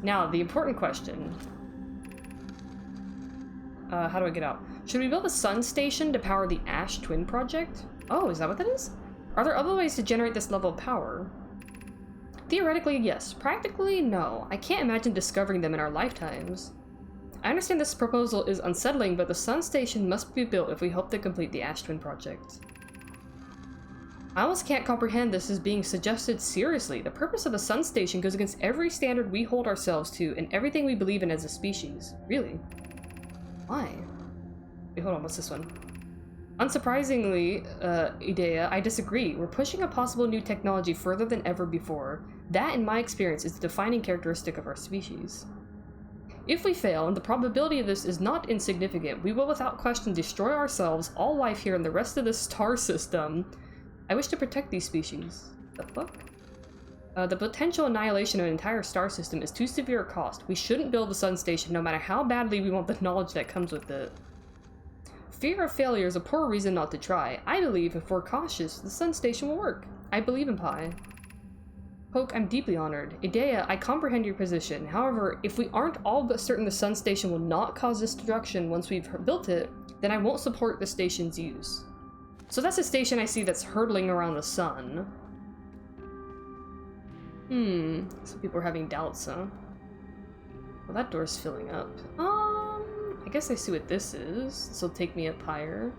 Now, the important question. How do I get out? Should we build a sun station to power the Ash Twin project? Oh, is that what that is? Are there other ways to generate this level of power? Theoretically, yes. Practically, no. I can't imagine discovering them in our lifetimes. I understand this proposal is unsettling, but the sun station must be built if we hope to complete the Ash Twin project. I almost can't comprehend this as being suggested seriously. The purpose of the sun station goes against every standard we hold ourselves to and everything we believe in as a species. Really? Why? Wait, hold on, what's this one? Unsurprisingly, Idea, I disagree. We're pushing a possible new technology further than ever before. That, in my experience, is the defining characteristic of our species. If we fail, and the probability of this is not insignificant, we will without question destroy ourselves, all life here, and the rest of the star system. I wish to protect these species. The fuck? The potential annihilation of an entire star system is too severe a cost. We shouldn't build the sun station no matter how badly we want the knowledge that comes with it. Fear of failure is a poor reason not to try. I believe if we're cautious, the sun station will work. I believe in Pi. Poke, I'm deeply honored. Idea, I comprehend your position. However, if we aren't all but certain the sun station will not cause destruction once we've built it, then I won't support the station's use. So that's a station I see that's hurtling around the sun. Some people are having doubts, huh? Well, that door's filling up. I guess I see what this is. This will take me up higher.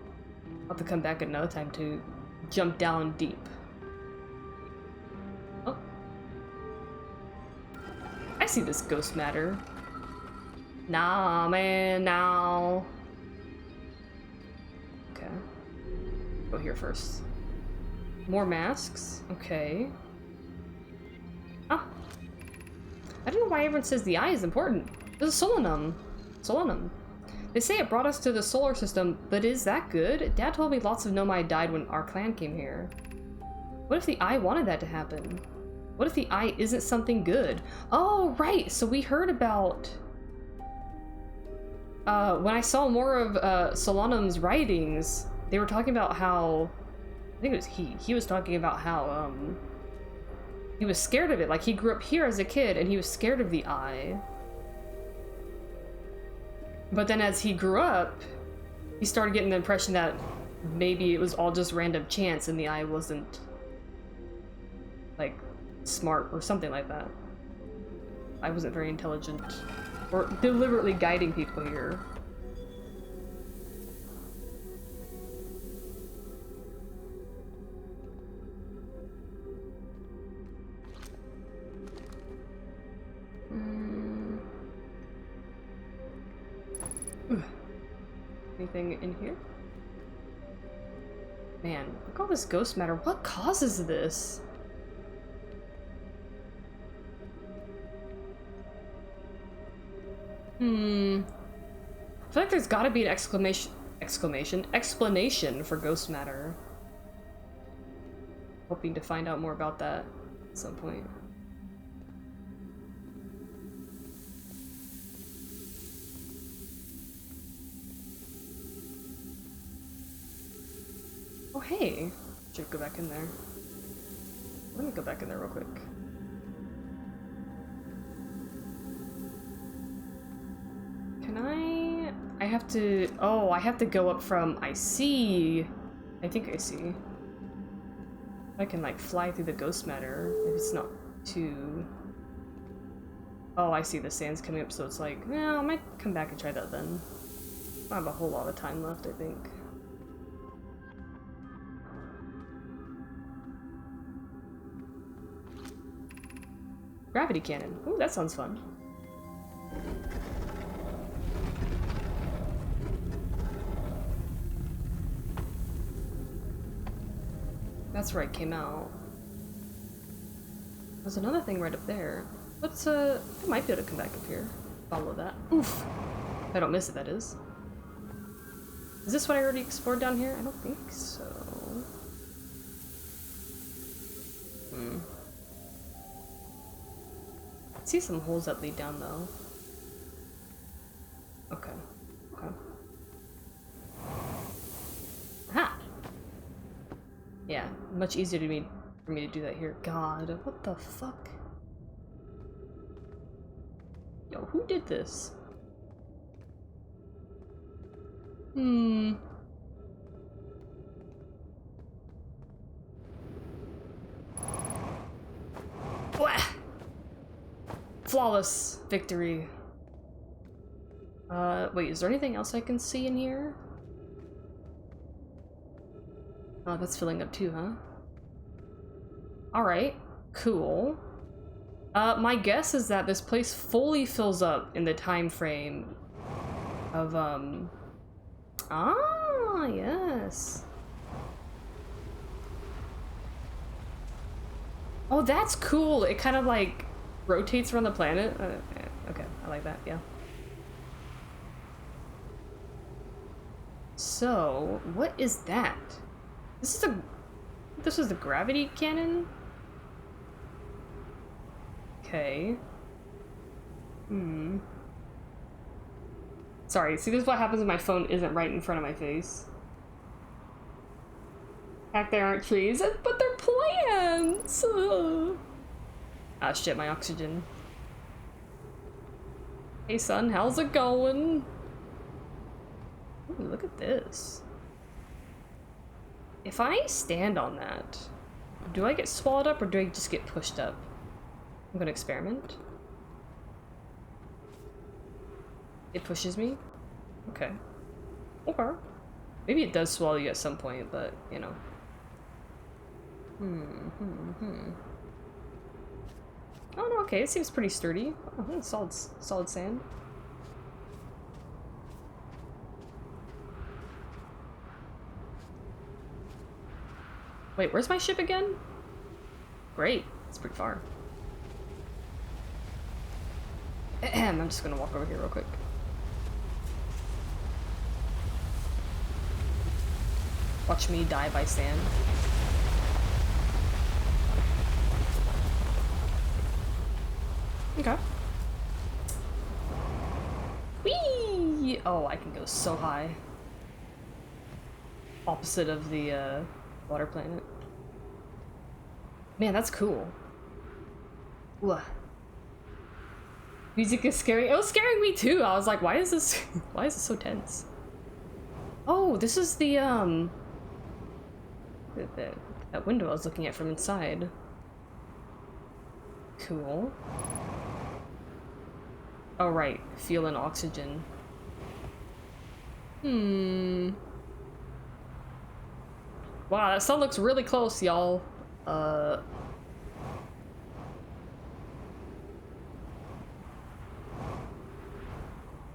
I'll have to come back another time to jump down deep. Oh. I see this ghost matter. Nah, man, now. Okay. Go here first. More masks? Okay. Ah. I don't know why everyone says the eye is important. There's a solanum. Solanum. They say it brought us to the solar system, but is that good? Dad told me lots of Nomai died when our clan came here. What if the eye wanted that to happen? What if the eye isn't something good? Oh, right! So we heard about... when I saw more of Solanum's writings, they were talking about how I think it was he was talking about how he was scared of it. Like, he grew up here as a kid and he was scared of the eye. But then as he grew up, he started getting the impression that maybe it was all just random chance and the eye wasn't, like, smart or something like that. I wasn't very intelligent or deliberately guiding people here. Anything in here? Man, look at all this ghost matter. What causes this? I feel like there's gotta be an explanation for ghost matter. Hoping to find out more about that at some point. Oh, hey. Should go back in there. Let me go back in there real quick. Can I have to... Oh, I have to go up from... I see. I think I see. I can, like, fly through the ghost matter if it's not too... Oh, I see the sand's coming up, so it's like, well, I might come back and try that then. I have a whole lot of time left, I think. Gravity cannon. Ooh, that sounds fun. That's where it came out. There's another thing right up there. Let's, I might be able to come back up here. Follow that. Oof! If I don't miss it, that is. Is this what I already explored down here? I don't think so. I see some holes that lead down, though. Okay. Okay. Aha! Yeah, much easier for me to do that here. God, what the fuck? Yo, who did this? Blah! Flawless victory. Wait, is there anything else I can see in here? Oh, that's filling up too, huh? Alright, cool. My guess is that this place fully fills up in the time frame of, Ah, yes. Oh, that's cool. It kind of, like, rotates around the planet. Okay, I like that, yeah. So, what is that? This is the gravity cannon? Okay. Sorry, see, this is what happens when my phone isn't right in front of my face. Heck, they aren't trees, but they're plants! Ah, shit, my oxygen. Hey, son, how's it going? Ooh, look at this. If I stand on that, do I get swallowed up or do I just get pushed up? I'm gonna experiment. It pushes me? Okay. Okay. Maybe it does swallow you at some point, but, you know. Oh, no, okay, it seems pretty sturdy. Oh, solid sand. Wait, where's my ship again? Great, it's pretty far. I'm just gonna walk over here real quick. Watch me die by sand. Okay. Whee! Oh, I can go so high. Opposite of the Water planet. Man, that's cool. Ugh. Music is scary. It was scaring me too. I was like, why is this so tense? Oh, this is the that window I was looking at from inside. Cool. Oh right, feeling oxygen. Wow, that sun looks really close, y'all.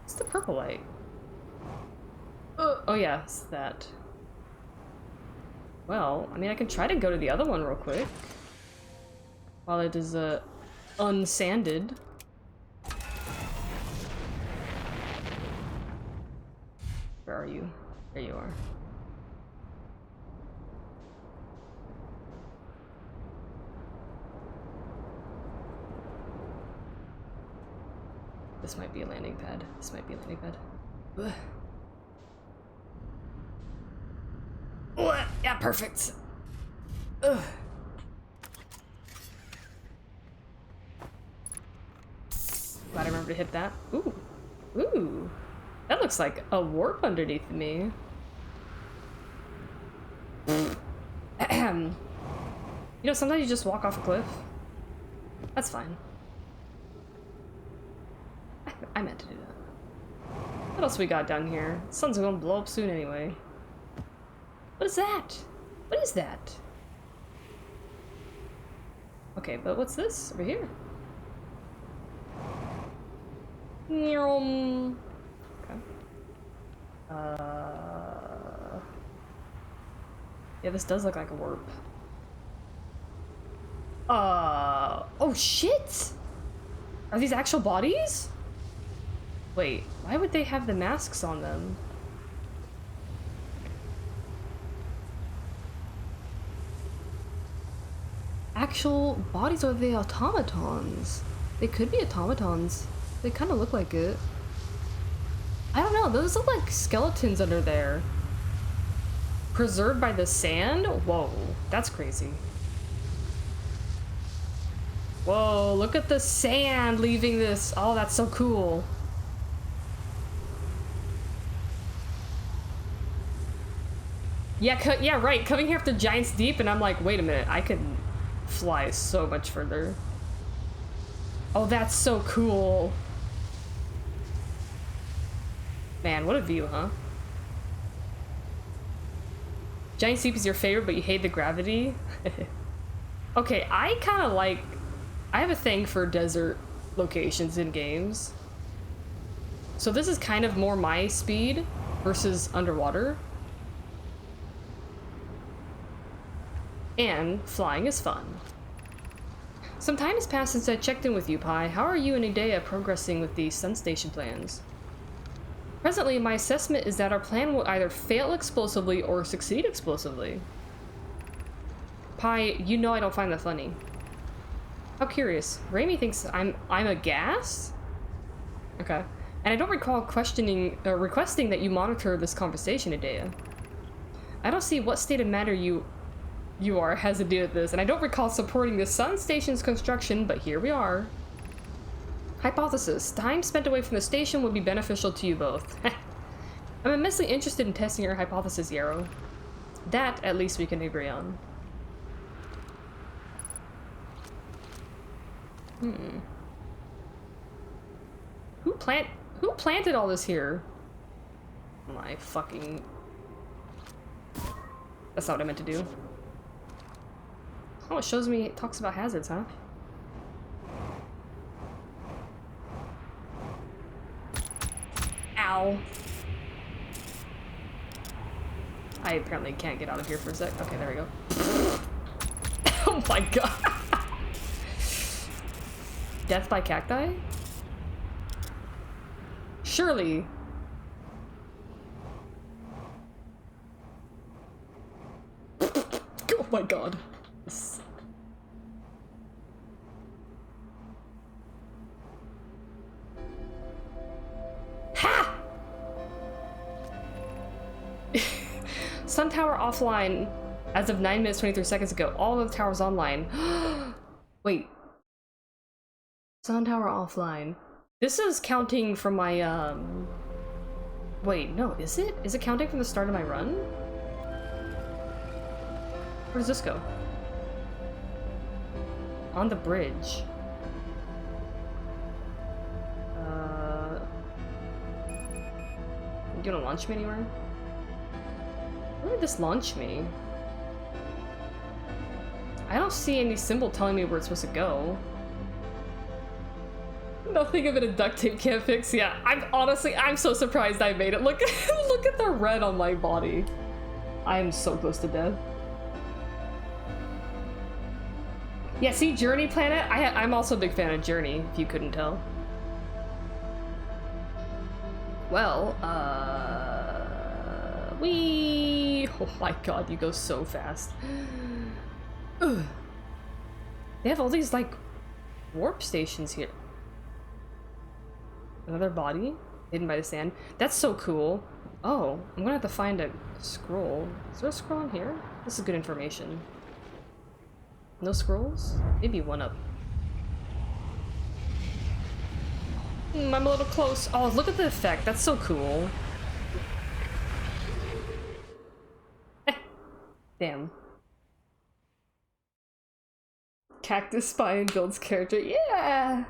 What's the purple light? Oh yeah, it's that. Well, I mean, I can try to go to the other one real quick. While it is, unsanded. Where are you? There you are. This might be a landing pad. This might be a landing pad. Ugh. Oh, yeah, perfect. Ugh. Glad I remember to hit that. Ooh. Ooh. That looks like a warp underneath me. You know, sometimes you just walk off a cliff. That's fine. I meant to do that. What else we got down here? The sun's gonna blow up soon anyway. What is that? What is that? Okay, but what's this over here? Okay. Yeah, this does look like a warp. Oh shit! Are these actual bodies? Wait, why would they have the masks on them? Actual bodies, or are they automatons? They could be automatons. They kind of look like it. I don't know, those look like skeletons under there. Preserved by the sand? Whoa, that's crazy. Whoa, look at the sand leaving this. Oh, that's so cool. Yeah, yeah, right. Coming here after Giants Deep, and I'm like, wait a minute, I can fly so much further. Oh, that's so cool. Man, what a view, huh? Giants Deep is your favorite, but you hate the gravity? Okay, I kind of like... I have a thing for desert locations in games. So this is kind of more my speed versus underwater. And flying is fun. Some time has passed since I checked in with you, Pi. How are you and Idea progressing with the Sun Station plans? Presently, my assessment is that our plan will either fail explosively or succeed explosively. Pi, you know I don't find that funny. How curious. Raimi thinks I'm a gas? Okay. And I don't recall requesting that you monitor this conversation, Idea. I don't see what state of matter you has to do with this, and I don't recall supporting the Sun Station's construction, but here we are. Hypothesis. Time spent away from the station would be beneficial to you both. I'm immensely interested in testing your hypothesis, Yarrow. That, at least, we can agree on. Who planted all this here? My fucking... That's not what I meant to do. Oh, it shows me, it talks about hazards, huh? Ow. I apparently can't get out of here for a sec. Okay, there we go. Oh my god. Death by cacti? Surely. Oh my god. Ha! Sun Tower offline. As of 9 minutes 23 seconds ago, all of the towers online. Wait. Sun tower offline. This is counting from my wait, no, is it? Is it counting from the start of my run? Where does this go? On the bridge. You gonna launch me anywhere? Where did this launch me? I don't see any symbol telling me where it's supposed to go. Nothing of it a duct tape can't fix. Yeah, I'm so surprised I made it. Look, look at the red on my body. I am so close to death. Yeah, see, Journey Planet? I'm also a big fan of Journey, if you couldn't tell. Well, oh my god, you go so fast. Ugh. They have all these, like, warp stations here. Another body hidden by the sand. That's so cool. Oh, I'm gonna have to find a scroll. Is there a scroll in here? This is good information. No scrolls? Maybe one up. I'm a little close. Oh, look at the effect. That's so cool. Damn. Cactus spine builds character. Yeah!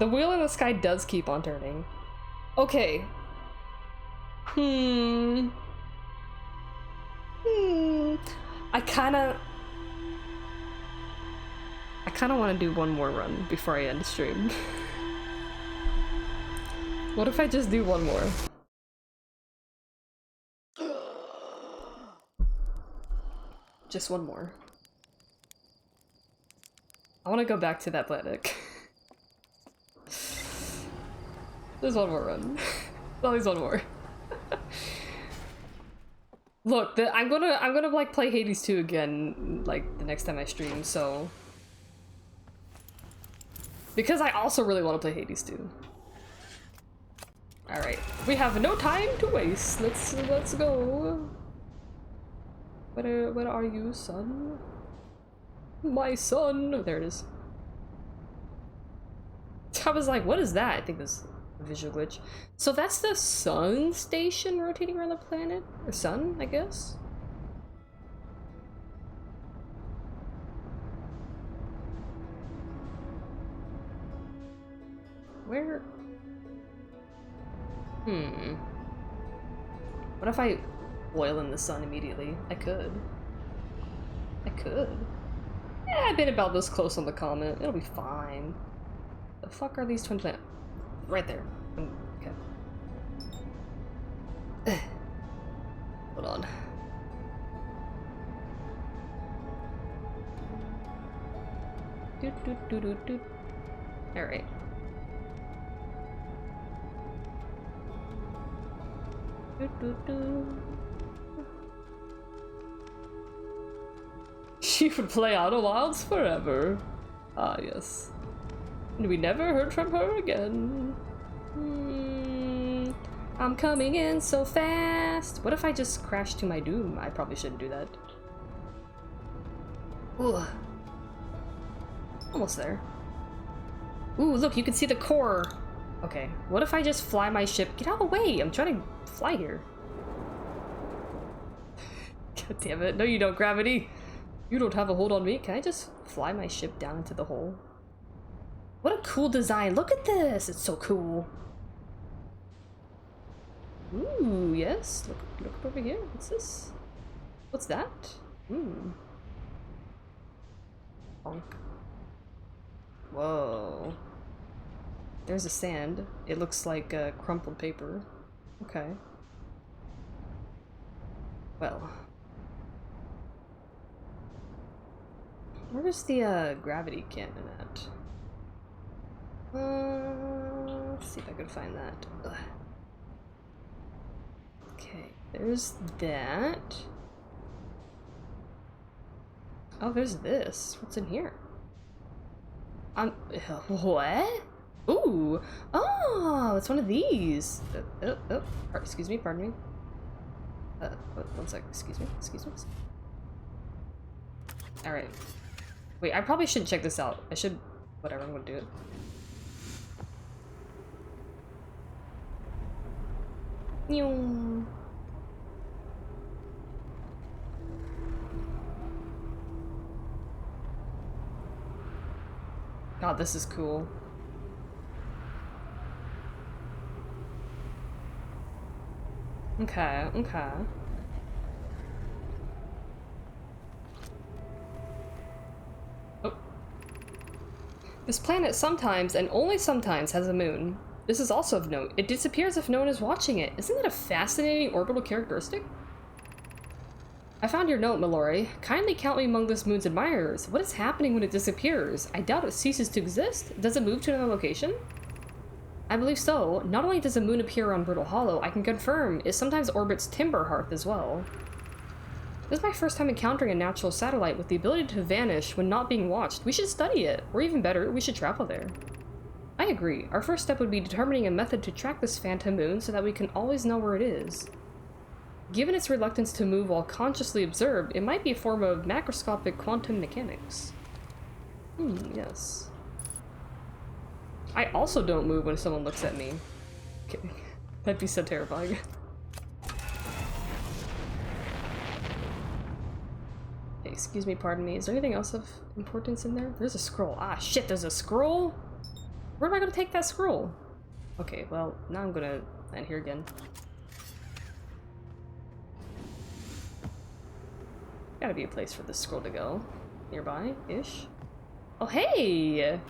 The wheel in the sky does keep on turning. Okay. I kinda want to do one more run before I end the stream. What if I just do one more? Just one more. I want to go back to that planet. There's one more run. At least one more. Look, I'm gonna like play Hades 2 again, like the next time I stream. So, because I also really want to play Hades 2. All right, we have no time to waste. Let's go. Where are you, son? My son. Oh, there it is. I was like, what is that? I think this. Visual glitch. So that's the sun station rotating around the planet? Or sun, I guess? Where? What if I boil in the sun immediately? I could. Yeah, I've been about this close on the comet. It'll be fine. The fuck are these twin planets? Right there. Okay. Hold on. Do. All right. She would play Outer Wilds forever. Ah, yes. And we never heard from her again. I'm coming in so fast. What if I just crash to my doom? I probably shouldn't do that. Ooh. Almost there. Ooh, look, you can see the core. Okay, what if I just fly my ship? Get out of the way! I'm trying to fly here. God damn it. No, you don't, gravity. You don't have a hold on me. Can I just fly my ship down into the hole? What a cool design. Look at this. It's so cool. Ooh, yes. Look over here. What's this? What's that? Bonk. Whoa. There's a sand. It looks like crumpled paper. Okay. Well. Where's the gravity cannon at? Let's see if I can find that. Ugh. Okay, there's that. Oh, there's this. What's in here? What? Ooh! Oh, it's one of these! Excuse me, pardon me. One sec, excuse me. Alright. Wait, I probably shouldn't check this out. I should... Whatever, I'm gonna do it. God, this is cool. Okay. Oh. This planet sometimes, and only sometimes, has a moon. This is also of note. It disappears if no one is watching it. Isn't that a fascinating orbital characteristic? I found your note, Mallory. Kindly count me among this moon's admirers. What is happening when it disappears? I doubt it ceases to exist. Does it move to another location? I believe so. Not only does a moon appear on Brittle Hollow, I can confirm it sometimes orbits Timber Hearth as well. This is my first time encountering a natural satellite with the ability to vanish when not being watched. We should study it. Or even better, we should travel there. I agree. Our first step would be determining a method to track this phantom moon so that we can always know where it is. Given its reluctance to move while consciously observed, it might be a form of macroscopic quantum mechanics. Yes. I also don't move when someone looks at me. Kidding. That'd be so terrifying. Okay, excuse me, pardon me. Is there anything else of importance in there? There's a scroll. Ah, shit, there's a scroll? Where am I gonna take that scroll? Okay, well, now I'm gonna land here again. Gotta be a place for this scroll to go. Nearby-ish. Oh, hey!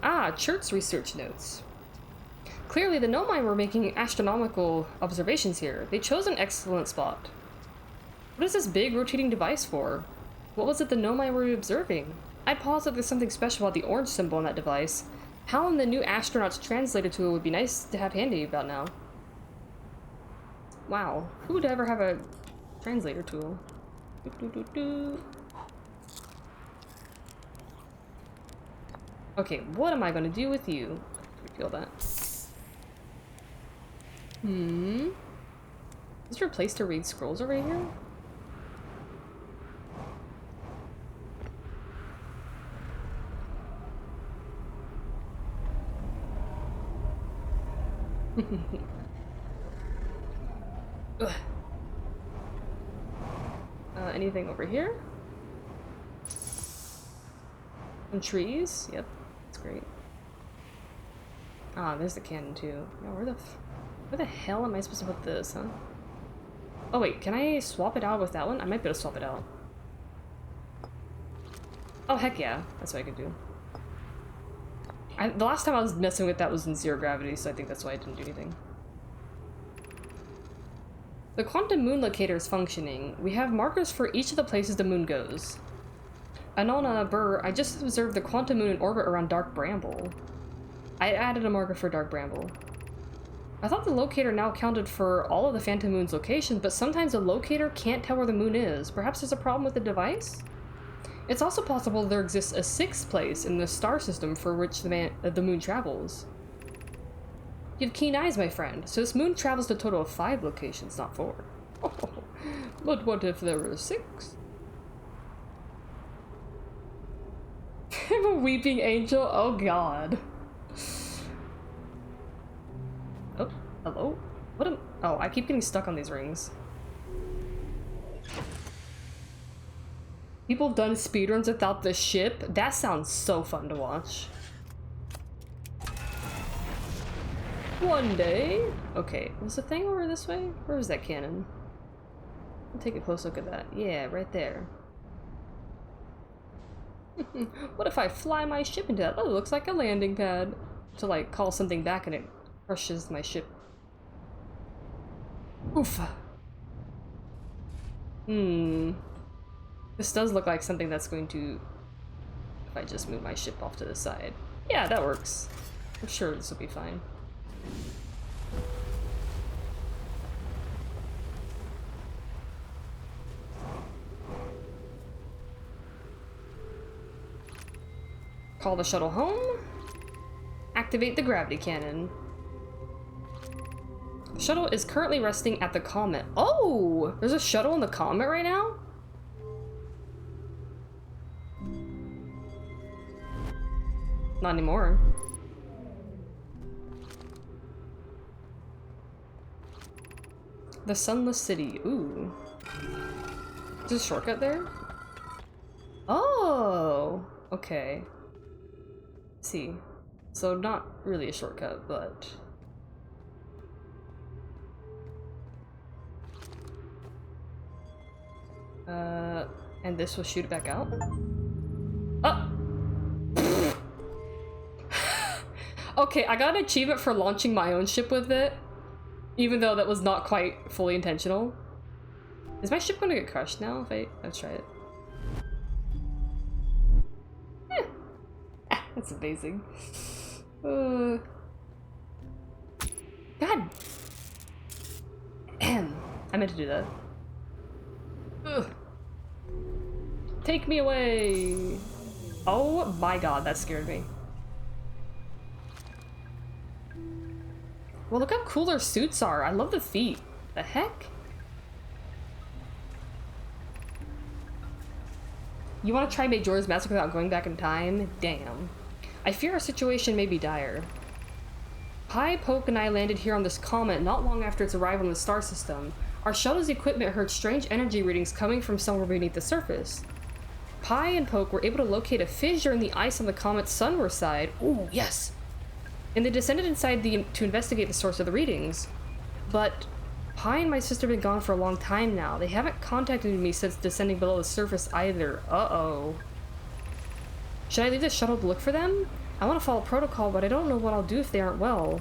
Ah, Chert's research notes. Clearly, the Nomai were making astronomical observations here. They chose an excellent spot. What is this big rotating device for? What was it the Nomai were observing? I'd posit there's something special about the orange symbol on that device. How in the new astronaut's translator tool would be nice to have handy about now. Wow, who would ever have a translator tool? Okay, what am I gonna do with you? Feel that. Is there a place to read scrolls over here? Anything over here? Some trees? Yep, that's great. Ah, there's the cannon too. Yeah, where the hell am I supposed to put this, huh? Oh wait, can I swap it out with that one? I might be able to swap it out. Oh heck yeah, that's what I could do. The last time I was messing with that was in zero gravity, so I think that's why I didn't do anything. The quantum moon locator is functioning. We have markers for each of the places the moon goes. Anona Burr, I just observed the quantum moon in orbit around Dark Bramble. I added a marker for Dark Bramble. I thought the locator now accounted for all of the phantom moon's locations, but sometimes the locator can't tell where the moon is. Perhaps there's a problem with the device? It's also possible there exists a sixth place in the star system for which the moon travels. You have keen eyes, my friend. So this moon travels to a total of 5 locations, not 4. Oh, but what if there were 6? I'm a weeping angel? Oh god. Oh, hello? What am- oh, I keep getting stuck on these rings. People have done speedruns without the ship? That sounds so fun to watch. One day. Okay, was the thing over this way? Where was that cannon? I'll take a close look at that. Yeah, right there. What if I fly my ship into that? Oh, it looks like a landing pad. To like call something back and it crushes my ship. Oof. This does look like something that's going to... If I just move my ship off to the side. Yeah, that works. I'm sure this will be fine. Call the shuttle home. Activate the gravity cannon. The shuttle is currently resting at the comet. Oh! There's a shuttle in the comet right now? Not anymore. The Sunless City. Ooh. Is there a shortcut there? Oh! Okay. Let's see. So not really a shortcut, but... and this will shoot it back out? Oh! Okay, I got an achievement for launching my own ship with it, even though that was not quite fully intentional. Is my ship gonna get crushed now? Let's try it. That's amazing. God. I meant to do that. Ugh. Take me away. Oh my god, that scared me. Well, look how cool their suits are. I love the feet. The heck? You want to try Majora's Mask without going back in time? Damn. I fear our situation may be dire. Pi, Poke, and I landed here on this comet not long after its arrival in the star system. Our shuttle's equipment heard strange energy readings coming from somewhere beneath the surface. Pi and Poke were able to locate a fissure in the ice on the comet's sunward side. Ooh, yes! And they descended inside to investigate the source of the readings. But Pi and my sister have been gone for a long time now. They haven't contacted me since descending below the surface either. Uh-oh. Should I leave the shuttle to look for them? I want to follow protocol, but I don't know what I'll do if they aren't well.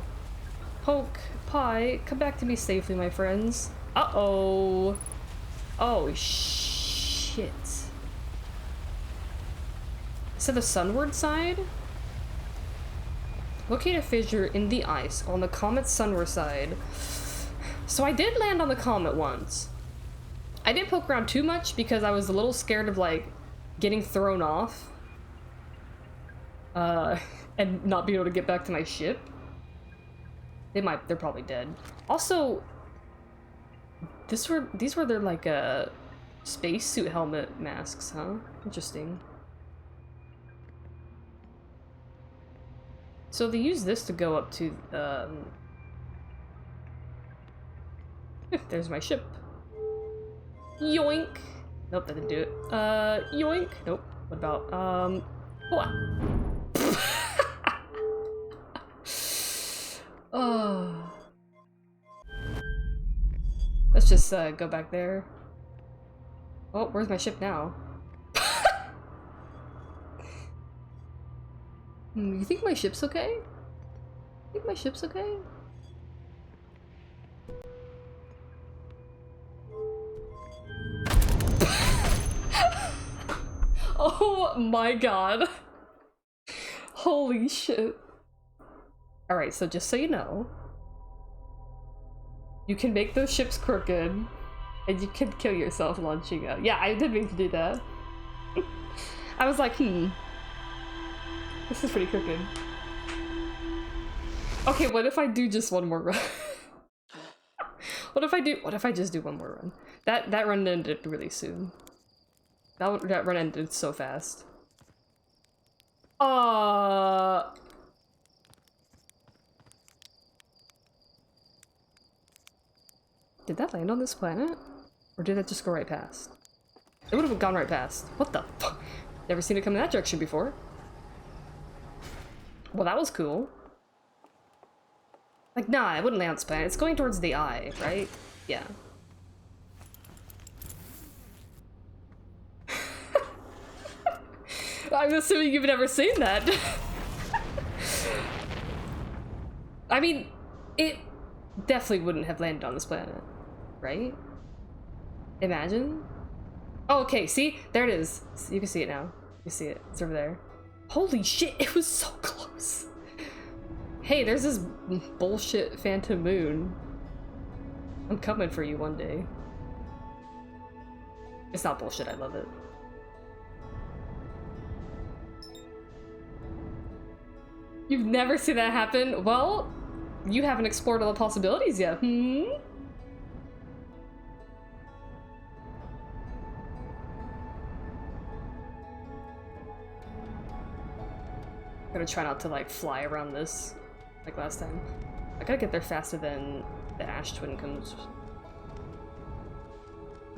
Poke, Pi, come back to me safely, my friends. Uh-oh. Oh, shit. So the sunward side? Locate a fissure in the ice on the comet's sunward side. So I did land on the comet once. I didn't poke around too much because I was a little scared of, like, getting thrown off. And not being able to get back to my ship. They're probably dead. Also, these were their, like, spacesuit helmet masks, huh? Interesting. So they use this to go up to, there's my ship. Yoink! Nope, that didn't do it. Yoink! Nope. What about, what? Oh. Let's just, go back there. Oh, where's my ship now? You think my ship's okay? You think my ship's okay? Oh my god. Holy shit. Alright, so just so you know, you can make those ships crooked, and you can kill yourself launching out. Yeah, I did mean to do that. I was like, this is pretty crooked. Okay, what if I do just one more run? What if I just do one more run? That run ended really soon. That run ended so fast. Did that land on this planet? Or did that just go right past? It would have gone right past. What the fuck? Never seen it come in that direction before. Well, that was cool. Like, nah, it wouldn't land on this planet. It's going towards the eye, right? Yeah. I'm assuming you've never seen that. I mean, it definitely wouldn't have landed on this planet, right? Imagine. Oh, okay, see? There it is. You can see it now. You see it. It's over there. Holy shit, it was so close. Hey, there's this bullshit phantom moon. I'm coming for you one day. It's not bullshit, I love it. You've never seen that happen? Well, you haven't explored all the possibilities yet, hmm? I'm gonna try not to, like, fly around this like last time. I gotta get there faster than the Ash Twin comes.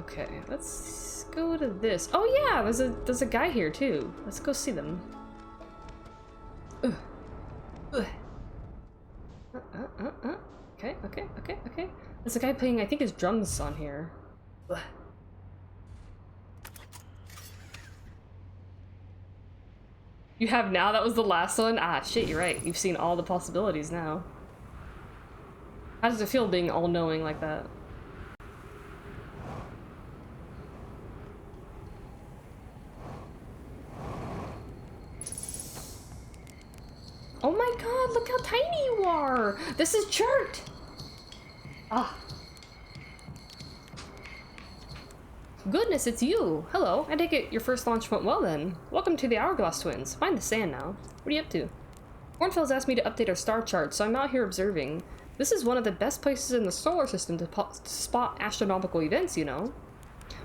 Okay, let's go to this. Oh yeah, there's a guy here too. Let's go see them. Ugh. Ugh. Okay. There's a guy playing, I think, his drums on here. Ugh. You have now? That was the last one? Ah, shit, you're right. You've seen all the possibilities now. How does it feel being all-knowing like that? Oh my god, look how tiny you are! This is Chert! Ah. Goodness, it's you! Hello, I take it your first launch went well then. Welcome to the Hourglass Twins. Find the sand now. What are you up to? Hornfels asked me to update our star chart, so I'm out here observing. This is one of the best places in the solar system to spot astronomical events, you know.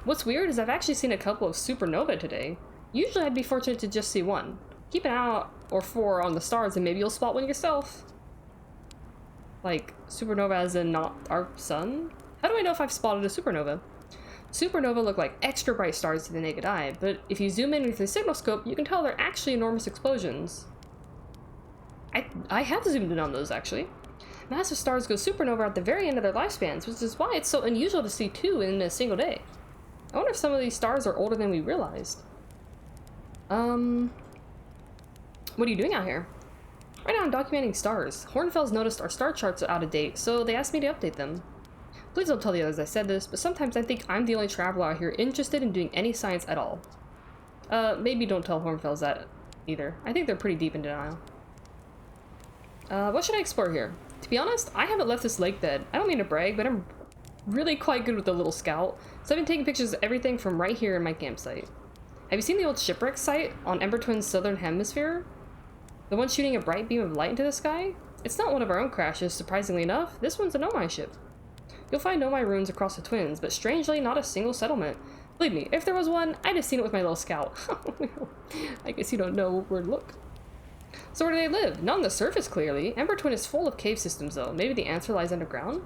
What's weird is I've actually seen a couple of supernovae today. Usually I'd be fortunate to just see one. Keep an eye out or four on the stars and maybe you'll spot one yourself. Like, supernova as in not our sun? How do I know if I've spotted a supernova? Supernova look like extra bright stars to the naked eye, but if you zoom in with the signal scope, you can tell they're actually enormous explosions. I have zoomed in on those, actually. Massive stars go supernova at the very end of their lifespans, which is why it's so unusual to see two in a single day. I wonder if some of these stars are older than we realized. What are you doing out here? Right now I'm documenting stars. Hornfels noticed our star charts are out of date, so they asked me to update them. Please don't tell the others I said this, but sometimes I think I'm the only traveler out here interested in doing any science at all. Maybe don't tell Hornfels that either. I think they're pretty deep in denial. What should I explore here? To be honest, I haven't left this lake bed. I don't mean to brag, but I'm really quite good with the little scout, so I've been taking pictures of everything from right here in my campsite. Have you seen the old shipwreck site on Ember Twin's southern hemisphere? The one shooting a bright beam of light into the sky? It's not one of our own crashes, surprisingly enough. This one's a Nomai ship. You'll find Nomai ruins across the Twins, but strangely not a single settlement. Believe me, if there was one, I'd have seen it with my little scout. I guess you don't know where to look. So where do they live? Not on the surface, clearly. Ember Twin is full of cave systems, though. Maybe the answer lies underground?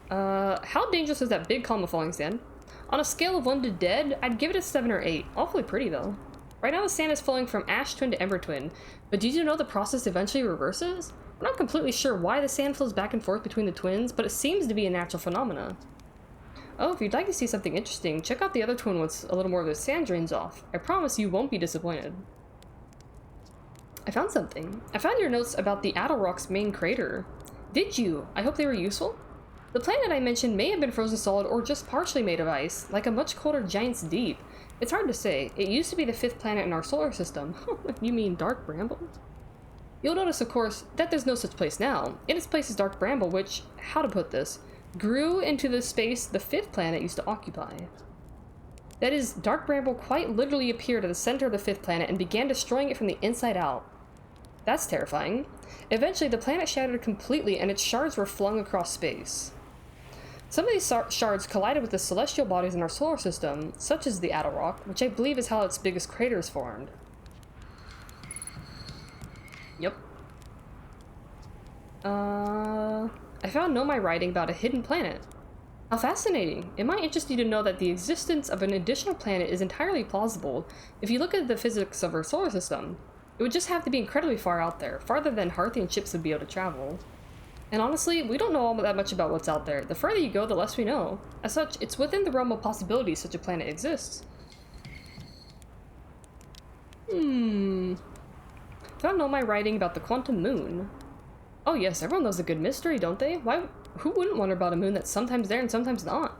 How dangerous is that big column of falling sand? On a scale of 1 to dead, I'd give it a 7 or 8. Awfully pretty, though. Right now the sand is flowing from Ash Twin to Ember Twin, but did you know the process eventually reverses? We're not completely sure why the sand flows back and forth between the twins, but it seems to be a natural phenomena. Oh, if you'd like to see something interesting, check out the other twin once a little more of the sand drains off. I promise you won't be disappointed. I found something. I found your notes about the Attlerock's main crater. Did you? I hope they were useful. The planet I mentioned may have been frozen solid or just partially made of ice, like a much colder giant's deep. It's hard to say. It used to be the 5th planet in our solar system. You mean Dark Bramble? You'll notice, of course, that there's no such place now. In its place is Dark Bramble, which, how to put this, grew into the space the 5th planet used to occupy. That is, Dark Bramble quite literally appeared at the center of the 5th planet and began destroying it from the inside out. That's terrifying. Eventually, the planet shattered completely and its shards were flung across space. Some of these shards collided with the celestial bodies in our solar system, such as the Attlerock, which I believe is how its biggest crater is formed. Yep. I found Nomai writing about a hidden planet. How fascinating! It might interest you to know that the existence of an additional planet is entirely plausible if you look at the physics of our solar system. It would just have to be incredibly far out there, farther than Hearthian ships would be able to travel. And honestly, we don't know all that much about what's out there. The further you go, the less we know. As such, it's within the realm of possibility such a planet exists. Found Nomai writing about the quantum moon. Oh yes, everyone loves a good mystery, don't they? Who wouldn't wonder about a moon that's sometimes there and sometimes not?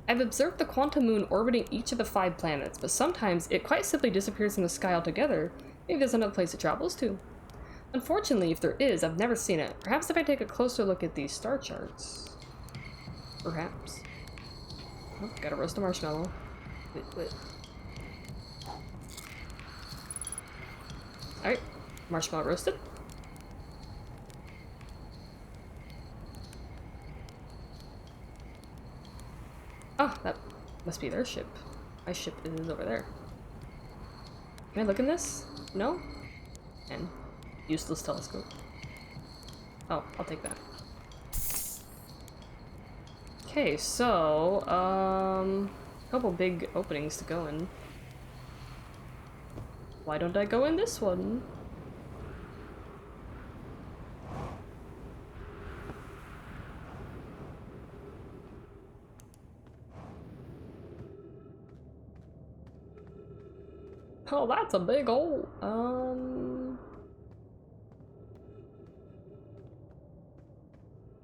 I've observed the quantum moon orbiting each of the 5 planets, but sometimes it quite simply disappears from the sky altogether. Maybe there's another place it travels to. Unfortunately, if there is, I've never seen it. Perhaps if I take a closer look at these star charts. Perhaps. Oh, gotta roast a marshmallow. Wait. Alright, marshmallow roasted. Oh, that must be their ship. My ship is over there. Can I look in this? No? And useless telescope. Oh, I'll take that. Okay, so, a couple big openings to go in. Why don't I go in this one? Oh, that's a big hole.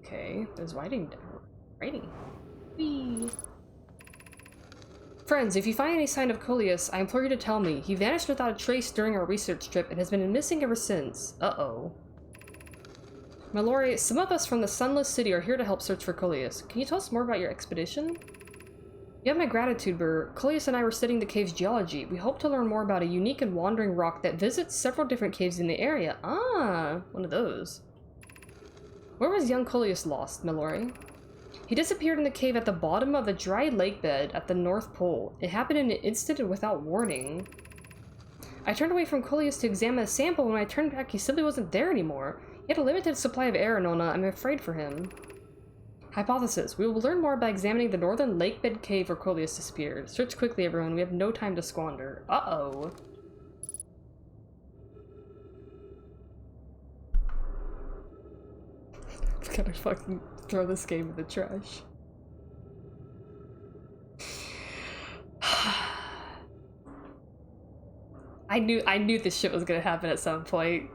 Okay, there's writing down. Writing. Whee. Friends, if you find any sign of Coleus, I implore you to tell me. He vanished without a trace during our research trip and has been missing ever since. Uh-oh. Mallory, some of us from the Sunless City are here to help search for Coleus. Can you tell us more about your expedition? You have my gratitude, Burr. Coleus and I were studying the cave's geology. We hope to learn more about a unique and wandering rock that visits several different caves in the area. Ah, one of those. Where was young Coleus lost, Mallory? He disappeared in the cave at the bottom of a dry lake bed at the North Pole. It happened in an instant and without warning. I turned away from Coleus to examine a sample. When I turned back, he simply wasn't there anymore. He had a limited supply of air, Nona. I'm afraid for him. Hypothesis. We will learn more by examining the northern lake bed cave where Coleus disappeared. Search quickly, everyone. We have no time to squander. Uh-oh. I'm gonna fucking throw this game in the trash. I knew this shit was gonna happen at some point.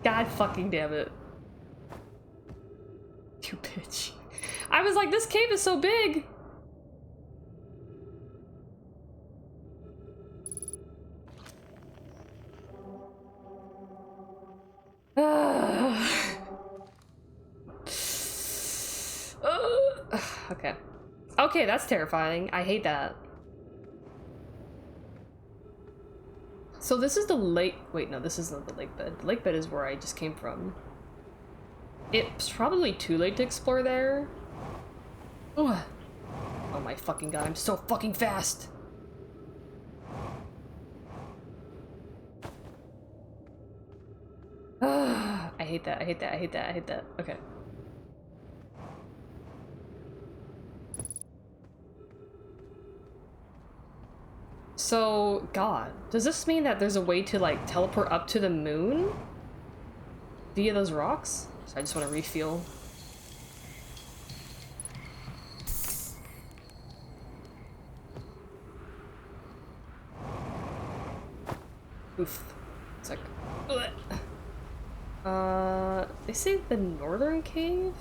God fucking damn it. You bitch. I was like, this cave is so big! Okay. Okay, that's terrifying. I hate that. So this is the lake. Wait, no, this isn't the lake bed. The lake bed is where I just came from. It's probably too late to explore there. Ugh. Oh my fucking god, I'm so fucking fast! I hate that, I hate that, I hate that, I hate that. Okay. So, god, does this mean that there's a way to, like, teleport up to the moon? Via those rocks? So I just want to refuel. Oof. It's like, they say the northern cave?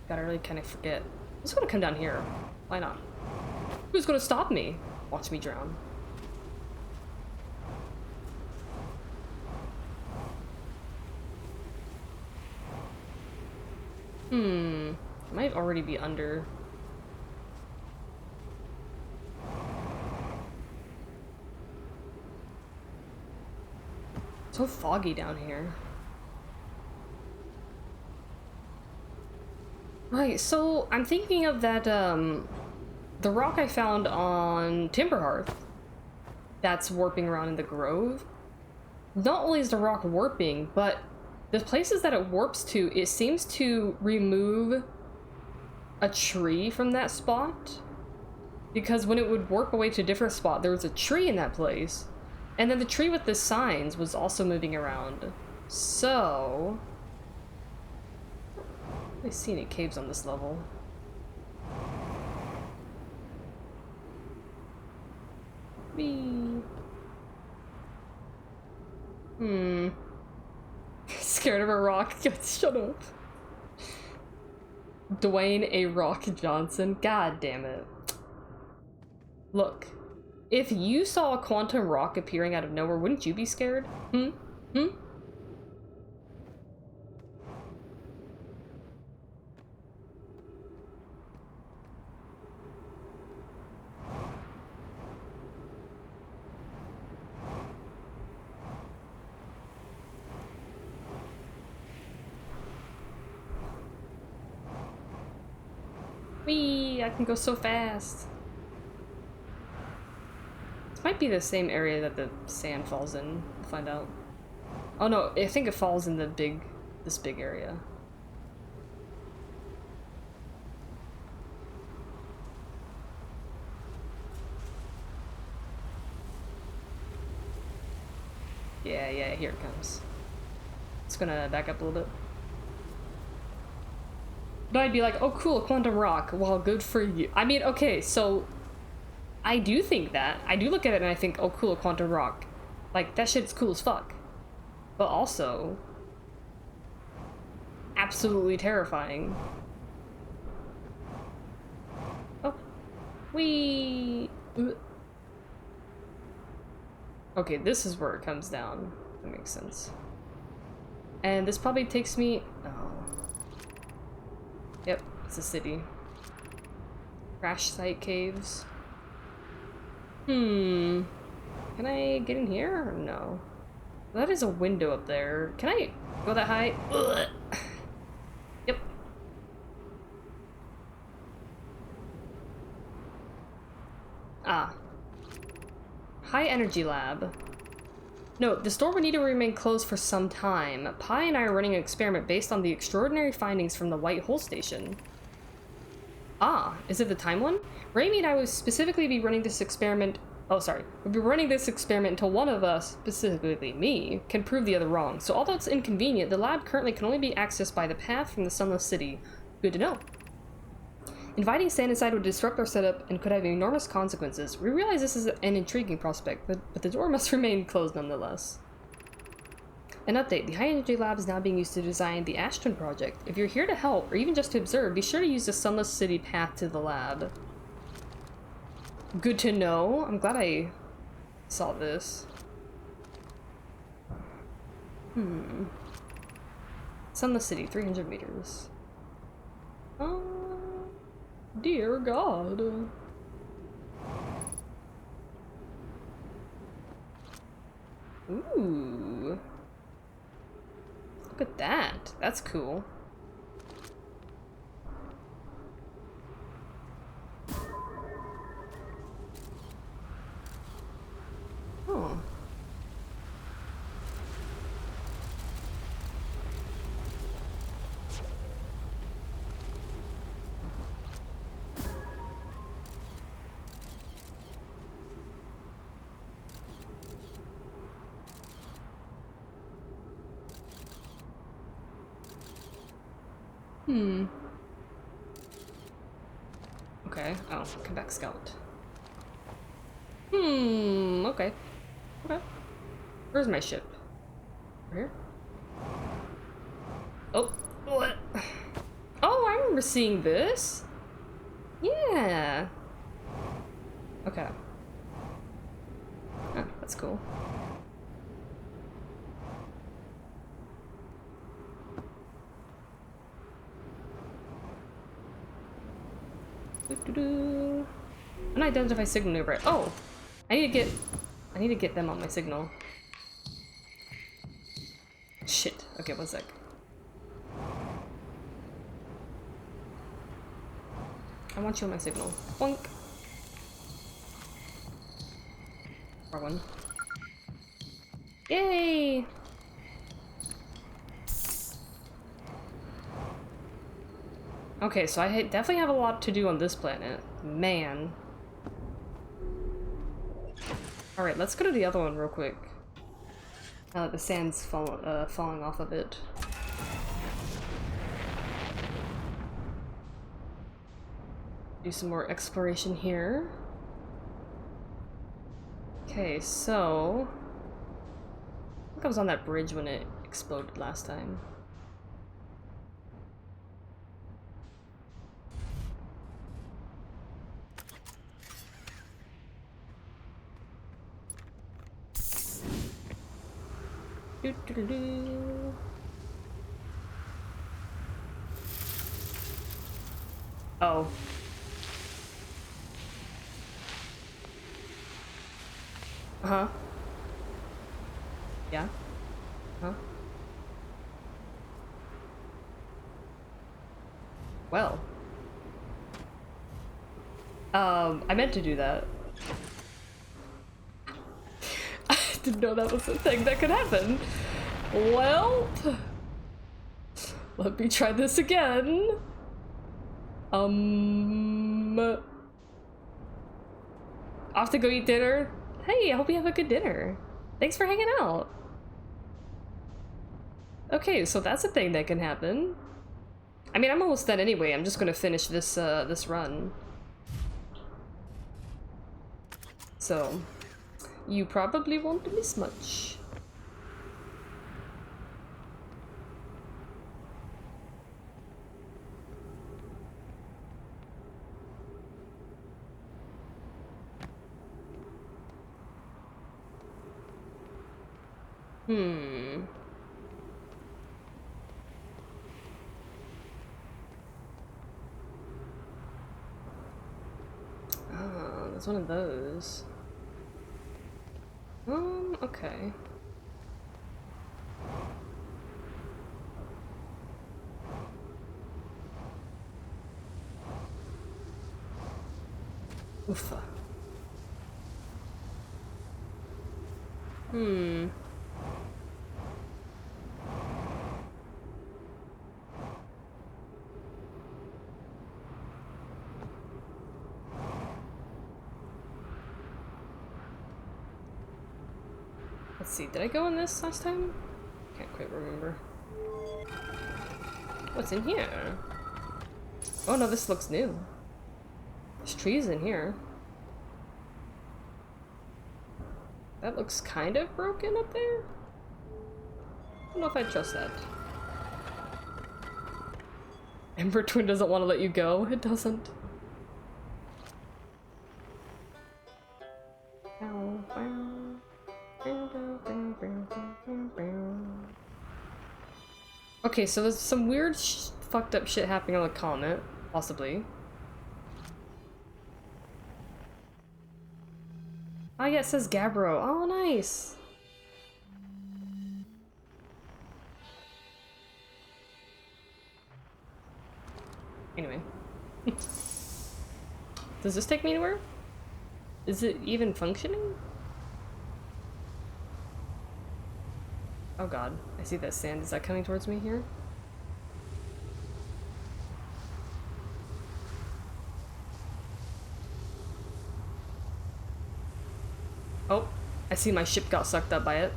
God, I really kind of forget. I'm just gonna come down here. Why not? Who's gonna stop me? Watch me drown. I might already be under. So foggy down here. Right, so I'm thinking of that, the rock I found on Timberhearth that's warping around in the grove. Not only is the rock warping, but the places that it warps to, it seems to remove a tree from that spot. Because when it would warp away to a different spot, there was a tree in that place. And then the tree with the signs was also moving around. So... I see any caves on this level. Whee. Scared of a rock? Shut up. Dwayne A. Rock Johnson? God damn it. Look, if you saw a quantum rock appearing out of nowhere, wouldn't you be scared? Hmm? I can go so fast. This might be the same area that the sand falls in. We'll find out. Oh no, I think it falls in this big area. Yeah, here it comes. It's gonna back up a little bit. But I'd be like, oh cool, quantum rock. Well, good for you. I mean, okay, so I do think that. I do look at it and I think, oh cool, quantum rock. Like, that shit's cool as fuck. But also, absolutely terrifying. Oh. Whee! Okay, this is where it comes down. That makes sense. And this probably takes me... Oh. Yep, it's a city. Crash site caves. Can I get in here or no? That is a window up there. Can I go that high? Ugh. Yep. Ah. High energy lab. Note, the store will need to remain closed for some time. Pi and I are running an experiment based on the extraordinary findings from the White Hole Station. Ah, is it the time one? Raimi and I will specifically be running this experiment... Oh, sorry. We'll be running this experiment until one of us, specifically me, can prove the other wrong. So although it's inconvenient, the lab currently can only be accessed by the path from the Sunless City. Good to know. Inviting sand inside would disrupt our setup and could have enormous consequences. We realize this is an intriguing prospect, but the door must remain closed nonetheless. An update. The High Energy Lab is now being used to design the Ash Twin project. If you're here to help, or even just to observe, be sure to use the Sunless City path to the lab. Good to know. I'm glad I saw this. Sunless City, 300 meters. Oh, dear God. Ooh. Look at that. That's cool. Oh. Okay. Oh, come back, scout. Okay. Okay. Where's my ship? Over here? Oh, what? Oh, I remember seeing this. Yeah. Okay. Oh, that's cool. Unidentified signal nearby. Oh, I need to get them on my signal. Shit. Okay, one sec. I want you on my signal. Bonk. Wrong one. Yay! Okay, so I definitely have a lot to do on this planet. Man. Alright, let's go to the other one real quick. The sand's falling off a bit. Do some more exploration here. Okay, so... I think I was on that bridge when it exploded last time. Oh. Uh-huh. Yeah. Huh? Well. I meant to do that. I didn't know that was a thing that could happen. Well, let me try this again. Off to go eat dinner. Hey, I hope you have a good dinner. Thanks for hanging out. Okay, so that's a thing that can happen. I mean, I'm almost done anyway. I'm just gonna finish this this run. So, you probably won't miss much. Oh, there's one of those. Okay. Oofa. Let's see, did I go in this last time? Can't quite remember. What's in here? Oh no, this looks new. There's trees in here. That looks kind of broken up there. I don't know if I trust that. Ember Twin doesn't want to let you go. It doesn't. Okay, so there's some weird fucked up shit happening on the comet, possibly. Oh yeah, it says Gabbro. Oh, nice. Anyway. Does this take me anywhere? Is it even functioning? Oh god, I see that sand. Is that coming towards me here? Oh, I see my ship got sucked up by it.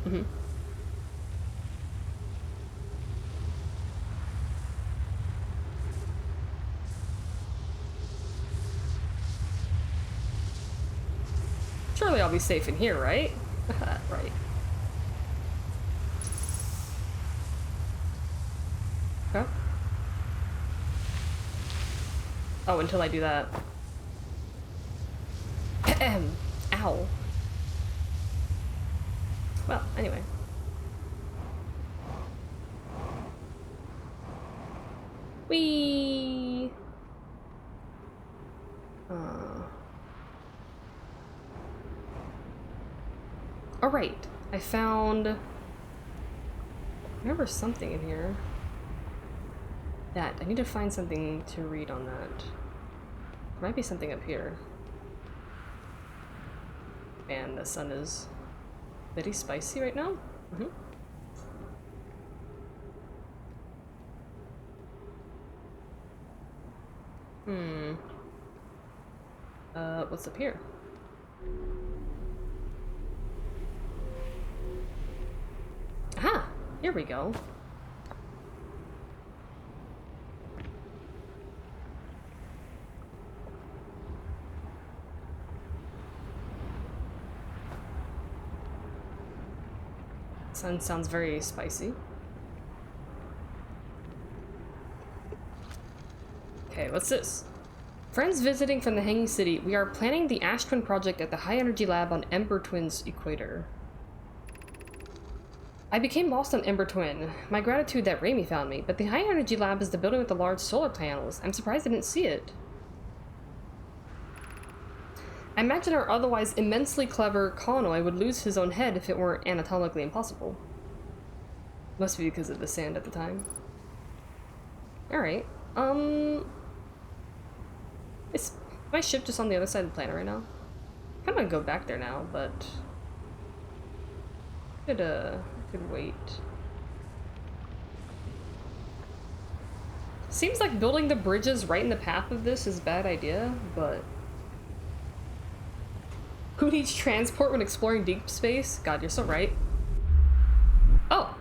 Surely I'll be safe in here, right? Right. Huh? Oh, until I do that. Ow. Well, anyway. Whee! Alright, I found... I remember something in here. That, I need to find something to read on that. There might be something up here. Man, the sun is very spicy right now. What's up here? Aha! Here we go. Sun sounds very spicy. Okay, what's this? Friends visiting from the Hanging City, we are planning the Ash Twin project at the High Energy Lab on Ember Twin's equator. I became lost on Ember Twin. My gratitude that Raimi found me, but the High Energy Lab is the building with the large solar panels. I'm surprised I didn't see it. I imagine our otherwise immensely clever Connoy would lose his own head if it weren't anatomically impossible. Must be because of the sand at the time. Alright, My ship just on the other side of the planet right now? I kind of go back there now, but could wait. Seems like building the bridges right in the path of this is a bad idea, but who needs transport when exploring deep space? God, you're so right. Oh.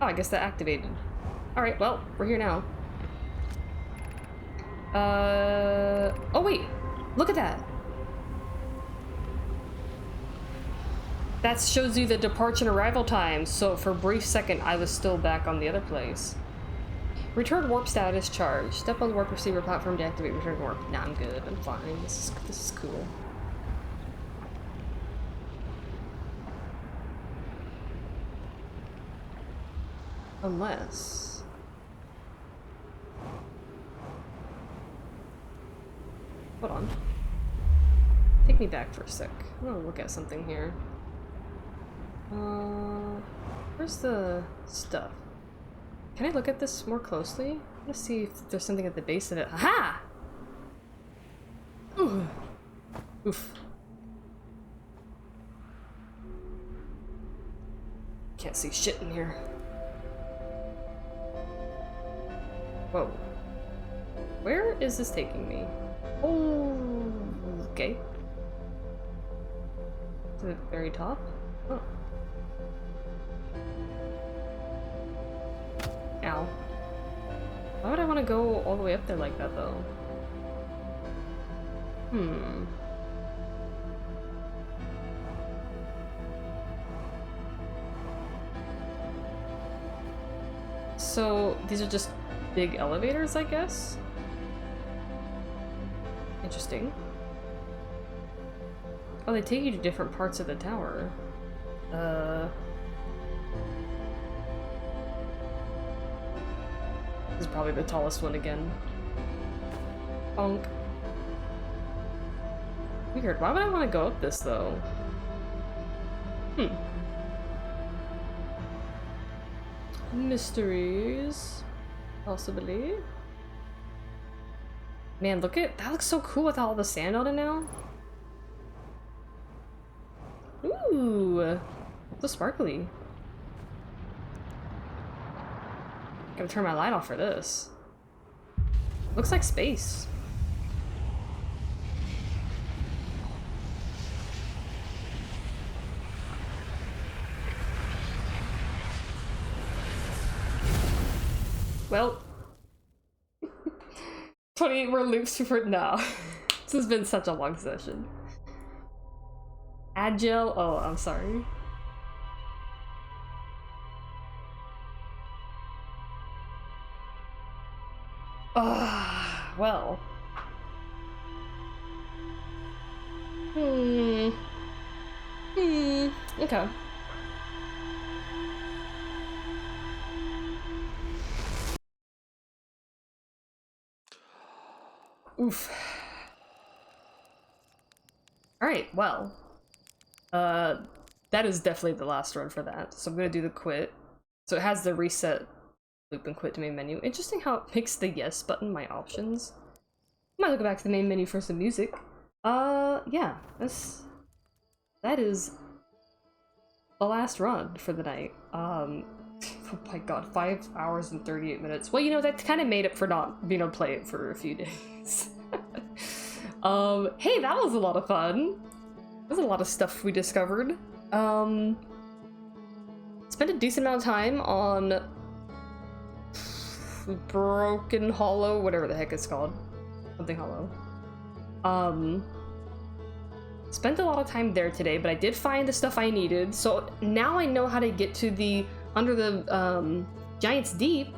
Oh, I guess that activated. Alright, well, we're here now. Oh wait, look at that. That shows you the departure and arrival time, so for a brief second I was still back on the other place. Return warp status charged. Step on the warp receiver platform to activate return warp. Nah, I'm good. I'm fine. This is cool. Unless... Hold on. Take me back for a sec. I'm gonna look at something here. Where's the stuff? Can I look at this more closely? Let's see if there's something at the base of it. Aha! Ooh. Oof. Can't see shit in here. Whoa. Where is this taking me? Oh, okay. To the very top? Oh. Ow. Why would I want to go all the way up there like that, though? Hmm. So, these are just big elevators, I guess? Interesting. Oh, they take you to different parts of the tower. This is probably the tallest one again. Bonk. Weird. Why would I want to go up this, though? Mysteries. Possibly. Man, look at that. Looks so cool with all the sand on it now. Ooh. So sparkly. Gotta turn my light off for this. Looks like space. Well, 28 more loops before now. This has been such a long session. Agile. Oh, I'm sorry. Well. Okay. Oof. Alright, well. That is definitely the last run for that. So I'm gonna do the quit. So it has the reset loop and quit to main menu. Interesting how it makes the yes button my options. I might go back to the main menu for some music. Yeah, that is the last run for the night. Oh my god, 5 hours and 38 minutes. Well, you know, that kind of made up for not being able to play it for a few days. Hey, that was a lot of fun. There's a lot of stuff we discovered. Spent a decent amount of time on Broken Hollow, whatever the heck it's called. Something Hollow. Spent a lot of time there today, but I did find the stuff I needed, so now I know how to get to the under the Giant's Deep,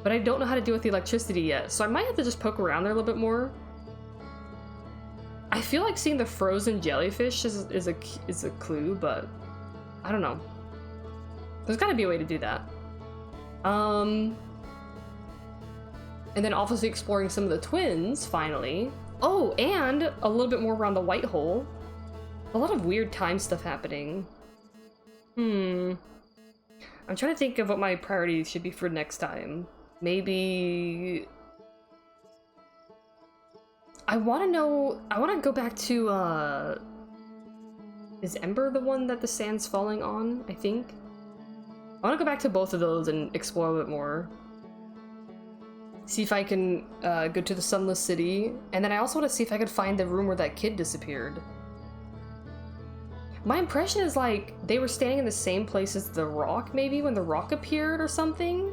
but I don't know how to deal with the electricity yet, so I might have to just poke around there a little bit more. I feel like seeing the frozen jellyfish is a clue, but I don't know. There's gotta be a way to do that. And then obviously exploring some of the twins, finally. Oh, and a little bit more around the white hole. A lot of weird time stuff happening. I'm trying to think of what my priorities should be for next time. Maybe... I want to go back to, is Ember the one that the sand's falling on, I think? I want to go back to both of those and explore a bit more. See if I can go to the Sunless City, and then I also want to see if I could find the room where that kid disappeared. My impression is like they were standing in the same place as the rock, maybe when the rock appeared or something,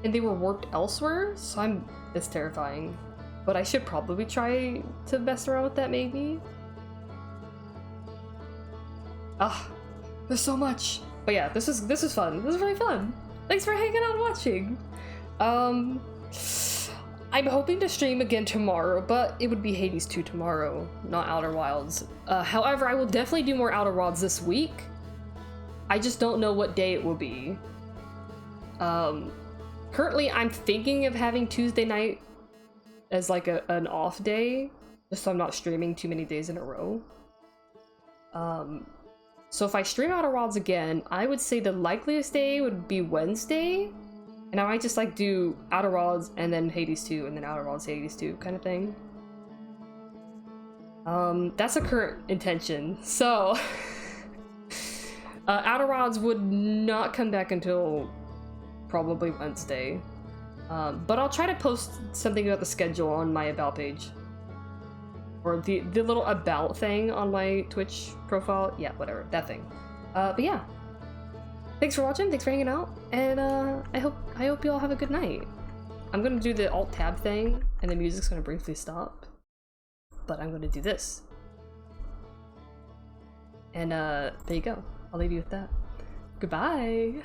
and they were warped elsewhere. So it's terrifying, but I should probably try to mess around with that maybe. Ah, there's so much. But yeah, this is fun. This is really fun. Thanks for hanging out and watching. I'm hoping to stream again tomorrow, but it would be Hades 2 tomorrow, not Outer Wilds. However, I will definitely do more Outer Wilds this week. I just don't know what day it will be. Currently, I'm thinking of having Tuesday night as like an off day, just so I'm not streaming too many days in a row. So if I stream Outer Wilds again, I would say the likeliest day would be Wednesday. And I might just like do Outer Wilds and then Hades 2 and then Outer Wilds Hades 2 kind of thing. That's a current intention. So Outer Wilds would not come back until probably Wednesday. But I'll try to post something about the schedule on my about page. Or the little about thing on my Twitch profile. Yeah, whatever, that thing. But yeah. Thanks for watching, thanks for hanging out, and I hope you all have a good night. I'm gonna do the Alt-Tab thing, and the music's gonna briefly stop. But I'm gonna do this. And there you go. I'll leave you with that. Goodbye!